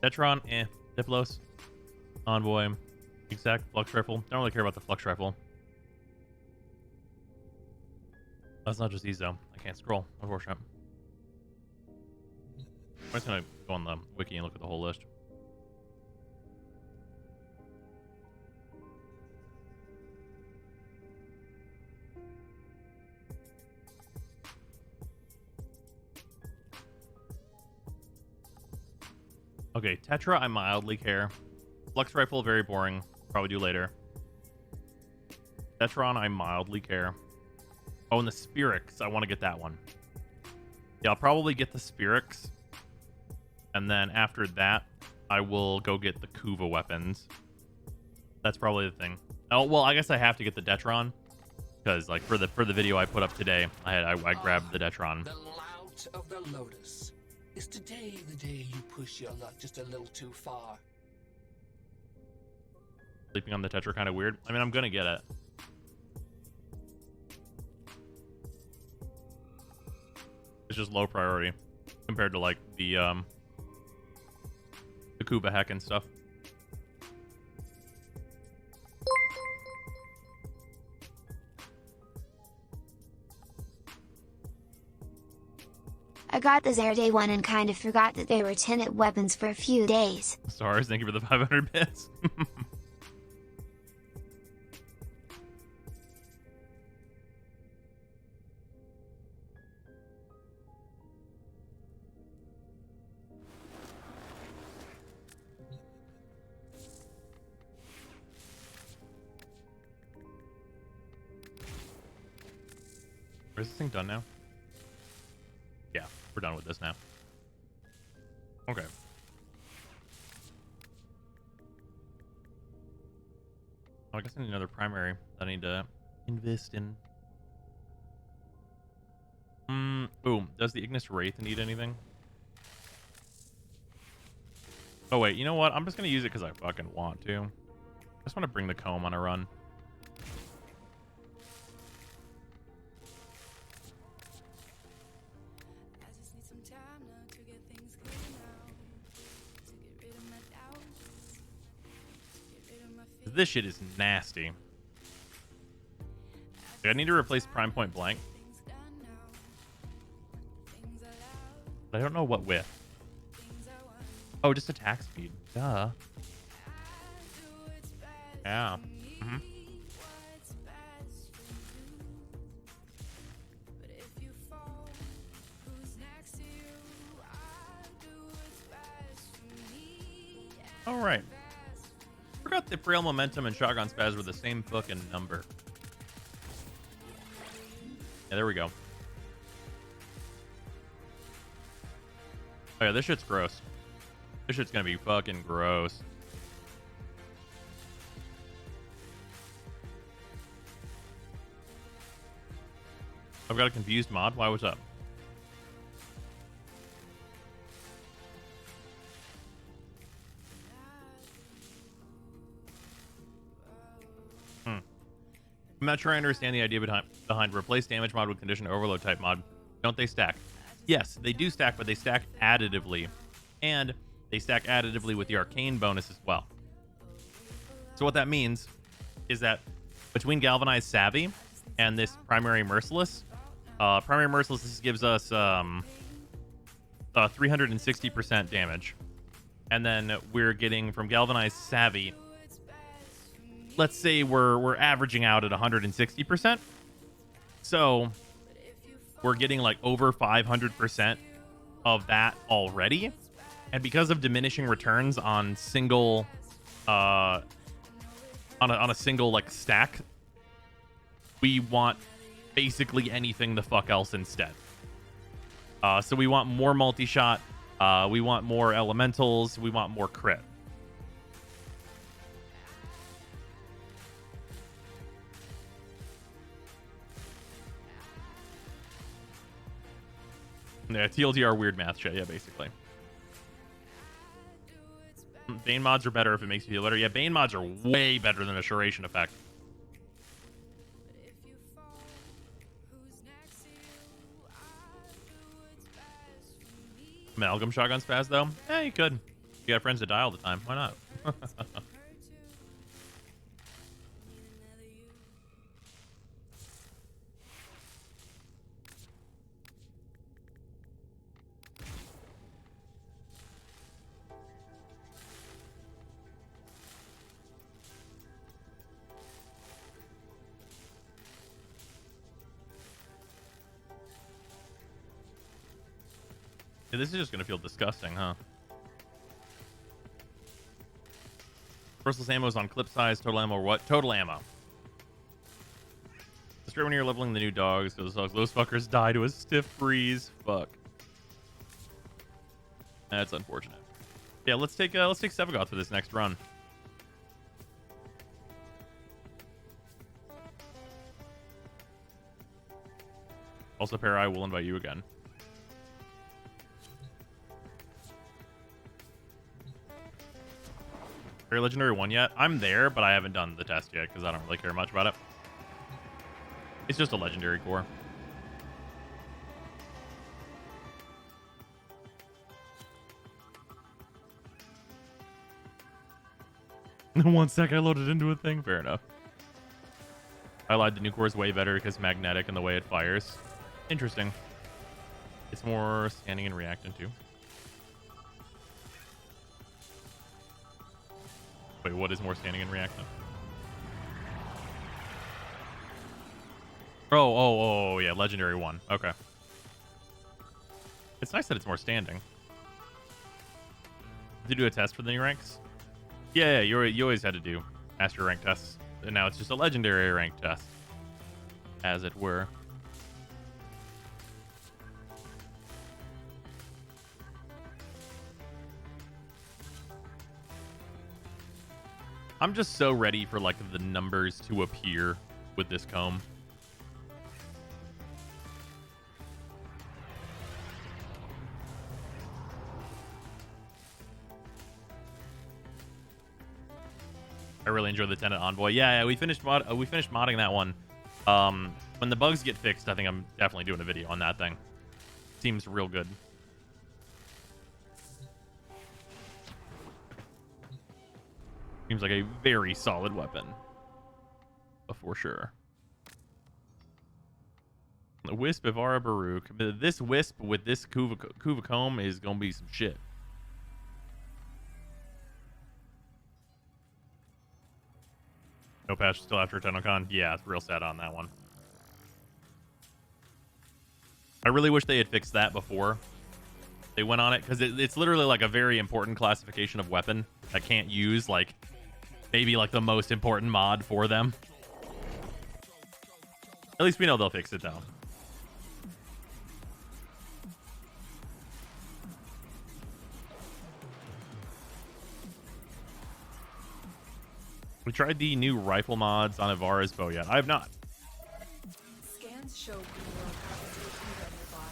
Detron, Diplos, Envoy, Exact, Flux Rifle. Don't really care about the Flux Rifle. That's not just these though. I can't scroll, unfortunately. I'm just gonna go on the wiki and look at the whole list. Okay, Tetra, I mildly care. Flux Rifle, very boring. Probably do later. Detron, I mildly care. Oh, and the Spirix, I want to get that one. Yeah, I'll probably get the Spirix. And then after that, I will go get the Kuva weapons. That's probably the thing. Oh, well, I guess I have to get the Detron. Because, like, for the video I put up today, I grabbed the Detron. The lout of the Lotus. Is today the day you push your luck just a little too far? Sleeping on the Tetra kind of weird. I mean, I'm going to get it. It's just low priority compared to, like, the Kuba hack and stuff. I got the Zare day one and kind of forgot that they were Tenet weapons for a few days. Stars, thank you for the 500 bits. Is this thing done now? Yeah, we're done with this now. Okay. Oh, I guess I need another primary that I need to invest in. Boom. Does the Ignis Wraith need anything? Oh, wait. You know what? I'm just going to use it because I fucking want to. I just want to bring the comb on a run. This shit is nasty. I need to replace Prime Point Blank. But I don't know what with. Oh, just attack speed. Duh. Yeah. All right. Forgot that Frail Momentum and Shotgun Spaz were the same fucking number. Yeah, there we go. Oh yeah, this shit's gross. This shit's gonna be fucking gross. I've got a confused mod. Why? What's up? I'm not sure I understand the idea behind replace damage mod with condition overload type mod. Don't they stack? Yes, they do stack, but they stack additively. And they stack additively with the Arcane bonus as well. So what that means is that between Galvanized Savvy and this Primary Merciless, Primary Merciless gives us 360% damage. And then we're getting from Galvanized Savvy, let's say we're averaging out at 160%. So we're getting like over 500% of that already. And because of diminishing returns on single on a single like stack, we want basically anything the fuck else instead. So we want more multi-shot, we want more elementals, we want more crit. Yeah, TLDR weird math shit, yeah, basically. Bane mods are better if it makes you feel better. Yeah, Bane mods are way better than Assuration effect. Amalgam shotgun spaz though? Yeah, you could. You got friends that die all the time. Why not? Yeah, this is just gonna feel disgusting, huh? Merciless ammo is on clip size. Total ammo or what? Total ammo. It's great when you're leveling the new dogs. Those fuckers die to a stiff breeze. Fuck. That's unfortunate. Yeah, let's take Sevagoth for this next run. Also, Parai will invite you again. Very Legendary 1 yet? I'm there, but I haven't done the test yet because I don't really care much about it. It's just a Legendary core. One sec, I loaded into a thing. Fair enough. I lied. The new core is way better because magnetic and the way it fires. Interesting. It's more standing and reacting too. Wait, what is more standing and reacting? Oh, yeah, Legendary 1. Okay. It's nice that it's more standing. Did you do a test for the new ranks? Yeah, you always had to do Master rank tests. And now it's just a Legendary rank test. As it were. I'm just so ready for like the numbers to appear with this comb. I really enjoyed the Tenant Envoy. Yeah, we finished modding that one. When the bugs get fixed, I think I'm definitely doing a video on that thing. Seems real good. Seems like a very solid weapon. For sure. The Wisp Ivara Baruch. This Wisp with this Kuva comb is going to be some shit. No patch still after TennoCon? Yeah, it's real sad on that one. I really wish they had fixed that before they went on it, because it's literally like a very important classification of weapon that can't use like maybe like the most important mod for them. At least we know they'll fix it though. We tried the new rifle mods on Ivara's bow yet. I have not. Scans show Greenwell happens to Kuva nearby.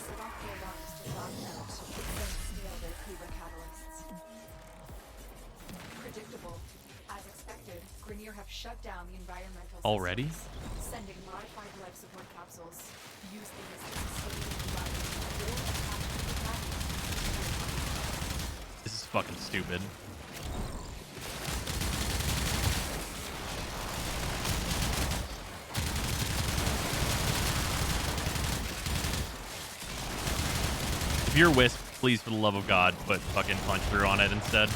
Set off the alarms to lock out, then steal their Kuva catalysts. Predictable. As expected, Grenier have shut down the environmental Already? systems, sending modified life support capsules. Use these to sustain the environment or attach to the package. This is fucking stupid. If you're Wisp, please, for the love of God, put fucking punch through on it instead.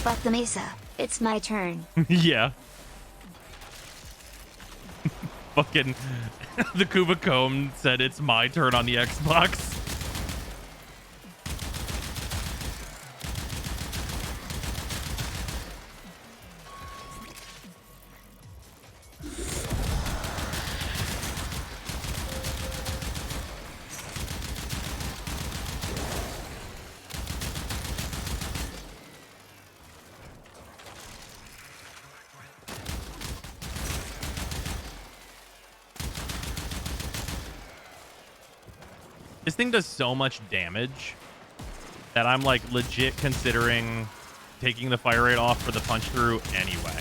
Fuck the Mesa. It's my turn. Yeah. Fucking the Kuba Comb said it's my turn on the Xbox. This thing does so much damage that I'm like legit considering taking the fire rate off for the punch through anyway.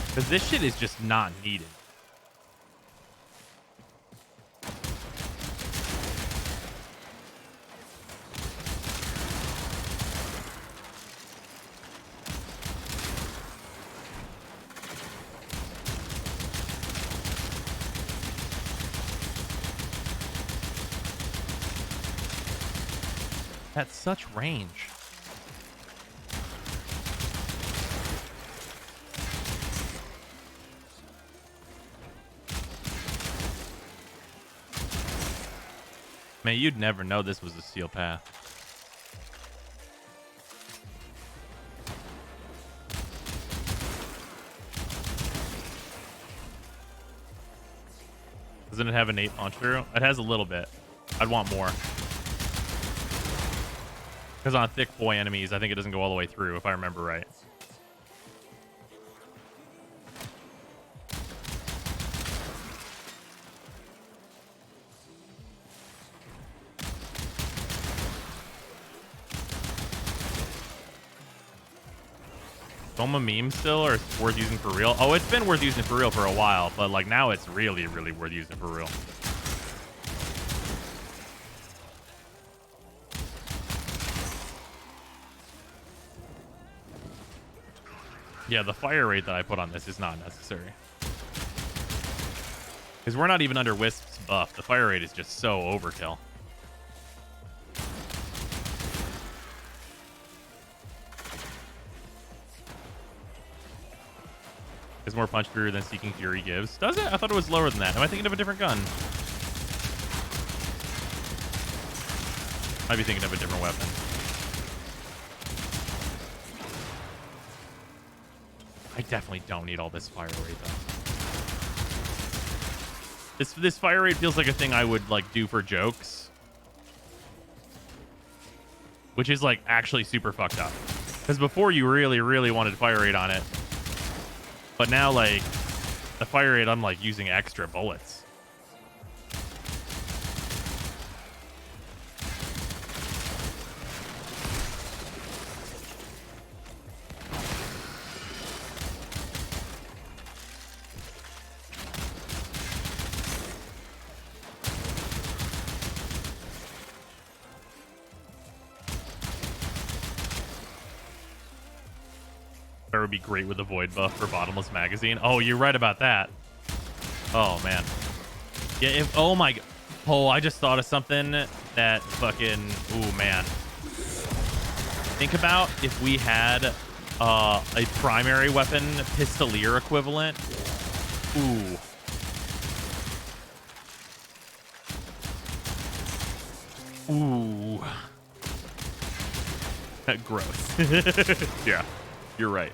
Because this shit is just not needed. That's such range. Man, you'd never know this was a steel path. Doesn't it have an 8 punch through? It has a little bit. I'd want more. Because on thick boy enemies, I think it doesn't go all the way through, if I remember right. Film a meme still, or it's worth using for real? Oh, it's been worth using for real for a while, but like now it's really, really worth using for real. Yeah, the fire rate that I put on this is not necessary. Because we're not even under Wisp's buff. The fire rate is just so overkill. Is more punch through than Seeking Fury gives. Does it? I thought it was lower than that. Am I thinking of a different gun? Might be thinking of a different weapon. I definitely don't need all this fire rate though. This fire rate feels like a thing I would like do for jokes, which is like actually super fucked up. Because before you really, really wanted fire rate on it, but now like the fire rate, I'm like using extra bullets. Would be great with a void buff for bottomless magazine. Oh, you're right about that. Oh man. Yeah, if oh my god. Oh, I just thought of something that fucking ooh man. Think about if we had a primary weapon pistolier equivalent. Ooh. Ooh. Gross. Yeah, you're right.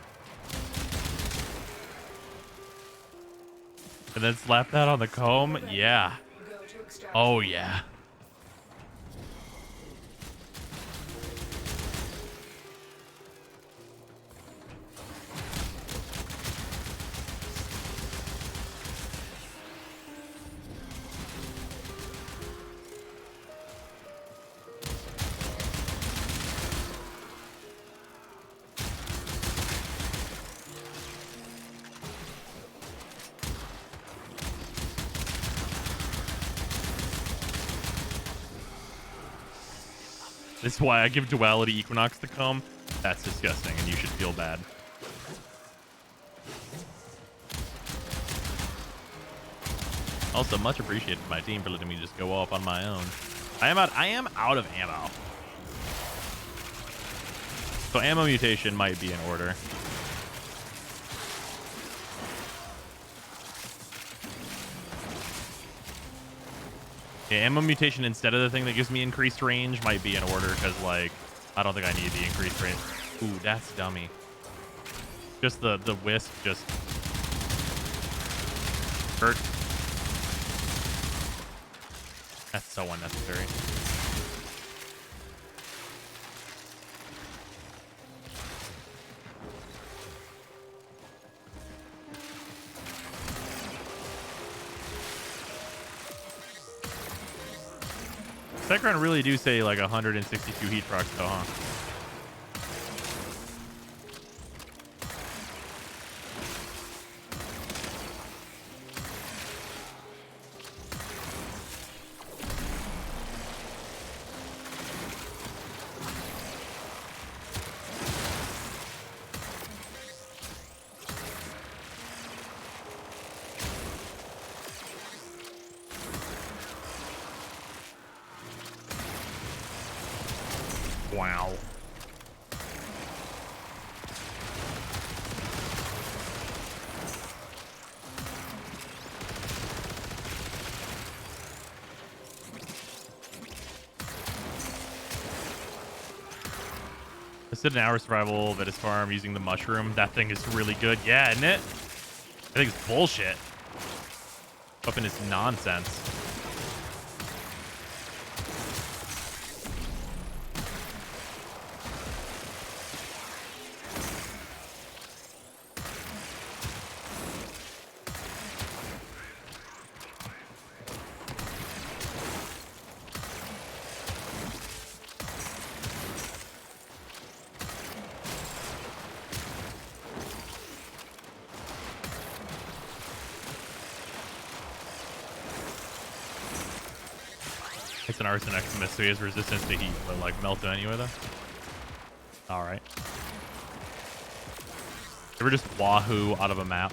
And then slap that on the comb. Yeah. Go to extraction. Oh, yeah. This is why I give Duality Equinox the comb. That's disgusting, and you should feel bad. Also, much appreciated to my team for letting me just go up on my own. I am out of ammo. So ammo mutation might be in order. Yeah, ammo mutation instead of the thing that gives me increased range might be in order because, like, I don't think I need the increased range. Ooh, that's dummy. Just the wisp just hurt. That's so unnecessary. Secron really do say like 162 heat procs though, huh? Wow. I did an hour survival Vitus farm using the mushroom. That thing is really good. Yeah, isn't it? I think it's bullshit. Weapon is nonsense. It's an Arson Eximus, so he has resistance to heat, but like melt it anyway though. Alright. Ever just wahoo out of a map?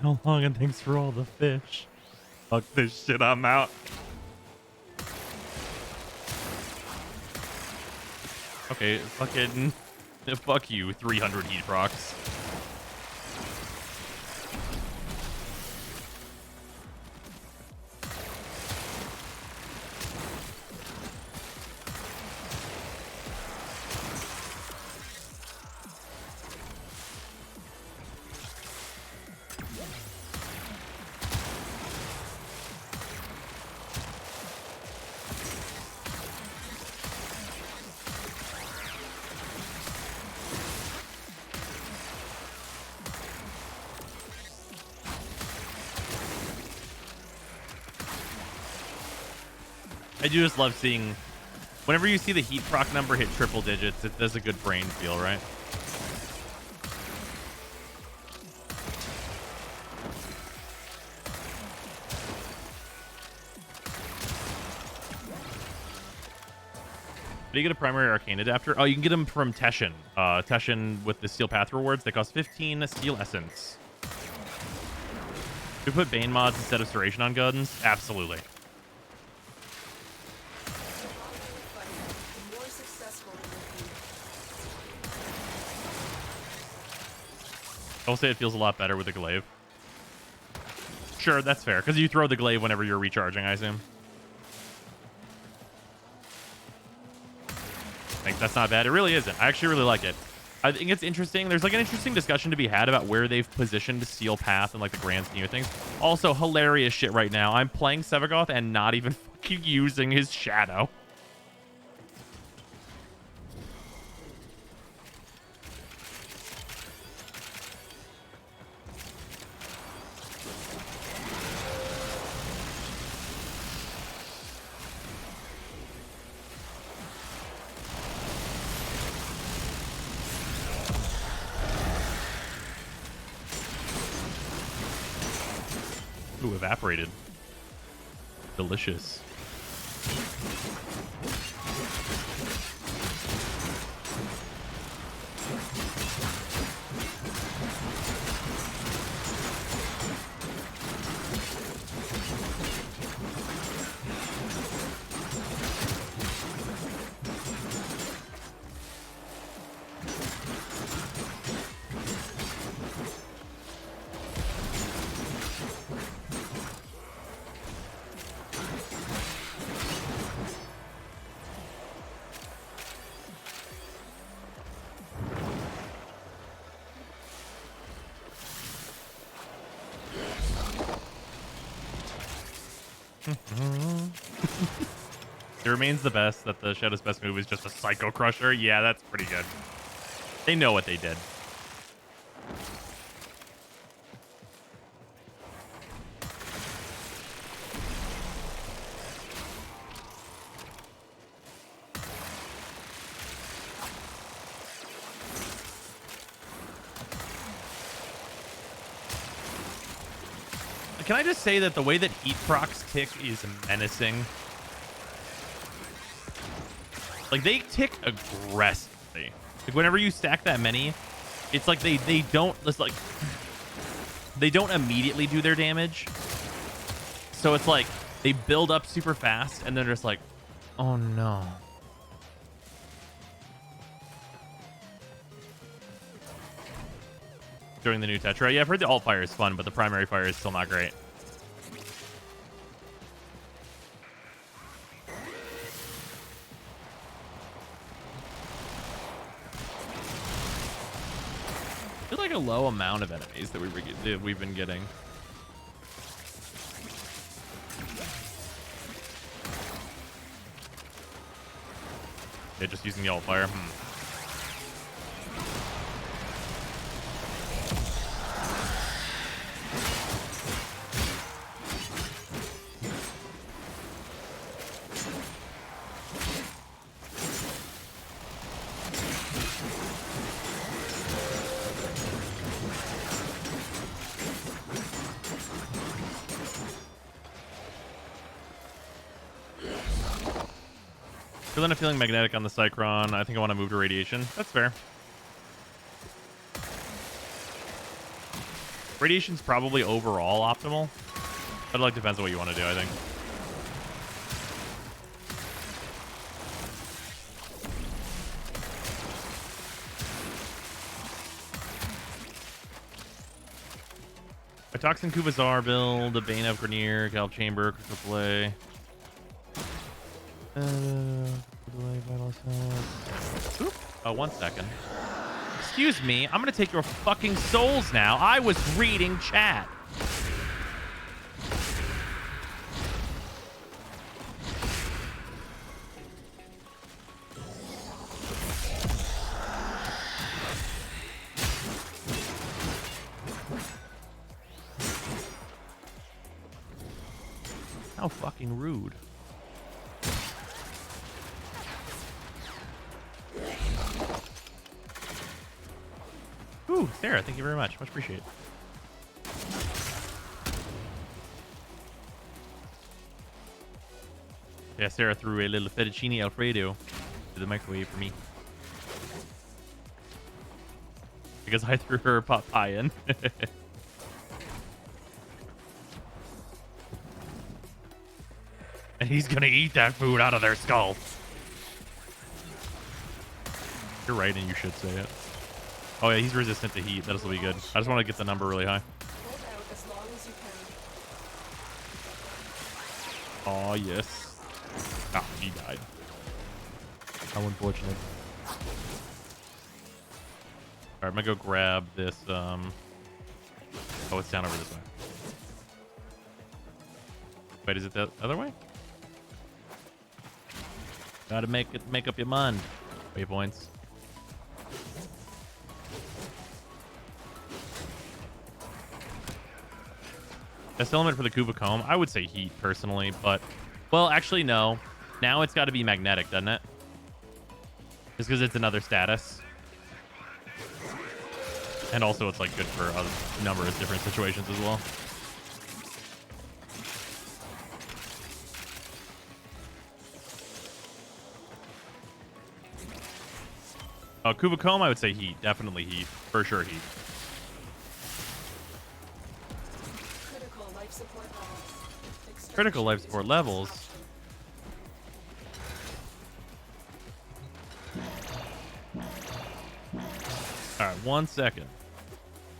How long, and thanks for all the fish. Fuck this shit, I'm out. Okay, fucking fuck you, 300 heat procs. I do just love seeing, whenever you see the heat proc number hit triple digits, it does a good brain feel, right? Do you get a primary arcane adapter? Oh, you can get them from Teshin. Teshin with the Steel Path rewards. They cost 15 Steel Essence. Do we put Bane mods instead of Serration on guns? Absolutely. The more successful it will be. I'll say it feels a lot better with the glaive. Sure, that's fair. Because you throw the glaive whenever you're recharging, I assume. I think that's not bad. It really isn't. I actually really like it. I think it's interesting. There's like an interesting discussion to be had about where they've positioned Steel Path and like the grand scheme of things. Also, hilarious shit right now. I'm playing Sevagoth and not even fucking using his shadow. Ooh, evaporated. Delicious. It remains the best that the Shadow's best move is just a Psycho Crusher. Yeah, that's pretty good. They know what they did. Can I just say that the way that heat procs tick is menacing? Like, they tick aggressively. Like, whenever you stack that many, it's like they don't, it's like, they don't immediately do their damage. So it's like, they build up super fast, and they're just like, oh no. During the new Tetra. Yeah, I've heard the alt fire is fun, but the primary fire is still not great. I feel like a low amount of enemies that we've been getting. Yeah, just using the alt fire. Feeling a feeling magnetic on the Cycron. I think I want to move to radiation. That's fair. Radiation's probably overall optimal. But it like depends on what you want to do, I think. A Toxin Kubazar build, a Bane of Grenier, Galp Chamber, Crystal Play. Oop. Oh, 1 second. Excuse me. I'm gonna take your fucking souls now. I was reading chat. How fucking rude. Ooh, Sarah, thank you very much. Much appreciated. Yeah, Sarah threw a little fettuccine alfredo to the microwave for me. Because I threw her pot pie in. And he's gonna eat that food out of their skull. You're right, and you should say it. Oh yeah, he's resistant to heat. That'll be good. I just want to get the number really high. Hold out as long as you can. Oh yes. Ah, he died. How unfortunate. Alright, I'm gonna go grab this. Oh, it's down over this way. Wait, is it the other way? Gotta make up your mind. Waypoints. Best element for the Kuva comb, I would say heat personally, but well, actually no. Now it's got to be magnetic, doesn't it? Just because it's another status. And also it's like good for a number of different situations as well. Kuva comb, I would say heat. Definitely heat. For sure heat. Critical life support levels. Critical life support levels. Alright, 1 second.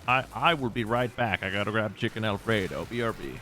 I will be right back. I gotta grab chicken Alfredo. BRB.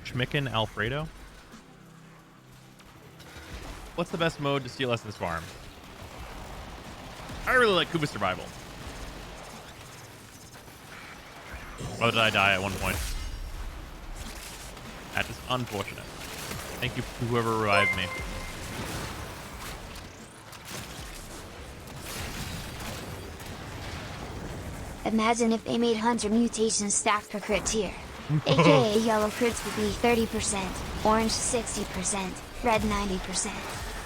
Schmicken Alfredo. What's the best mode to steal Essence Farm? I really like Kuva Survival. Oh, did I die at one point? That is unfortunate. Thank you to whoever revived me. Imagine if they made Hunter mutations stacked per crit tier. aka yellow crits would be 30%, orange 60%, red 90%.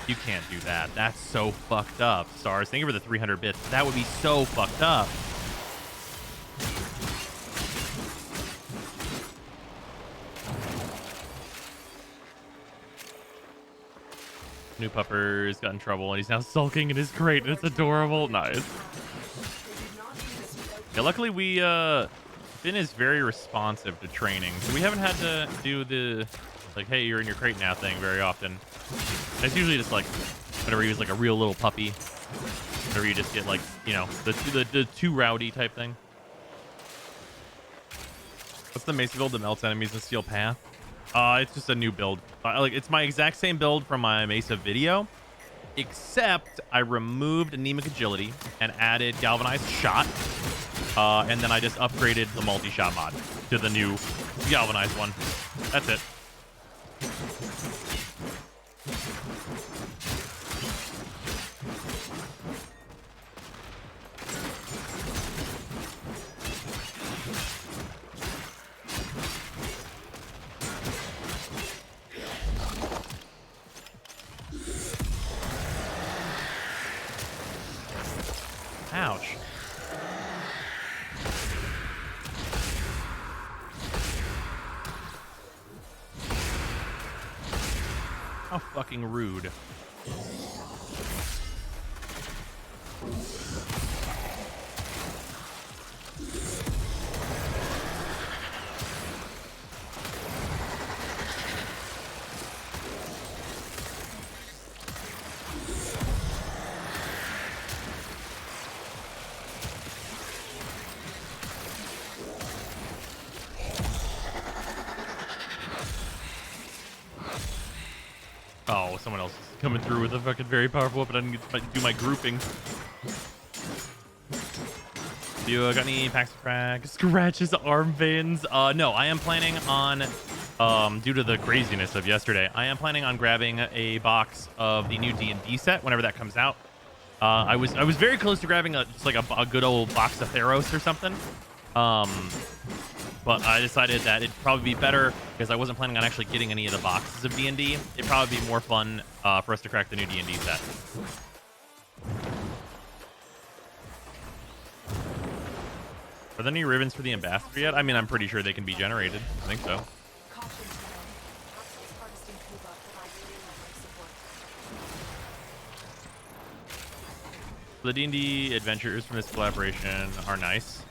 You can't do that. That's so fucked up. Stars, thank you for the 300 bits. That would be so fucked up. New Pupper's got in trouble and he's now sulking in his crate and it's adorable. Nice. Yeah, luckily Finn is very responsive to training, so we haven't had to do the like, hey, you're in your crate now thing very often. It's usually just like whenever he was like a real little puppy, whenever you just get like, you know, the too rowdy type thing. What's the Mesa build that melts enemies in Steel Path? It's just a new build. Like, it's my exact same build from my Mesa video, except I removed Anemic Agility and added Galvanized Shot. And then I just upgraded the multi-shot mod to the new Galvanized one. That's it. Ouch. How fucking rude. Oh, someone else is coming through with a fucking very powerful weapon. I didn't get to do my grouping. Do you got any packs of crack? Scratch his arm veins? No, I am planning on, due to the craziness of yesterday, I am planning on grabbing a box of the new D&D set whenever that comes out. I was very close to grabbing just like a good old box of Theros or something. But I decided that it'd probably be better because I wasn't planning on actually getting any of the boxes of D&D. It'd probably be more fun for us to crack the new D&D set. Are there any ribbons for the ambassador yet? I mean, I'm pretty sure they can be generated. I think so. The D&D adventures from this collaboration are nice.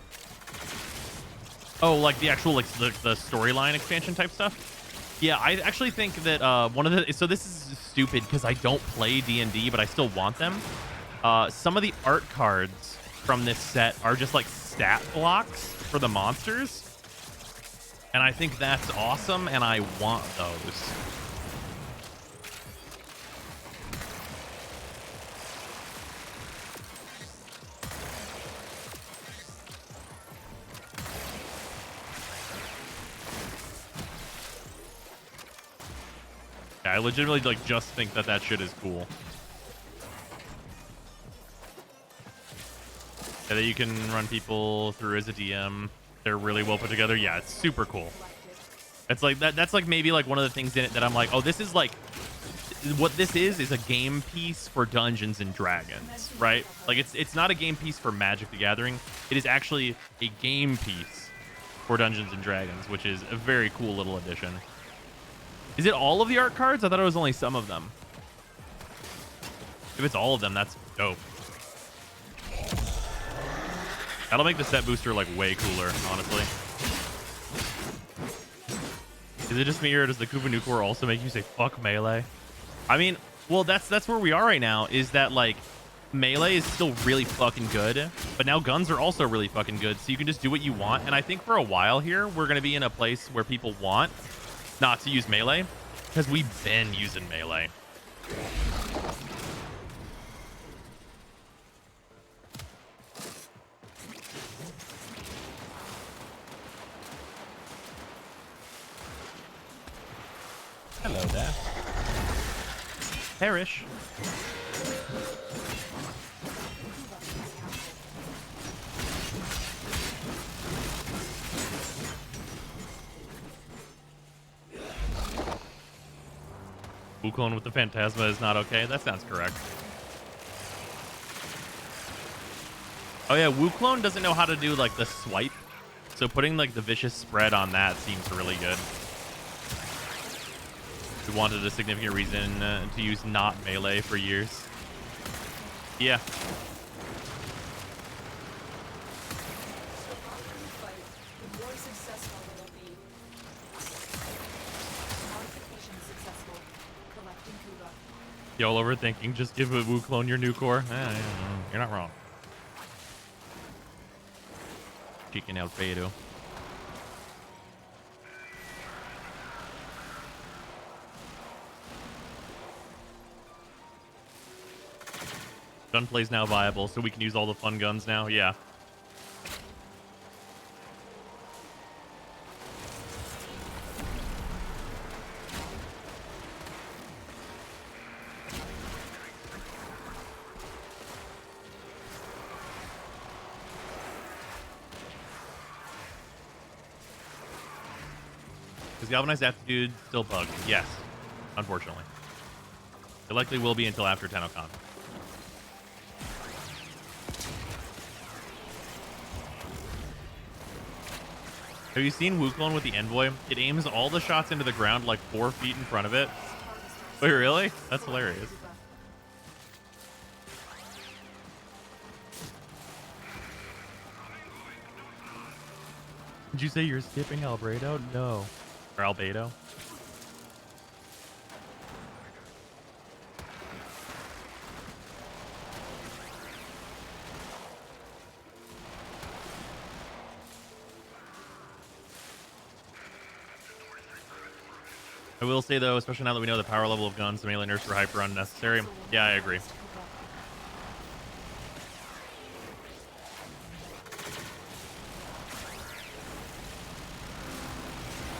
Oh, like the actual, like the storyline expansion type stuff? Yeah, I actually think that one of the... So this is stupid because I don't play D&D, but I still want them. Some of the art cards from this set are just like stat blocks for the monsters. And I think that's awesome, and I want those. I legitimately like just think that that shit is cool. Yeah, that you can run people through as a DM. They're really well put together. Yeah, it's super cool. It's like that's like maybe like one of the things in it that I'm like, oh, this is like what this is a game piece for Dungeons and Dragons, right? Like it's not a game piece for Magic the Gathering. It is actually a game piece for Dungeons and Dragons, which is a very cool little addition. Is it all of the art cards? I thought it was only some of them. If it's all of them, that's dope. That'll make the set booster like way cooler, honestly. Is it just me, or does the Kuva Nucor also make you say fuck melee? I mean, well, that's where we are right now, is that like melee is still really fucking good, but now guns are also really fucking good, so you can just do what you want. And I think for a while here, we're gonna be in a place where people want not to use melee, because we've been using melee. Hello there. Perish. Wukong with the Phantasma is not okay. That sounds correct. Oh yeah, Wukong doesn't know how to do like the swipe. So putting like the vicious spread on that seems really good. We wanted a significant reason to use not melee for years. Yeah. The more successful it will be. Modification successful. Collecting Kuba. Y'all overthinking. Just give a Wukong your new core. You're not wrong. Chicken Alfredo. Gunplay's now viable, so we can use all the fun guns now. Yeah. Is Galvanized Aptitude still bugged? Yes, unfortunately. It likely will be until after TennoCon. Have you seen Wukong with the Envoy? It aims all the shots into the ground like 4 feet in front of it. Wait, really? That's hilarious. Did you say you're skipping Albedo? No. Or Albedo? I will say, though, especially now that we know the power level of guns, the melee nerfs for hyper unnecessary. Yeah, I agree.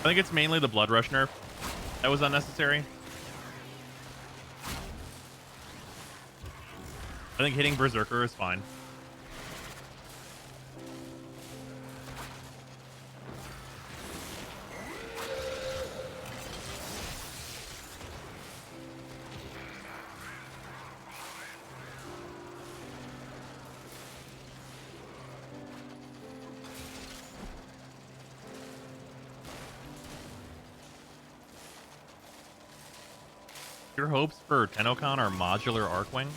I think it's mainly the Blood Rush nerf that was unnecessary. I think hitting Berserker is fine. Your hopes for TennoCon are modular Arcwing?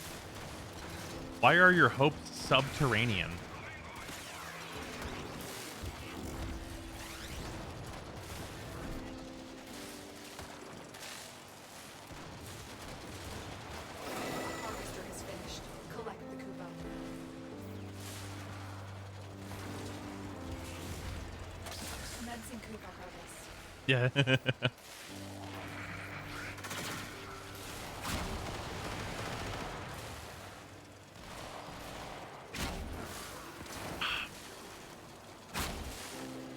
Why are your hopes subterranean? Harvester has finished. Collect the Kuba. Commencing Kuba harvest. Yeah.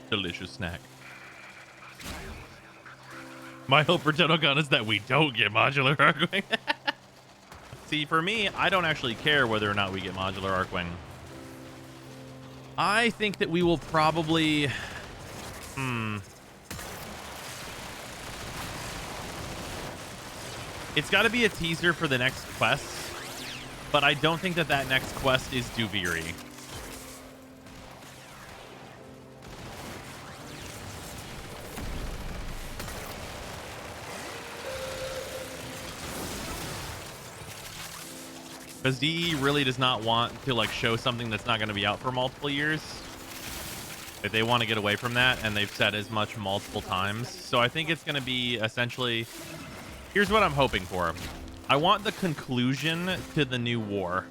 Delicious snack. My hope for TennoCon is that we don't get modular Arcwing. See, for me, I don't actually care whether or not we get modular Arcwing. I think that we will probably... It's got to be a teaser for the next quest, but I don't think that that next quest is Duviri. Because DE really does not want to like show something that's not going to be out for multiple years. If they want to get away from that, and they've said as much multiple times. So I think it's going to be essentially... Here's what I'm hoping for. I want the conclusion to the new war.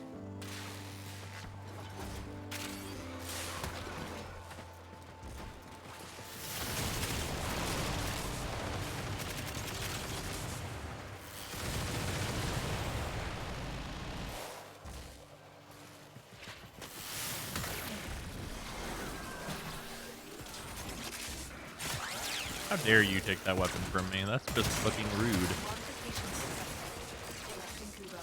How dare you take that weapon from me? That's just fucking rude. Modification successful. Collecting Kuba.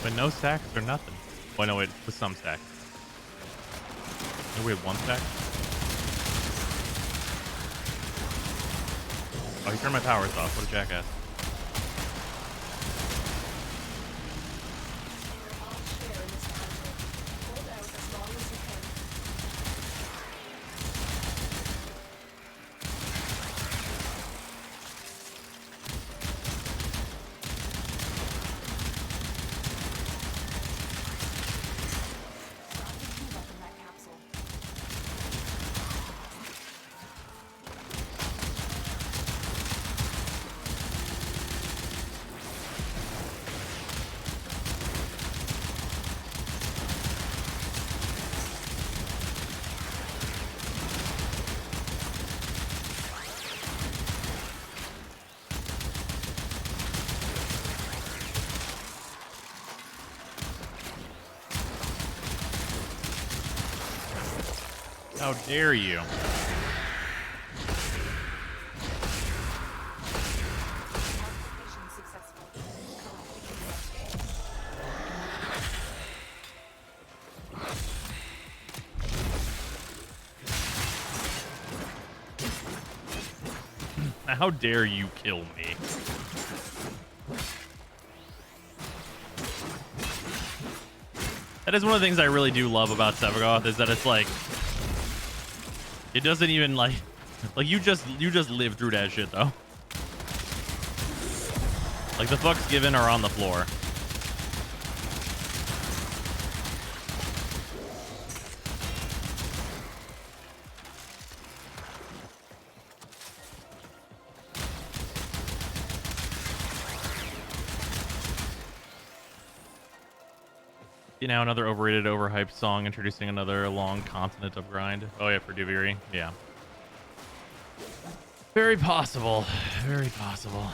But no stacks or nothing. Oh no, wait, with some stacks. Oh, we have one stack. Oh, he turned my powers off. What a jackass. How dare you? How dare you kill me? That is one of the things I really do love about Sevagoth, is that it's like, it doesn't even like you just live through that shit though. Like the fucks given are on the floor. You know, another overrated, overhyped song introducing another long continent of grind. Oh yeah, for Duviri. Yeah. Very possible. Very possible.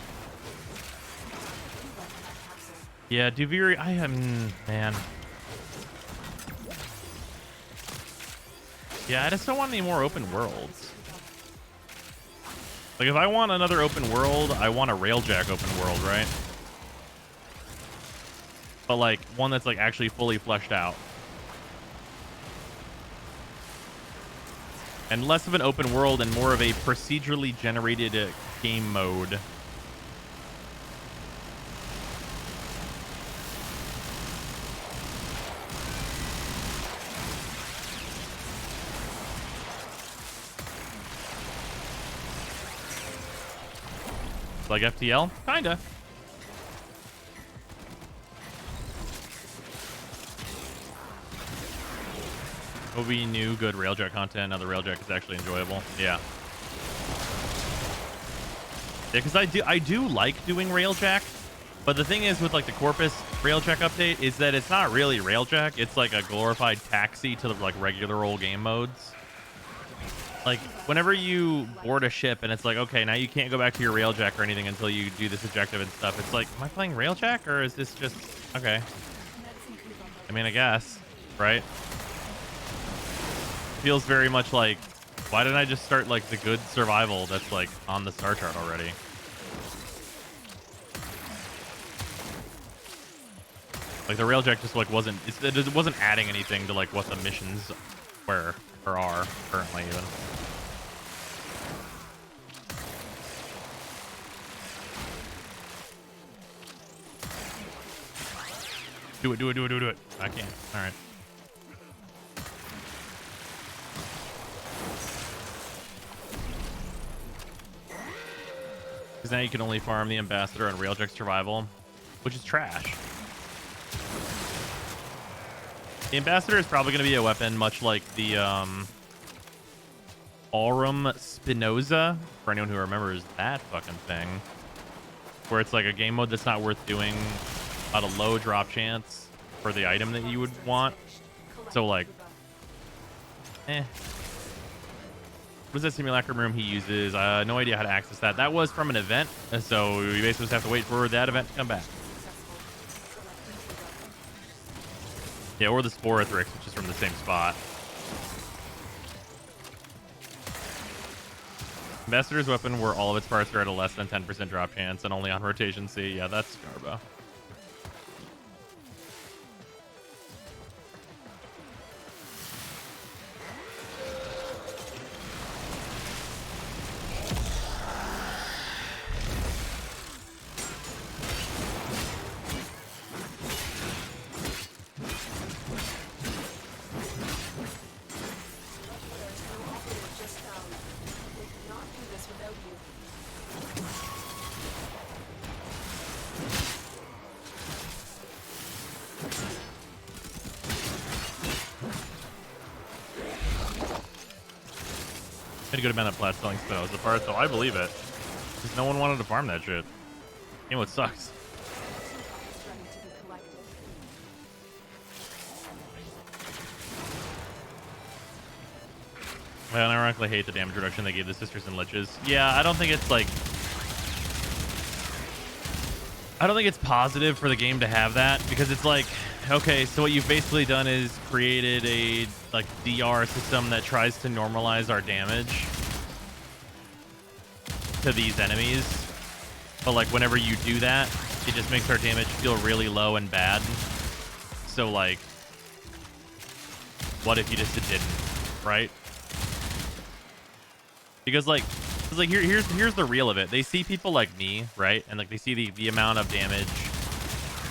Yeah, Duviri, I am, man. Yeah, I just don't want any more open worlds. Like, if I want another open world, I want a Railjack open world, right? But like one that's like actually fully fleshed out. And less of an open world and more of a procedurally generated game mode. Like FTL? Kinda. Will be new good Railjack content. Now the Railjack is actually enjoyable. Yeah. Yeah, because I do like doing Railjack, but the thing is with like the Corpus Railjack update is that it's not really Railjack. It's like a glorified taxi to the like regular old game modes. Like whenever you board a ship and it's like, okay, now you can't go back to your Railjack or anything until you do this objective and stuff. It's like, am I playing Railjack or is this just okay? I mean, I guess, right? Feels very much like, why didn't I just start like the good survival that's like on the star chart already? Like the Railjack just like it wasn't adding anything to like what the missions were or are currently even. Do it. I can't. All right. Because now you can only farm the Ambassador on Railjack survival, which is trash. The Ambassador is probably going to be a weapon much like the Aurum Spinoza, for anyone who remembers that fucking thing, where it's like a game mode that's not worth doing at a low drop chance for the item that you would want. So like, What is that simulacrum room he uses? No idea how to access that. That was from an event, so we basically just have to wait for that event to come back. Yeah, or the Sporathrix, which is from the same spot. Ambassador's weapon where all of its parts are at a less than 10% drop chance and only on rotation C. Yeah, that's Garbo. Had a good amount of plat selling spells apart, so I believe it. Because no one wanted to farm that shit. You know what sucks? Ready to be collected. I unironically hate the damage reduction they gave the Sisters and Liches. Yeah, I don't think it's like... I don't think it's positive for the game to have that, because it's like, okay, so what you've basically done is created a like DR system that tries to normalize our damage to these enemies. But like whenever you do that, it just makes our damage feel really low and bad. So like, what if you just didn't, right? Because like here's the real of it. They see people like me, right? And like they see the amount of damage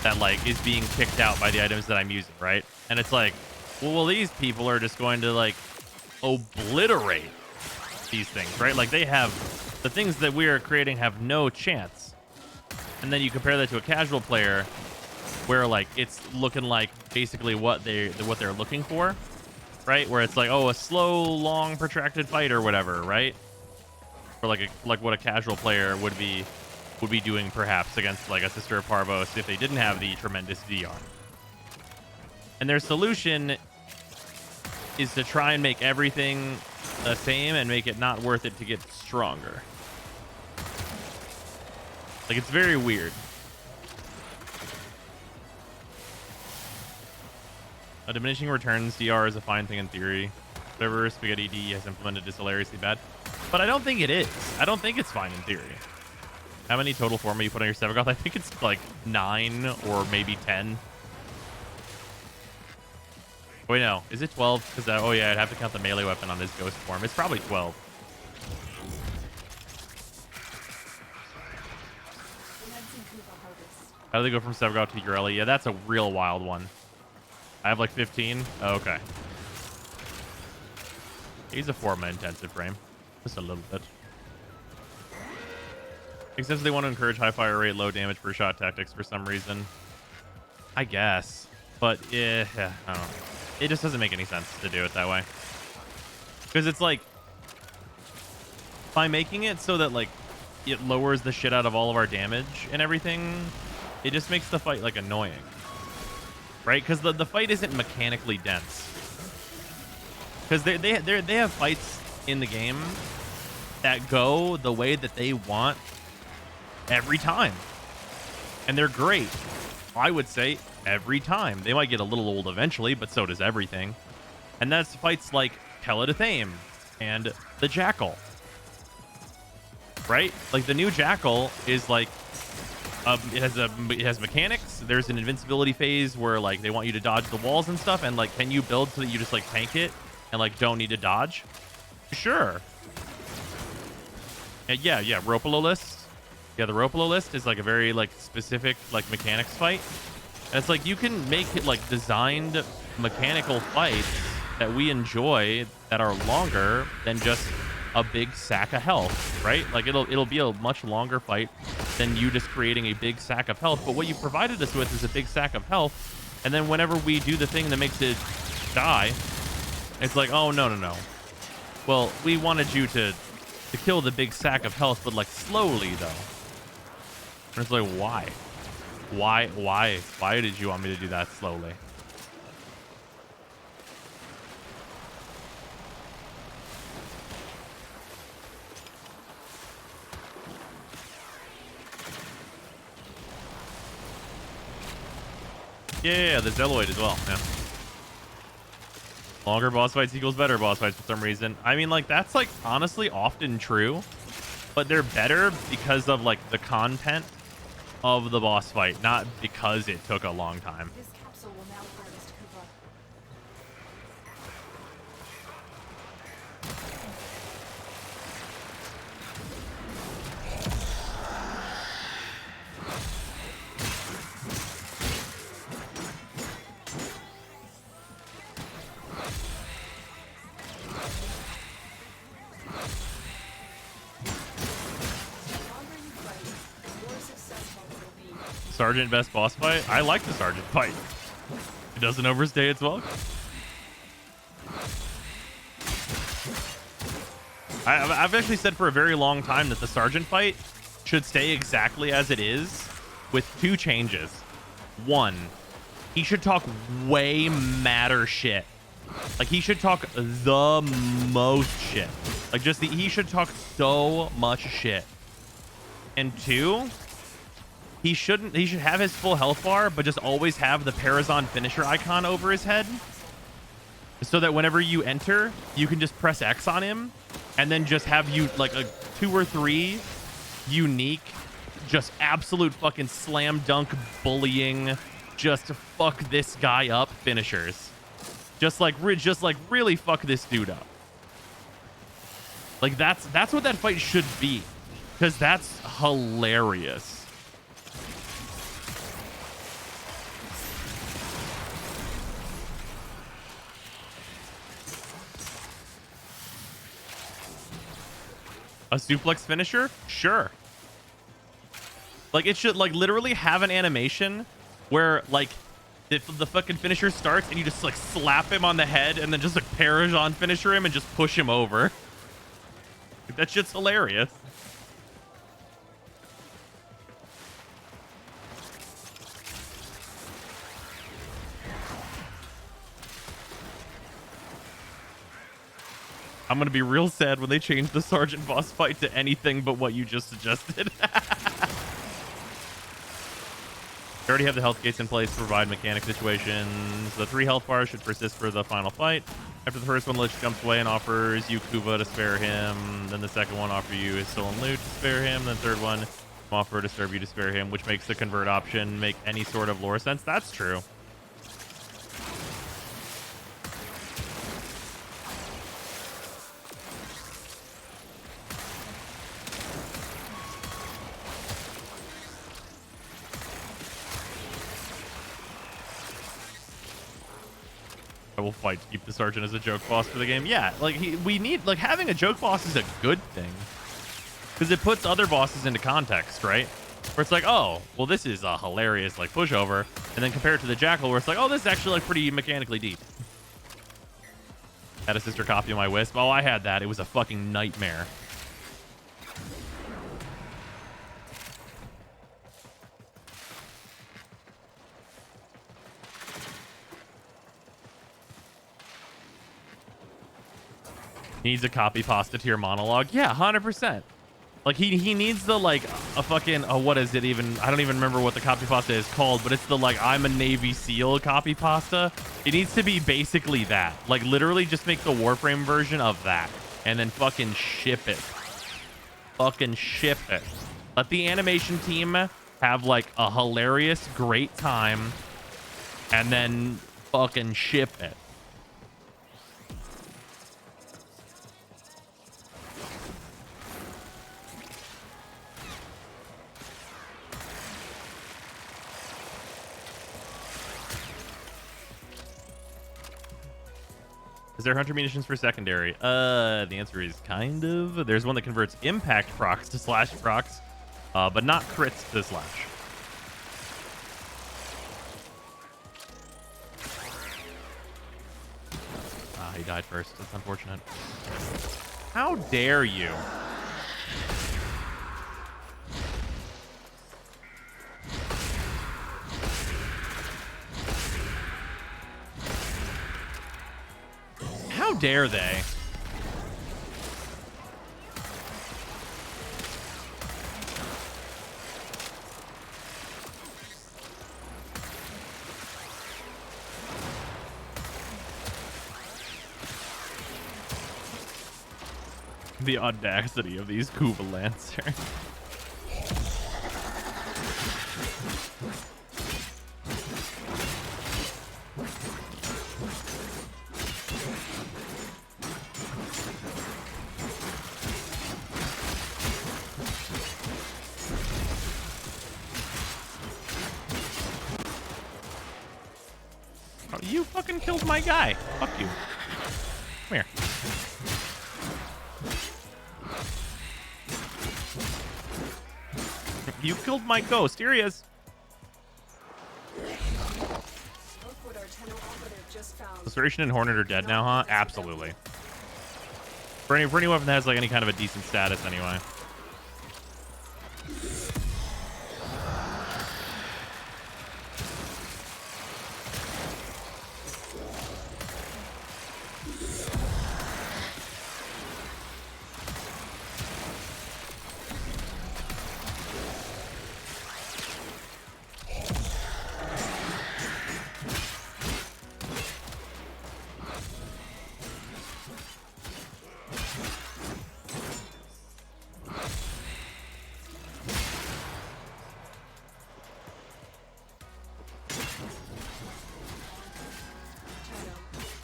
that like is being kicked out by the items that I'm using, right? And it's like, well, these people are just going to like obliterate these things, right? Like they have the things that we are creating have no chance. And then you compare that to a casual player where like it's looking like basically what they're looking for, right? Where it's like, oh, a slow, long, protracted fight or whatever, right? Or like what a casual player would be doing perhaps against like a Sister of Parvos if they didn't have the tremendous DR. And their solution is to try and make everything the same and make it not worth it to get stronger. Like it's very weird. A diminishing returns DR is a fine thing in theory. Whatever Spaghetti D has implemented is hilariously bad. But I don't think it is. I don't think it's fine in theory. How many total forma you put on your Sevagoth? I think it's like 9 or maybe 10. Wait, no. Is it 12? Because oh yeah, I'd have to count the melee weapon on his ghost form. It's probably 12. How do they go from Sevagoth to Ureli? Yeah, that's a real wild one. I have like 15. Oh, okay. He's a forma intensive frame. Just a little bit. Except they want to encourage high fire rate, low damage per shot tactics for some reason. I guess. But yeah, I don't know. It just doesn't make any sense to do it that way. Because it's like, by making it so that like it lowers the shit out of all of our damage and everything, it just makes the fight like annoying. Right? Because the fight isn't mechanically dense. Because they have fights in the game that go the way that they want every time. And they're great. I would say every time. They might get a little old eventually, but so does everything. And that's fights like Keladathame and the Jackal. Right? Like the new Jackal is like it has mechanics. There's an invincibility phase where like they want you to dodge the walls and stuff, and like can you build so that you just like tank it and like don't need to dodge? Sure. Yeah, Ropolo list. Yeah, the Ropolo list is like a very like specific like mechanics fight. And it's like you can make it like designed mechanical fights that we enjoy that are longer than just a big sack of health, right? Like it'll be a much longer fight than you just creating a big sack of health. But what you provided us with is a big sack of health, and then whenever we do the thing that makes it die, it's like, oh no. Well, we wanted you to kill the big sack of health, but like slowly though. And it's like, why? Why did you want me to do that slowly? Yeah, the Zealoid as well. Yeah. Longer boss fights equals better boss fights for some reason. I mean, like, that's, like, honestly often true. But they're better because of, like, the content of the boss fight, not because it took a long time. This capsule will now harvest Kuva. Sergeant best boss fight? I like the Sergeant fight. It doesn't overstay its welcome. I've actually said for a very long time that the Sergeant fight should stay exactly as it is with 2 changes. 1, he should talk way madder shit. Like, he should talk the most shit. Like, he should talk so much shit. And 2, he should have his full health bar, but just always have the Parazon finisher icon over his head. So that whenever you enter, you can just press X on him and then just have you like a 2 or 3 unique, just absolute fucking slam dunk bullying, just fuck this guy up finishers. Just like really fuck this dude up. Like that's what that fight should be, because that's hilarious. A suplex finisher? Sure. Like, it should, like, literally have an animation where, like, if the fucking finisher starts and you just, like, slap him on the head and then just, like, Paragon finisher him and just push him over. Like, that shit's hilarious. I'm going to be real sad when they change the Sergeant boss fight to anything but what you just suggested. I already have the health gates in place to provide mechanic situations. The 3 health bars should persist for the final fight. After the first one, Lich jumps away and offers you Kuva to spare him. Then the second one offers you his stolen loot to spare him. Then the third one offer to serve you to spare him, which makes the convert option make any sort of lore sense. That's true. I will fight to keep the Sergeant as a joke boss for the game. Yeah, like we need, like, having a joke boss is a good thing, because it puts other bosses into context, right? Where it's like, oh, well, this is a hilarious like pushover, and then compare it to the Jackal, where it's like, oh, this is actually like pretty mechanically deep. Had a sister copy of my Wisp. Oh, I had that. It was a fucking nightmare. Needs a copy pasta tier monologue. Yeah, 100%. Like, he needs the, like, a fucking, oh, what is it even? I don't even remember what the copy pasta is called, but it's the, like, I'm a Navy SEAL copy pasta. It needs to be basically that. Like, literally just make the Warframe version of that. And then fucking ship it. Fucking ship it. Let the animation team have, like, a hilarious, great time. And then fucking ship it. Is there hunter munitions for secondary? The answer is kind of. There's one that converts impact procs to slash procs, but not crits to slash. Ah, he died first. That's unfortunate. How dare you? How dare they? The audacity of these Kuva Lancers. Oh, you fucking killed my guy. Fuck you. Come here. You killed my ghost. Here he is. Restoration and Hornet are dead now, huh? Absolutely. For any weapon that has like any kind of a decent status anyway.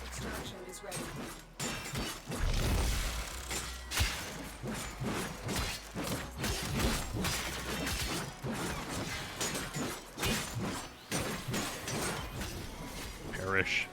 Extraction is ready. Perish.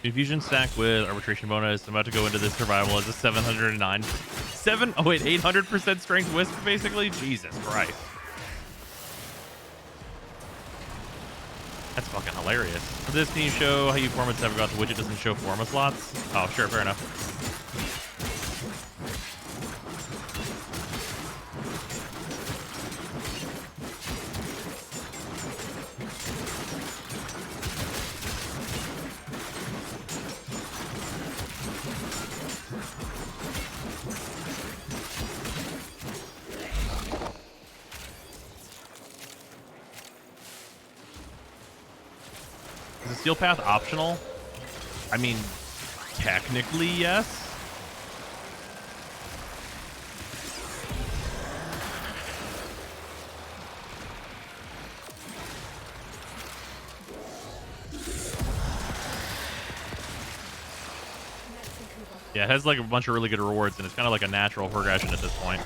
Infusion stack with arbitration bonus. I'm about to go into this survival as a 709. 800% strength wisp, basically. Jesus Christ. That's fucking hilarious. For this, can you show how you format 7 got the widget doesn't show forma slots? Oh, sure, fair enough. Is the steel path optional? I mean, technically, yes. Yeah, it has like a bunch of really good rewards, and it's kind of like a natural progression at this point.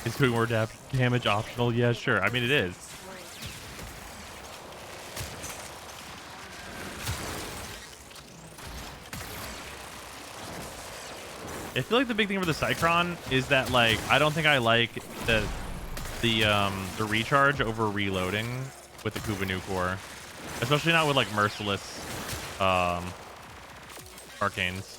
Is doing more damage optional? Yeah, sure. I mean, it is. I feel like the big thing for the Cycron is that, like, I don't think I like the recharge over reloading with the Kubanu core, especially not with like merciless arcanes.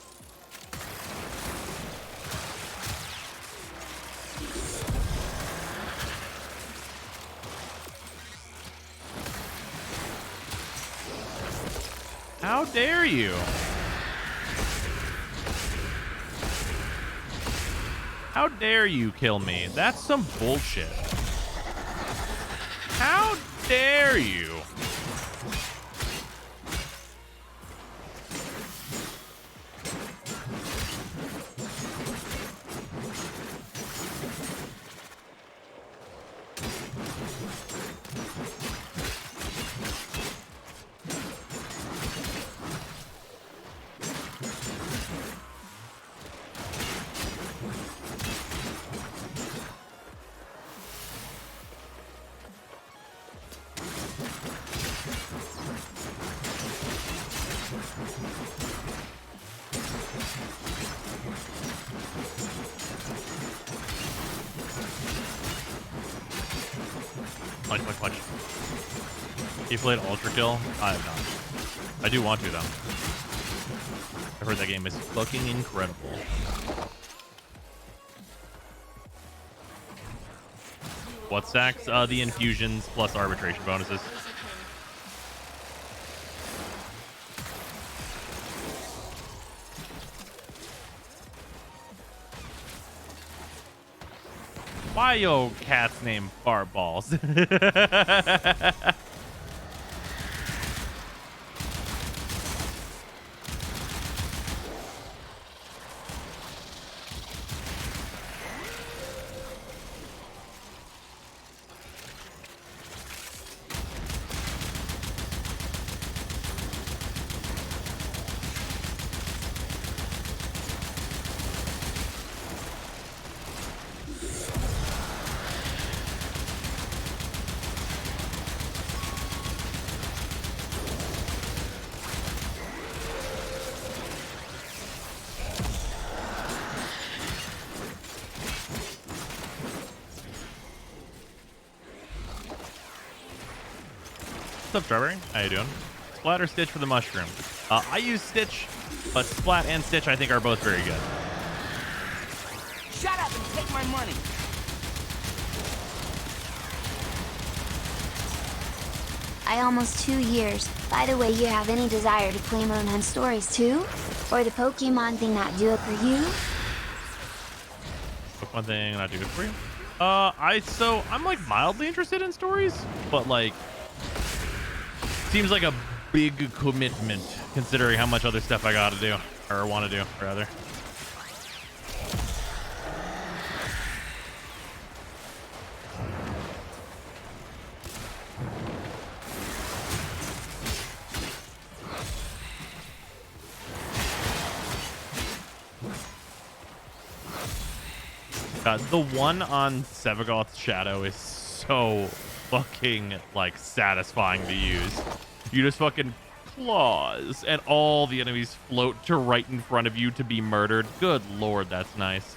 How dare you? How dare you kill me? That's some bullshit. How dare you? Punch. You played Ultra Kill? I have not. I do want to, though. I heard that game is fucking incredible. You What stacks? The infusions plus arbitration bonuses. Why yo cat's name fart balls? What's up, Strawberry? How you doing? Splat or Stitch for the mushroom? I use Stitch, but Splat and Stitch I think are both very good. Shut up and take my money. I almost 2 years. By the way, you have any desire to play Moon Hunt Stories too? Or the Pokemon thing not do it for you? Pokemon thing not do it for you? I'm like mildly interested in stories, but like seems like a big commitment considering how much other stuff I gotta do, or want to do, rather. The one on Sevagoth's Shadow is so fucking like satisfying to use. You just fucking claws and all the enemies float to right in front of you to be murdered. Good lord, that's nice.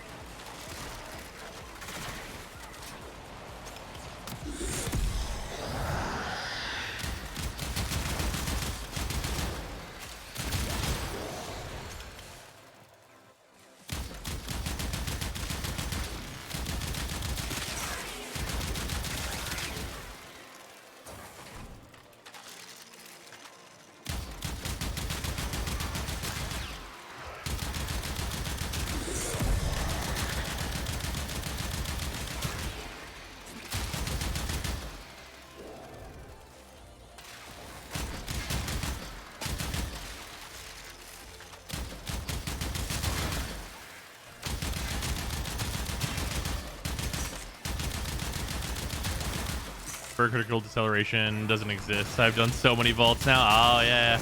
For critical deceleration doesn't exist. I've done so many vaults now. Oh yeah,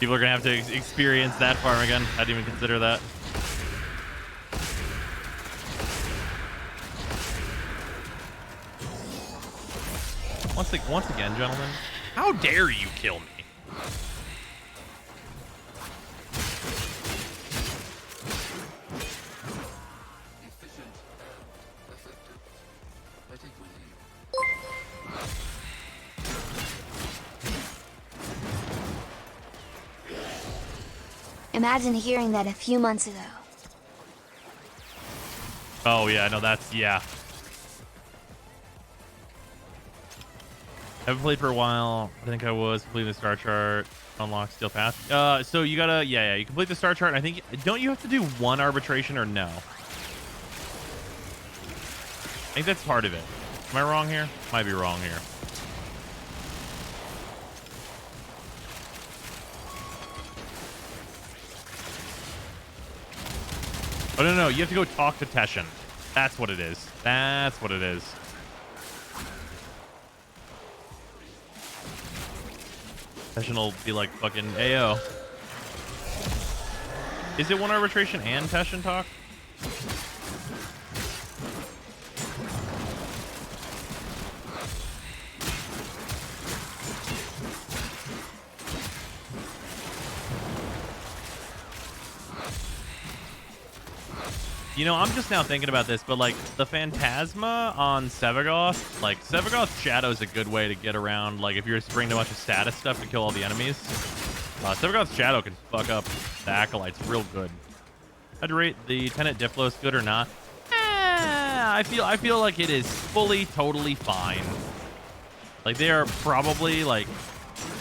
people are gonna have to experience that farm again. I didn't even consider that. Once again, gentlemen, how dare you kill me? Imagine hearing that a few months ago. Oh yeah, no, that's yeah. Haven't played for a while. I think I was completing the star chart. Unlock steel path. So you gotta you complete the star chart. And I think don't you have to do one arbitration or no? I think that's part of it. Am I wrong here? Might be wrong here. Oh, no, you have to go talk to Teshin. That's what it is. That's what it is. Teshin will be like fucking AO. Is it one arbitration and Teshin talk? You know, I'm just now thinking about this, but like the Phantasma on Sevagoth, like Sevagoth's Shadow is a good way to get around. Like if you're just bringing a bunch of status stuff to kill all the enemies, Sevagoth's Shadow can fuck up the Acolytes real good. I'd rate the Tenet Diplos good or not? I feel like it is fully, totally fine. Like they are probably like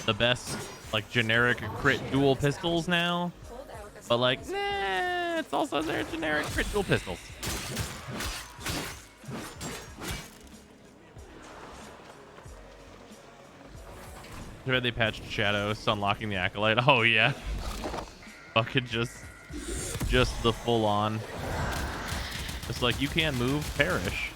the best like generic crit dual pistols now, but like nah, it's also their generic crit dual pistols. Too bad they patched Shadows, unlocking the Acolyte. Oh yeah, fucking just the full on. It's like you can't move, perish.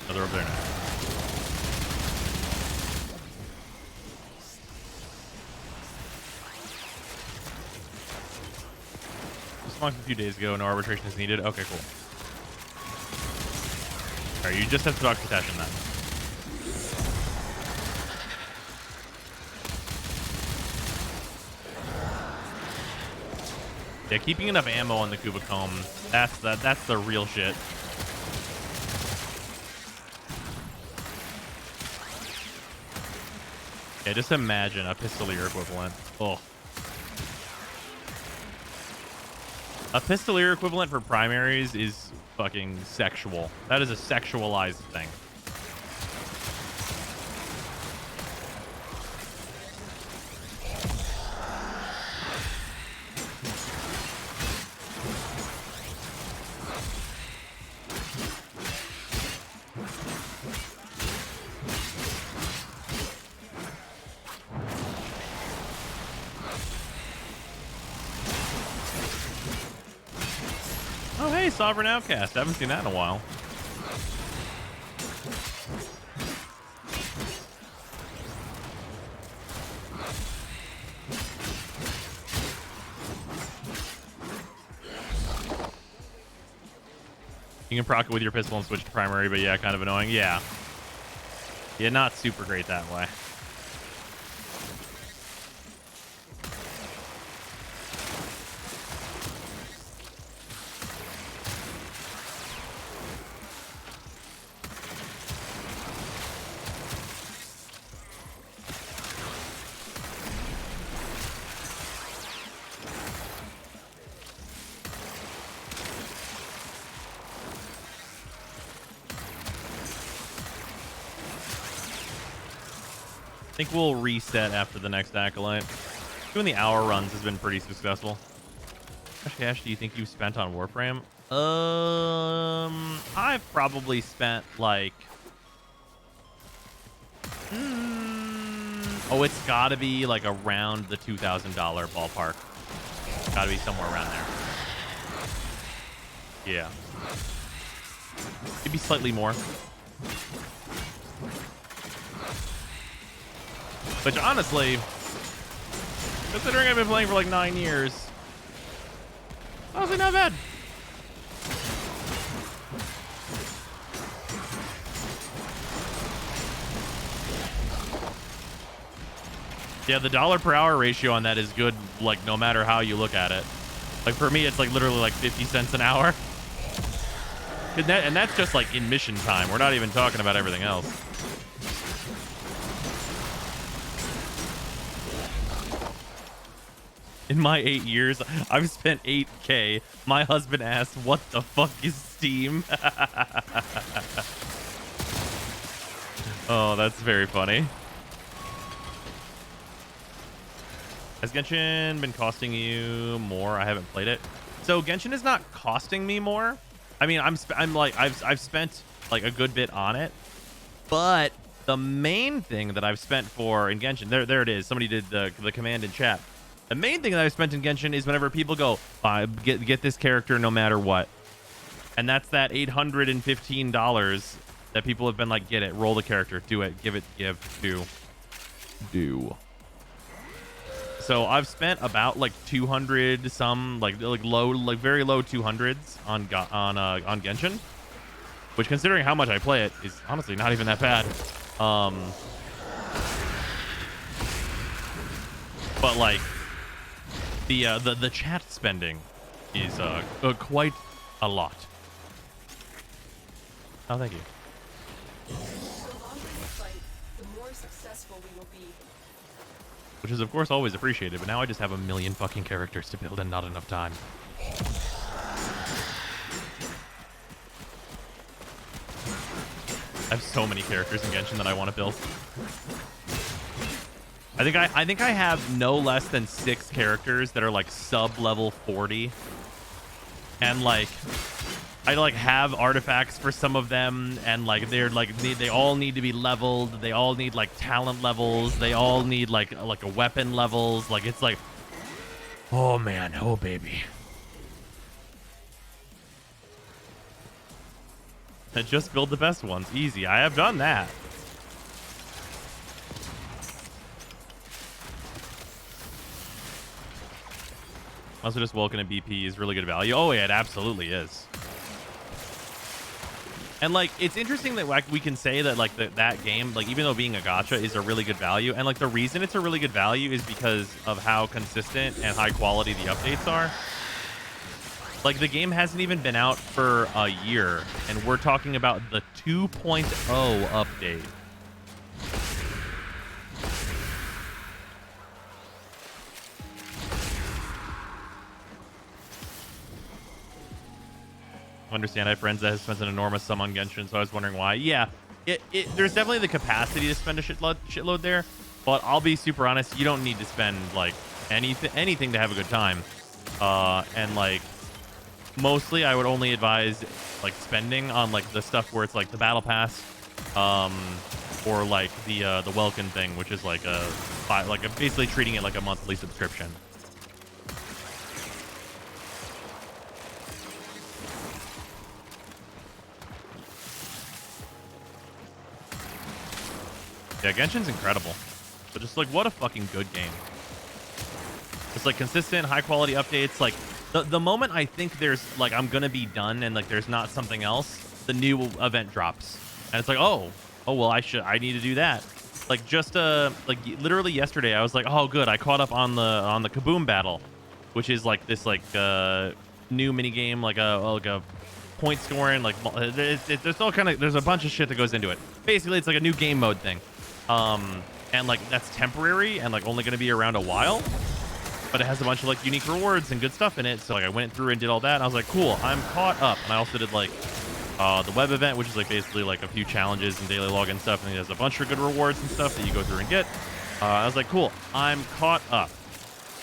Oh, they're over there now. Spawned a few days ago. No arbitration is needed. Okay, cool. All right, you just have to talk to Tashin then. Yeah, keeping enough ammo on the Kubicomb, that's the real shit. Yeah, just imagine a pistolier equivalent. Oh. A pistolier equivalent for primaries is fucking sexual. That is a sexualized thing. Oh, hey, Sovereign Outcast. I haven't seen that in a while. You can proc it with your pistol and switch to primary, but yeah, kind of annoying. Yeah. Yeah, not super great that way. I think we'll reset after the next Acolyte. Doing the hour runs has been pretty successful. How much cash do you think you've spent on Warframe? I've probably spent like... oh, it's gotta be like around the $2,000 ballpark. Gotta be somewhere around there. Yeah. Maybe slightly more. Which honestly, considering I've been playing for like 9 years, honestly not bad. Yeah, the dollar per hour ratio on that is good, like no matter how you look at it. Like for me, it's like literally like 50 cents an hour. And that's just like in mission time. We're not even talking about everything else. In my 8 years, I've spent 8K. My husband asked, what the fuck is Steam? Oh, that's very funny. Has Genshin been costing you more? I haven't played it. So Genshin is not costing me more. I mean, I've spent like a good bit on it, but the main thing that I've spent for in Genshin, there it is. Somebody did the command in chat. The main thing that I've spent in Genshin is whenever people go, get this character no matter what. And that's that $815 that people have been like, get it, roll the character, do it, give, do. So I've spent about like 200 some, like low, like very low 200s on Genshin, which considering how much I play it is honestly not even that bad. but like the chat spending is quite a lot. Oh, thank you. The longer we fight, the more successful we will be. Which is of course always appreciated, but now I just have a million fucking characters to build and not enough time. I have so many characters in Genshin that I want to build. I think I have no less than 6 characters that are like sub level 40. And like I like have artifacts for some of them, and like they're like they all need to be leveled. They all need like talent levels. They all need like a weapon levels. Like it's like, oh man, oh baby. And just build the best ones. Easy. I have done that. Also, just Vulcan and BP is really good value. Oh yeah, it absolutely is. And like, it's interesting that like we can say that like that game, like even though being a gacha is a really good value, and like the reason it's a really good value is because of how consistent and high quality the updates are. Like the game hasn't even been out for a year, and we're talking about the 2.0 update. Understand, I have friends that have spent an enormous sum on Genshin, so I was wondering why. Yeah, there's definitely the capacity to spend a shitload there, but I'll be super honest, you don't need to spend like anything to have a good time. And like mostly I would only advise like spending on like the stuff where it's like the battle pass, or like the Welkin thing, which is like basically treating it like a monthly subscription. Yeah, Genshin's incredible. But just like, what a fucking good game. It's like consistent, high quality updates. Like the moment I think there's like, I'm gonna be done and like there's not something else, the new event drops. And it's like, oh well, I need to do that. Like just like literally yesterday I was like, oh good, I caught up on the Kaboom battle, which is like this like new mini game, like a point scoring, like there's all kind of, there's a bunch of shit that goes into it. Basically it's like a new game mode thing. And like that's temporary and like only going to be around a while, but it has a bunch of like unique rewards and good stuff in it. So like I went through and did all that, and I was like, cool, I'm caught up. And I also did like the web event, which is like basically like a few challenges and daily login stuff, and there's a bunch of good rewards and stuff that you go through and get. I was like, cool, I'm caught up,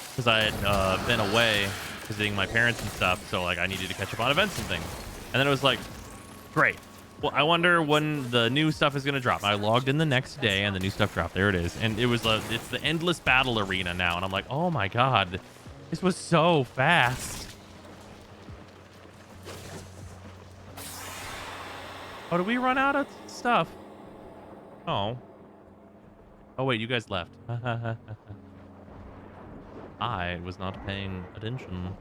because I had been away visiting my parents and stuff, so like I needed to catch up on events and things. And then it was like, great. Well, I wonder when the new stuff is going to drop. I logged in the next day and the new stuff dropped. There it is. And it was it's the endless battle arena now. And I'm like, oh my God, this was so fast. Oh, did we run out of stuff? Oh. Oh, wait, you guys left. I was not paying attention.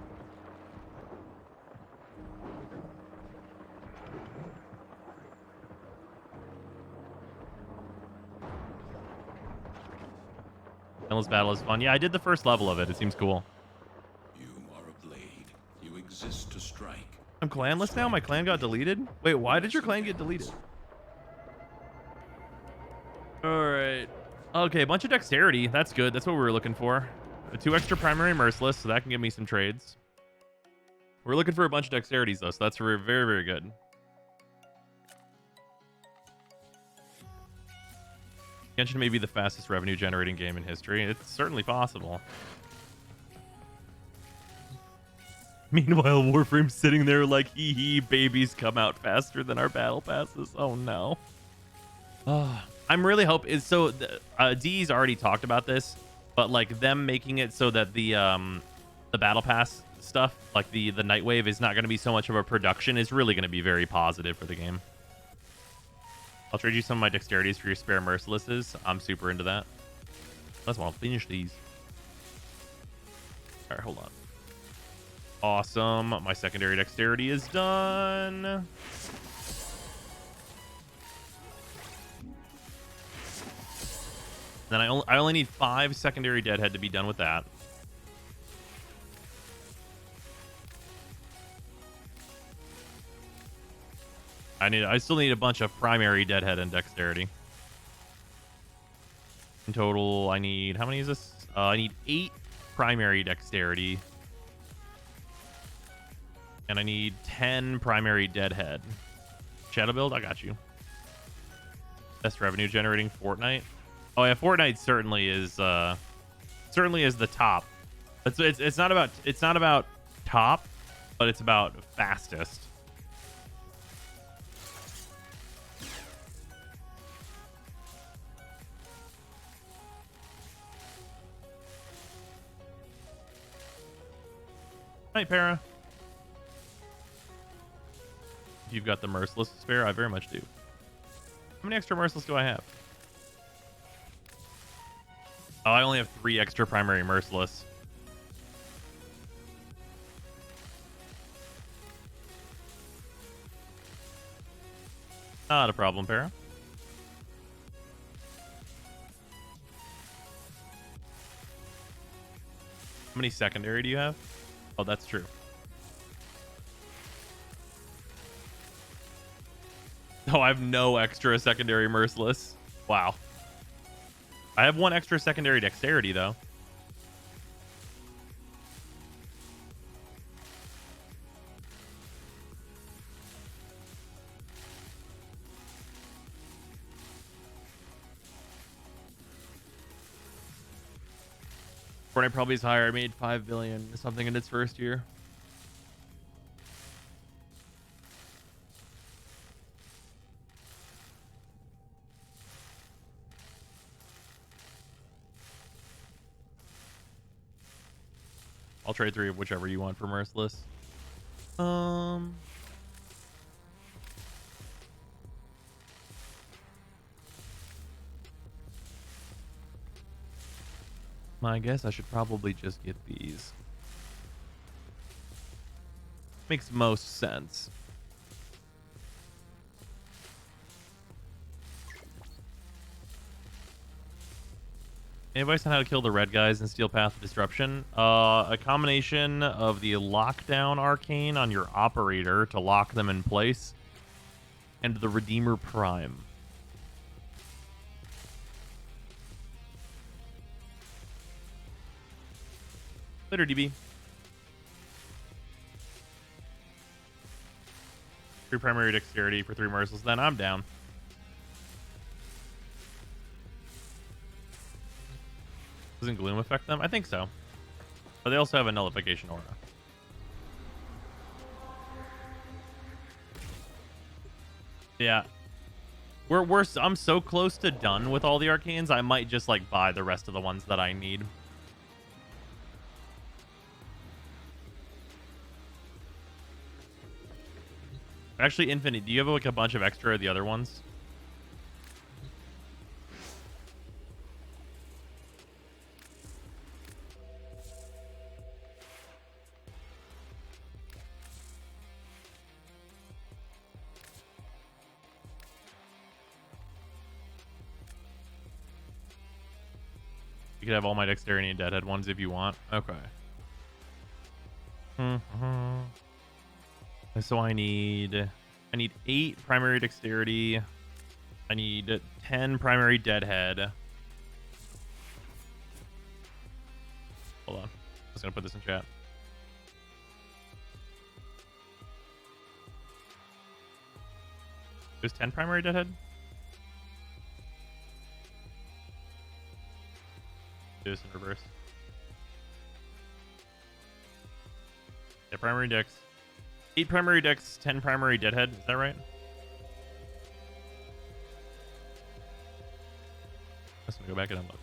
Endless battle is fun. Yeah, I did the first level of it. It seems cool. You are a blade. You exist to strike. I'm clanless now? My clan got deleted? Wait, why did your clan get deleted? Alright. Okay, a bunch of dexterity. That's good. That's what we were looking for. 2 extra primary merciless, so that can give me some trades. We're looking for a bunch of dexterities, though, so that's very, very, very good. Genshin may be the fastest revenue generating game in history. It's certainly possible. Meanwhile, Warframe's sitting there like, hee hee, babies come out faster than our battle passes. Oh no. I'm really hoping, so D's already talked about this, but like them making it so that the battle pass stuff, like the Nightwave, is not going to be so much of a production, is really going to be very positive for the game. I'll trade you some of my dexterities for your spare mercilesses. I'm super into that. Let's want to finish these. All right, hold on. Awesome. My secondary dexterity is done. Then I only need 5 secondary deadhead to be done with that. I still need a bunch of primary deadhead and dexterity. In total, I need, how many is this? I need 8 primary dexterity. And I need 10 primary deadhead. Shadow build, I got you. Best revenue generating Fortnite. Oh yeah, Fortnite certainly is the top. It's not about top, but it's about fastest. Hi, Para. You've got the Merciless to spare? I very much do. How many extra Merciless do I have? Oh, I only have 3 extra primary Merciless. Not a problem, Para. How many secondary do you have? Oh, that's true. Oh, I have no extra secondary Merciless. Wow. I have 1 extra secondary dexterity, though. Fortnite probably is higher. I made 5 billion something in its first year. I'll trade 3 of whichever you want for Merciless. I guess I should probably just get these. Makes most sense. Any advice on how to kill the red guys in Steel Path of Disruption? A combination of the lockdown arcane on your operator to lock them in place, and the Redeemer Prime. Later, DB. 3 primary dexterity for 3 merciless, then I'm down. Doesn't Gloom affect them? I think so. But they also have a nullification aura. Yeah. I'm so close to done with all the arcanes, I might just like buy the rest of the ones that I need. Actually, Infinite, do you have like a bunch of extra of the other ones? You could have all my dexterity and deadhead ones if you want. Okay. So I need 8 primary dexterity. I need 10 primary deadhead. Hold on. I'm just gonna put this in chat. There's 10 primary deadhead? Do this in reverse. Yeah, primary dex. 8 primary dex, 10 primary deadhead. Is that right? I'm just gonna go back and unload.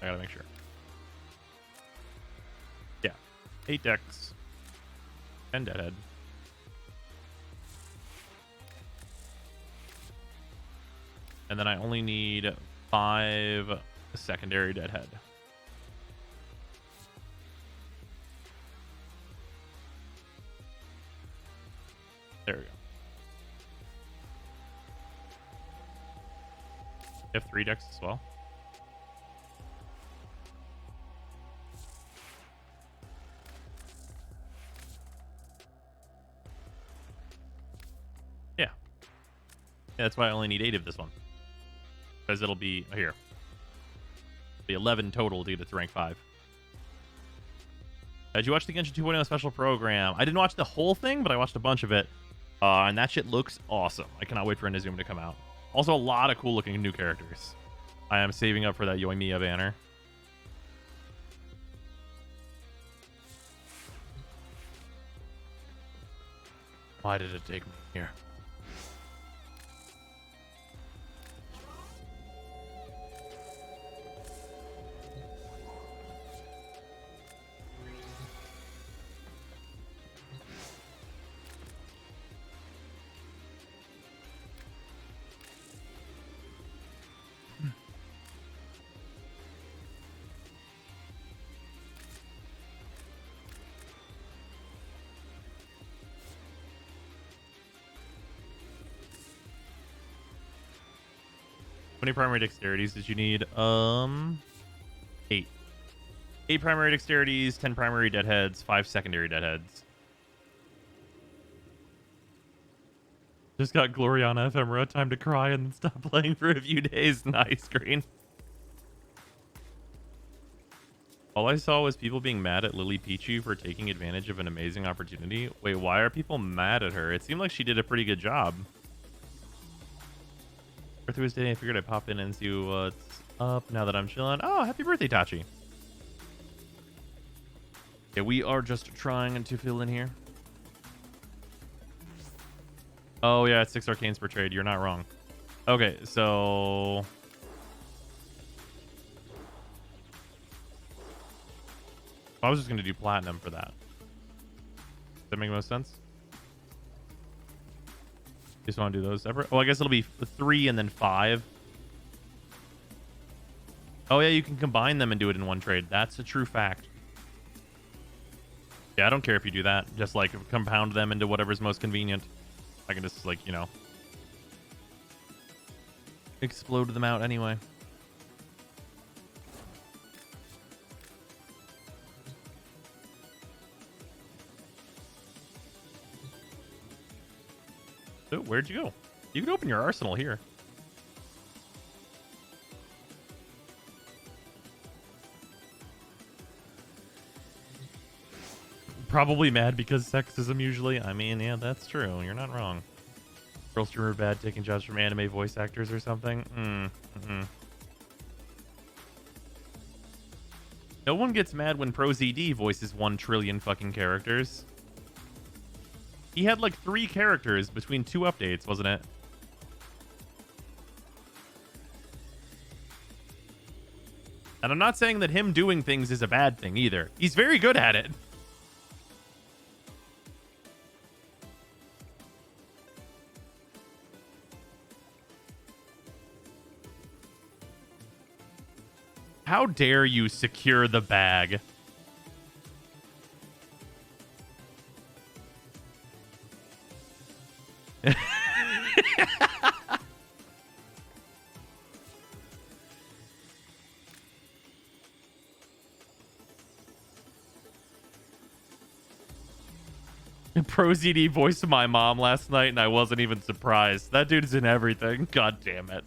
I gotta make sure. Yeah. 8 dex, 10 deadhead. And then I only need 5 secondary deadhead. There we go. You have 3 decks as well. That's why I only need 8 of this one. Because it'll be here. Be 11 total to get it to rank 5. Did you watch the Genshin 2.0 special program? I didn't watch the whole thing, but I watched a bunch of it. And that shit looks awesome. I cannot wait for Inazuma to come out. Also, a lot of cool looking new characters. I am saving up for that Yoimiya banner. Why did it take me here? How many primary dexterities did you need? 8. 8 primary dexterities, 10 primary deadheads, 5 secondary deadheads. Just got Gloriana Ephemera, time to cry and then stop playing for a few days. Nice, Green. All I saw was people being mad at Lily Pichu for taking advantage of an amazing opportunity. Wait, why are people mad at her? It seemed like she did a pretty good job. Birthday was today. I figured I'd pop in and see what's up now that I'm chilling. Oh, happy birthday, Tachi. Yeah, we are just trying to fill in here. Oh, yeah, it's 6 arcanes per trade. You're not wrong. Okay, so... I was just going to do platinum for that. Does that make most sense? Just want to do those separate? Oh, I guess it'll be 3 and then 5. Oh, yeah, you can combine them and do it in one trade. That's a true fact. Yeah, I don't care if you do that. Just, like, compound them into whatever's most convenient. I can just, like, you know, explode them out anyway. So, where'd you go? You can open your arsenal here. Probably mad because sexism usually. I mean, yeah, that's true. You're not wrong. Girl streamer bad taking jobs from anime voice actors or something. No one gets mad when ProZD voices 1 trillion fucking characters. He had like 3 characters between 2 updates, wasn't it? And I'm not saying that him doing things is a bad thing either. He's very good at it. How dare you secure the bag? ProZD voiced my mom last night and I wasn't even surprised. That dude's in everything. God damn it.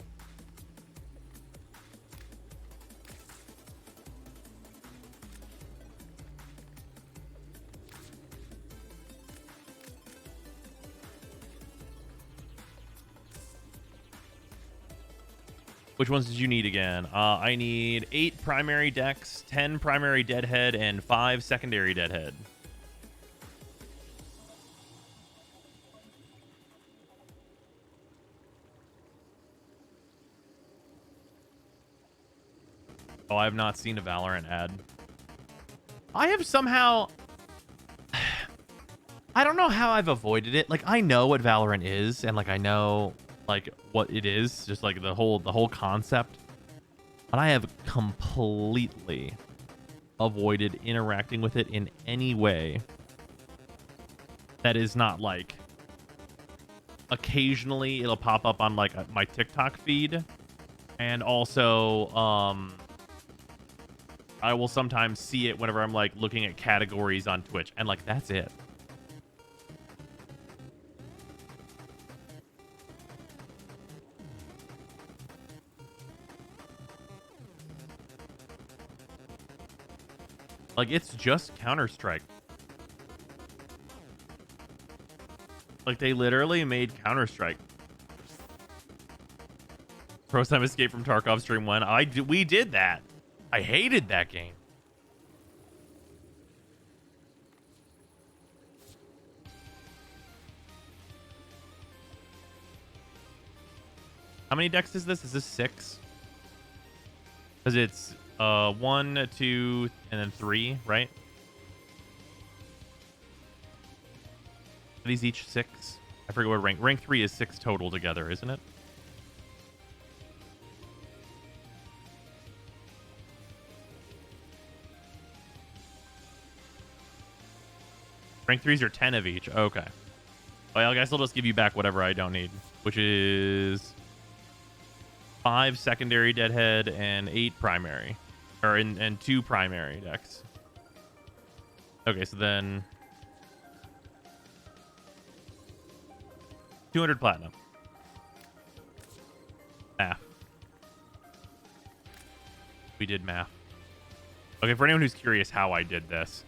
Which ones did you need again? I need 8 primary dex, 10 primary deadhead, and 5 secondary deadhead. Oh, I have not seen a Valorant ad. I have somehow... I don't know how I've avoided it. Like, I know what Valorant is, and like I know like what it is, just like the whole concept. But I have completely avoided interacting with it in any way that is not like occasionally it'll pop up on like my TikTok feed, and also I will sometimes see it whenever I'm like looking at categories on Twitch, and like that's it. Like, it's just Counter-Strike. Like, they literally made Counter-Strike. First time Escape from Tarkov stream 1. We did that. I hated that game. How many decks is this? Is this 6? Because it's 1, 2, and then 3, right? Are these each 6? I forget what rank. Rank 3 is 6 total together, isn't it? Rank 3s are 10 of each. Okay. Well, I guess I'll just give you back whatever I don't need, which is 5 secondary deadhead and 8 primary, or and 2 primary decks. Okay, so then 200 platinum. Math. We did math. Okay, for anyone who's curious how I did this,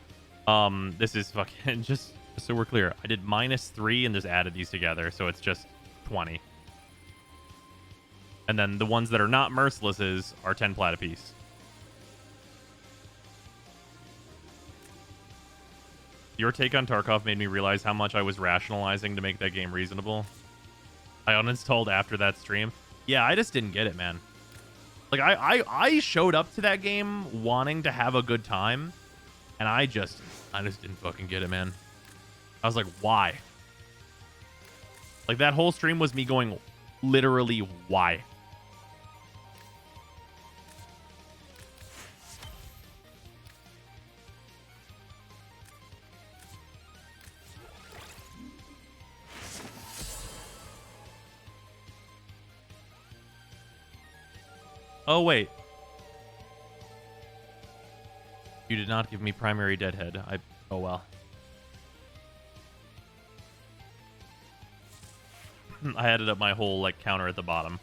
this is fucking just so we're clear. I did -3 and just added these together, so it's just 20. And then the ones that are not mercilesses are 10 plat apiece. Your take on Tarkov made me realize how much I was rationalizing to make that game reasonable. I uninstalled after that stream. Yeah, I just didn't get it, man. Like, I showed up to that game wanting to have a good time, and I just didn't fucking get it, man. I was like, why? Like, that whole stream was me going, literally, why? Oh, wait. You did not give me primary deadhead. Oh, well. I added up my whole, like, counter at the bottom.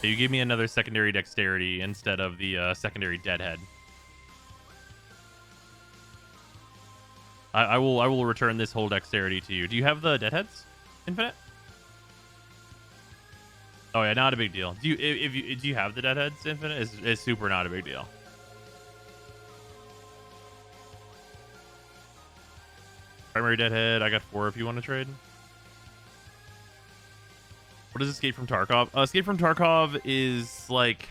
You gave me another secondary dexterity instead of the secondary deadhead. I will return this whole dexterity to you. Do you have the deadheads? Infinite? Oh yeah, not a big deal. Do you have the deadheads infinite? It's super not a big deal. Primary deadhead. I got 4 if you want to trade. What is Escape from Tarkov? Escape from Tarkov is like...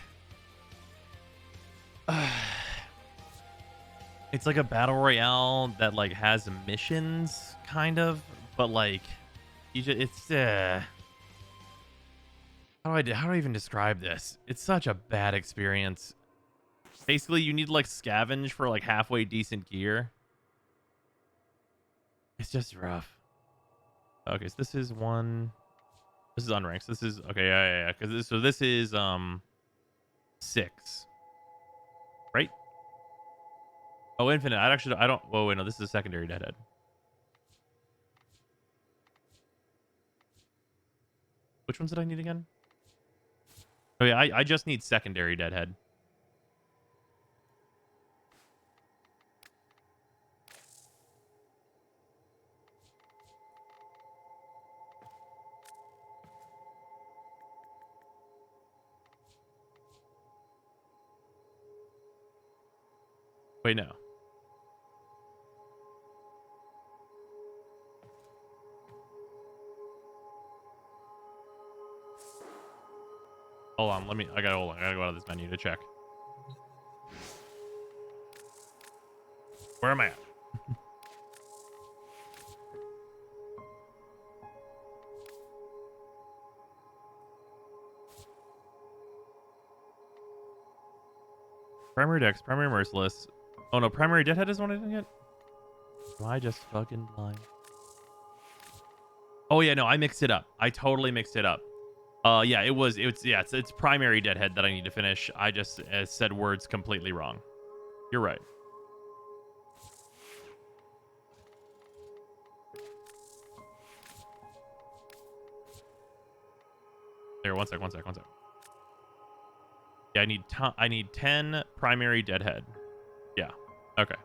it's like a battle royale that like has missions, kind of, but like you just it's how do I even describe this? It's such a bad experience. Basically, you need to like scavenge for like halfway decent gear. It's just rough. Okay, so this is one. This is unranked. So this is okay. Yeah. Because this is 6, right? Oh, infinite. I don't. Whoa, wait, no. This is a secondary deadhead. Which ones did I need again? Oh yeah, I just need secondary deadhead. Wait, no. Hold on, I gotta go out of this menu to check. Where am I at? Primary Dex, Primary Merciless. Oh no, Primary Deadhead is one I didn't get? Am I just fucking blind? Oh yeah, no, I mixed it up. I totally mixed it up. Yeah, it's Primary Deadhead that I need to finish. I just said words completely wrong. You're right. Here, one sec. Yeah, I need 10 primary deadhead. Yeah. Okay.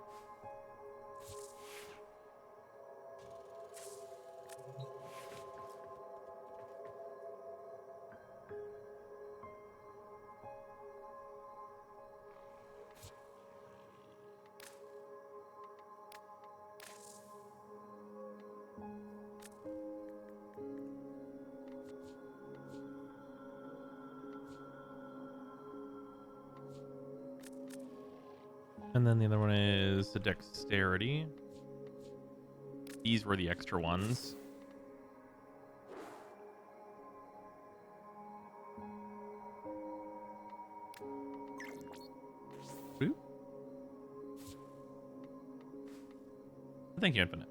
And then the other one is the dexterity. These were the extra ones. Ooh. Thank you, Infinite.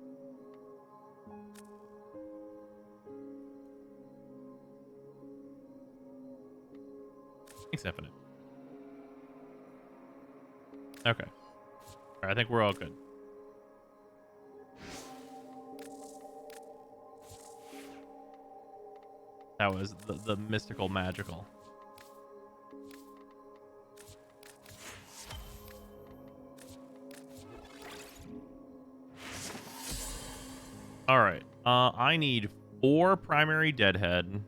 Thanks, Infinite. Okay. All right, I think we're all good. That was the mystical magical. All right. I need 4 primary deadhead.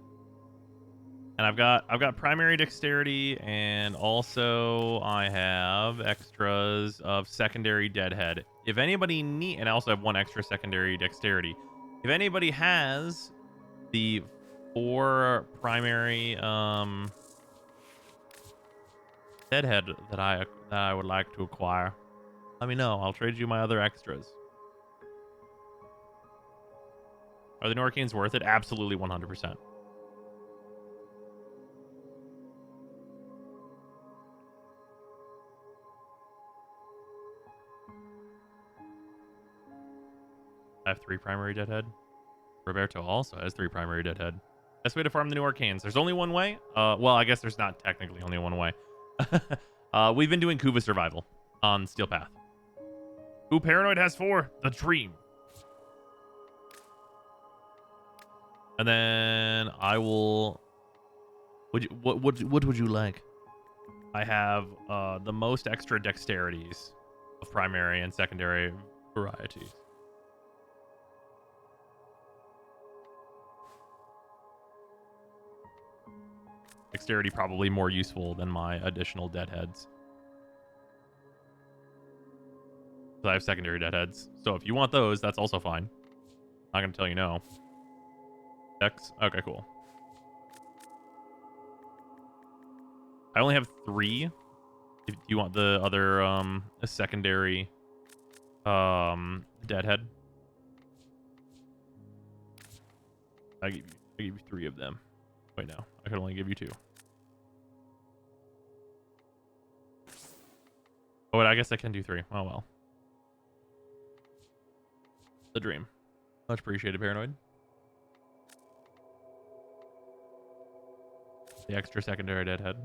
And I've got primary dexterity, and also I have extras of secondary deadhead. If anybody and I also have 1 extra secondary dexterity. If anybody has the 4 primary deadhead that I would like to acquire, let me know. I'll trade you my other extras. Are the Arcanes worth it? Absolutely 100%. I have 3 primary deadhead. Roberto also has 3 primary deadhead. Best way to farm the new Arcanes. There's only one way. Well, I guess there's not technically only one way. We've been doing Kuva survival on Steel Path. Ooh, Paranoid has 4. The Dream. And then I will. What would you like? I have the most extra dexterities of primary and secondary varieties. Dexterity probably more useful than my additional deadheads. So I have secondary deadheads. So if you want those, that's also fine. Not gonna tell you no. Dex? Okay, cool. I only have 3. If you want the other secondary deadhead. I give you 3 of them. Wait, no. I could only give you 2. Oh, wait, I guess I can do 3. Oh, well. The Dream. Much appreciated, Paranoid. The extra secondary deadhead.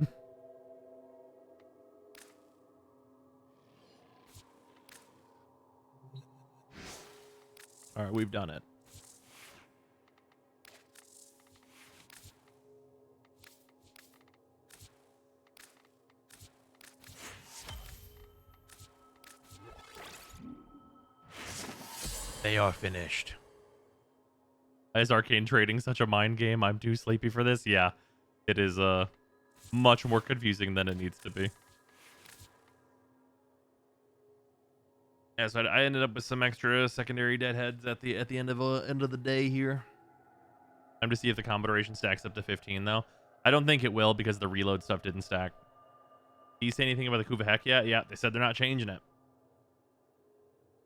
All right, we've done it. They are finished. Is Arcane trading such a mind game? I'm too sleepy for this. Yeah, it is much more confusing than it needs to be. Yeah, so I ended up with some extra secondary deadheads at the end of the day here. Time to see if the combo duration stacks up to 15 though. I don't think it will because the reload stuff didn't stack. Do you say anything about the Kuva Heck yet? Yeah, they said they're not changing it.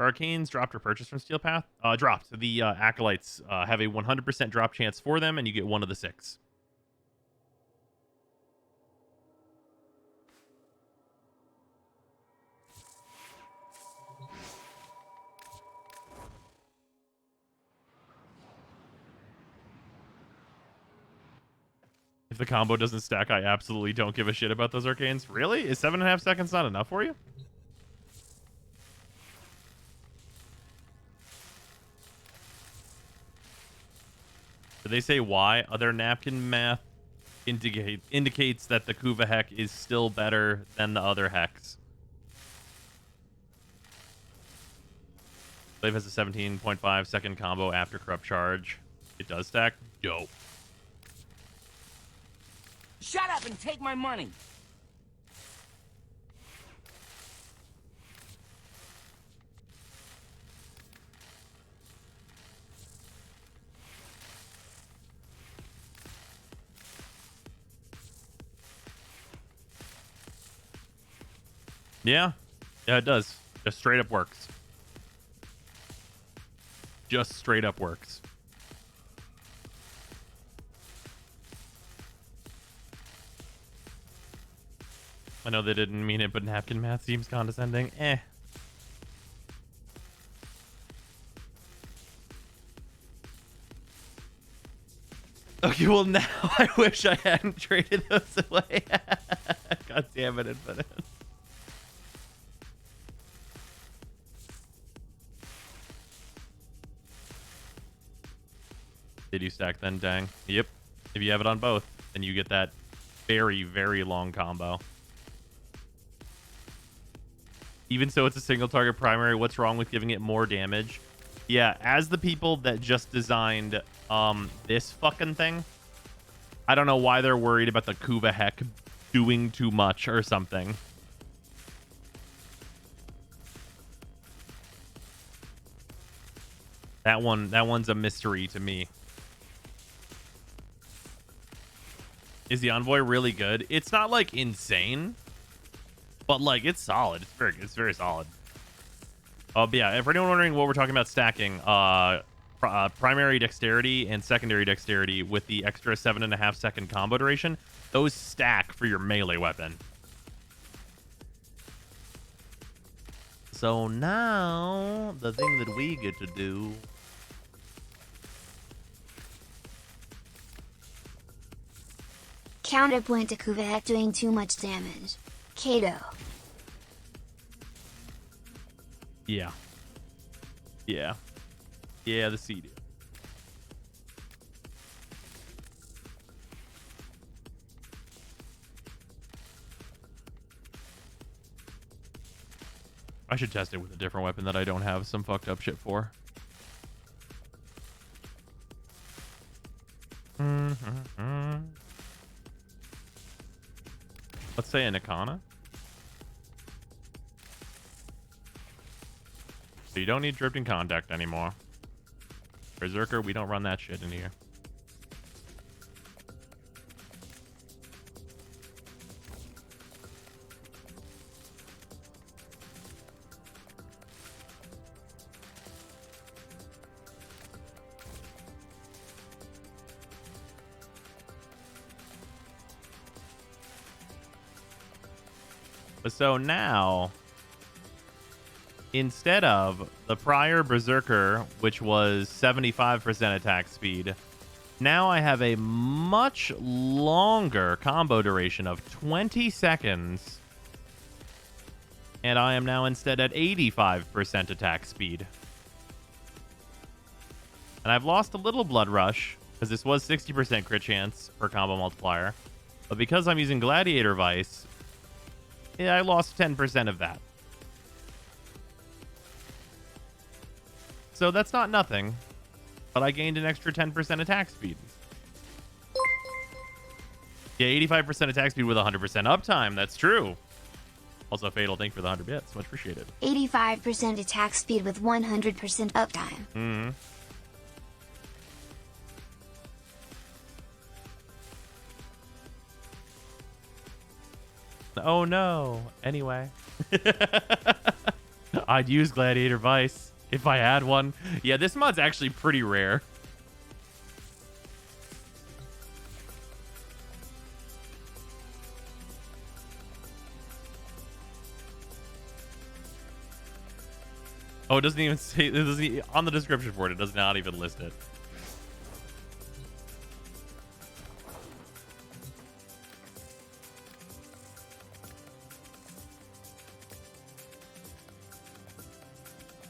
Arcanes dropped or purchased from Steel Path? Dropped. The Acolytes have a 100% drop chance for them, and you get 1 of the 6. If the combo doesn't stack, I absolutely don't give a shit about those Arcanes. Really? Is 7.5 seconds not enough for you? Did they say why? Other napkin math indicates that the Kuva Heck is still better than the other Hecks. Glaive has a 17.5 second combo after corrupt charge. It does stack. Dope. Shut up and take my money. Yeah. Yeah, it does. Just straight up works. Just straight up works. I know they didn't mean it, but napkin math seems condescending. Eh. Okay, well now I wish I hadn't traded those away. God damn it, Infinite. Did you stack then? Dang. Yep. If you have it on both, then you get that very, very long combo. Even so, it's a single target primary. What's wrong with giving it more damage? Yeah, as the people that just designed this fucking thing, I don't know why they're worried about the Kuva Heck doing too much or something. That one's a mystery to me. Is the Envoy really good? It's not like insane, but like it's solid. It's very solid. But yeah, for anyone wondering what we're talking about stacking, primary dexterity and secondary dexterity with the extra 7.5 second combo duration, those stack for your melee weapon. So now the thing that we get to do. Counterpoint to Kuva Heck doing too much damage. Kato. Yeah. Yeah. Yeah, the CD. I should test it with a different weapon that I don't have some fucked up shit for. Let's say an Ikana. So you don't need drifting contact anymore. Berserker, we don't run that shit in here. So now, instead of the prior Berserker, which was 75% attack speed, now I have a much longer combo duration of 20 seconds. And I am now instead at 85% attack speed. And I've lost a little Blood Rush, because this was 60% crit chance per combo multiplier. But because I'm using Gladiator Vice, yeah, I lost 10% of that. So that's not nothing, but I gained an extra 10% attack speed. Yeah, 85% attack speed with 100% uptime. That's true. Also, Fatal, thank you for the 100 bits. Much appreciated. 85% attack speed with 100% uptime. Mm-hmm. Oh no. Anyway. I'd use Gladiator Vice if I had one. Yeah, this mod's actually pretty rare. Oh, it doesn't even say, it doesn't, on the description for it does not even list it.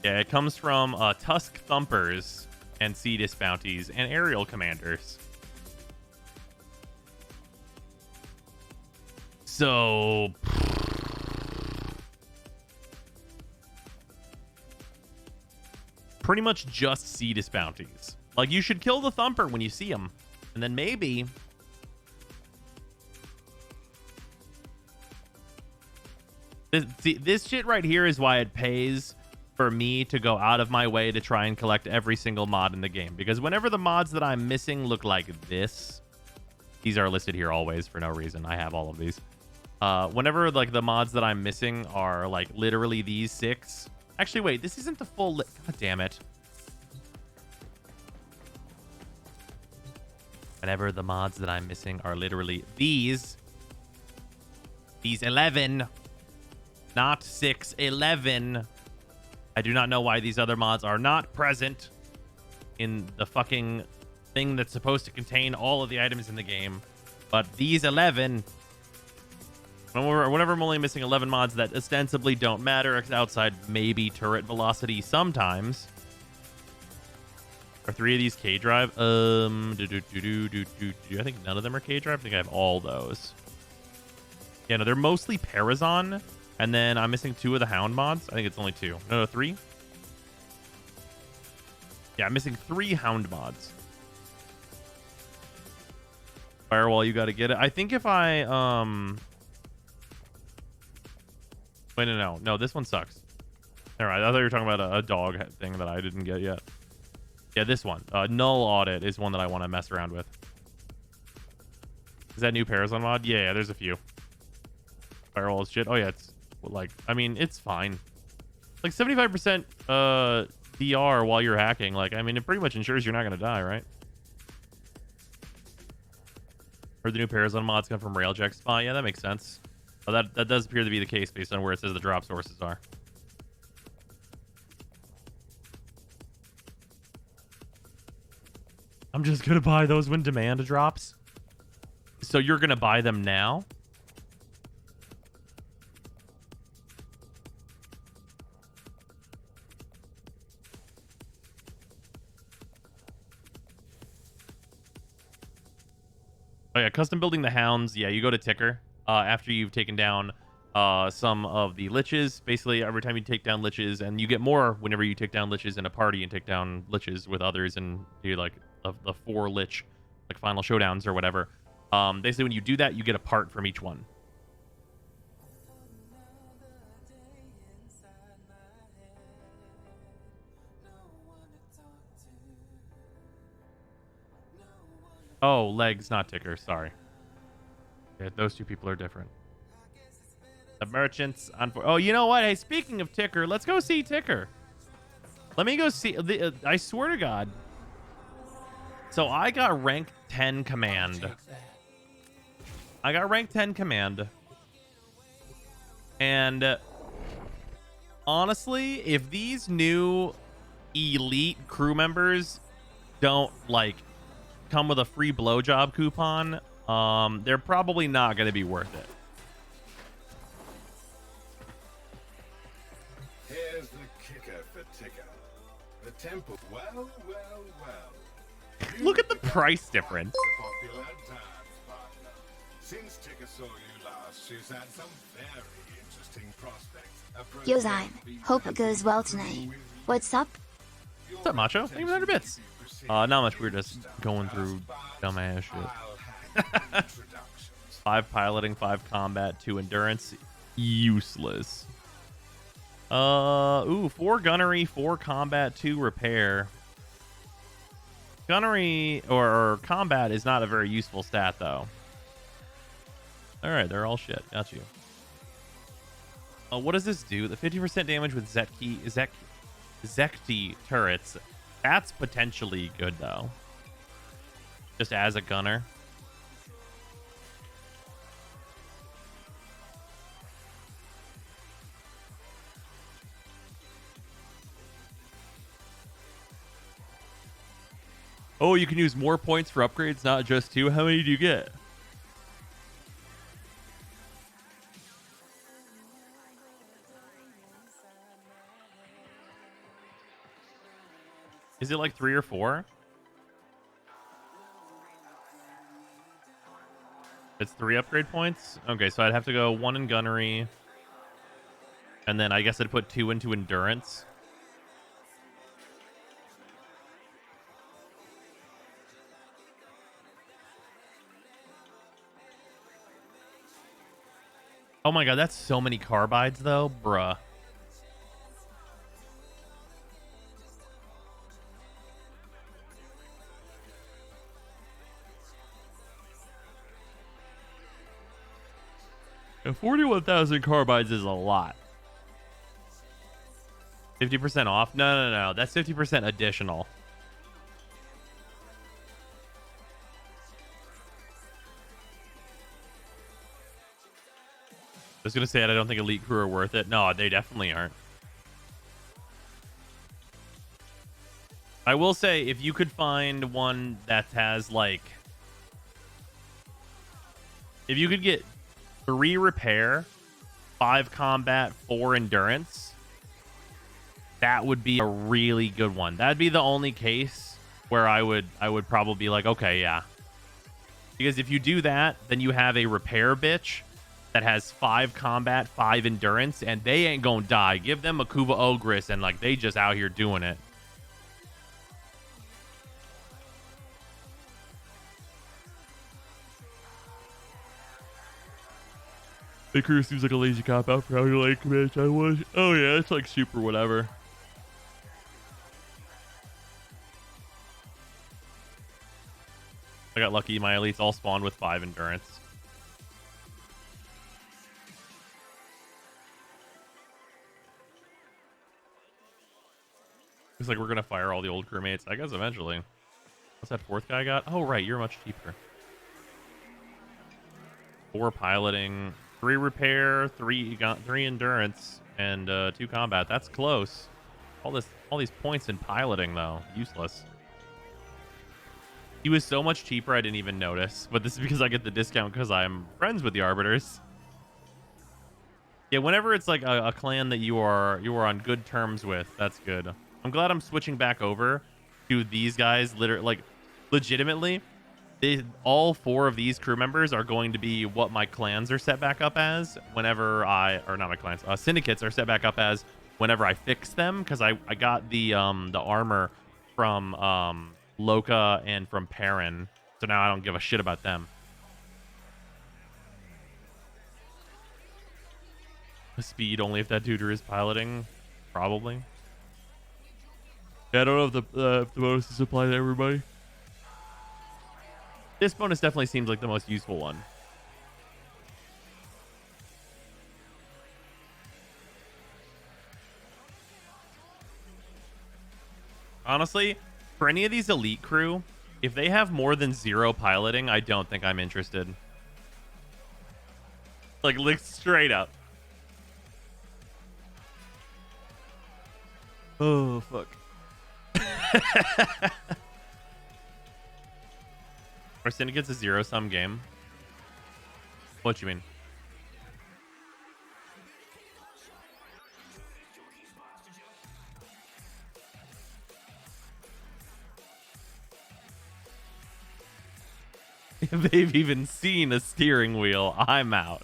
Yeah, it comes from Tusk Thumpers and Cetus Bounties and Aerial Commanders. So pretty much just Cetus bounties. Like, you should kill the Thumper when you see him, and then maybe this shit right here is why it pays for me to go out of my way to try and collect every single mod in the game, because whenever the mods that I'm missing look like this, these are listed here always for no reason. I have all of these. Whenever like the mods that I'm missing are like literally these 6. Actually, wait, this isn't the full God damn it. Whenever the mods that I'm missing are literally these 11, not 6, 11. I do not know why these other mods are not present in the fucking thing that's supposed to contain all of the items in the game. But these 11, whenever I'm only missing 11 mods that ostensibly don't matter outside maybe turret velocity sometimes. Are 3 of these K-Drive? I think none of them are K-Drive. I think I have all those. Yeah, no, they're mostly Parazon. And then I'm missing 2 of the Hound mods. I think it's only 2. No, 3. Yeah, I'm missing 3 Hound mods. Firewall, you got to get it. I think if I... Wait, no, this one sucks. All right, I thought you were talking about a dog thing that I didn't get yet. Yeah, this one. Null Audit is one that I want to mess around with. Is that new Parazon mod? Yeah, there's a few. Firewall is shit. Oh, yeah, it's like, I mean, it's fine. Like 75% DR while you're hacking. Like, I mean, it pretty much ensures you're not going to die, right? Heard the new Parazon mods come from Railjack spot. Yeah, that makes sense. Oh, that does appear to be the case based on where it says the drop sources are. I'm just going to buy those when demand drops. So you're going to buy them now? Oh yeah, custom building the hounds. Yeah, you go to Ticker after you've taken down some of the liches. Basically, every time you take down liches, and you get more whenever you take down liches in a party and take down liches with others and do like the 4 lich like final showdowns or whatever. Basically, when you do that, you get a part from each one. Oh, legs, not Ticker. Sorry. Yeah, those 2 people are different. The merchants on. Oh, you know what? Hey, speaking of Ticker, let's go see Ticker. Let me go see. I swear to God. So I got rank 10 command. I got rank 10 command. And honestly, if these new elite crew members don't like come with a free blowjob coupon, they're probably not going to be worth it. Here's the kicker for Ticker. The temple. Well. Look at the price difference. Popular dance partner. Since Ticker saw you last, she's had some very interesting prospects. Yo, Zyme. Hope it goes well tonight. What's up? What's up, Macho? Thank you for 100 bits. Not much. We're just going through dumbass shit. 5 piloting, 5 combat, 2 endurance. Useless. 4 gunnery, 4 combat, 2 repair. Gunnery or combat is not a very useful stat, though. Alright, they're all shit. Got you. What does this do? The 50% damage with Zekti turrets. That's potentially good, though. Just as a gunner. Oh, you can use more points for upgrades, not just 2. How many do you get? Is it like 3 or 4? It's 3 upgrade points. Okay, so I'd have to go 1 in gunnery, and then I guess I'd put 2 into endurance. Oh my god, that's so many carbides though, bruh. And 41,000 carbides is a lot. 50% off? No. That's 50% additional. I was gonna say I don't think Elite Crew are worth it. No, they definitely aren't. I will say if you could find one that has like, if you could get 3 repair, 5 combat, 4 endurance, that would be a really good one. That'd be the only case where I would probably be like, okay, yeah. Because if you do that, then you have a repair bitch that has 5 combat, 5 endurance, and they ain't gonna die. Give them a Kuva Ogress, and like they just out here doing it. The crew seems like a lazy cop out for how you like command I was. Oh yeah, it's like super whatever. I got lucky. My elites all spawned with 5 endurance. Looks like we're gonna fire all the old crewmates. I guess eventually. What's that 4th guy got? Oh right, you're much cheaper. 4 piloting, 3 repair, 3 endurance, and 2 combat. That's close. All these points in piloting though, useless. He was so much cheaper I didn't even notice. But this is because I get the discount because I'm friends with the Arbiters. Yeah, whenever it's like a clan that you are on good terms with, that's good. I'm glad I'm switching back over to these guys. Legitimately, all 4 of these crew members are going to be what my clans are set back up as whenever or not my clans, syndicates are set back up as whenever I fix them, because I got the armor from Loka and from Perrin, so now I don't give a shit about them. Speed only if that tutor is piloting, probably. Yeah, I don't know if the bonuses apply to everybody. This bonus definitely seems like the most useful one. Honestly, for any of these elite crew, if they have more than 0 piloting, I don't think I'm interested. Like straight up. Oh, fuck. Our syndicate's a 0-sum game. What you mean? If they've even seen a steering wheel, I'm out.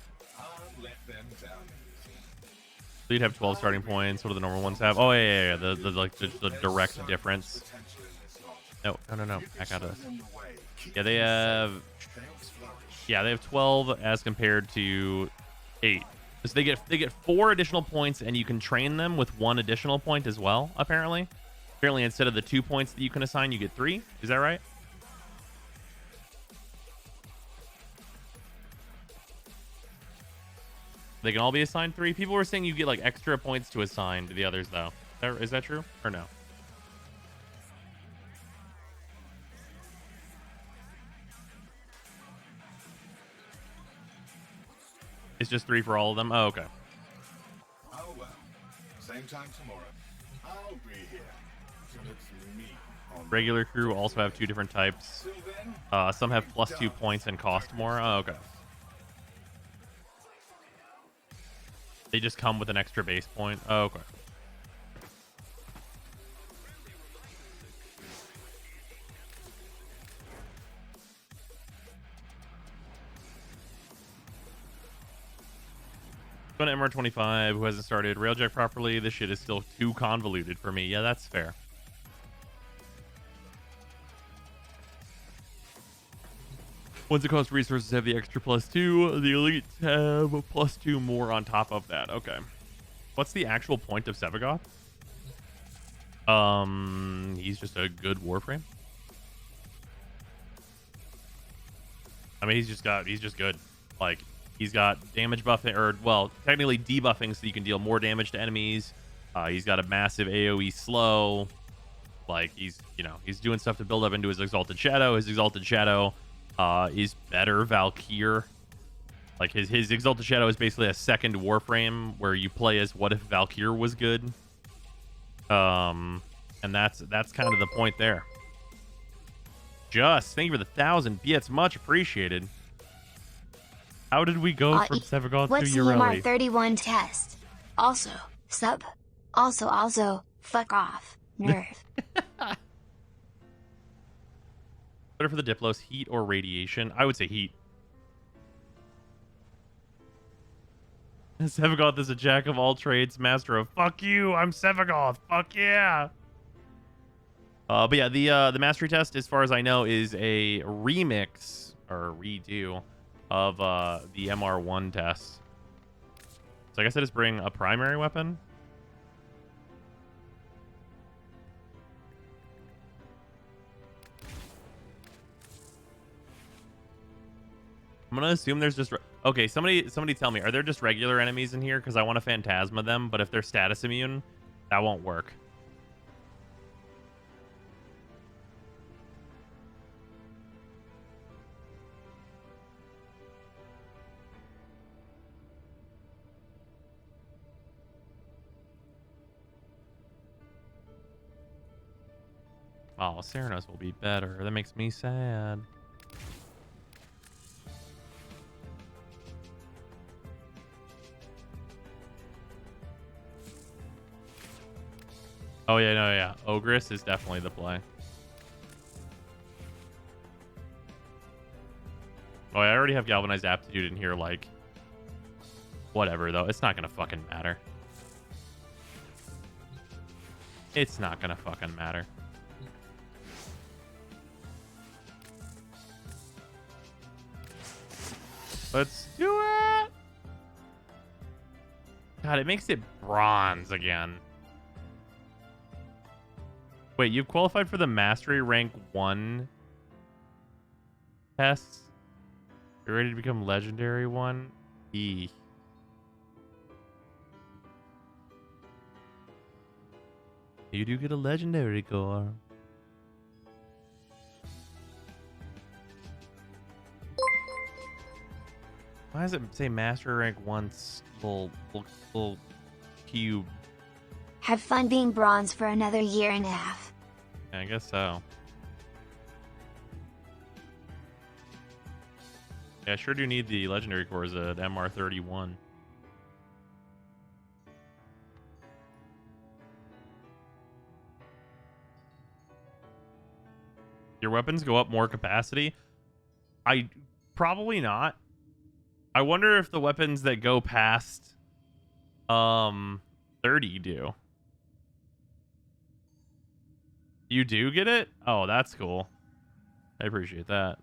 So you'd have 12 starting points. What do the normal ones have? Oh yeah. The direct difference. No. Back out of this. Yeah, they have 12 as compared to 8. So they get 4 additional points, and you can train them with 1 additional point as well. Apparently, instead of the 2 points that you can assign, you get 3. Is that right? They can all be assigned 3. People were saying you get like extra points to assign to the others, though. Is that true or no? It's just 3 for all of them? Oh, okay. Oh well. Same time tomorrow. I'll be here. So it's me. Regular crew also have 2 different types. Some have +2 points and cost more. Oh, okay. They just come with an extra base point. Oh, okay. Going to MR25 who hasn't started Railjack properly. This shit is still too convoluted for me. Yeah, that's fair. Ones that cost resources have the extra +2. The elites have a +2 more on top of that. Okay. What's the actual point of Sevagoth? He's just a good Warframe. I mean, he's just good. Like, he's got damage buffing, or, well, technically debuffing so you can deal more damage to enemies. He's got a massive AoE slow. Like, he's doing stuff to build up into his Exalted Shadow. His Exalted Shadow is better Valkyr. Like, his Exalted Shadow is basically a second Warframe where you play as what if Valkyr was good. And that's kind of the point there. Just, thank you for the 1,000 bits. Much appreciated. How did we go from Sevagoth to What's the Ureli? MR31 test? Also, sub. Also, fuck off. Nerve. Better for the Diplos, heat or radiation? I would say heat. Sevagoth is a jack of all trades, master of fuck you, I'm Sevagoth, fuck yeah. But yeah, the mastery test, as far as I know, is a remix or redo of the MR1 test. So I guess I just bring a primary weapon. I'm gonna assume there's just okay. Somebody tell me, are there just regular enemies in here? Because I want to Phantasma them, but if they're status immune, that won't work. Oh, Ceranos will be better. That makes me sad. Oh, yeah, no, yeah. Ogress is definitely the play. Oh, I already have Galvanized Aptitude in here, like... Whatever, though. It's not gonna fucking matter. It's not gonna fucking matter. Let's do it! God, it makes it bronze again. Wait, you've qualified for the Mastery Rank 1 tests? You're ready to become Legendary 1? E. You do get a Legendary core. Why does it say Mastery Rank 1 little cube? Have fun being bronze for another year and a half. I guess so. Yeah, I sure do need the legendary cores at MR31. Your weapons go up more capacity? Probably not. I wonder if the weapons that go past 30 do. You do get it? Oh, that's cool. I appreciate that.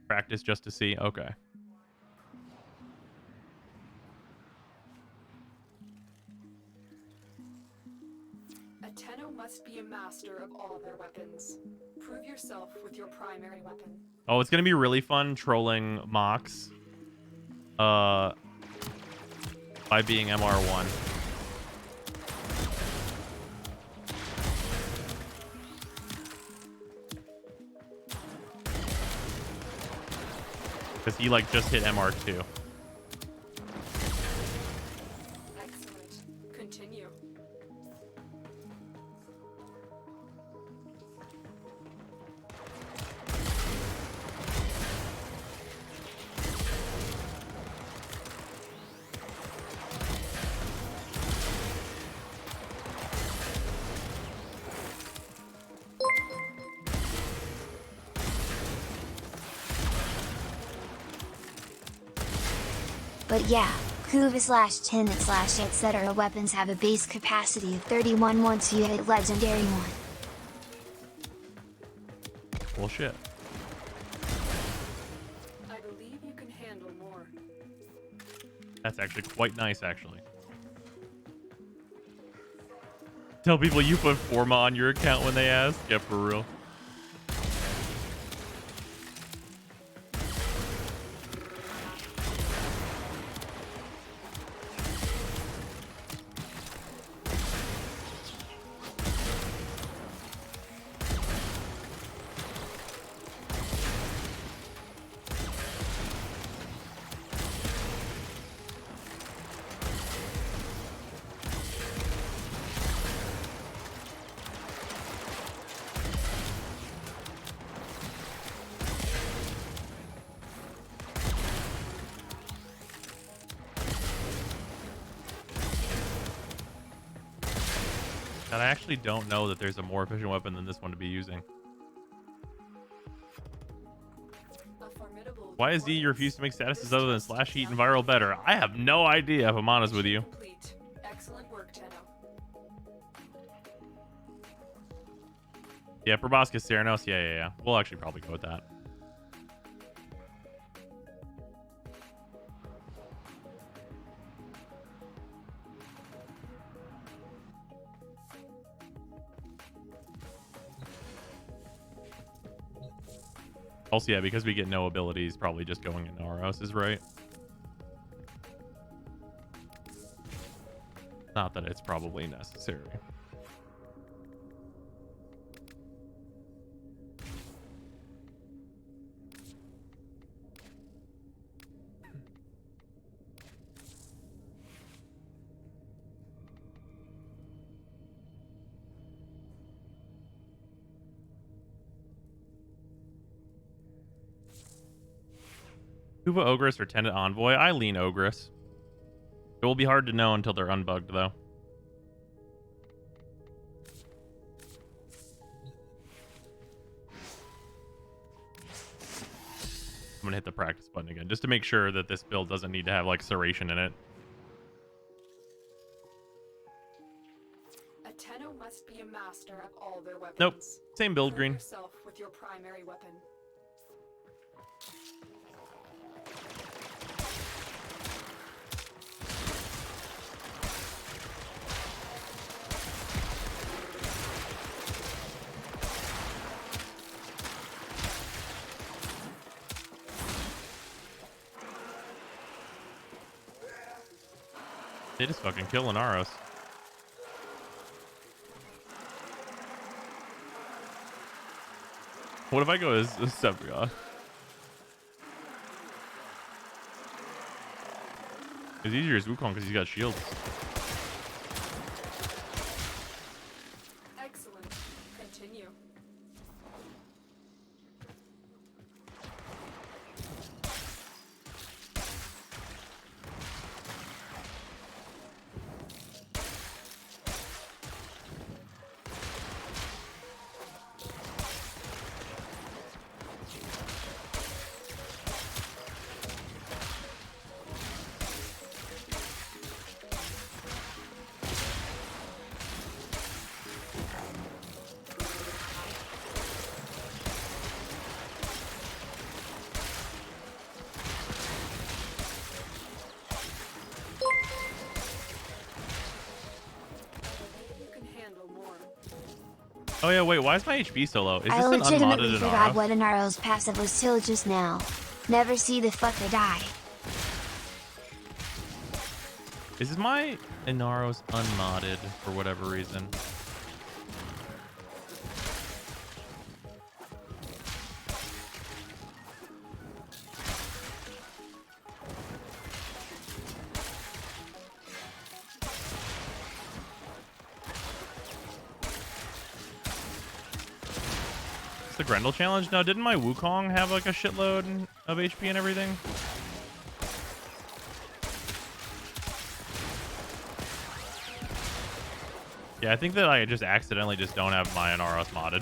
Practice just to see. Okay. A Tenno must be a master of all their weapons. Prove yourself with your primary weapon. Oh, it's gonna be really fun trolling Mox. By being MR1. Because he like just hit MR2. Excellent. Continue. But yeah, Kuva/10 etc. weapons have a base capacity of 31 once you hit Legendary 1. Bullshit. I believe you can handle more. That's actually quite nice, actually. Tell people you put Forma on your account when they ask. Yeah, for real. And I actually don't know that there's a more efficient weapon than this one to be using. Why is Z you refuse to make statuses other than slash heat and viral better? I have no idea if I'm honest with you. Complete. Excellent work, Tenno. Yeah, Proboscis Theranos. Yeah. We'll actually probably go with that. Also, yeah, because we get no abilities, probably just going in Naros is right. Not that it's probably necessary. Kuva Ogress or Tenant Envoy? I lean Ogress. It will be hard to know until they're unbugged, though. I'm gonna hit the practice button again, just to make sure that this build doesn't need to have, like, Serration in it. A Tenno must be a master of all their weapons. Nope. Same build, Prove Green. yourself with your primary weapon. They just fucking kill Naros. What if I go as Sephiroth? It's easier as Wukong because he's got shields. Excellent. Continue. Oh yeah, wait, why is my HP so low? Is this I an legitimately unmodded forgot Inaros? what Inaro's passive was till just now. Never see the fucker die. Is my Inaros unmodded for whatever reason? The Grendel challenge? No, didn't my Wukong have like a shitload of HP and everything? Yeah, I think that I just accidentally just don't have my Inaros modded.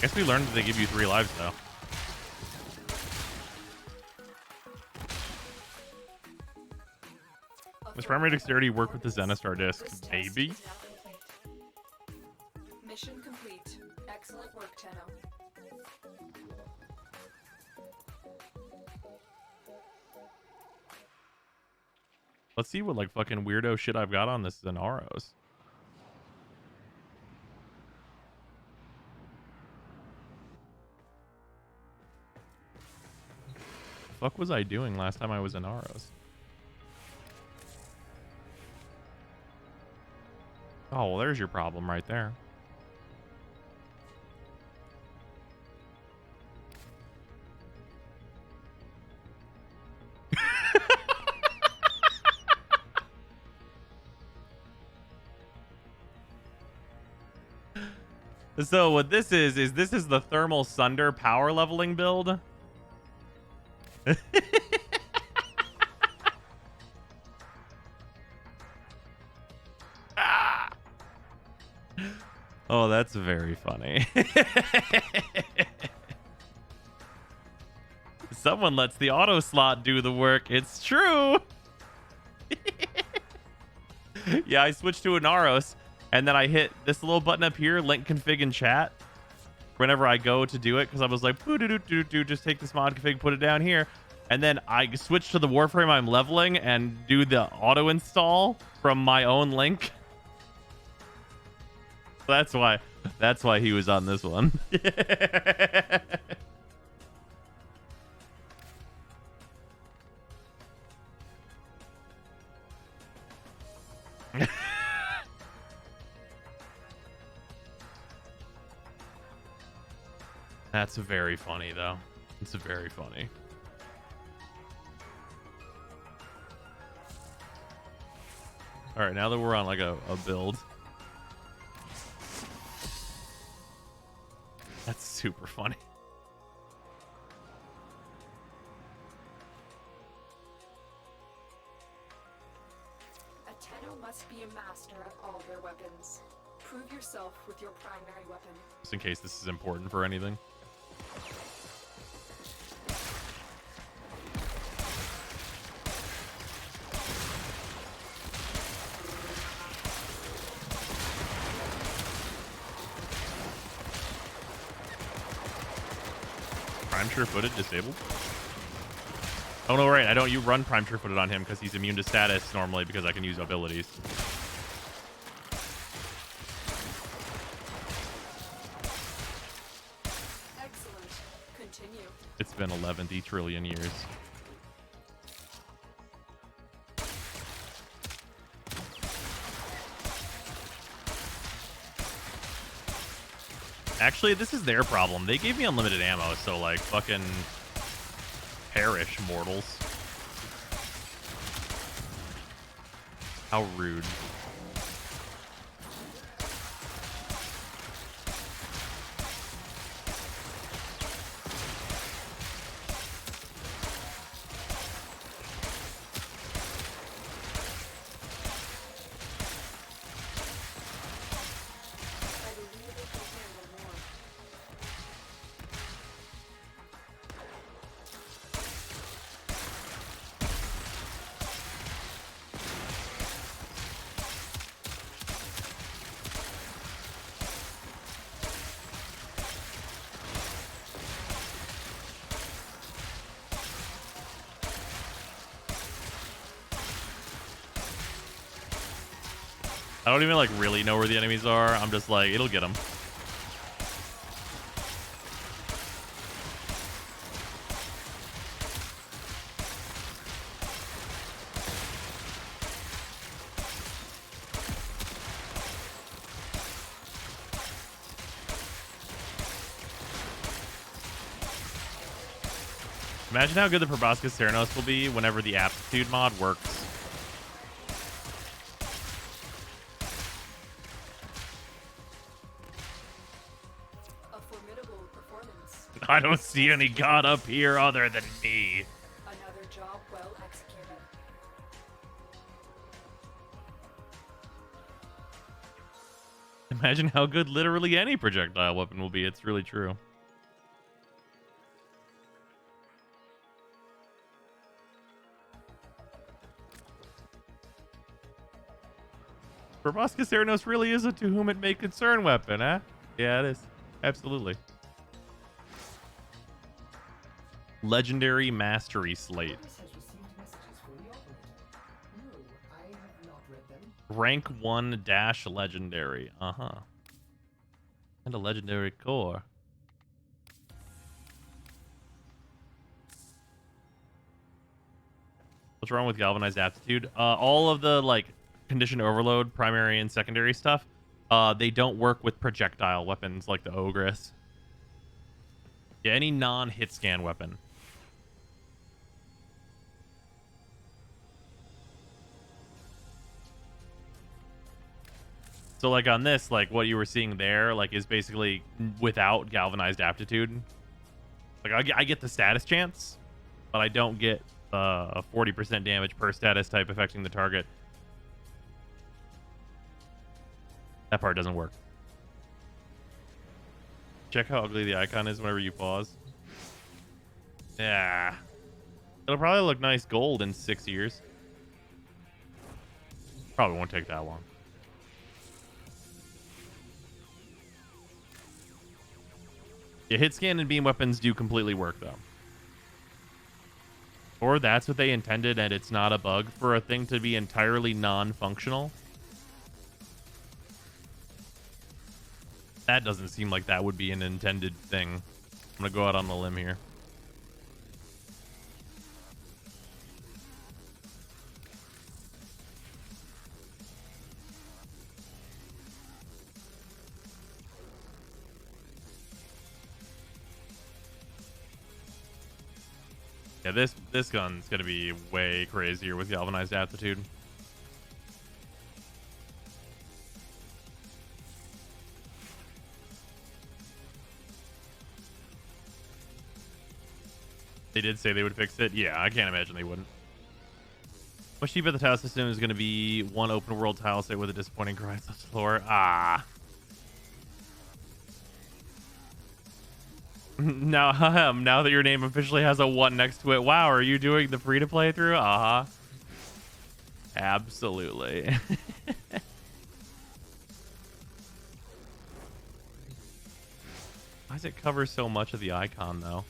Guess we learned that they give you 3 lives though. Does primary dexterity work with the Zenistar disc? Maybe. Mission complete. Excellent work, Tenno. Let's see what like fucking weirdo shit I've got on this Zenaros. Fuck was I doing last time I was in Aros? Oh, well, there's your problem right there. So what this is this is the Thermal Sunder power leveling build. Oh, that's very funny. Someone lets the auto slot do the work. It's true. Yeah, I switched to an Aros, and then I hit this little button up here, link config and chat, whenever I go to do it, because I was like, just take this mod config, put it down here. And then I switch to the Warframe I'm leveling and do the auto install from my own link. That's why he was on this one. That's very funny though. It's very funny. All right, now that we're on like a build. That's super funny. A Tenno must be a master of all their weapons. Prove yourself with your primary weapon. Just in case this is important for anything. Prime sure-footed disabled. Oh no, right. I don't. You run prime sure-footed on him because he's immune to status normally because I can use abilities. Excellent. Continue. It's been 11 trillion years. Actually, this is their problem. They gave me unlimited ammo, so like fucking perish, mortals. How rude. I don't even like really know where the enemies are. I'm just like, it'll get them. Imagine how good the Proboscis Theranos will be whenever the aptitude mod works. I don't see any god up here other than me. Another job well executed. imagine how good literally any projectile weapon will be. It's really true. Proboscis Theranos really is a to whom it may concern weapon, huh? Yeah, it is. Absolutely. Legendary Mastery Slate. Rank 1 dash legendary. Uh-huh. And a legendary core. What's wrong with Galvanized Aptitude? All of the, like, Condition Overload, primary and secondary stuff, they don't work with projectile weapons like the Ogress. Yeah, any non-hit scan weapon. So, like, on this, like, what you were seeing there, like, is basically without Galvanized Aptitude. Like, I get the status chance, but I don't get a 40% damage per status type affecting the target. That part doesn't work. Check how ugly the icon is whenever you pause. Yeah. It'll probably look nice gold in 6 years. Probably won't take that long. Yeah, hit scan and beam weapons do completely work, though. Or that's what they intended, and it's not a bug for a thing to be entirely non-functional. That doesn't seem like that would be an intended thing. I'm gonna go out on the limb here. Yeah, this gun's gonna be way crazier with Galvanized Aptitude. They did say they would fix it. Yeah, I can't imagine they wouldn't. Much cheaper the tile system is going to be one open world tile set with a disappointing grind floor. Ah. Now that your name officially has a 1 next to it. Wow, are you doing the free to play through? Uh-huh. Absolutely. Why does it cover so much of the icon, though?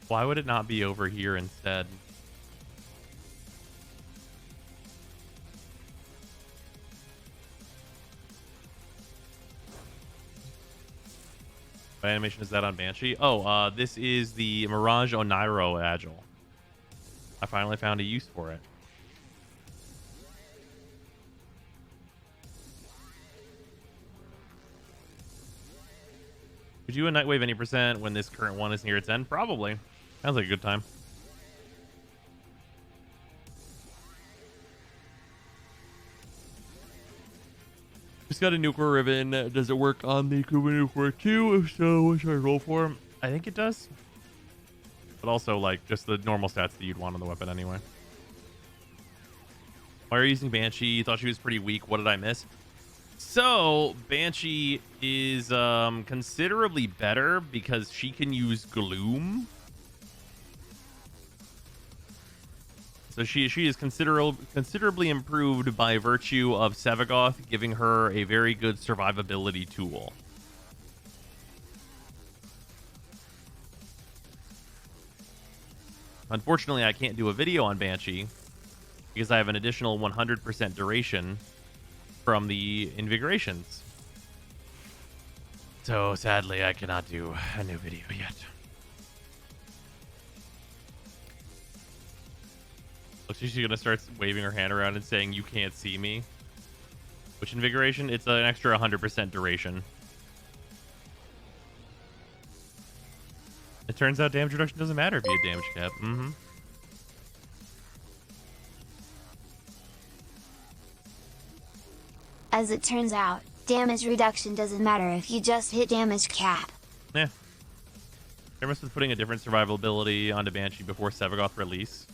Why would it not be over here instead? What animation is that on Banshee? Oh, this is the Mirage Onairo Agile. I finally found a use for it. Could you a Nightwave any percent when this current one is near its end? Probably. Sounds like a good time. Just got a nuclear ribbon. Does it work on the Kuba nuclear too? If so, what should I roll for? I think it does. But also, like, just the normal stats that you'd want on the weapon anyway. Why are you using Banshee? You thought she was pretty weak. What did I miss? So, Banshee is considerably better because she can use Gloom. So she is considerably improved by virtue of Sevagoth giving her a very good survivability tool. Unfortunately, I can't do a video on Banshee because I have an additional 100% duration from the invigorations. So sadly, I cannot do a new video yet. Looks like she's gonna start waving her hand around and saying, "You can't see me." Which invigoration? It's an extra 100% duration. It turns out damage reduction doesn't matter if you get damage cap. Mm-hmm. As it turns out, damage reduction doesn't matter if you just hit damage cap. Yeah. They must have putting a different survivability onto Banshee before Sevagoth release.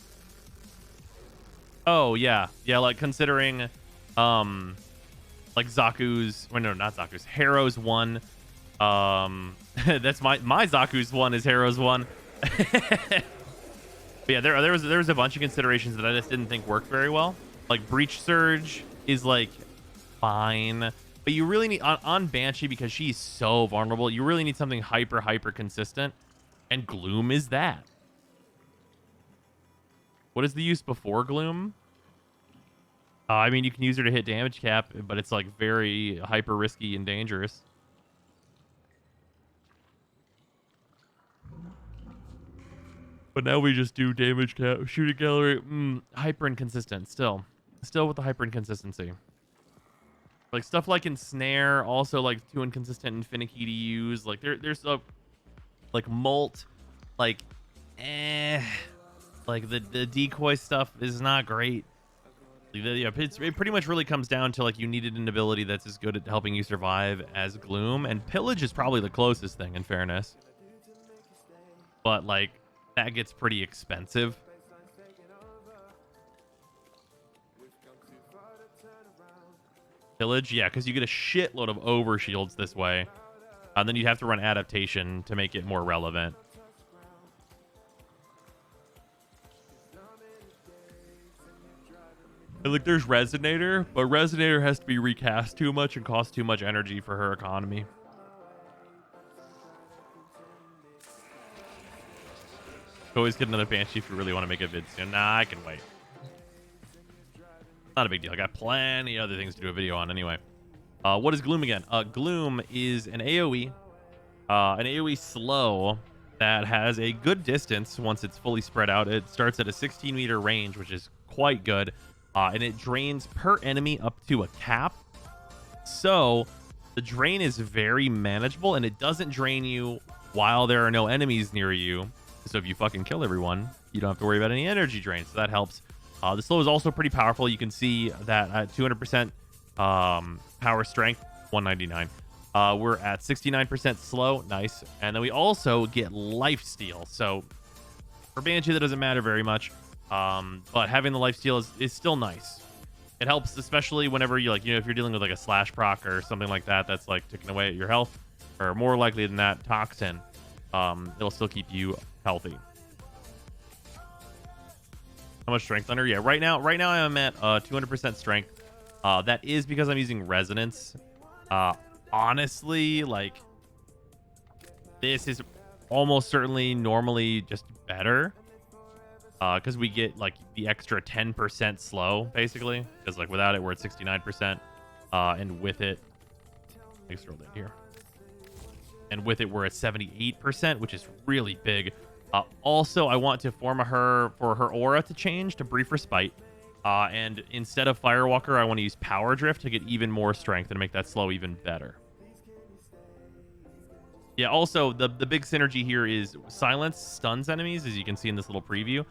Oh yeah, yeah. Like considering, like Zaku's, or no, not Zaku's, Harrow's one. That's my Zaku's one is Harrow's one. But yeah, there was a bunch of considerations that I just didn't think worked very well. Like Breach Surge is like fine, but you really need on Banshee, because she's so vulnerable. You really need something hyper consistent, and Gloom is that. What is the use before Gloom? I mean, you can use her to hit damage cap, but it's like very hyper risky and dangerous. But now we just do damage cap, shooting gallery, hyper inconsistent. Still with the hyper inconsistency. Like stuff like Ensnare, also like too inconsistent and finicky to use. Like there's a like Molt, like like the decoy stuff is not great. Yeah, it pretty much really comes down to like you needed an ability that's as good at helping you survive as Gloom, and Pillage is probably the closest thing in fairness. But like that gets pretty expensive. Pillage, yeah, because you get a shitload of overshields this way, and then you have to run adaptation to make it more relevant. And like there's Resonator, but Resonator has to be recast too much and costs too much energy for her economy. Always get another Banshee if you really want to make a vid soon. Nah, I can wait. Not a big deal. I got plenty of other things to do a video on anyway. What is Gloom again? Gloom is an AoE slow that has a good distance once it's fully spread out. It starts at a 16-meter range, which is quite good. And it drains per enemy up to a cap. So the drain is very manageable, and it doesn't drain you while there are no enemies near you. So if you fucking kill everyone, you don't have to worry about any energy drain. So that helps. The slow is also pretty powerful. You can see that at 200% power strength, 199. We're at 69% slow. Nice. And then we also get lifesteal. So for Banshee, that doesn't matter very much. But having the lifesteal is still nice. It helps, especially whenever you like, if you're dealing with like a slash proc or something like that, that's like ticking away at your health, or more likely than that, toxin. It'll still keep you healthy. How much strength under? Yeah, right now I'm at 200% strength. That is because I'm using resonance. Honestly, like this is almost certainly normally just better. Because we get like the extra 10% slow, basically. Because like without it, we're at 69%. And with it, let me scroll down here. And with it, we're at 78%, which is really big. Also, I want to for her aura to change to Brief Respite. And instead of Firewalker, I want to use Power Drift to get even more strength and make that slow even better. Yeah, also, the big synergy here is Silence stuns enemies, as you can see in this little preview.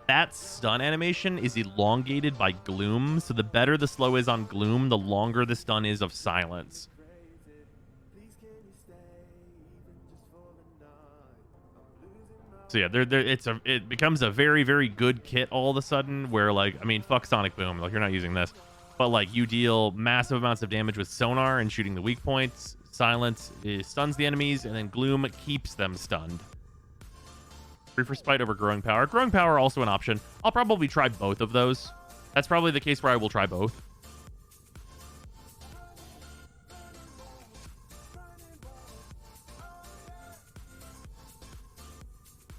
That stun animation is elongated by Gloom, so the better the slow is on Gloom, the longer the stun is of Silence. So yeah, it becomes a very, very good kit all of a sudden, where like, I mean, fuck Sonic Boom, like you're not using this, but like you deal massive amounts of damage with Sonar and shooting the weak points. Silence stuns the enemies, and then Gloom keeps them stunned. Brief Respite over Growing Power. Growing Power also an option. I'll probably try both of those. That's probably the case where I will try both.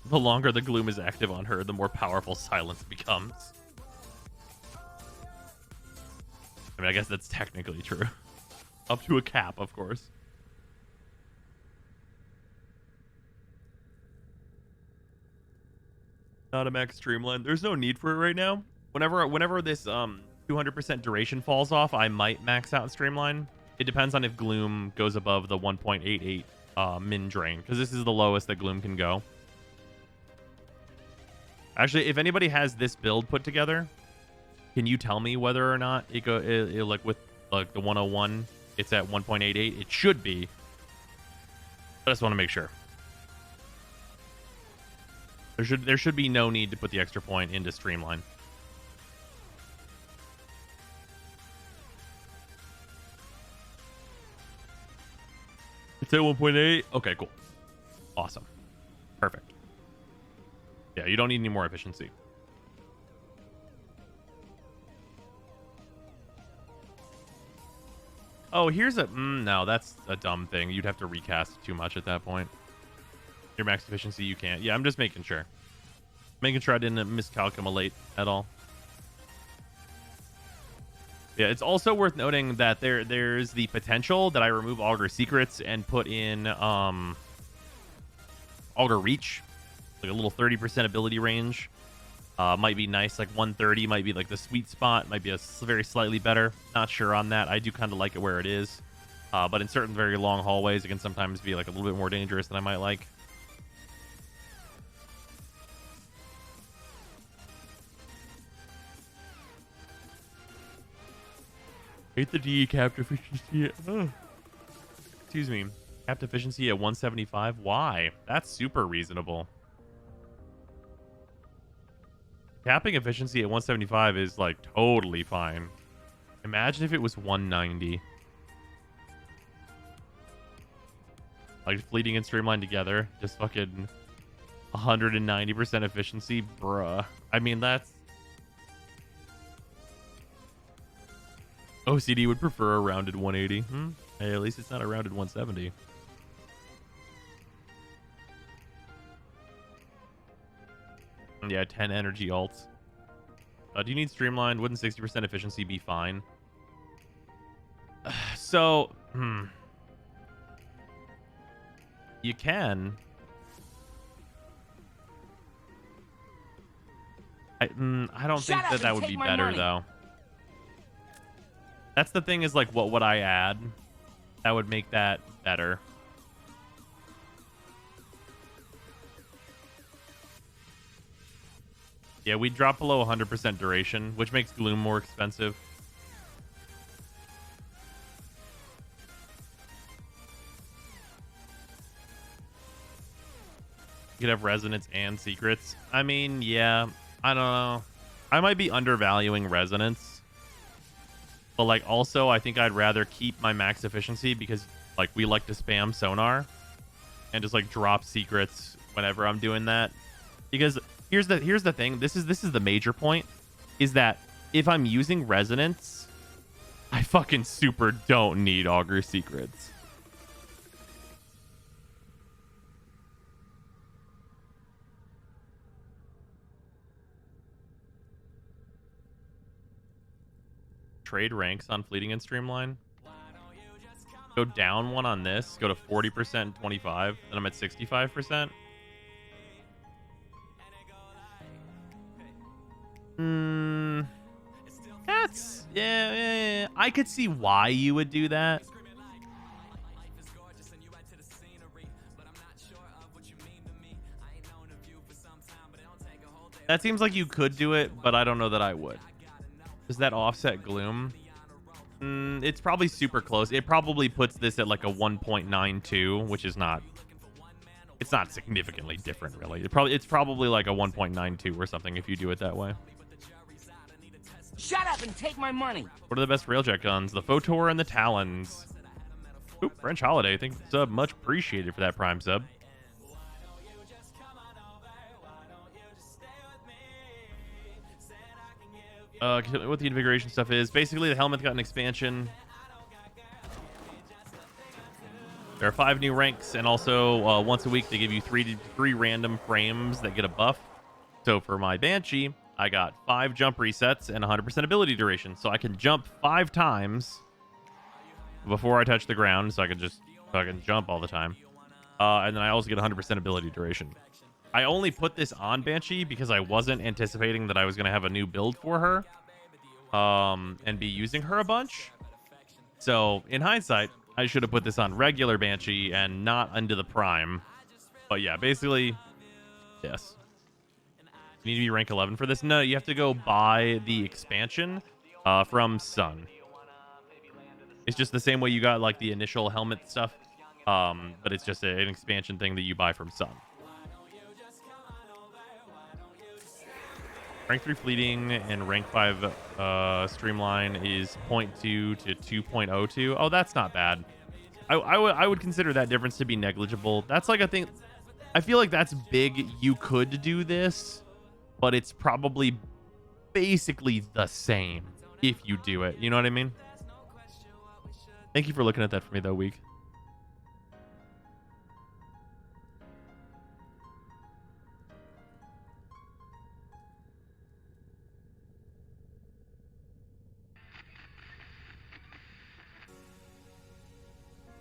The longer the Gloom is active on her, the more powerful Silence becomes. I mean, I guess that's technically true. Up to a cap, of course. Not a max streamline. There's no need for it right now. Whenever this 200% duration falls off, I might max out streamline. It depends on if Gloom goes above the 1.88 min drain, because this is the lowest that Gloom can go. Actually, if anybody has this build put together, can you tell me whether or not it like with like the 101, it's at 1.88? It should be. I just want to make sure. There should be no need to put the extra point into streamline. It's at 1.8. Okay, cool. Awesome. Perfect. Yeah, you don't need any more efficiency. Oh, here's a... no, that's a dumb thing. You'd have to recast too much at that point. Your max efficiency, you can't. Yeah, I'm just making sure. Making sure I didn't miscalculate at all. Yeah, it's also worth noting that there's the potential that I remove Augur Secrets and put in Augur Reach. Like a little 30% ability range. Might be nice, like 130 might be like the sweet spot, might be a very slightly better. Not sure on that. I do kind of like it where it is, but in certain very long hallways it can sometimes be like a little bit more dangerous than I might like. Hate the DE capped efficiency. Excuse me, capped efficiency at 175. Why? That's super reasonable. Capping efficiency at 175 is like totally fine. Imagine if it was 190. Like fleeting and streamlined together. Just fucking 190% efficiency. Bruh. I mean, that's... OCD would prefer a rounded 180. Hey, at least it's not a rounded 170. Yeah, 10 energy alts. Do you need streamlined? Wouldn't 60% efficiency be fine? So, you can. I don't think that would be better, though. That's the thing is, like, what would I add that would make that better? Yeah, we drop below 100% duration, which makes Gloom more expensive. You could have Resonance and Secrets. I mean, yeah, I don't know. I might be undervaluing Resonance. But, like, also, I think I'd rather keep my max efficiency because, like, we like to spam Sonar. And just, like, drop Secrets whenever I'm doing that. Because... Here's the thing. This is the major point, is that if I'm using Resonance, I fucking super don't need Augur Secrets. Trade ranks on Fleeting and Streamline. Go down one on this. Go to 40%, 25, and I'm at 65%. That's yeah. I could see why you would do that. That seems like you could do it, but I don't know that I would. Does that offset Gloom? It's probably super close. It probably puts this at like a 1.92, which is not... It's not significantly different, really. It's probably like a 1.92 or something if you do it that way. Shut up and take my money. What are the best railjet guns? The Photor and the Talons. Oop, French Holiday. Thank you for the sub. Much appreciated for that Prime sub. What the invigoration stuff is. Basically, the helmet got an expansion. There are 5 new ranks, and also once a week they give you three random frames that get a buff. So for my Banshee, I got 5 jump resets and 100% ability duration. So I can jump 5 times before I touch the ground, so I can jump all the time. And then I also get 100% ability duration. I only put this on Banshee because I wasn't anticipating that I was going to have a new build for her and be using her a bunch. So in hindsight, I should have put this on regular Banshee and not under the Prime. But yeah, basically, yes. You need to be rank 11 for this? No, you have to go buy the expansion from Sun. It's just the same way you got like the initial helmet stuff, but it's just an expansion thing that you buy from Sun. Rank 3 Fleeting and rank 5 Streamline is 0.2 to 2.02. Oh, that's not bad. I would consider that difference to be negligible. That's like a thing. I feel like that's big. You could do this, but it's probably basically the same if you do it. You know what I mean? Thank you for looking at that for me, though, Week.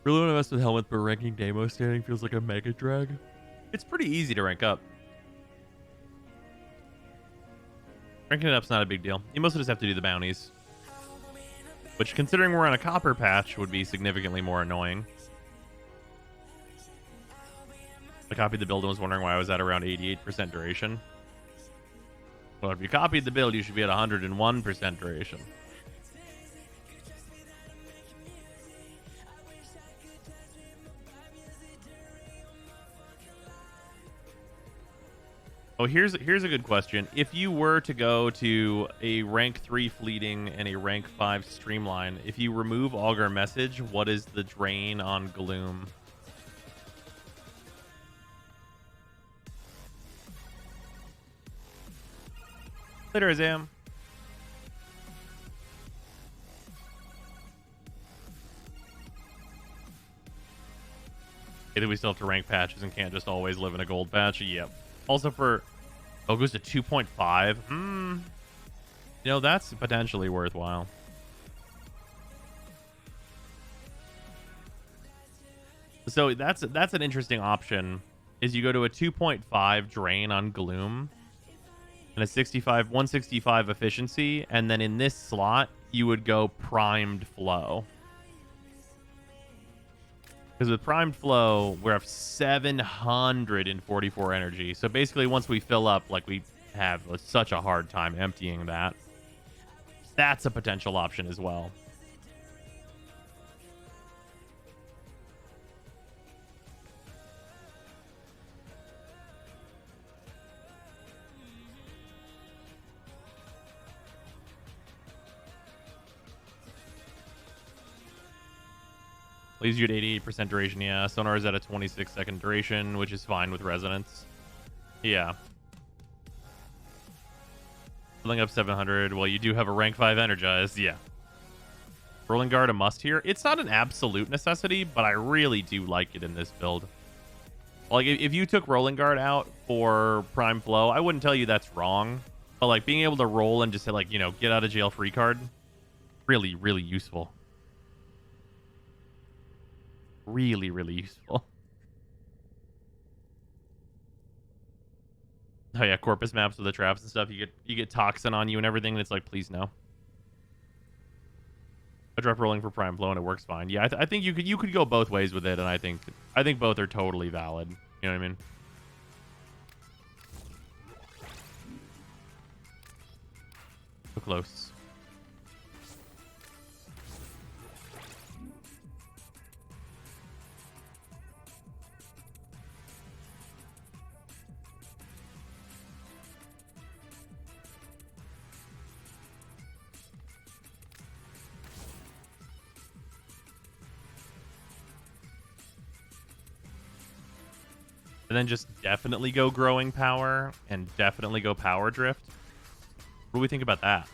Really want to mess with helmet, but ranking Demo standing feels like a mega drag. It's pretty easy to rank up. Ranking it up's not a big deal. You mostly just have to do the bounties. Which, considering we're on a copper patch, would be significantly more annoying. I copied the build and was wondering why I was at around 88% duration. Well, if you copied the build, you should be at 101% duration. Oh, here's a good question. If you were to go to a rank 3 fleeting and a rank 5 streamline, if you remove Augur Message, what is the drain on Gloom? Later, Azam. Okay, we still have to rank patches and can't just always live in a gold patch. Yep. Also for... Oh, it goes to 2.5. You know, that's potentially worthwhile. So that's an interesting option. Is you go to a 2.5 drain on Gloom and a 165 efficiency, and then in this slot you would go primed flow. Because with primed flow, we have 744 energy. So basically, once we fill up, like we have such a hard time emptying that. That's a potential option as well. Leaves you at 88% duration, yeah. Sonar is at a 26-second duration, which is fine with Resonance. Yeah. Filling up 700. Well, you do have a rank 5 Energized, yeah. Rolling Guard a must here. It's not an absolute necessity, but I really do like it in this build. Like, if you took Rolling Guard out for Prime Flow, I wouldn't tell you that's wrong. But, like, being able to roll and just say, like, you know, get out of jail free card, really, really useful. Really, really useful. Oh yeah, Corpus maps with the traps and stuff. You get toxin on you and everything, and it's like, please no. I drop rolling for prime flow and it works fine. Yeah, I think you could go both ways with it, and I think both are totally valid. You know what I mean? So close. And then just definitely go growing power and definitely go power drift. What do we think about that?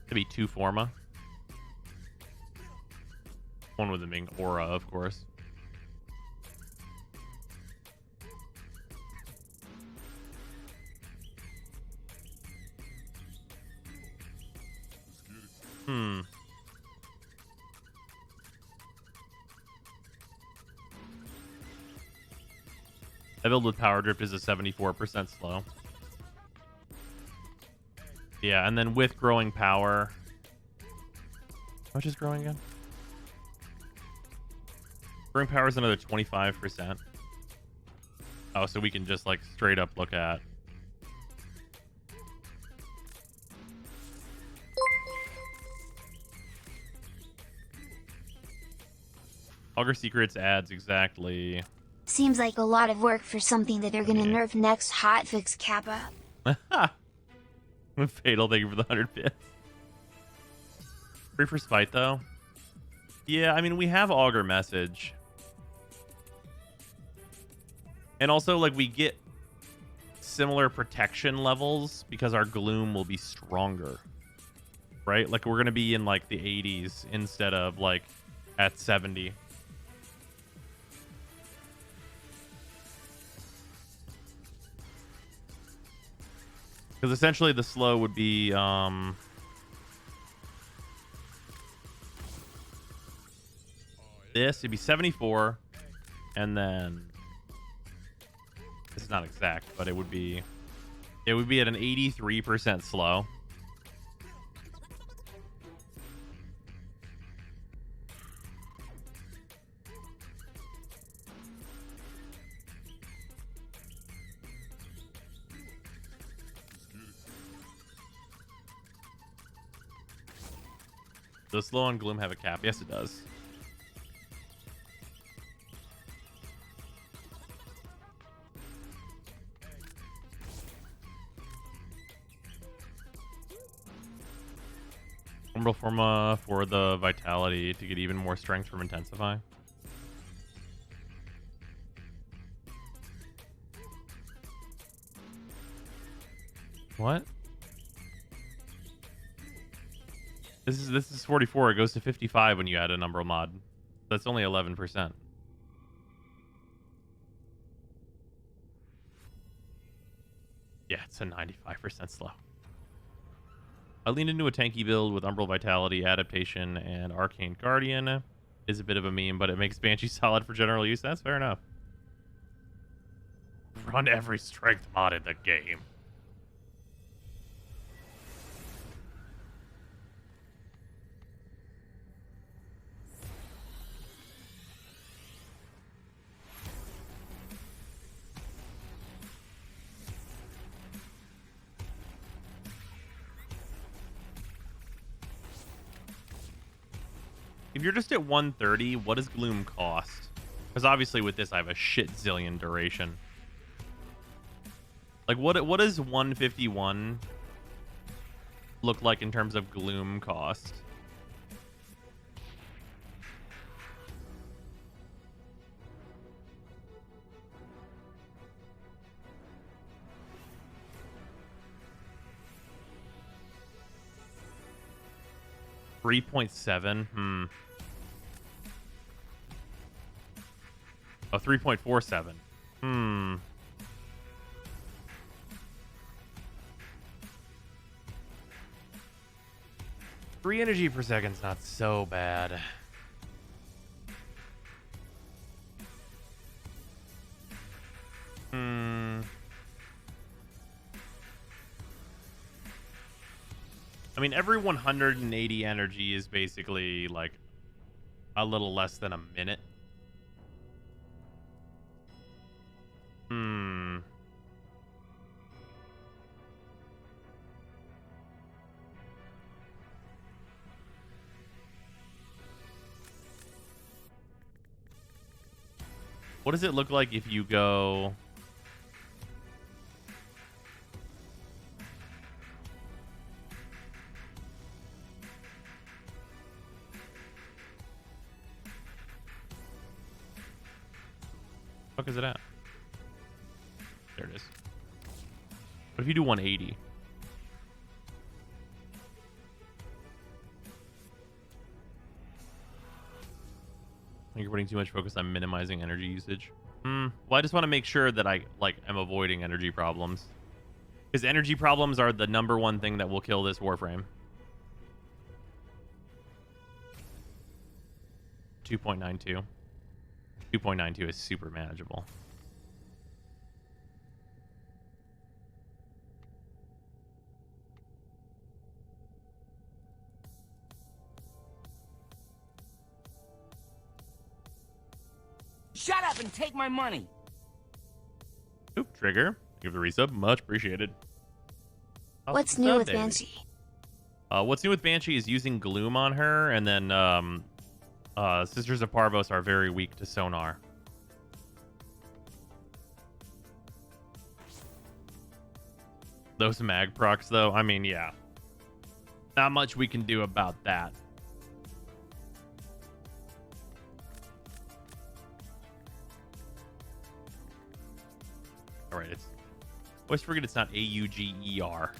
It'd be 2 Forma. One with the main aura, of course. That build with power drift is a 74% slow. Yeah, and then with growing power... How much is growing again? Growing power is another 25%. Oh, so we can just like straight up look at... Augur Secrets adds exactly Seems like a lot of work for something that they're gonna nerf next hotfix Kappa. Fatal, thank you for the 100 bits. Free for spite though. Yeah, I mean we have augur message. And also like we get similar protection levels because our gloom will be stronger. Right? Like we're gonna be in like the 80s instead of like at 70. Because essentially the slow would be this, it'd be 74, and then it's not exact, but it would be at an 83% slow. Does slow on gloom have a cap? Yes, it does. Umbral Forma for the vitality to get even more strength from intensify. What? This is 44. It goes to 55 when you add a Umbral mod. That's only 11%. Yeah, it's a 95% slow. I leaned into a tanky build with Umbral Vitality, Adaptation, and Arcane Guardian. Is a bit of a meme, but it makes Banshee solid for general use. That's fair enough. Run every strength mod in the game. If you're just at 130, what does Gloom cost? Because obviously with this, I have a shit zillion duration. Like, what does 151 look like in terms of Gloom cost? $3.7. Oh, 3.47. 3 energy per second's not so bad. I mean, every 180 energy is basically like a little less than a minute. What does it look like if you go... Fuck is it at? There it is. What if you do 180? I think you're putting too much focus on minimizing energy usage. Well, I just want to make sure that I am avoiding energy problems. Because energy problems are the #1 thing that will kill this Warframe. 2.92. 2.92 is super manageable. Shut up and take my money. Oop, trigger. Give the resub. Much appreciated. What's new with Banshee? What's new with Banshee is using Gloom on her, and then Sisters of Parvos are very weak to sonar. Those mag procs, though, I mean, yeah. Not much we can do about that. All right, it's... Always forget it's not A-U-G-E-R.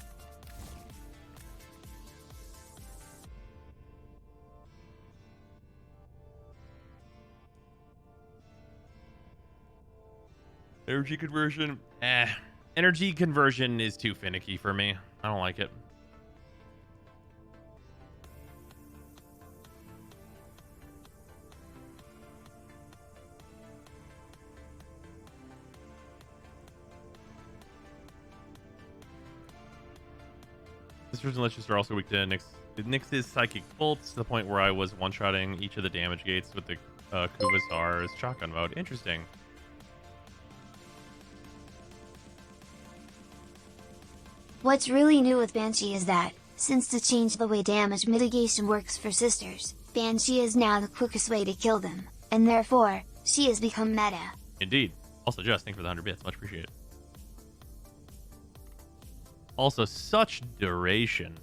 Energy conversion? Energy conversion is too finicky for me. I don't like it. Sisters and Liches are also weak to Nyx's Psychic Bolts, to the point where I was one-shotting each of the damage gates with the Kuvasar's shotgun mode. Interesting. What's really new with Banshee is that, since to change the way damage mitigation works for sisters, Banshee is now the quickest way to kill them, and therefore, she has become meta. Indeed. Also, Just, thanks for the 100 bits. Much appreciated. Also, such duration.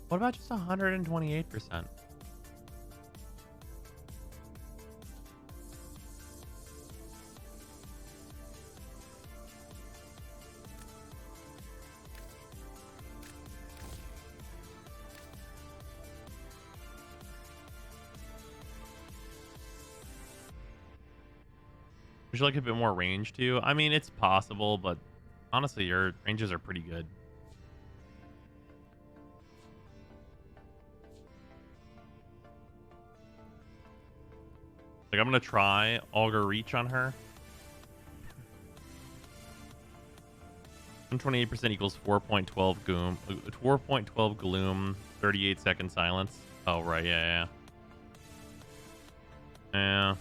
What about just 128%? Would you like a bit more range too? I mean, it's possible, but honestly, your ranges are pretty good. Like, I'm gonna try Augur Reach on her. 128% equals 4.12 Gloom. 4.12 Gloom, 38-second silence. Oh, right, yeah. Yeah.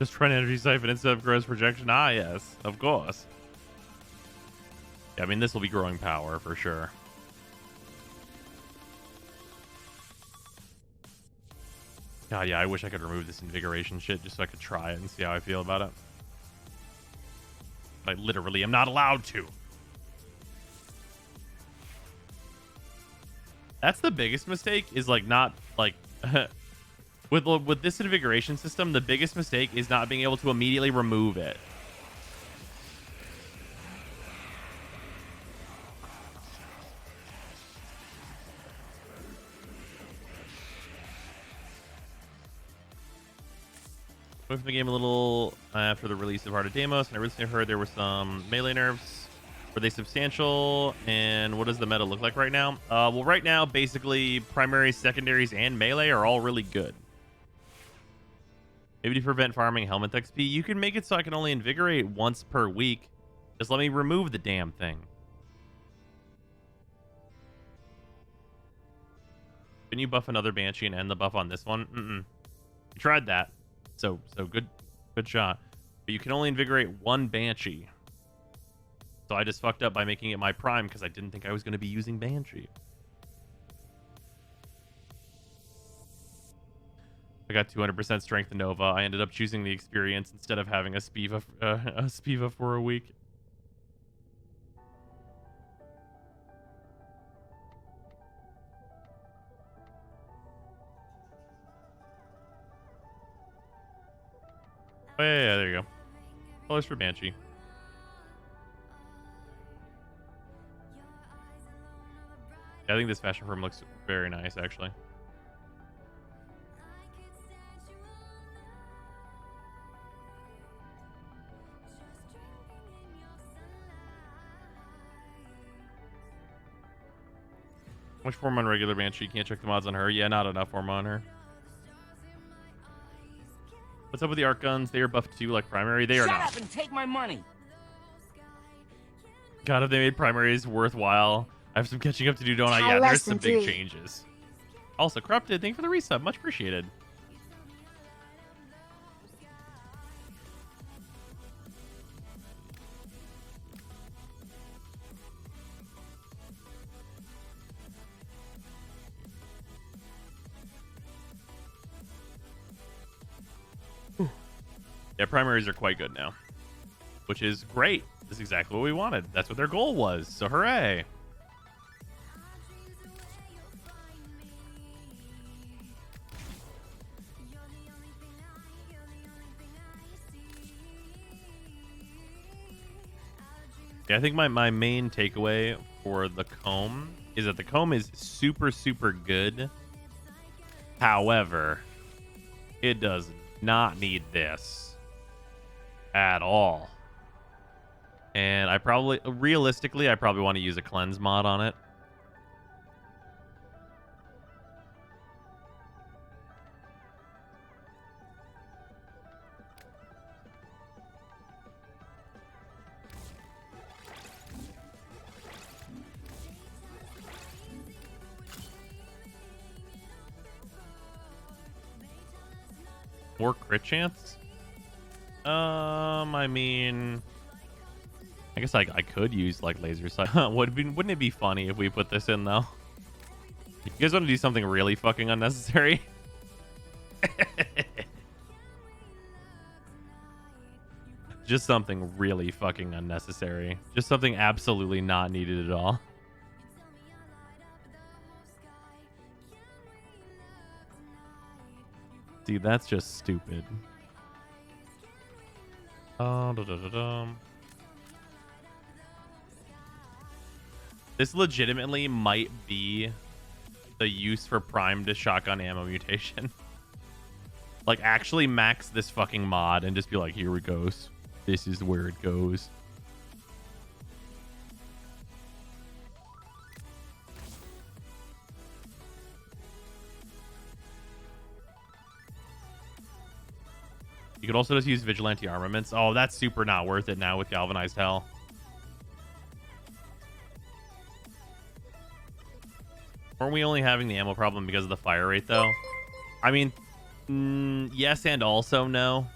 Just try an energy siphon instead of gross projection. Ah, yes, of course. Yeah, I mean, this will be growing power for sure. God, yeah, I wish I could remove this invigoration shit just so I could try it and see how I feel about it. I literally am not allowed to. That's the biggest mistake, is like not like with this invigoration system, the biggest mistake is not being able to immediately remove it. Went from the game a little after the release of Heart of Deimos, and I recently heard there were some melee nerfs. Were they substantial? And what does the meta look like right now? Well, right now, basically, primaries, secondaries, and melee are all really good. Maybe to prevent farming helmet XP, you can make it so I can only invigorate once per week. Just let me remove the damn thing. Can you buff another Banshee and end the buff on this one? I tried that. So good shot. But you can only invigorate one Banshee. So I just fucked up by making it my prime because I didn't think I was going to be using Banshee. I got 200% strength in Nova. I ended up choosing the experience instead of having a Spiva for a week. Oh, yeah, there you go. Colors for Banshee. Yeah, I think this fashion firm looks very nice, actually. Much form on regular Banshee. Can't check the mods on her. Yeah, not enough form on her. What's up with the arc guns? They are buffed too, like primary. They are not. Shut up and take my money. God, if they made primaries worthwhile, I have some catching up to do, don't I? Tie Yeah, less there's some than big 3. changes. Also, Corrupted, thank you for the resub. Much appreciated. Yeah, primaries are quite good now, which is great. That's exactly what we wanted. That's what their goal was. So hooray. Yeah, I think my main takeaway for the comb is that the comb is super, super good. However, it does not need this at all. And I probably, realistically, I probably want to use a cleanse mod on it. More crit chance? I mean, I guess I could use like laser sight. Wouldn't it be funny if we put this in though? You guys want to do something really fucking unnecessary? Just something really fucking unnecessary. Just something absolutely not needed at all. See, that's just stupid. This legitimately might be the use for Prime to shotgun ammo mutation. Like, actually max this fucking mod and just be like, here it goes. This is where it goes. You could also just use Vigilante Armaments. Oh, that's super not worth it now with Galvanized Hell. Aren't we only having the ammo problem because of the fire rate, though? I mean, yes and also no.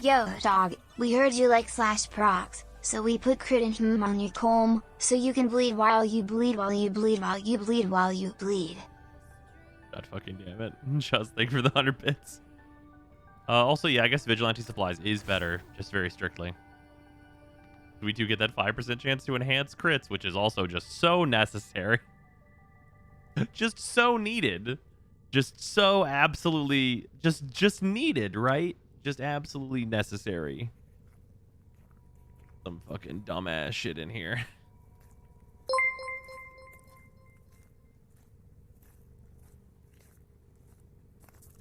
Yo, dog, we heard you like slash procs, so we put crit and hum on your comb, so you can bleed while you bleed while you bleed while you bleed while you bleed. God fucking damn it. Just thank you for the 100 bits. Also, yeah, I guess Vigilante Supplies is better, just very strictly. We do get that 5% chance to enhance crits, which is also just so necessary. Just so needed. Just so absolutely, just needed, right? Just absolutely necessary. Some fucking dumbass shit in here.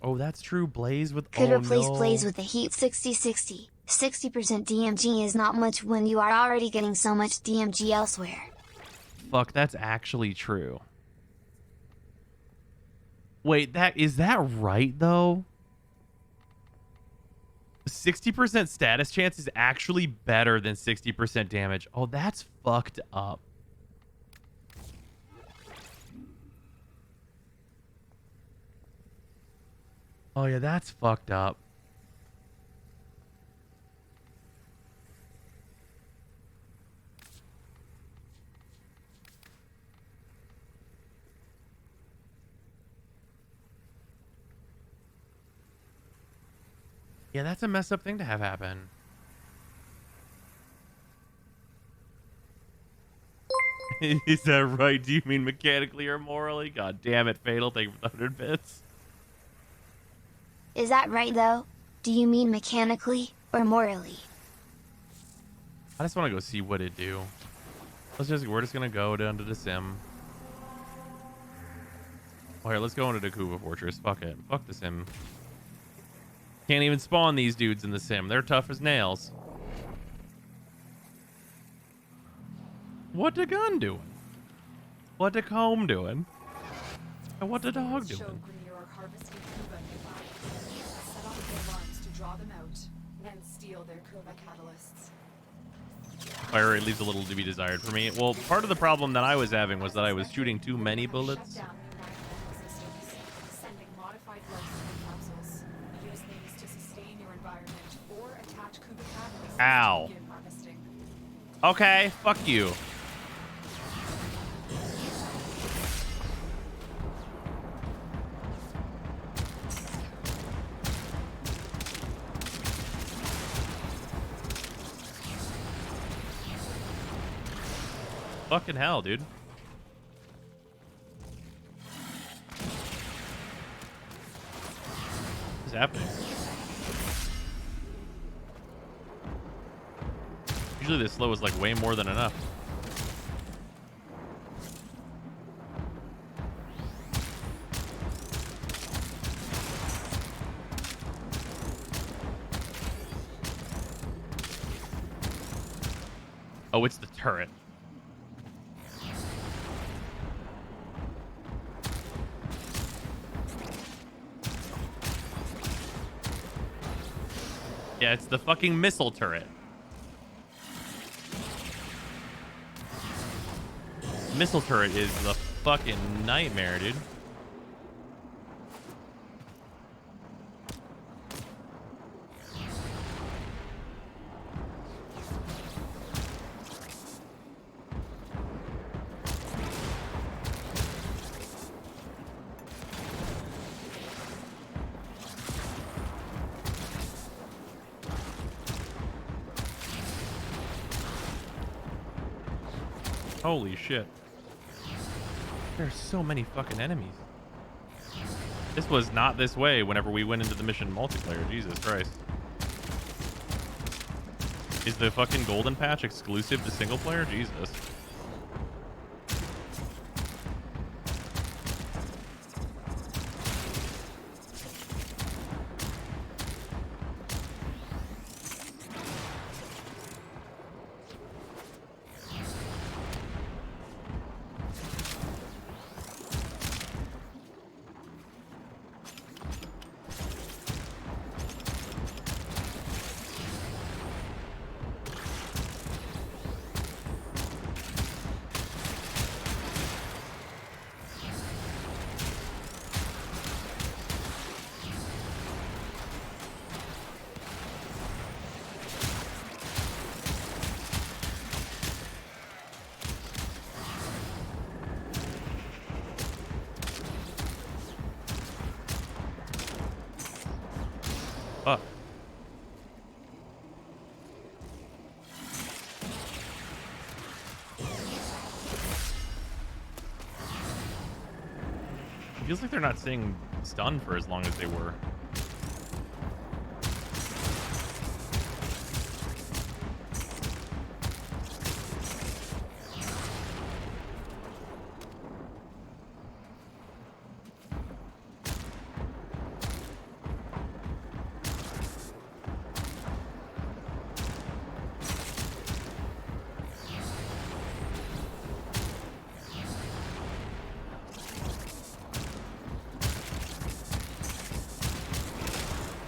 Oh, that's true. Blaze with... Could oh, replace no. Blaze with the Heat 60-60. 60% DMG is not much when you are already getting so much DMG elsewhere. Fuck, that's actually true. Wait, is that right, though? 60% status chance is actually better than 60% damage. Oh, that's fucked up. Oh, yeah, that's fucked up. Yeah, that's a messed up thing to have happen. Is that right? Do you mean mechanically or morally? God damn it, Fatal. Thank you for the 100 bits. Is that right though? Do you mean mechanically or morally? I just want to go see what it do. We're just gonna go down to the sim. Oh, here, let's go into the Kuva Fortress. Fuck it. Fuck the sim. Can't even spawn these dudes in the sim. They're tough as nails. What the gun doing? What the comb doing? And what the dog Show doing? when you are harvesting Kuva nearby. Set off their alarms to draw them out and steal their Kuva catalysts. Or it leaves a little to be desired for me. Well, part of the problem that I was having was that I was shooting too many bullets. Shut down the environmental systems, sending modified life-saving capsules. Use these to sustain your environment or attach Kuba catalysts Ow. to begin harvesting. Okay, fuck you. Fucking hell, dude. What's happening? Usually this slow is like way more than enough. Oh, it's the turret. Yeah, it's the fucking missile turret. Missile turret is the fucking nightmare, dude. Holy shit. There's so many fucking enemies. This was not this way whenever we went into the mission multiplayer. Jesus Christ. Is the fucking golden patch exclusive to single player? Jesus. Fuck. It feels like they're not staying stunned for as long as they were.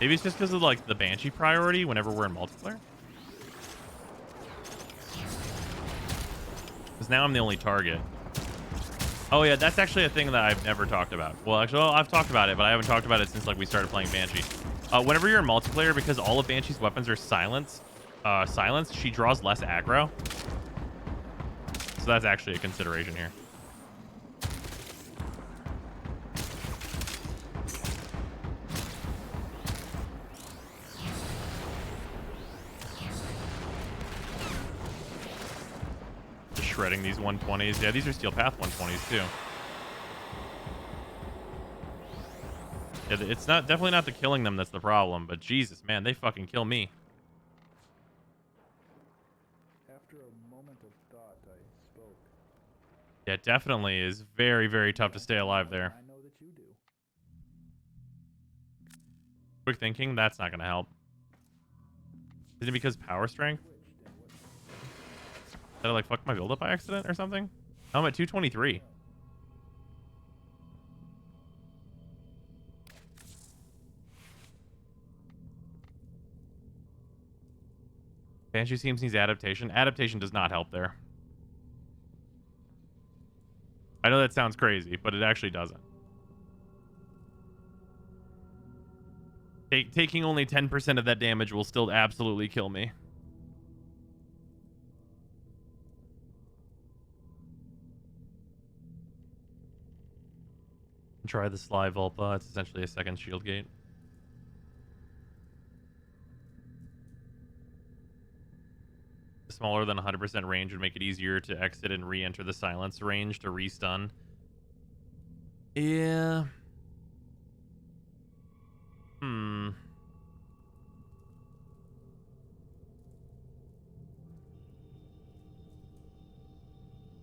Maybe it's just because of like the Banshee priority whenever we're in multiplayer. Because now I'm the only target. Oh yeah, that's actually a thing that I've never talked about. Well, actually, I've talked about it, but I haven't talked about it since like we started playing Banshee. Whenever you're in multiplayer, because all of Banshee's weapons are silenced, she draws less aggro. So that's actually a consideration here. Shredding these 120s. Yeah, these are Steel Path 120s too. Yeah, it's not definitely not the killing them that's the problem, but Jesus, man, they fucking kill me. After a moment of thought, I spoke. Yeah, it definitely is very, very tough to stay alive there. I know that you do. Quick thinking, that's not gonna help. Is it because power strength? Did I like fuck my build up by accident or something? Oh, I'm at 223. Banshee seems needs adaptation. Adaptation does not help there. I know that sounds crazy, but it actually doesn't. Taking only 10% of that damage will still absolutely kill me. Try the Sly Vulpa. It's essentially a second shield gate. Smaller than 100% range would make it easier to exit and re-enter the silence range to restun. Yeah.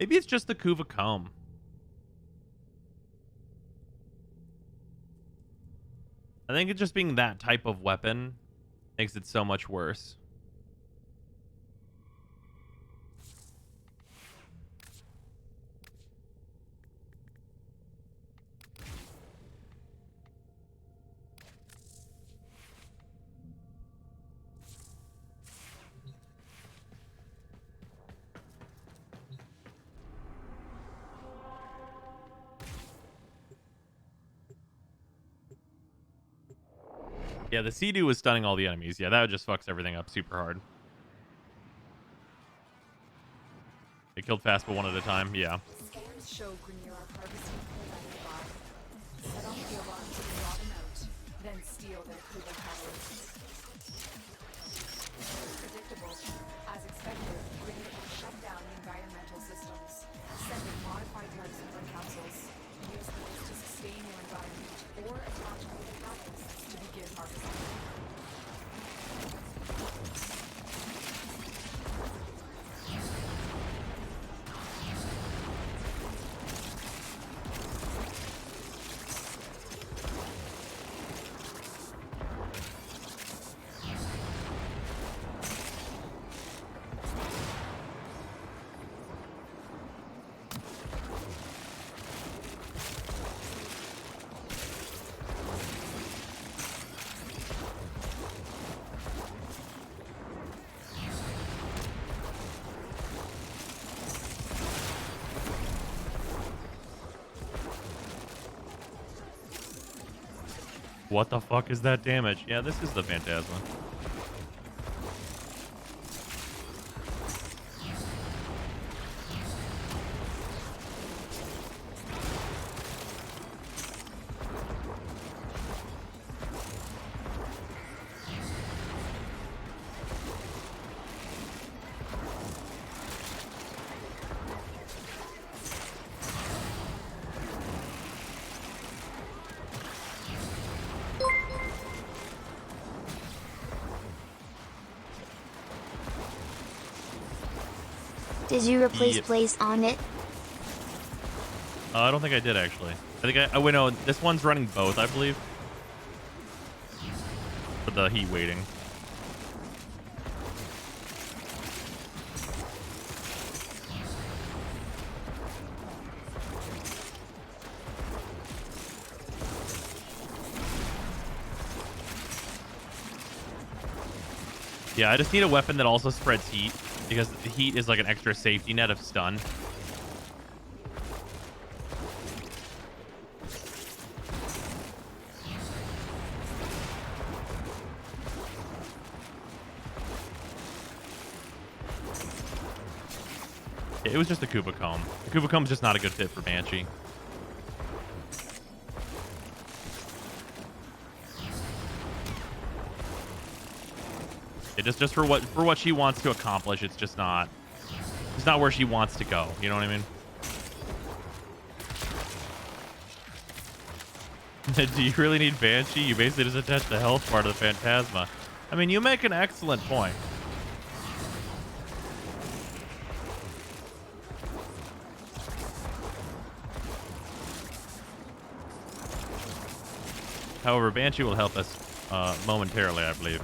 Maybe it's just the Kuva Comb. I think it just being that type of weapon makes it so much worse. Yeah, the Sea-Doo was stunning all the enemies. Yeah, that just fucks everything up super hard. They killed fast, but one at a time. Yeah. Scans show Grenier are harvesting Kuva nearby. Set off the alarm to draw them out, then steal their Kuva powers. Predictable. As expected, Grenier will shut down the environmental systems, sending modified types of blood capsules. Use these to sustain your environment or attach Kuva capsules to begin harvesting. What the fuck is that damage? Yeah, this is the Phantasma. Did you replace Yep. place on it? I don't think I did, actually. I think wait, no, this one's running both, I believe. For the heat waiting. Yeah, I just need a weapon that also spreads heat, because the heat is like an extra safety net of stun. It was just a Kuba Comb. The Kuba Comb's just not a good fit for Banshee. It just for what she wants to accomplish, it's just not where she wants to go. You know what I mean? Do you really need Banshee? You basically just attach the health part of the Phantasma. I mean, you make an excellent point. However, Banshee will help us momentarily, I believe.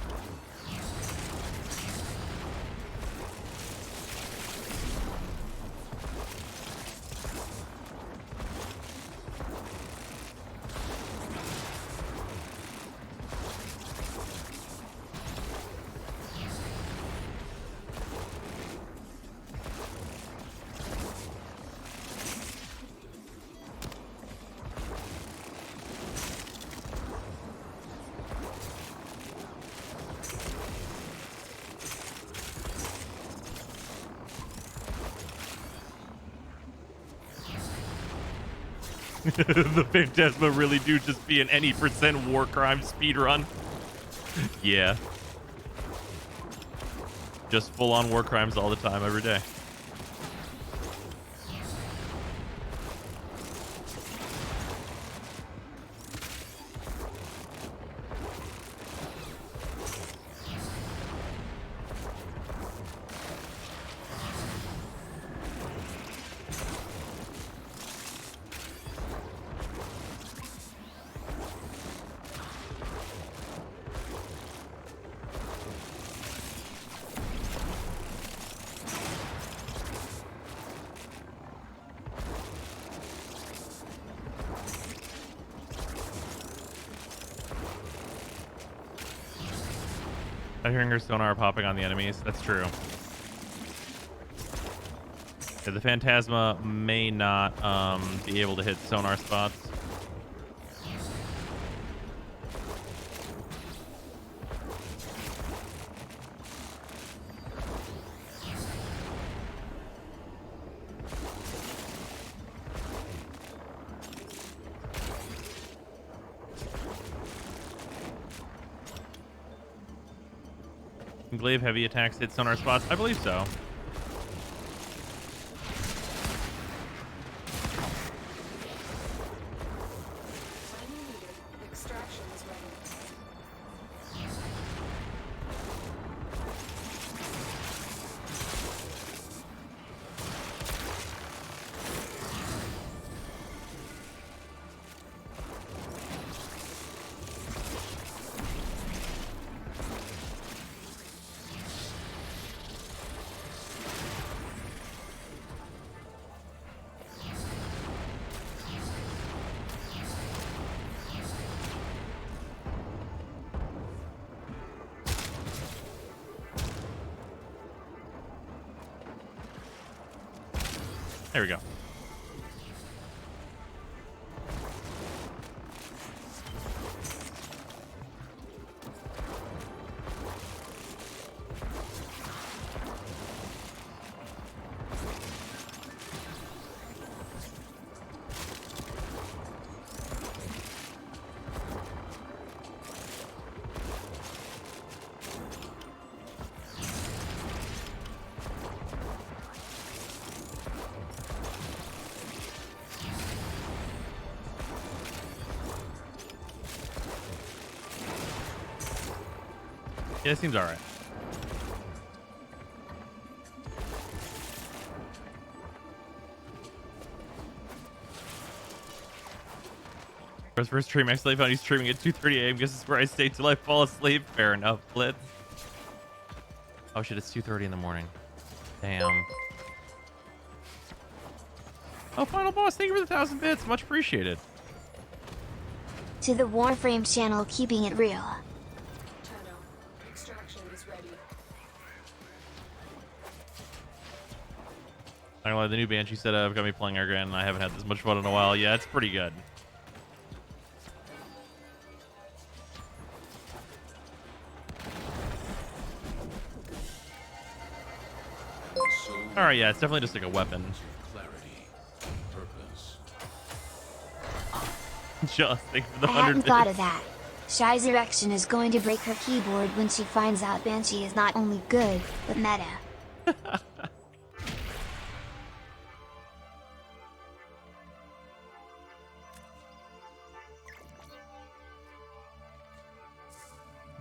The Phantasma really do just be an any percent war crime speedrun. Yeah. Just full on war crimes all the time, every day. I'm hearing her sonar popping on the enemies. That's true. Yeah, the Phantasma may not be able to hit sonar spots. Glaive heavy attacks hit sonar spots? I believe so. Extraction is ready. There we go. Yeah, it seems alright. First stream, I actually found you streaming at 2:30 a.m. Guess it's where I stay till I fall asleep. Fair enough, Blitz. Oh shit, it's 2:30 in the morning. Damn. Oh, Final Boss, thank you for the 1,000 bits. Much appreciated. To the Warframe channel, keeping it real. Extraction is ready. I know the new Banshee setup got me playing Arcane, and I haven't had this much fun in a while. Yeah, it's pretty good. Alright, yeah, it's definitely just like a weapon. Just think for the I hadn't 100 thought bits. of that. Shy's erection is going to break her keyboard when she finds out Banshee is not only good, but meta.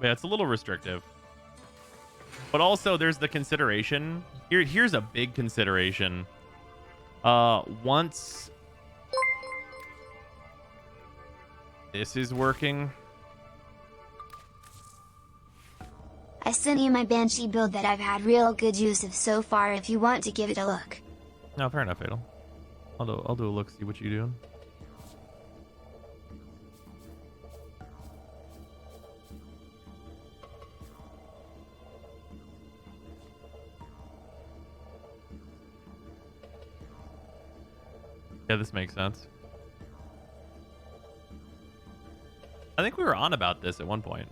Yeah, it's a little restrictive. But also there's the consideration. Here's a big consideration. Once this is working. I sent you my Banshee build that I've had real good use of so far if you want to give it a look. No, fair enough, Fatal. I'll do a look, see what you doing. Yeah, this makes sense. I think we were on about this at one point.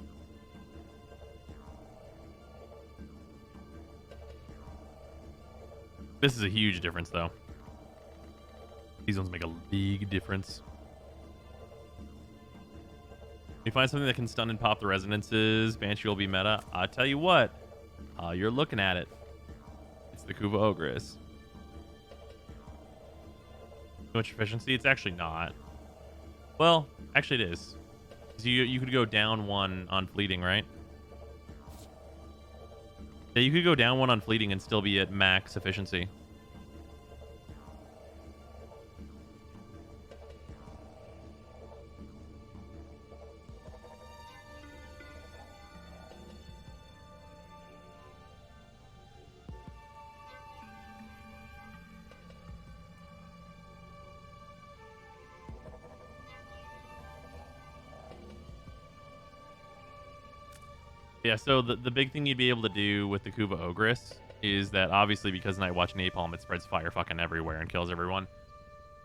This is a huge difference, though. These ones make a big difference. You find something that can stun and pop the resonances, Banshee will be meta. I'll tell you what, you're looking at it. It's the Kuva Ogress. Too much efficiency? It's actually not. Well, actually it is. So you could go down 1 on fleeting, right? Yeah, you could go down 1 on fleeting and still be at max efficiency. Yeah, so the big thing you'd be able to do with the Kuva Ogress is that obviously because Night Watch Napalm, it spreads fire fucking everywhere and kills everyone.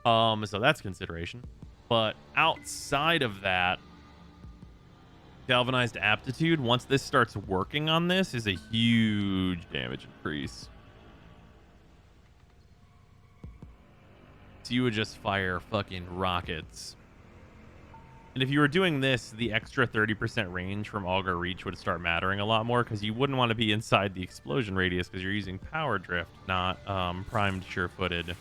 So that's consideration. But outside of that, Galvanized Aptitude, once this starts working on this, is a huge damage increase. So you would just fire fucking rockets. And if you were doing this, the extra 30% range from Augur Reach would start mattering a lot more because you wouldn't want to be inside the explosion radius because you're using Power Drift, not primed sure-footed.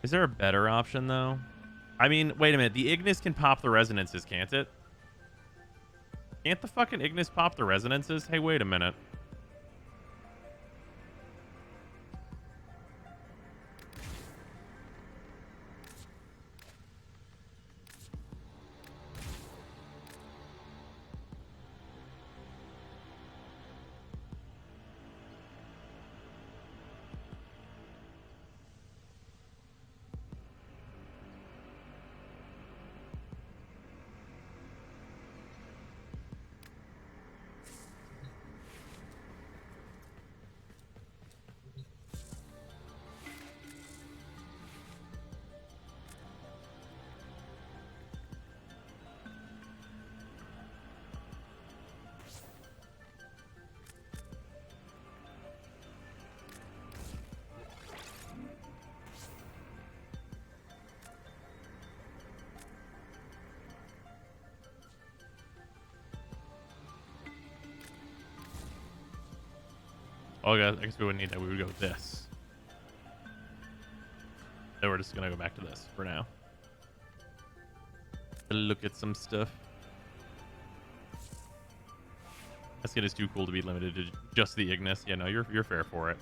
Is there a better option, though? I mean, wait a minute. The Ignis can pop the resonances, can't it? Can't the fucking Ignis pop the resonances? Hey, wait a minute. Oh, yeah, I guess we wouldn't need that. We would go with this. So we're just going to go back to this for now. Look at some stuff. That skin is too cool to be limited to just the Ignis. Yeah, no, you're fair for it.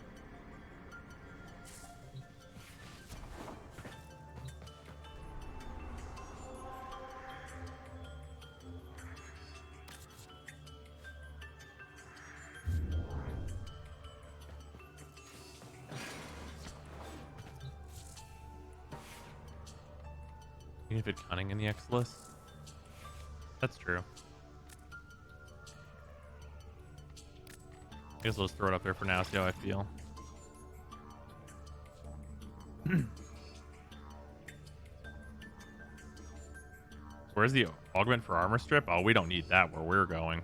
You can fit cunning in the X list. That's true. I guess I'll just throw it up there for now, see how I feel. Where's the augment for armor strip? Oh, we don't need that where we're going.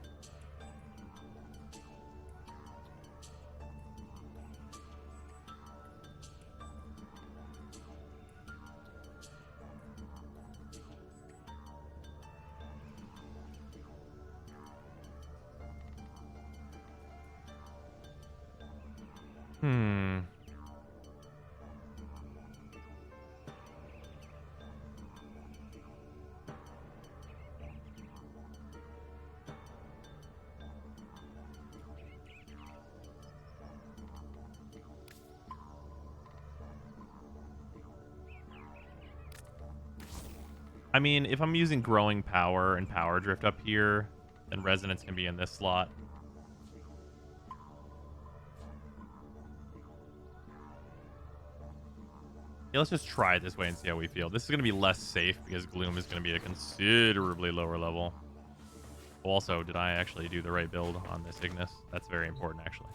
I mean, if I'm using growing power and power drift up here, then resonance can be in this slot. Yeah, let's just try it this way and see how we feel. This is going to be less safe because Gloom is going to be a considerably lower level. Also, did I actually do the right build on this Ignis? That's very important, actually.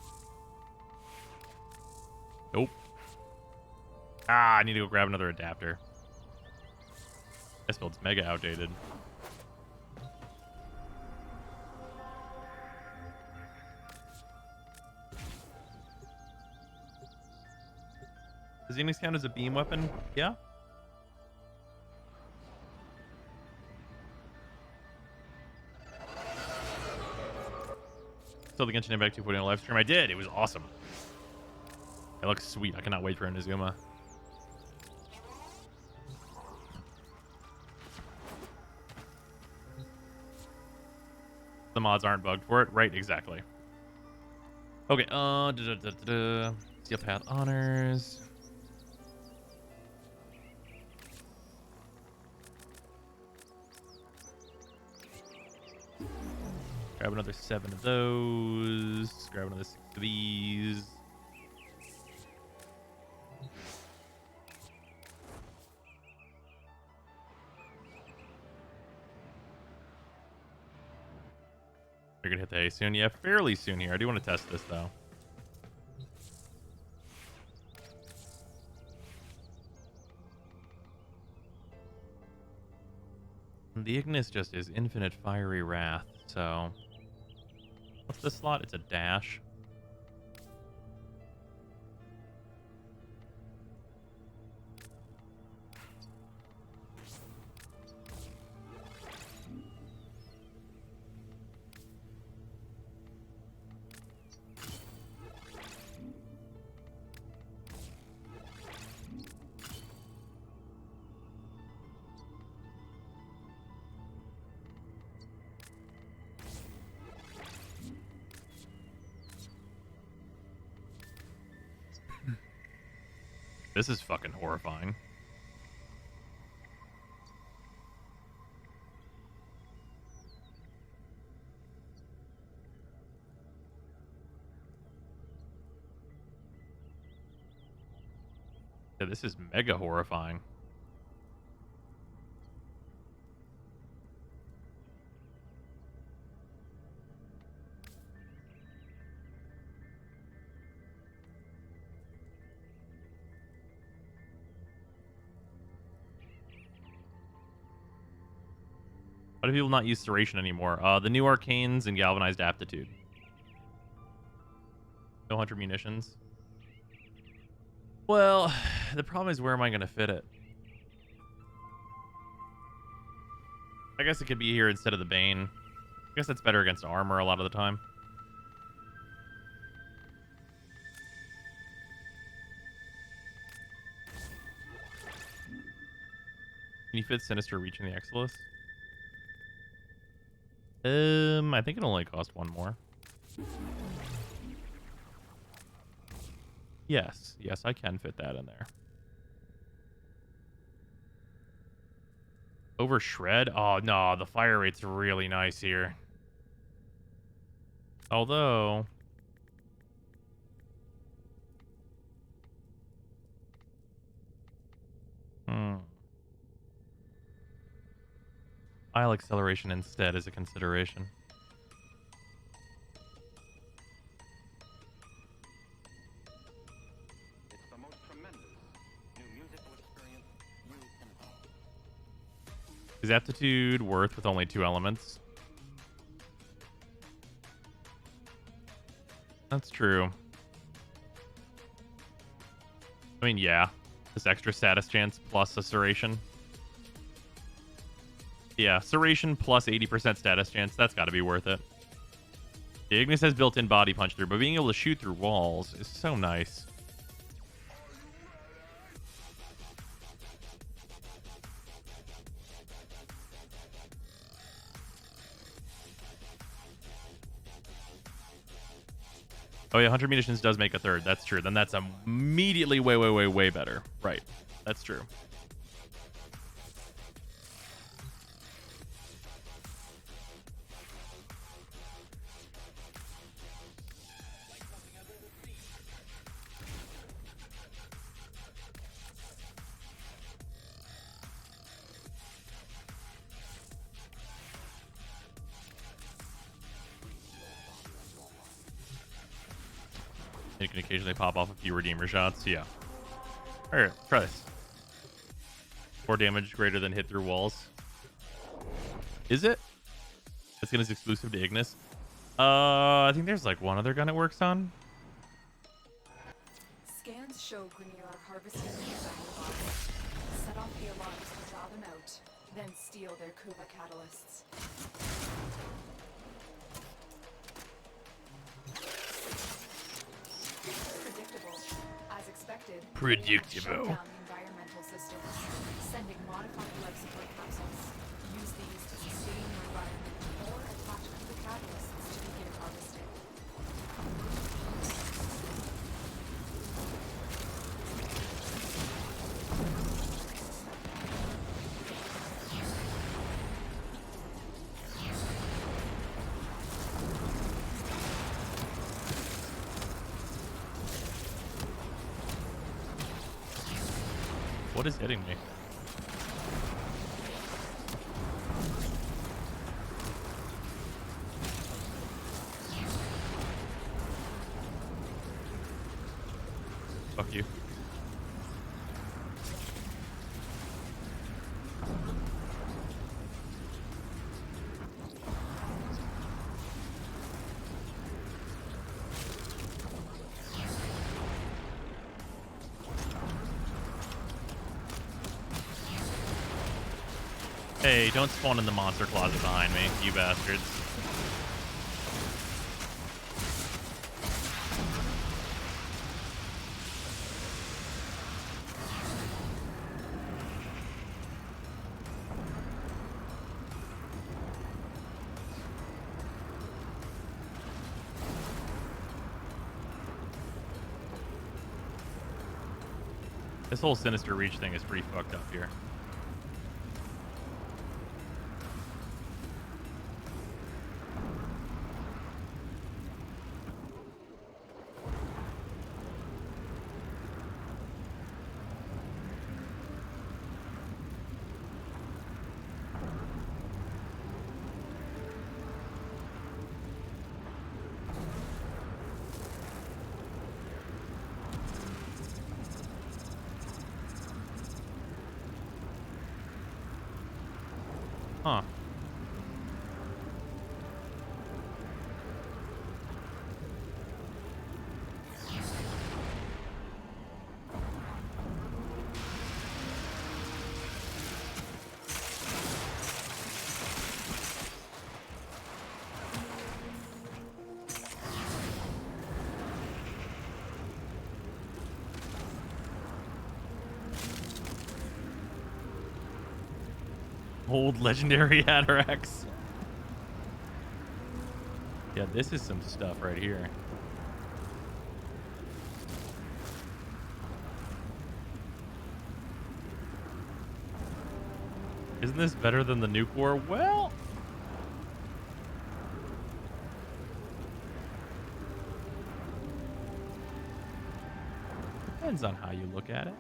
Nope. Ah, I need to go grab another adapter. This build's mega outdated. Does Ignis count as a beam weapon? Yeah. Still the Genshin Impact 2.0 live stream? I did. It was awesome. It looks sweet. I cannot wait for Inazuma. The mods aren't bugged for it. Right, exactly. Okay, Steel Path Honors. Grab another 7 of those. Grab another 6 of these. You're gonna hit the A soon? Yeah, fairly soon here. I do want to test this though. The Ignis just is infinite fiery wrath, so what's this slot? It's a dash. This is fucking horrifying. Yeah, this is mega horrifying. Why do people not use Serration anymore? The new Arcanes and Galvanized Aptitude. No Hunter Munitions. Well, the problem is, where am I going to fit it? I guess it could be here instead of the Bane. I guess that's better against armor a lot of the time. Can you fit Sinister reaching the Exilus? I think it only cost 1 more. Yes, I can fit that in there. Over Shred? Oh, no, the fire rate's really nice here. Although... Isle Acceleration instead is a consideration. It's the most tremendous new musical experience you can have. Is Aptitude worth with only 2 elements? That's true. I mean, yeah. This extra status chance plus a Serration. Yeah, Serration plus 80% status chance. That's got to be worth it. The Ignis has built-in body punch through, but being able to shoot through walls is so nice. Oh yeah, 100 munitions does make a 3rd. That's true. Then that's immediately way better. Right. That's true. You can occasionally pop off a few Redeemer shots. Yeah. Alright, try this. 4 damage greater than hit through walls. Is it? That skin is exclusive to Ignis. I think there's like one other gun it works on. Scans show Grenier are harvesting inside the box. Set off the alarms to draw them out, then steal their Kuba catalysts. expected, Predictable. shut down the environmental systems, sending modified life support capsules. Use these to sustain your environment or attach them to catalysts to begin harvesting. What is hitting me? Fuck you. Hey, don't spawn in the monster closet behind me, you bastards. This whole Sinister Reach thing is pretty fucked up here. Huh. Old legendary Atarax. Yeah, this is some stuff right here. Isn't this better than the nuke war? Well, depends on how you look at it.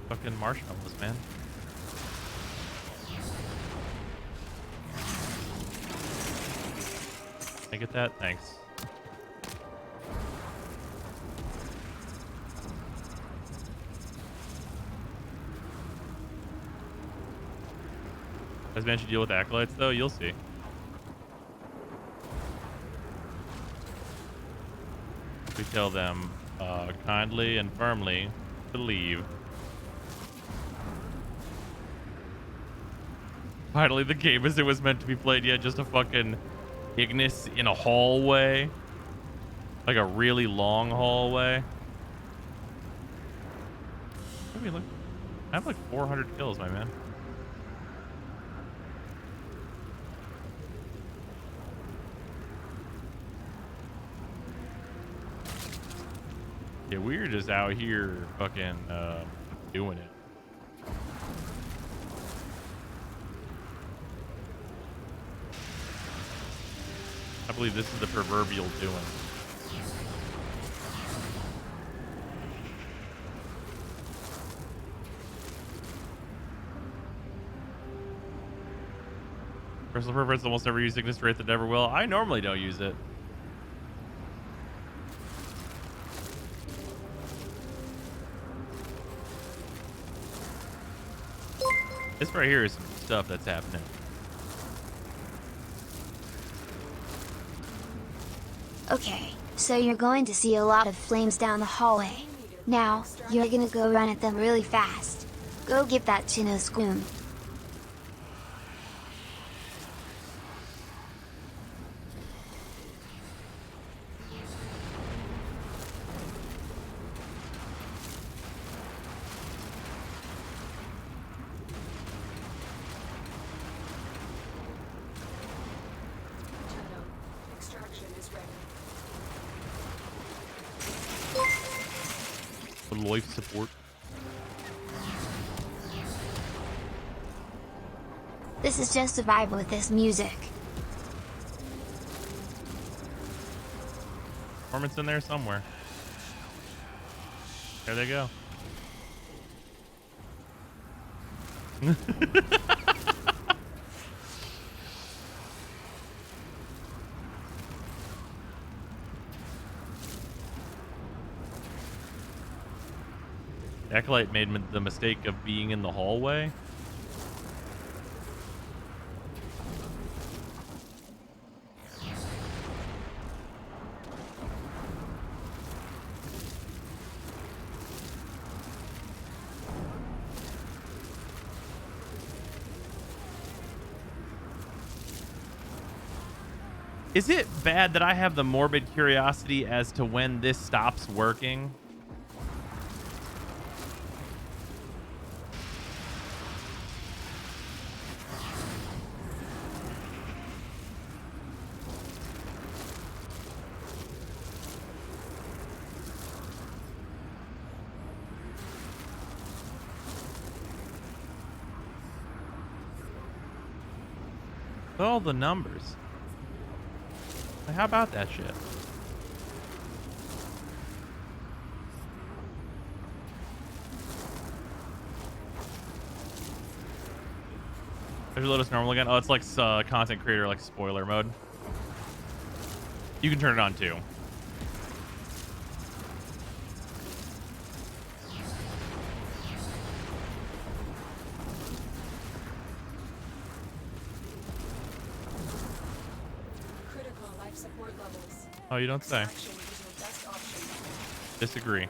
Fucking marshmallows, man. Can I get that? Thanks. As mentioned, deal with acolytes, though. You'll see. We tell them kindly and firmly to leave. Finally, the game as it was meant to be played. Yeah, just a fucking Ignis in a hallway. Like a really long hallway. I mean, look. I have like 400 kills, my man. Yeah, we're just out here fucking doing it. I believe this is the proverbial doing. Personal preference, almost never use Ignis Wraith, that never will. I normally don't use it. This right here is some stuff that's happening. Okay, so you're going to see a lot of flames down the hallway. Now, you're gonna go run at them really fast. Go get that Chino Squoom. Extraction is ready. Life support. This is just a vibe with this music. Performance in there somewhere. There they go. Acolyte made the mistake of being in the hallway. Is it bad that I have the morbid curiosity as to when this stops working? All the numbers. How about that shit? There's Lotus normal again. Oh, it's like content creator, like spoiler mode. You can turn it on too. Critical life support levels. Oh, you don't say. Extraction is your best option. Disagree.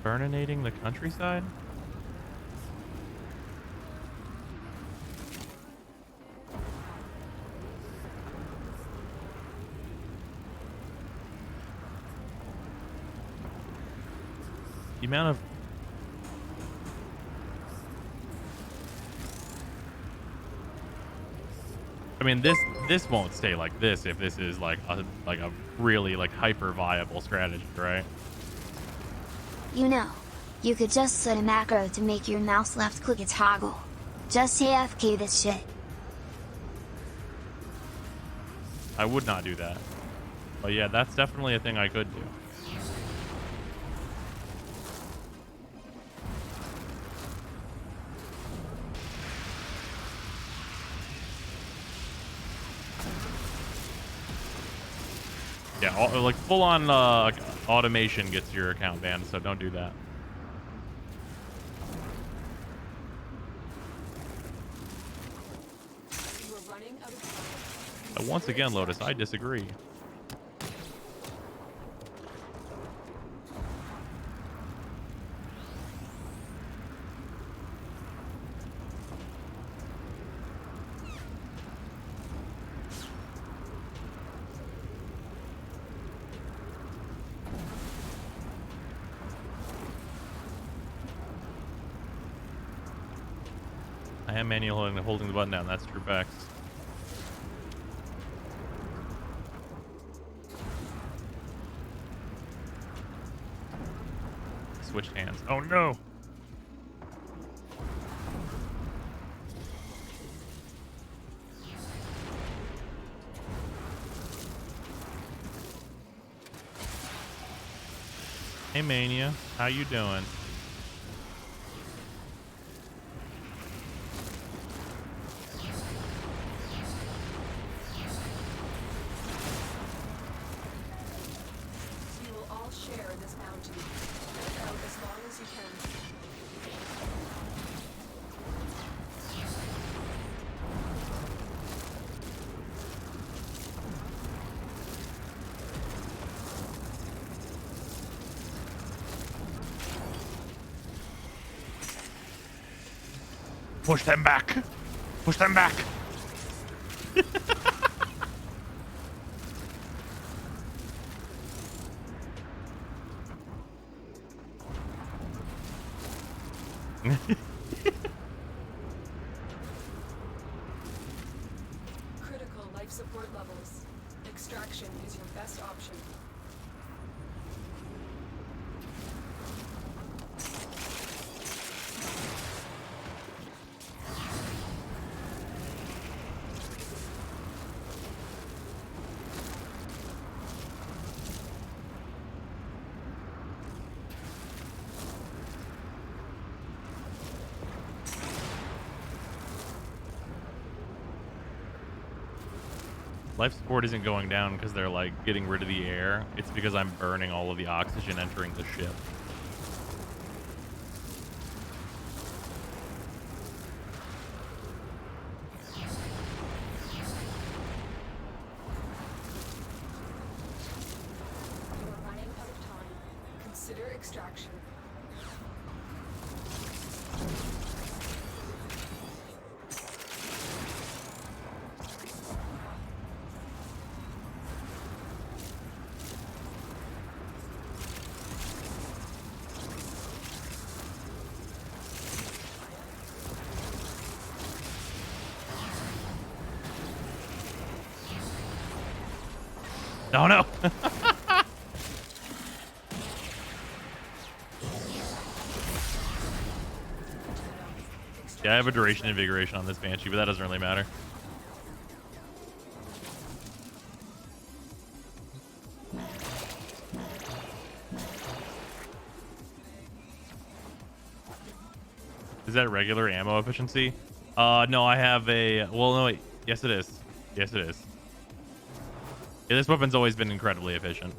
Burninating the countryside? The amount of I mean this won't stay like this if this is like a really like hyper viable strategy, right? You know, you could just set a macro to make your mouse left click a toggle. Just AFK this shit. I would not do that. But yeah, that's definitely a thing I could do. Yeah, like full on automation gets your account banned, so don't do that. You are running out of time. Once again, Lotus, I disagree. I am manually holding the button down. That's true facts. Switched hands. Oh no! Hey Mania, how you doing? Push them back. Push them back. Critical life support levels. Extraction is your best option. Life support isn't going down because they're like getting rid of the air. It's because I'm burning all of the oxygen entering the ship. You are running out of time. Consider extraction. Oh no. Yeah, I have a duration invigoration on this Banshee, but that doesn't really matter. Is that regular ammo efficiency? No, I have a... Well, no, wait. Yes, it is. Yes, it is. Yeah, this weapon's always been incredibly efficient.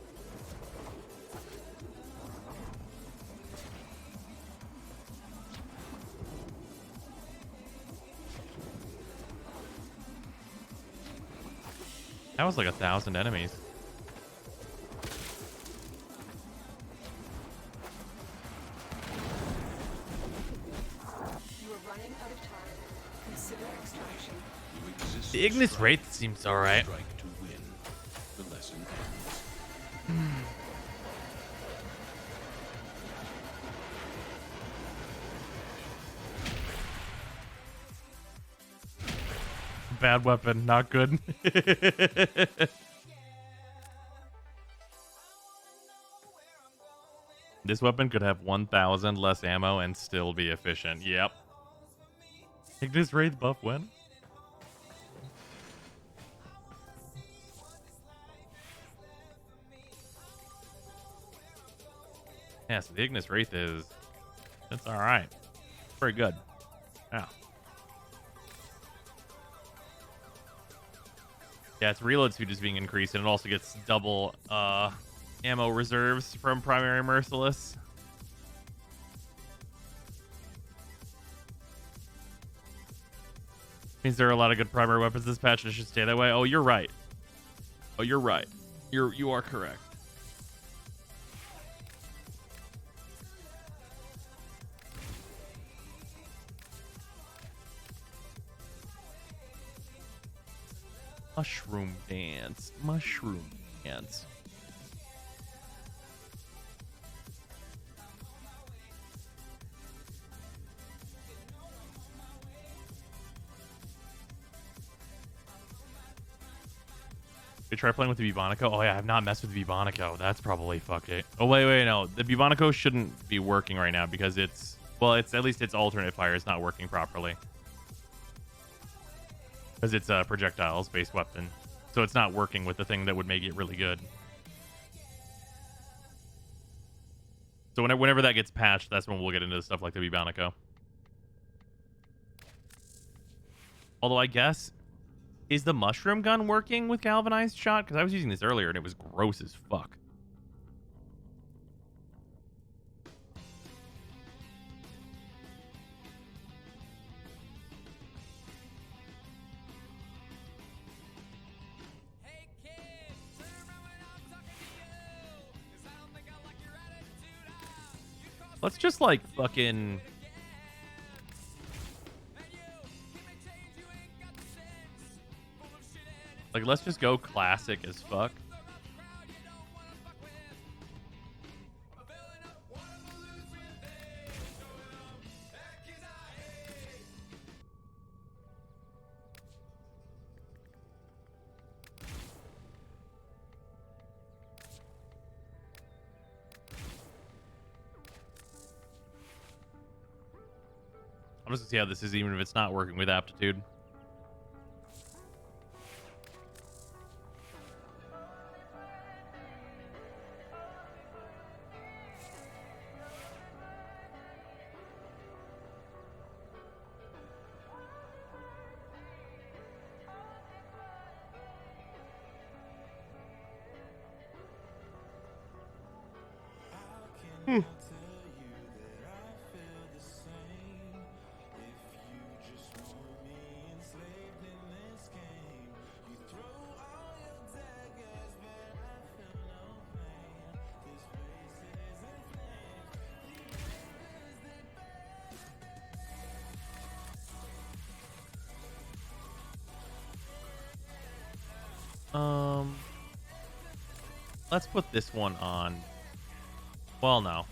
That was like 1,000 enemies. You are running out of time. Consider extraction. The Ignis Wraith seems alright. Strike to win. The lesson ends. Bad weapon, not good. This weapon could have 1,000 less ammo and still be efficient. Yep. Ignis Wraith buff when? Yeah, so the Ignis Wraith is... It's alright. Very good. Yeah. Yeah, its reload speed is being increased, and it also gets double ammo reserves from Primary Merciless. Means there are a lot of good primary weapons this patch, and it should stay that way. Oh, you're right. Oh, you're right. You are correct. Mushroom dance. Mushroom dance. You try playing with the Bubonico? Oh yeah, I have not messed with the Bubonico. That's probably fuck it. Oh wait, no. The Bubonico shouldn't be working right now because it's... Well, it's at least its alternate fire is not working properly. Because it's a projectiles-based weapon. So it's not working with the thing that would make it really good. So whenever that gets patched, that's when we'll get into stuff like the Bubonico. Although I guess... Is the mushroom gun working with galvanized shot? Because I was using this earlier and it was gross as fuck. Let's just like fucking... Like, let's just go classic as fuck. I'm just gonna see how this is, even if it's not working with aptitude. Let's put this one on. Well, no.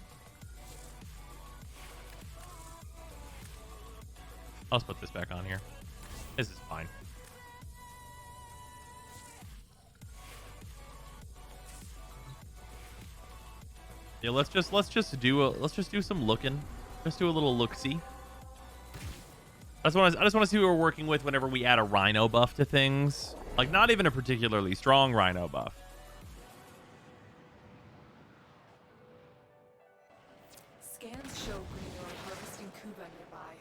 Let's put this back on here. This is fine. Yeah, let's just do some looking. Let's do a little look-see. I just want to see what we're working with whenever we add a rhino buff to things. Like, not even a particularly strong rhino buff. Scans show Greenor harvesting Kuba nearby.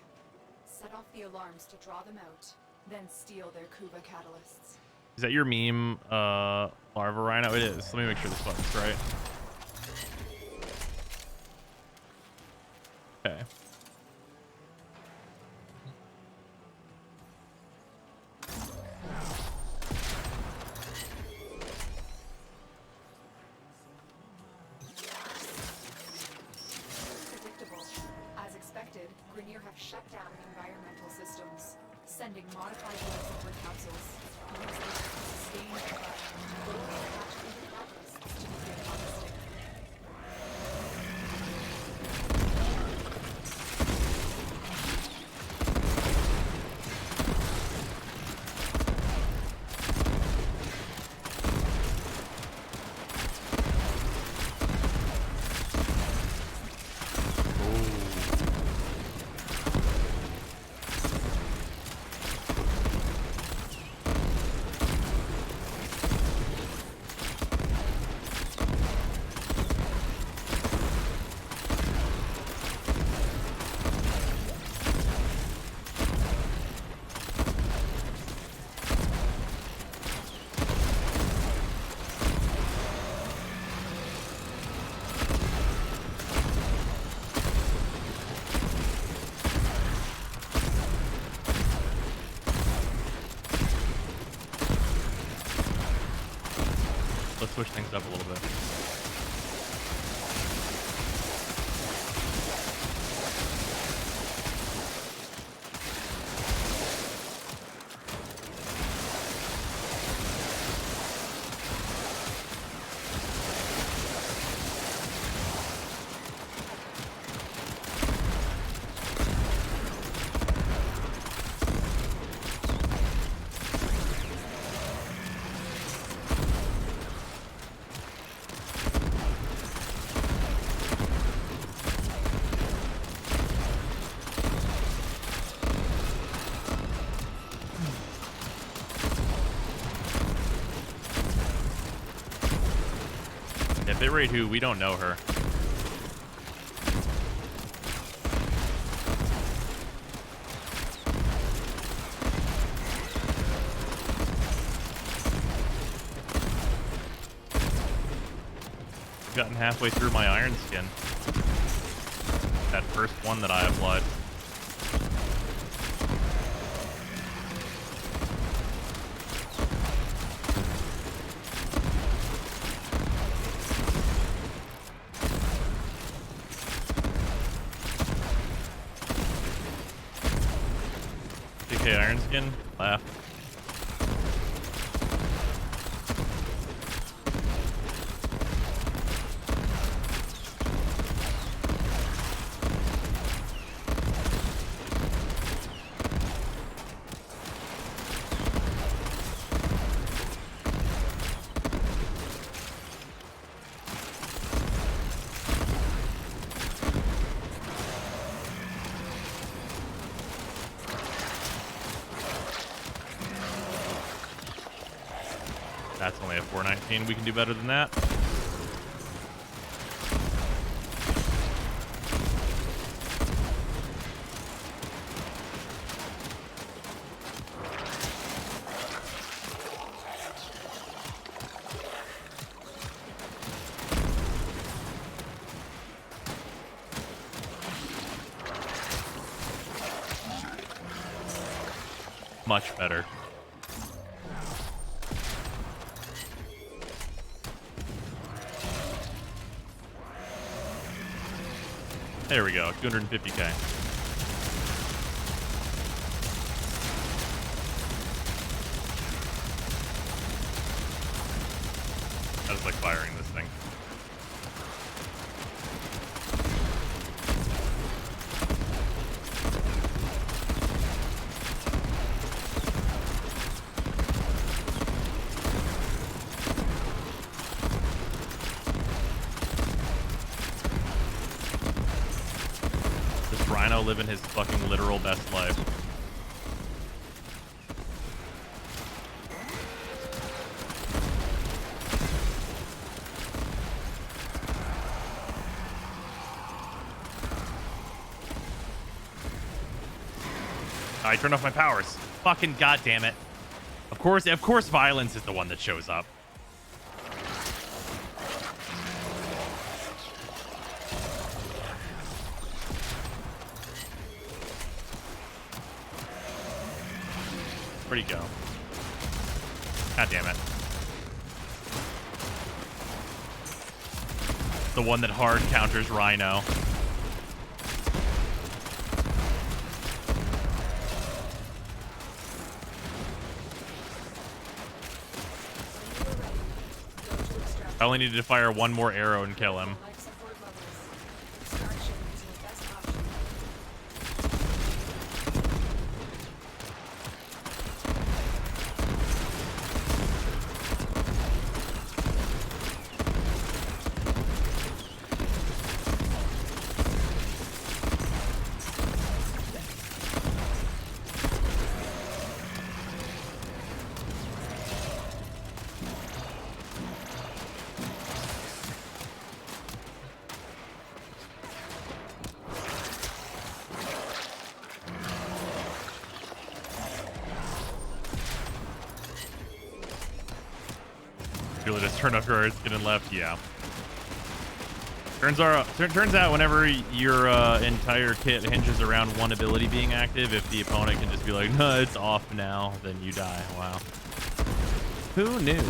Set off the alarms to draw them out, then steal their Kuba catalysts. Is that your meme, larva rhino? It is. Let me make sure this button's right. Okay. Predictable. As expected, Grenier have shut down environmental systems, sending modified life capsules. Use them to sustain environment or attach Kuba catalysts to begin harvesting. Let's switch things up a little bit. Yeah, bitrate who? We don't know her. I've gotten halfway through my iron skin. That first one that I applied. DK iron skin, laugh. That's only a 419. We can do better than that. Much better. There we go, 250k. I just like firing this thing. Rhino living his fucking literal best life. I turned off my powers. Fucking goddamn it. Of course, violence is the one that shows up. Where'd he go? God damn it. The one that hard counters Rhino. I only needed to fire one more arrow and kill him. Really just turn off your skin and left, yeah. Turns out whenever your entire kit hinges around one ability being active, if the opponent can just be like, no, it's off now, then you die. Wow. Who knew?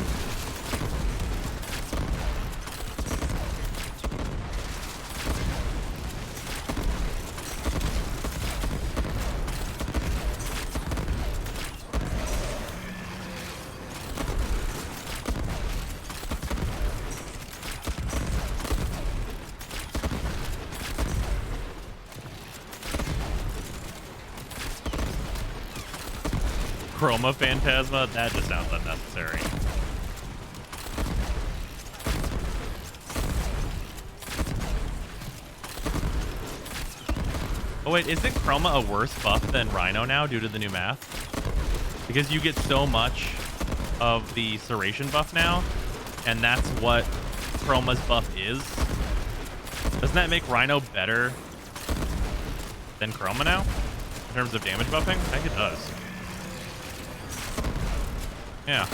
Chroma Phantasma? That just sounds unnecessary. Oh wait, isn't Chroma a worse buff than Rhino now due to the new math? Because you get so much of the Serration buff now, and that's what Chroma's buff is. Doesn't that make Rhino better than Chroma now? In terms of damage buffing? I think it does. Yeah.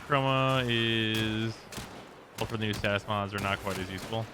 Chroma is... Well, for the new status mods are not quite as useful.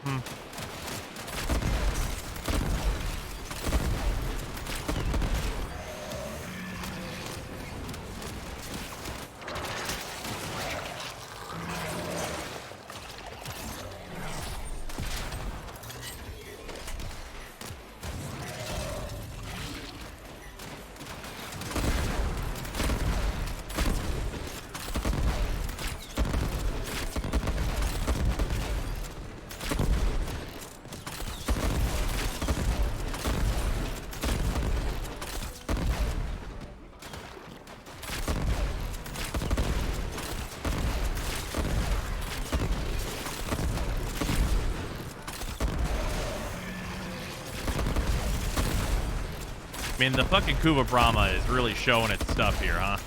I mean, the fucking Kuva Brahma is really showing its stuff here, huh?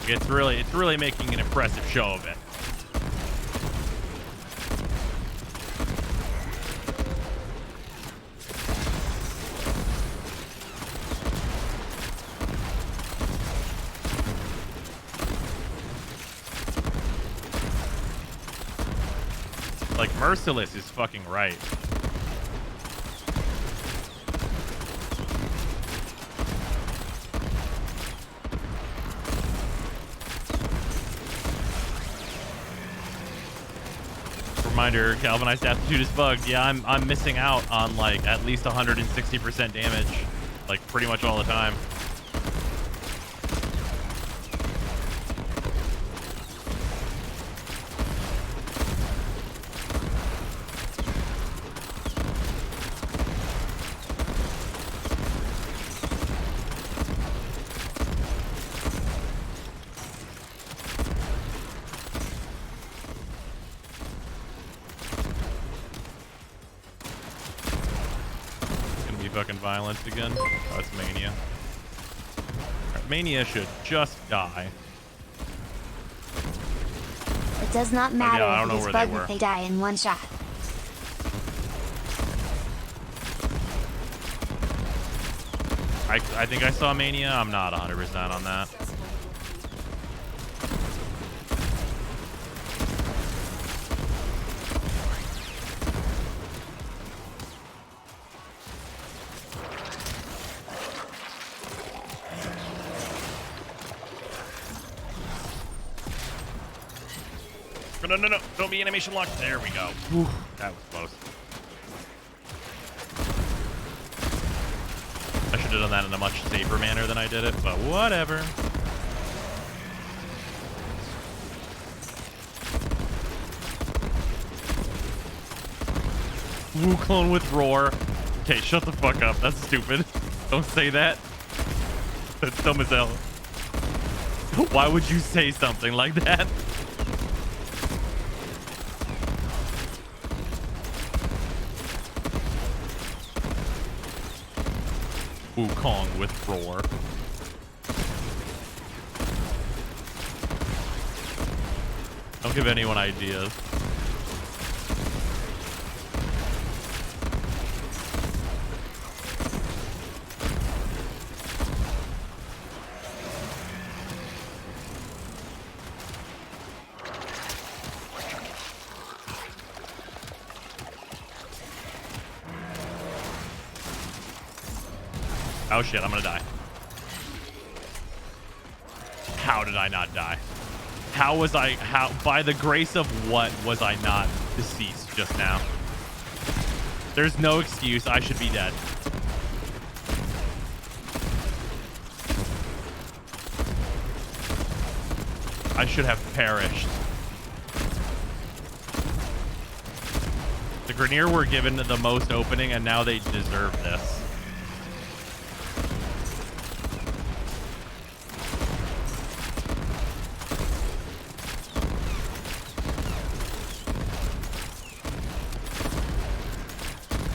It's really making an impressive show of it. Like, Merciless is fucking right. Reminder, galvanized aptitude is bugged. Yeah, I'm missing out on like at least 160% damage, like pretty much all the time. Fucking violence again. Oh, it's Mania. Right, Mania should just die. It does not matter yeah, I if don't it know is where they bugged were. if they die in one shot. I think I saw Mania. I'm not 100% on that. No. Don't be animation locked. There we go. Whew, that was close. I should have done that in a much safer manner than I did it, but whatever. Wukong with roar. Okay, shut the fuck up. That's stupid. Don't say that. That's dumb as hell. Why would you say something like that? Wukong with roar. Don't give anyone ideas. Oh shit, I'm gonna die. How did I not die? How, by the grace of what was I not deceased just now? There's no excuse, I should be dead. I should have perished. The Grenier were given the most opening and now they deserve this.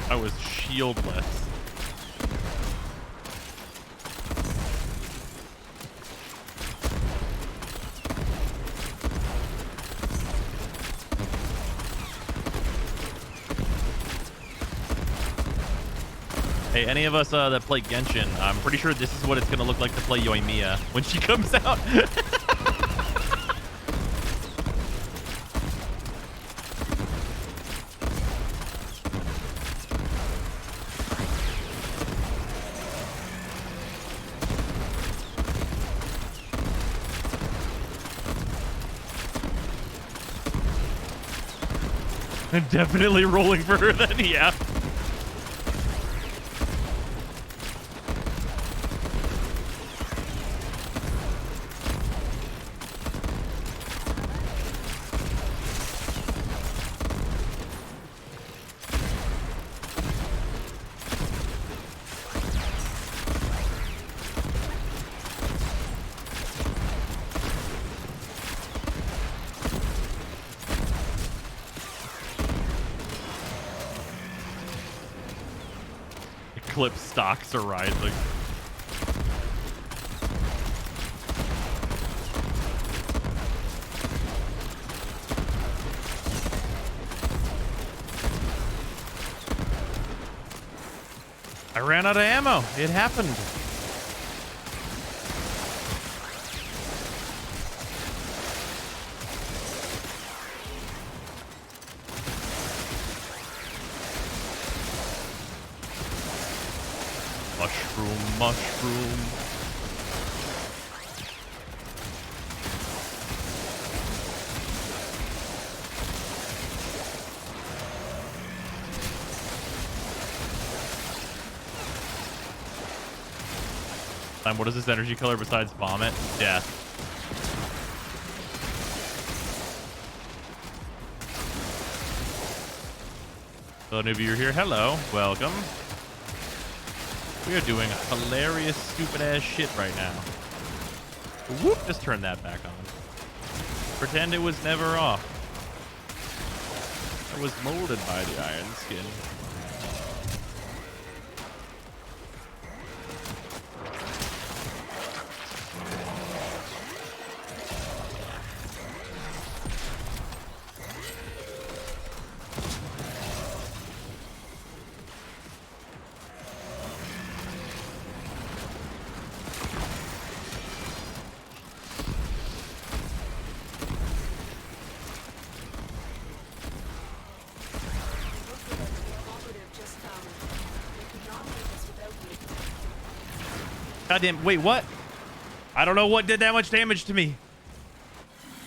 I was shieldless. Hey, any of us that play Genshin, I'm pretty sure this is what it's gonna look like to play Yoimiya when she comes out. I'm definitely rolling for her then, yeah. clip stocks are rising. I ran out of ammo. It happened. Mushroom. What is this energy color besides vomit? Death. Hello, newbie, you're here. Hello. Welcome. We are doing hilarious, stupid-ass shit right now. Whoop! Just turn that back on. Pretend it was never off. I was molded by the iron skin. Goddamn, wait, what? I don't know what did that much damage to me.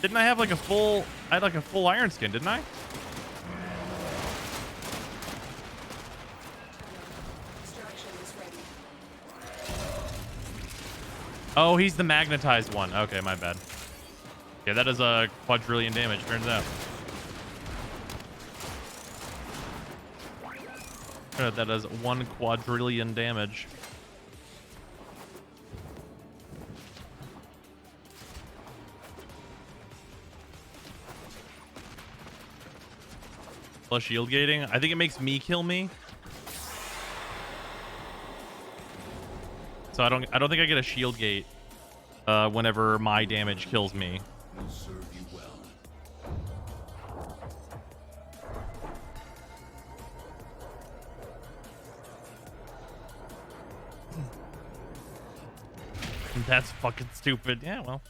Didn't I have like a full, I had like a full iron skin, didn't I? Oh, he's the magnetized one. Okay, my bad. Yeah, that is a quadrillion damage, turns out. That does 1 quadrillion damage. Plus shield gating. I think it makes me kill me. So I don't think I get a shield gate whenever my damage kills me. That's fucking stupid. Yeah, well.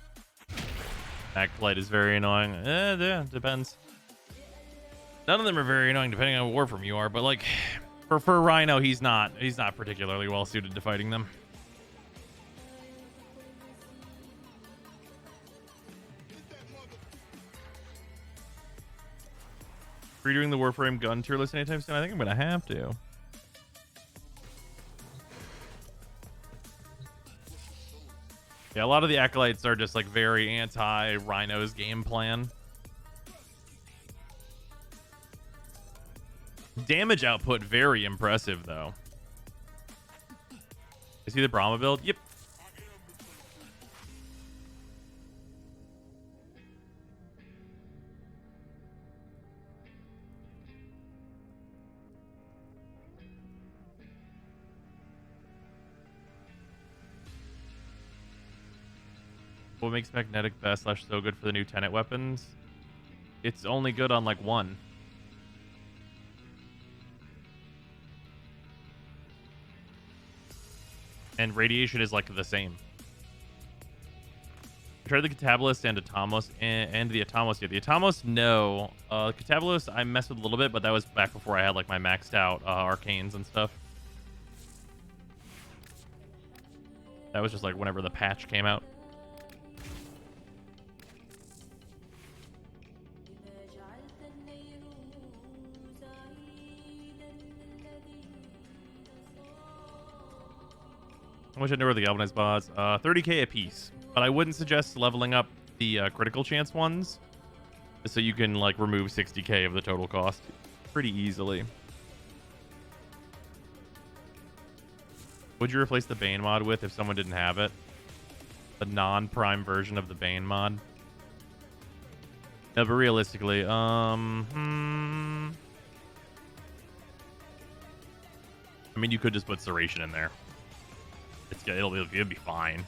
Backlight is very annoying. Yeah, depends. None of them are very annoying depending on what Warframe you are, but like for Rhino, he's not particularly well suited to fighting them. Redoing the Warframe gun tier list anytime soon? I think I'm gonna have to. Yeah, a lot of the acolytes are just like very anti Rhino's game plan. Damage output very impressive though. Is he the Brahma build? Yep. What makes magnetic best / so good for the new Tenet weapons? It's only good on like one. And radiation is like the same. I tried the Catabolist and Atomos and the Atomos. Yeah, the Atomos, no. Catabolist, I messed with a little bit, but that was back before I had like my maxed out Arcanes and stuff. That was just like whenever the patch came out. How much I know where the galvanized bots? 30k a piece, but I wouldn't suggest leveling up the critical chance ones, so you can like remove 60k of the total cost pretty easily. Would you replace the Bane mod with if someone didn't have it? The non-prime version of the Bane mod? No, but realistically, I mean, you could just put Serration in there. It'll be fine.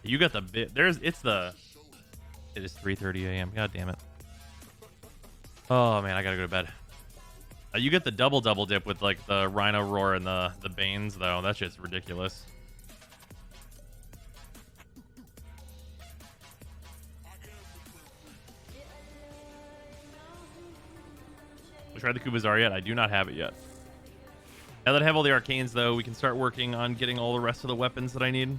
You got the bit. It is 3:30 a.m. God damn it. Oh man, I gotta go to bed. You get the double dip with like the Rhino Roar and the Banes though. That shit's ridiculous. We tried the Kubazar yet? I do not have it yet. Now that I have all the Arcanes though, we can start working on getting all the rest of the weapons that I need.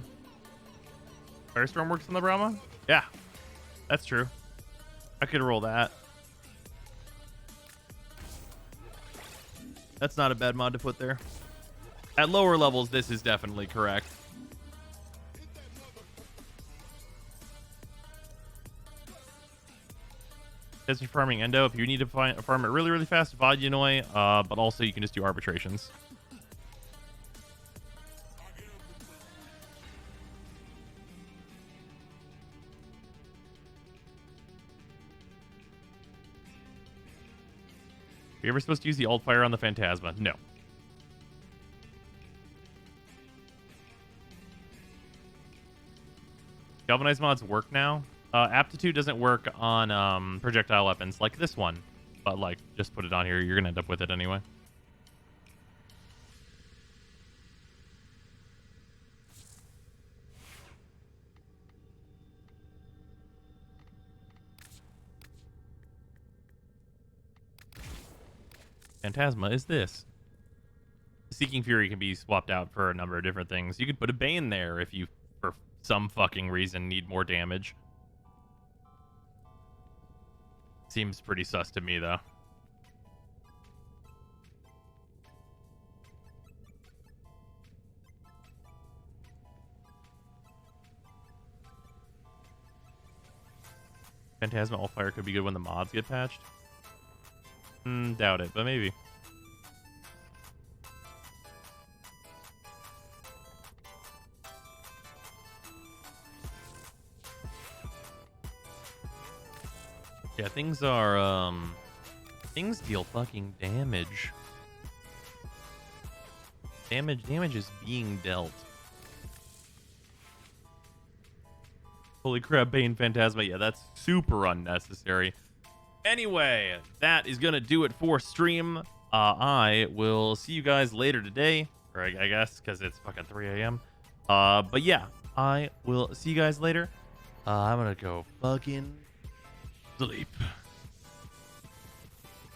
Firestorm works on the Brahma? Yeah, that's true. I could roll that. That's not a bad mod to put there. At lower levels, this is definitely correct. As for farming Endo, if you need to farm it really, really fast, Vodunoi, but also you can just do arbitrations. Are you ever supposed to use the alt fire on the Phantasma? No. Galvanized mods work now. Aptitude doesn't work on projectile weapons like this one, but like just put it on here. You're gonna end up with it anyway. Phantasma is this. Seeking Fury can be swapped out for a number of different things. You could put a Bane there if you, for some fucking reason, need more damage. Seems pretty sus to me, though. Phantasma All Fire could be good when the mods get patched. Doubt it, but maybe. Yeah, things are, things deal fucking damage. Damage is being dealt. Holy crap, Bane Phantasma. Yeah, that's super unnecessary. Anyway, that is going to do it for stream. I will see you guys later today. Or I guess, because it's fucking 3 a.m. But yeah, I will see you guys later. I'm going to go fucking sleep.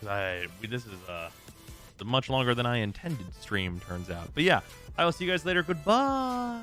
This is a much longer than I intended stream, turns out. But yeah, I will see you guys later. Goodbye.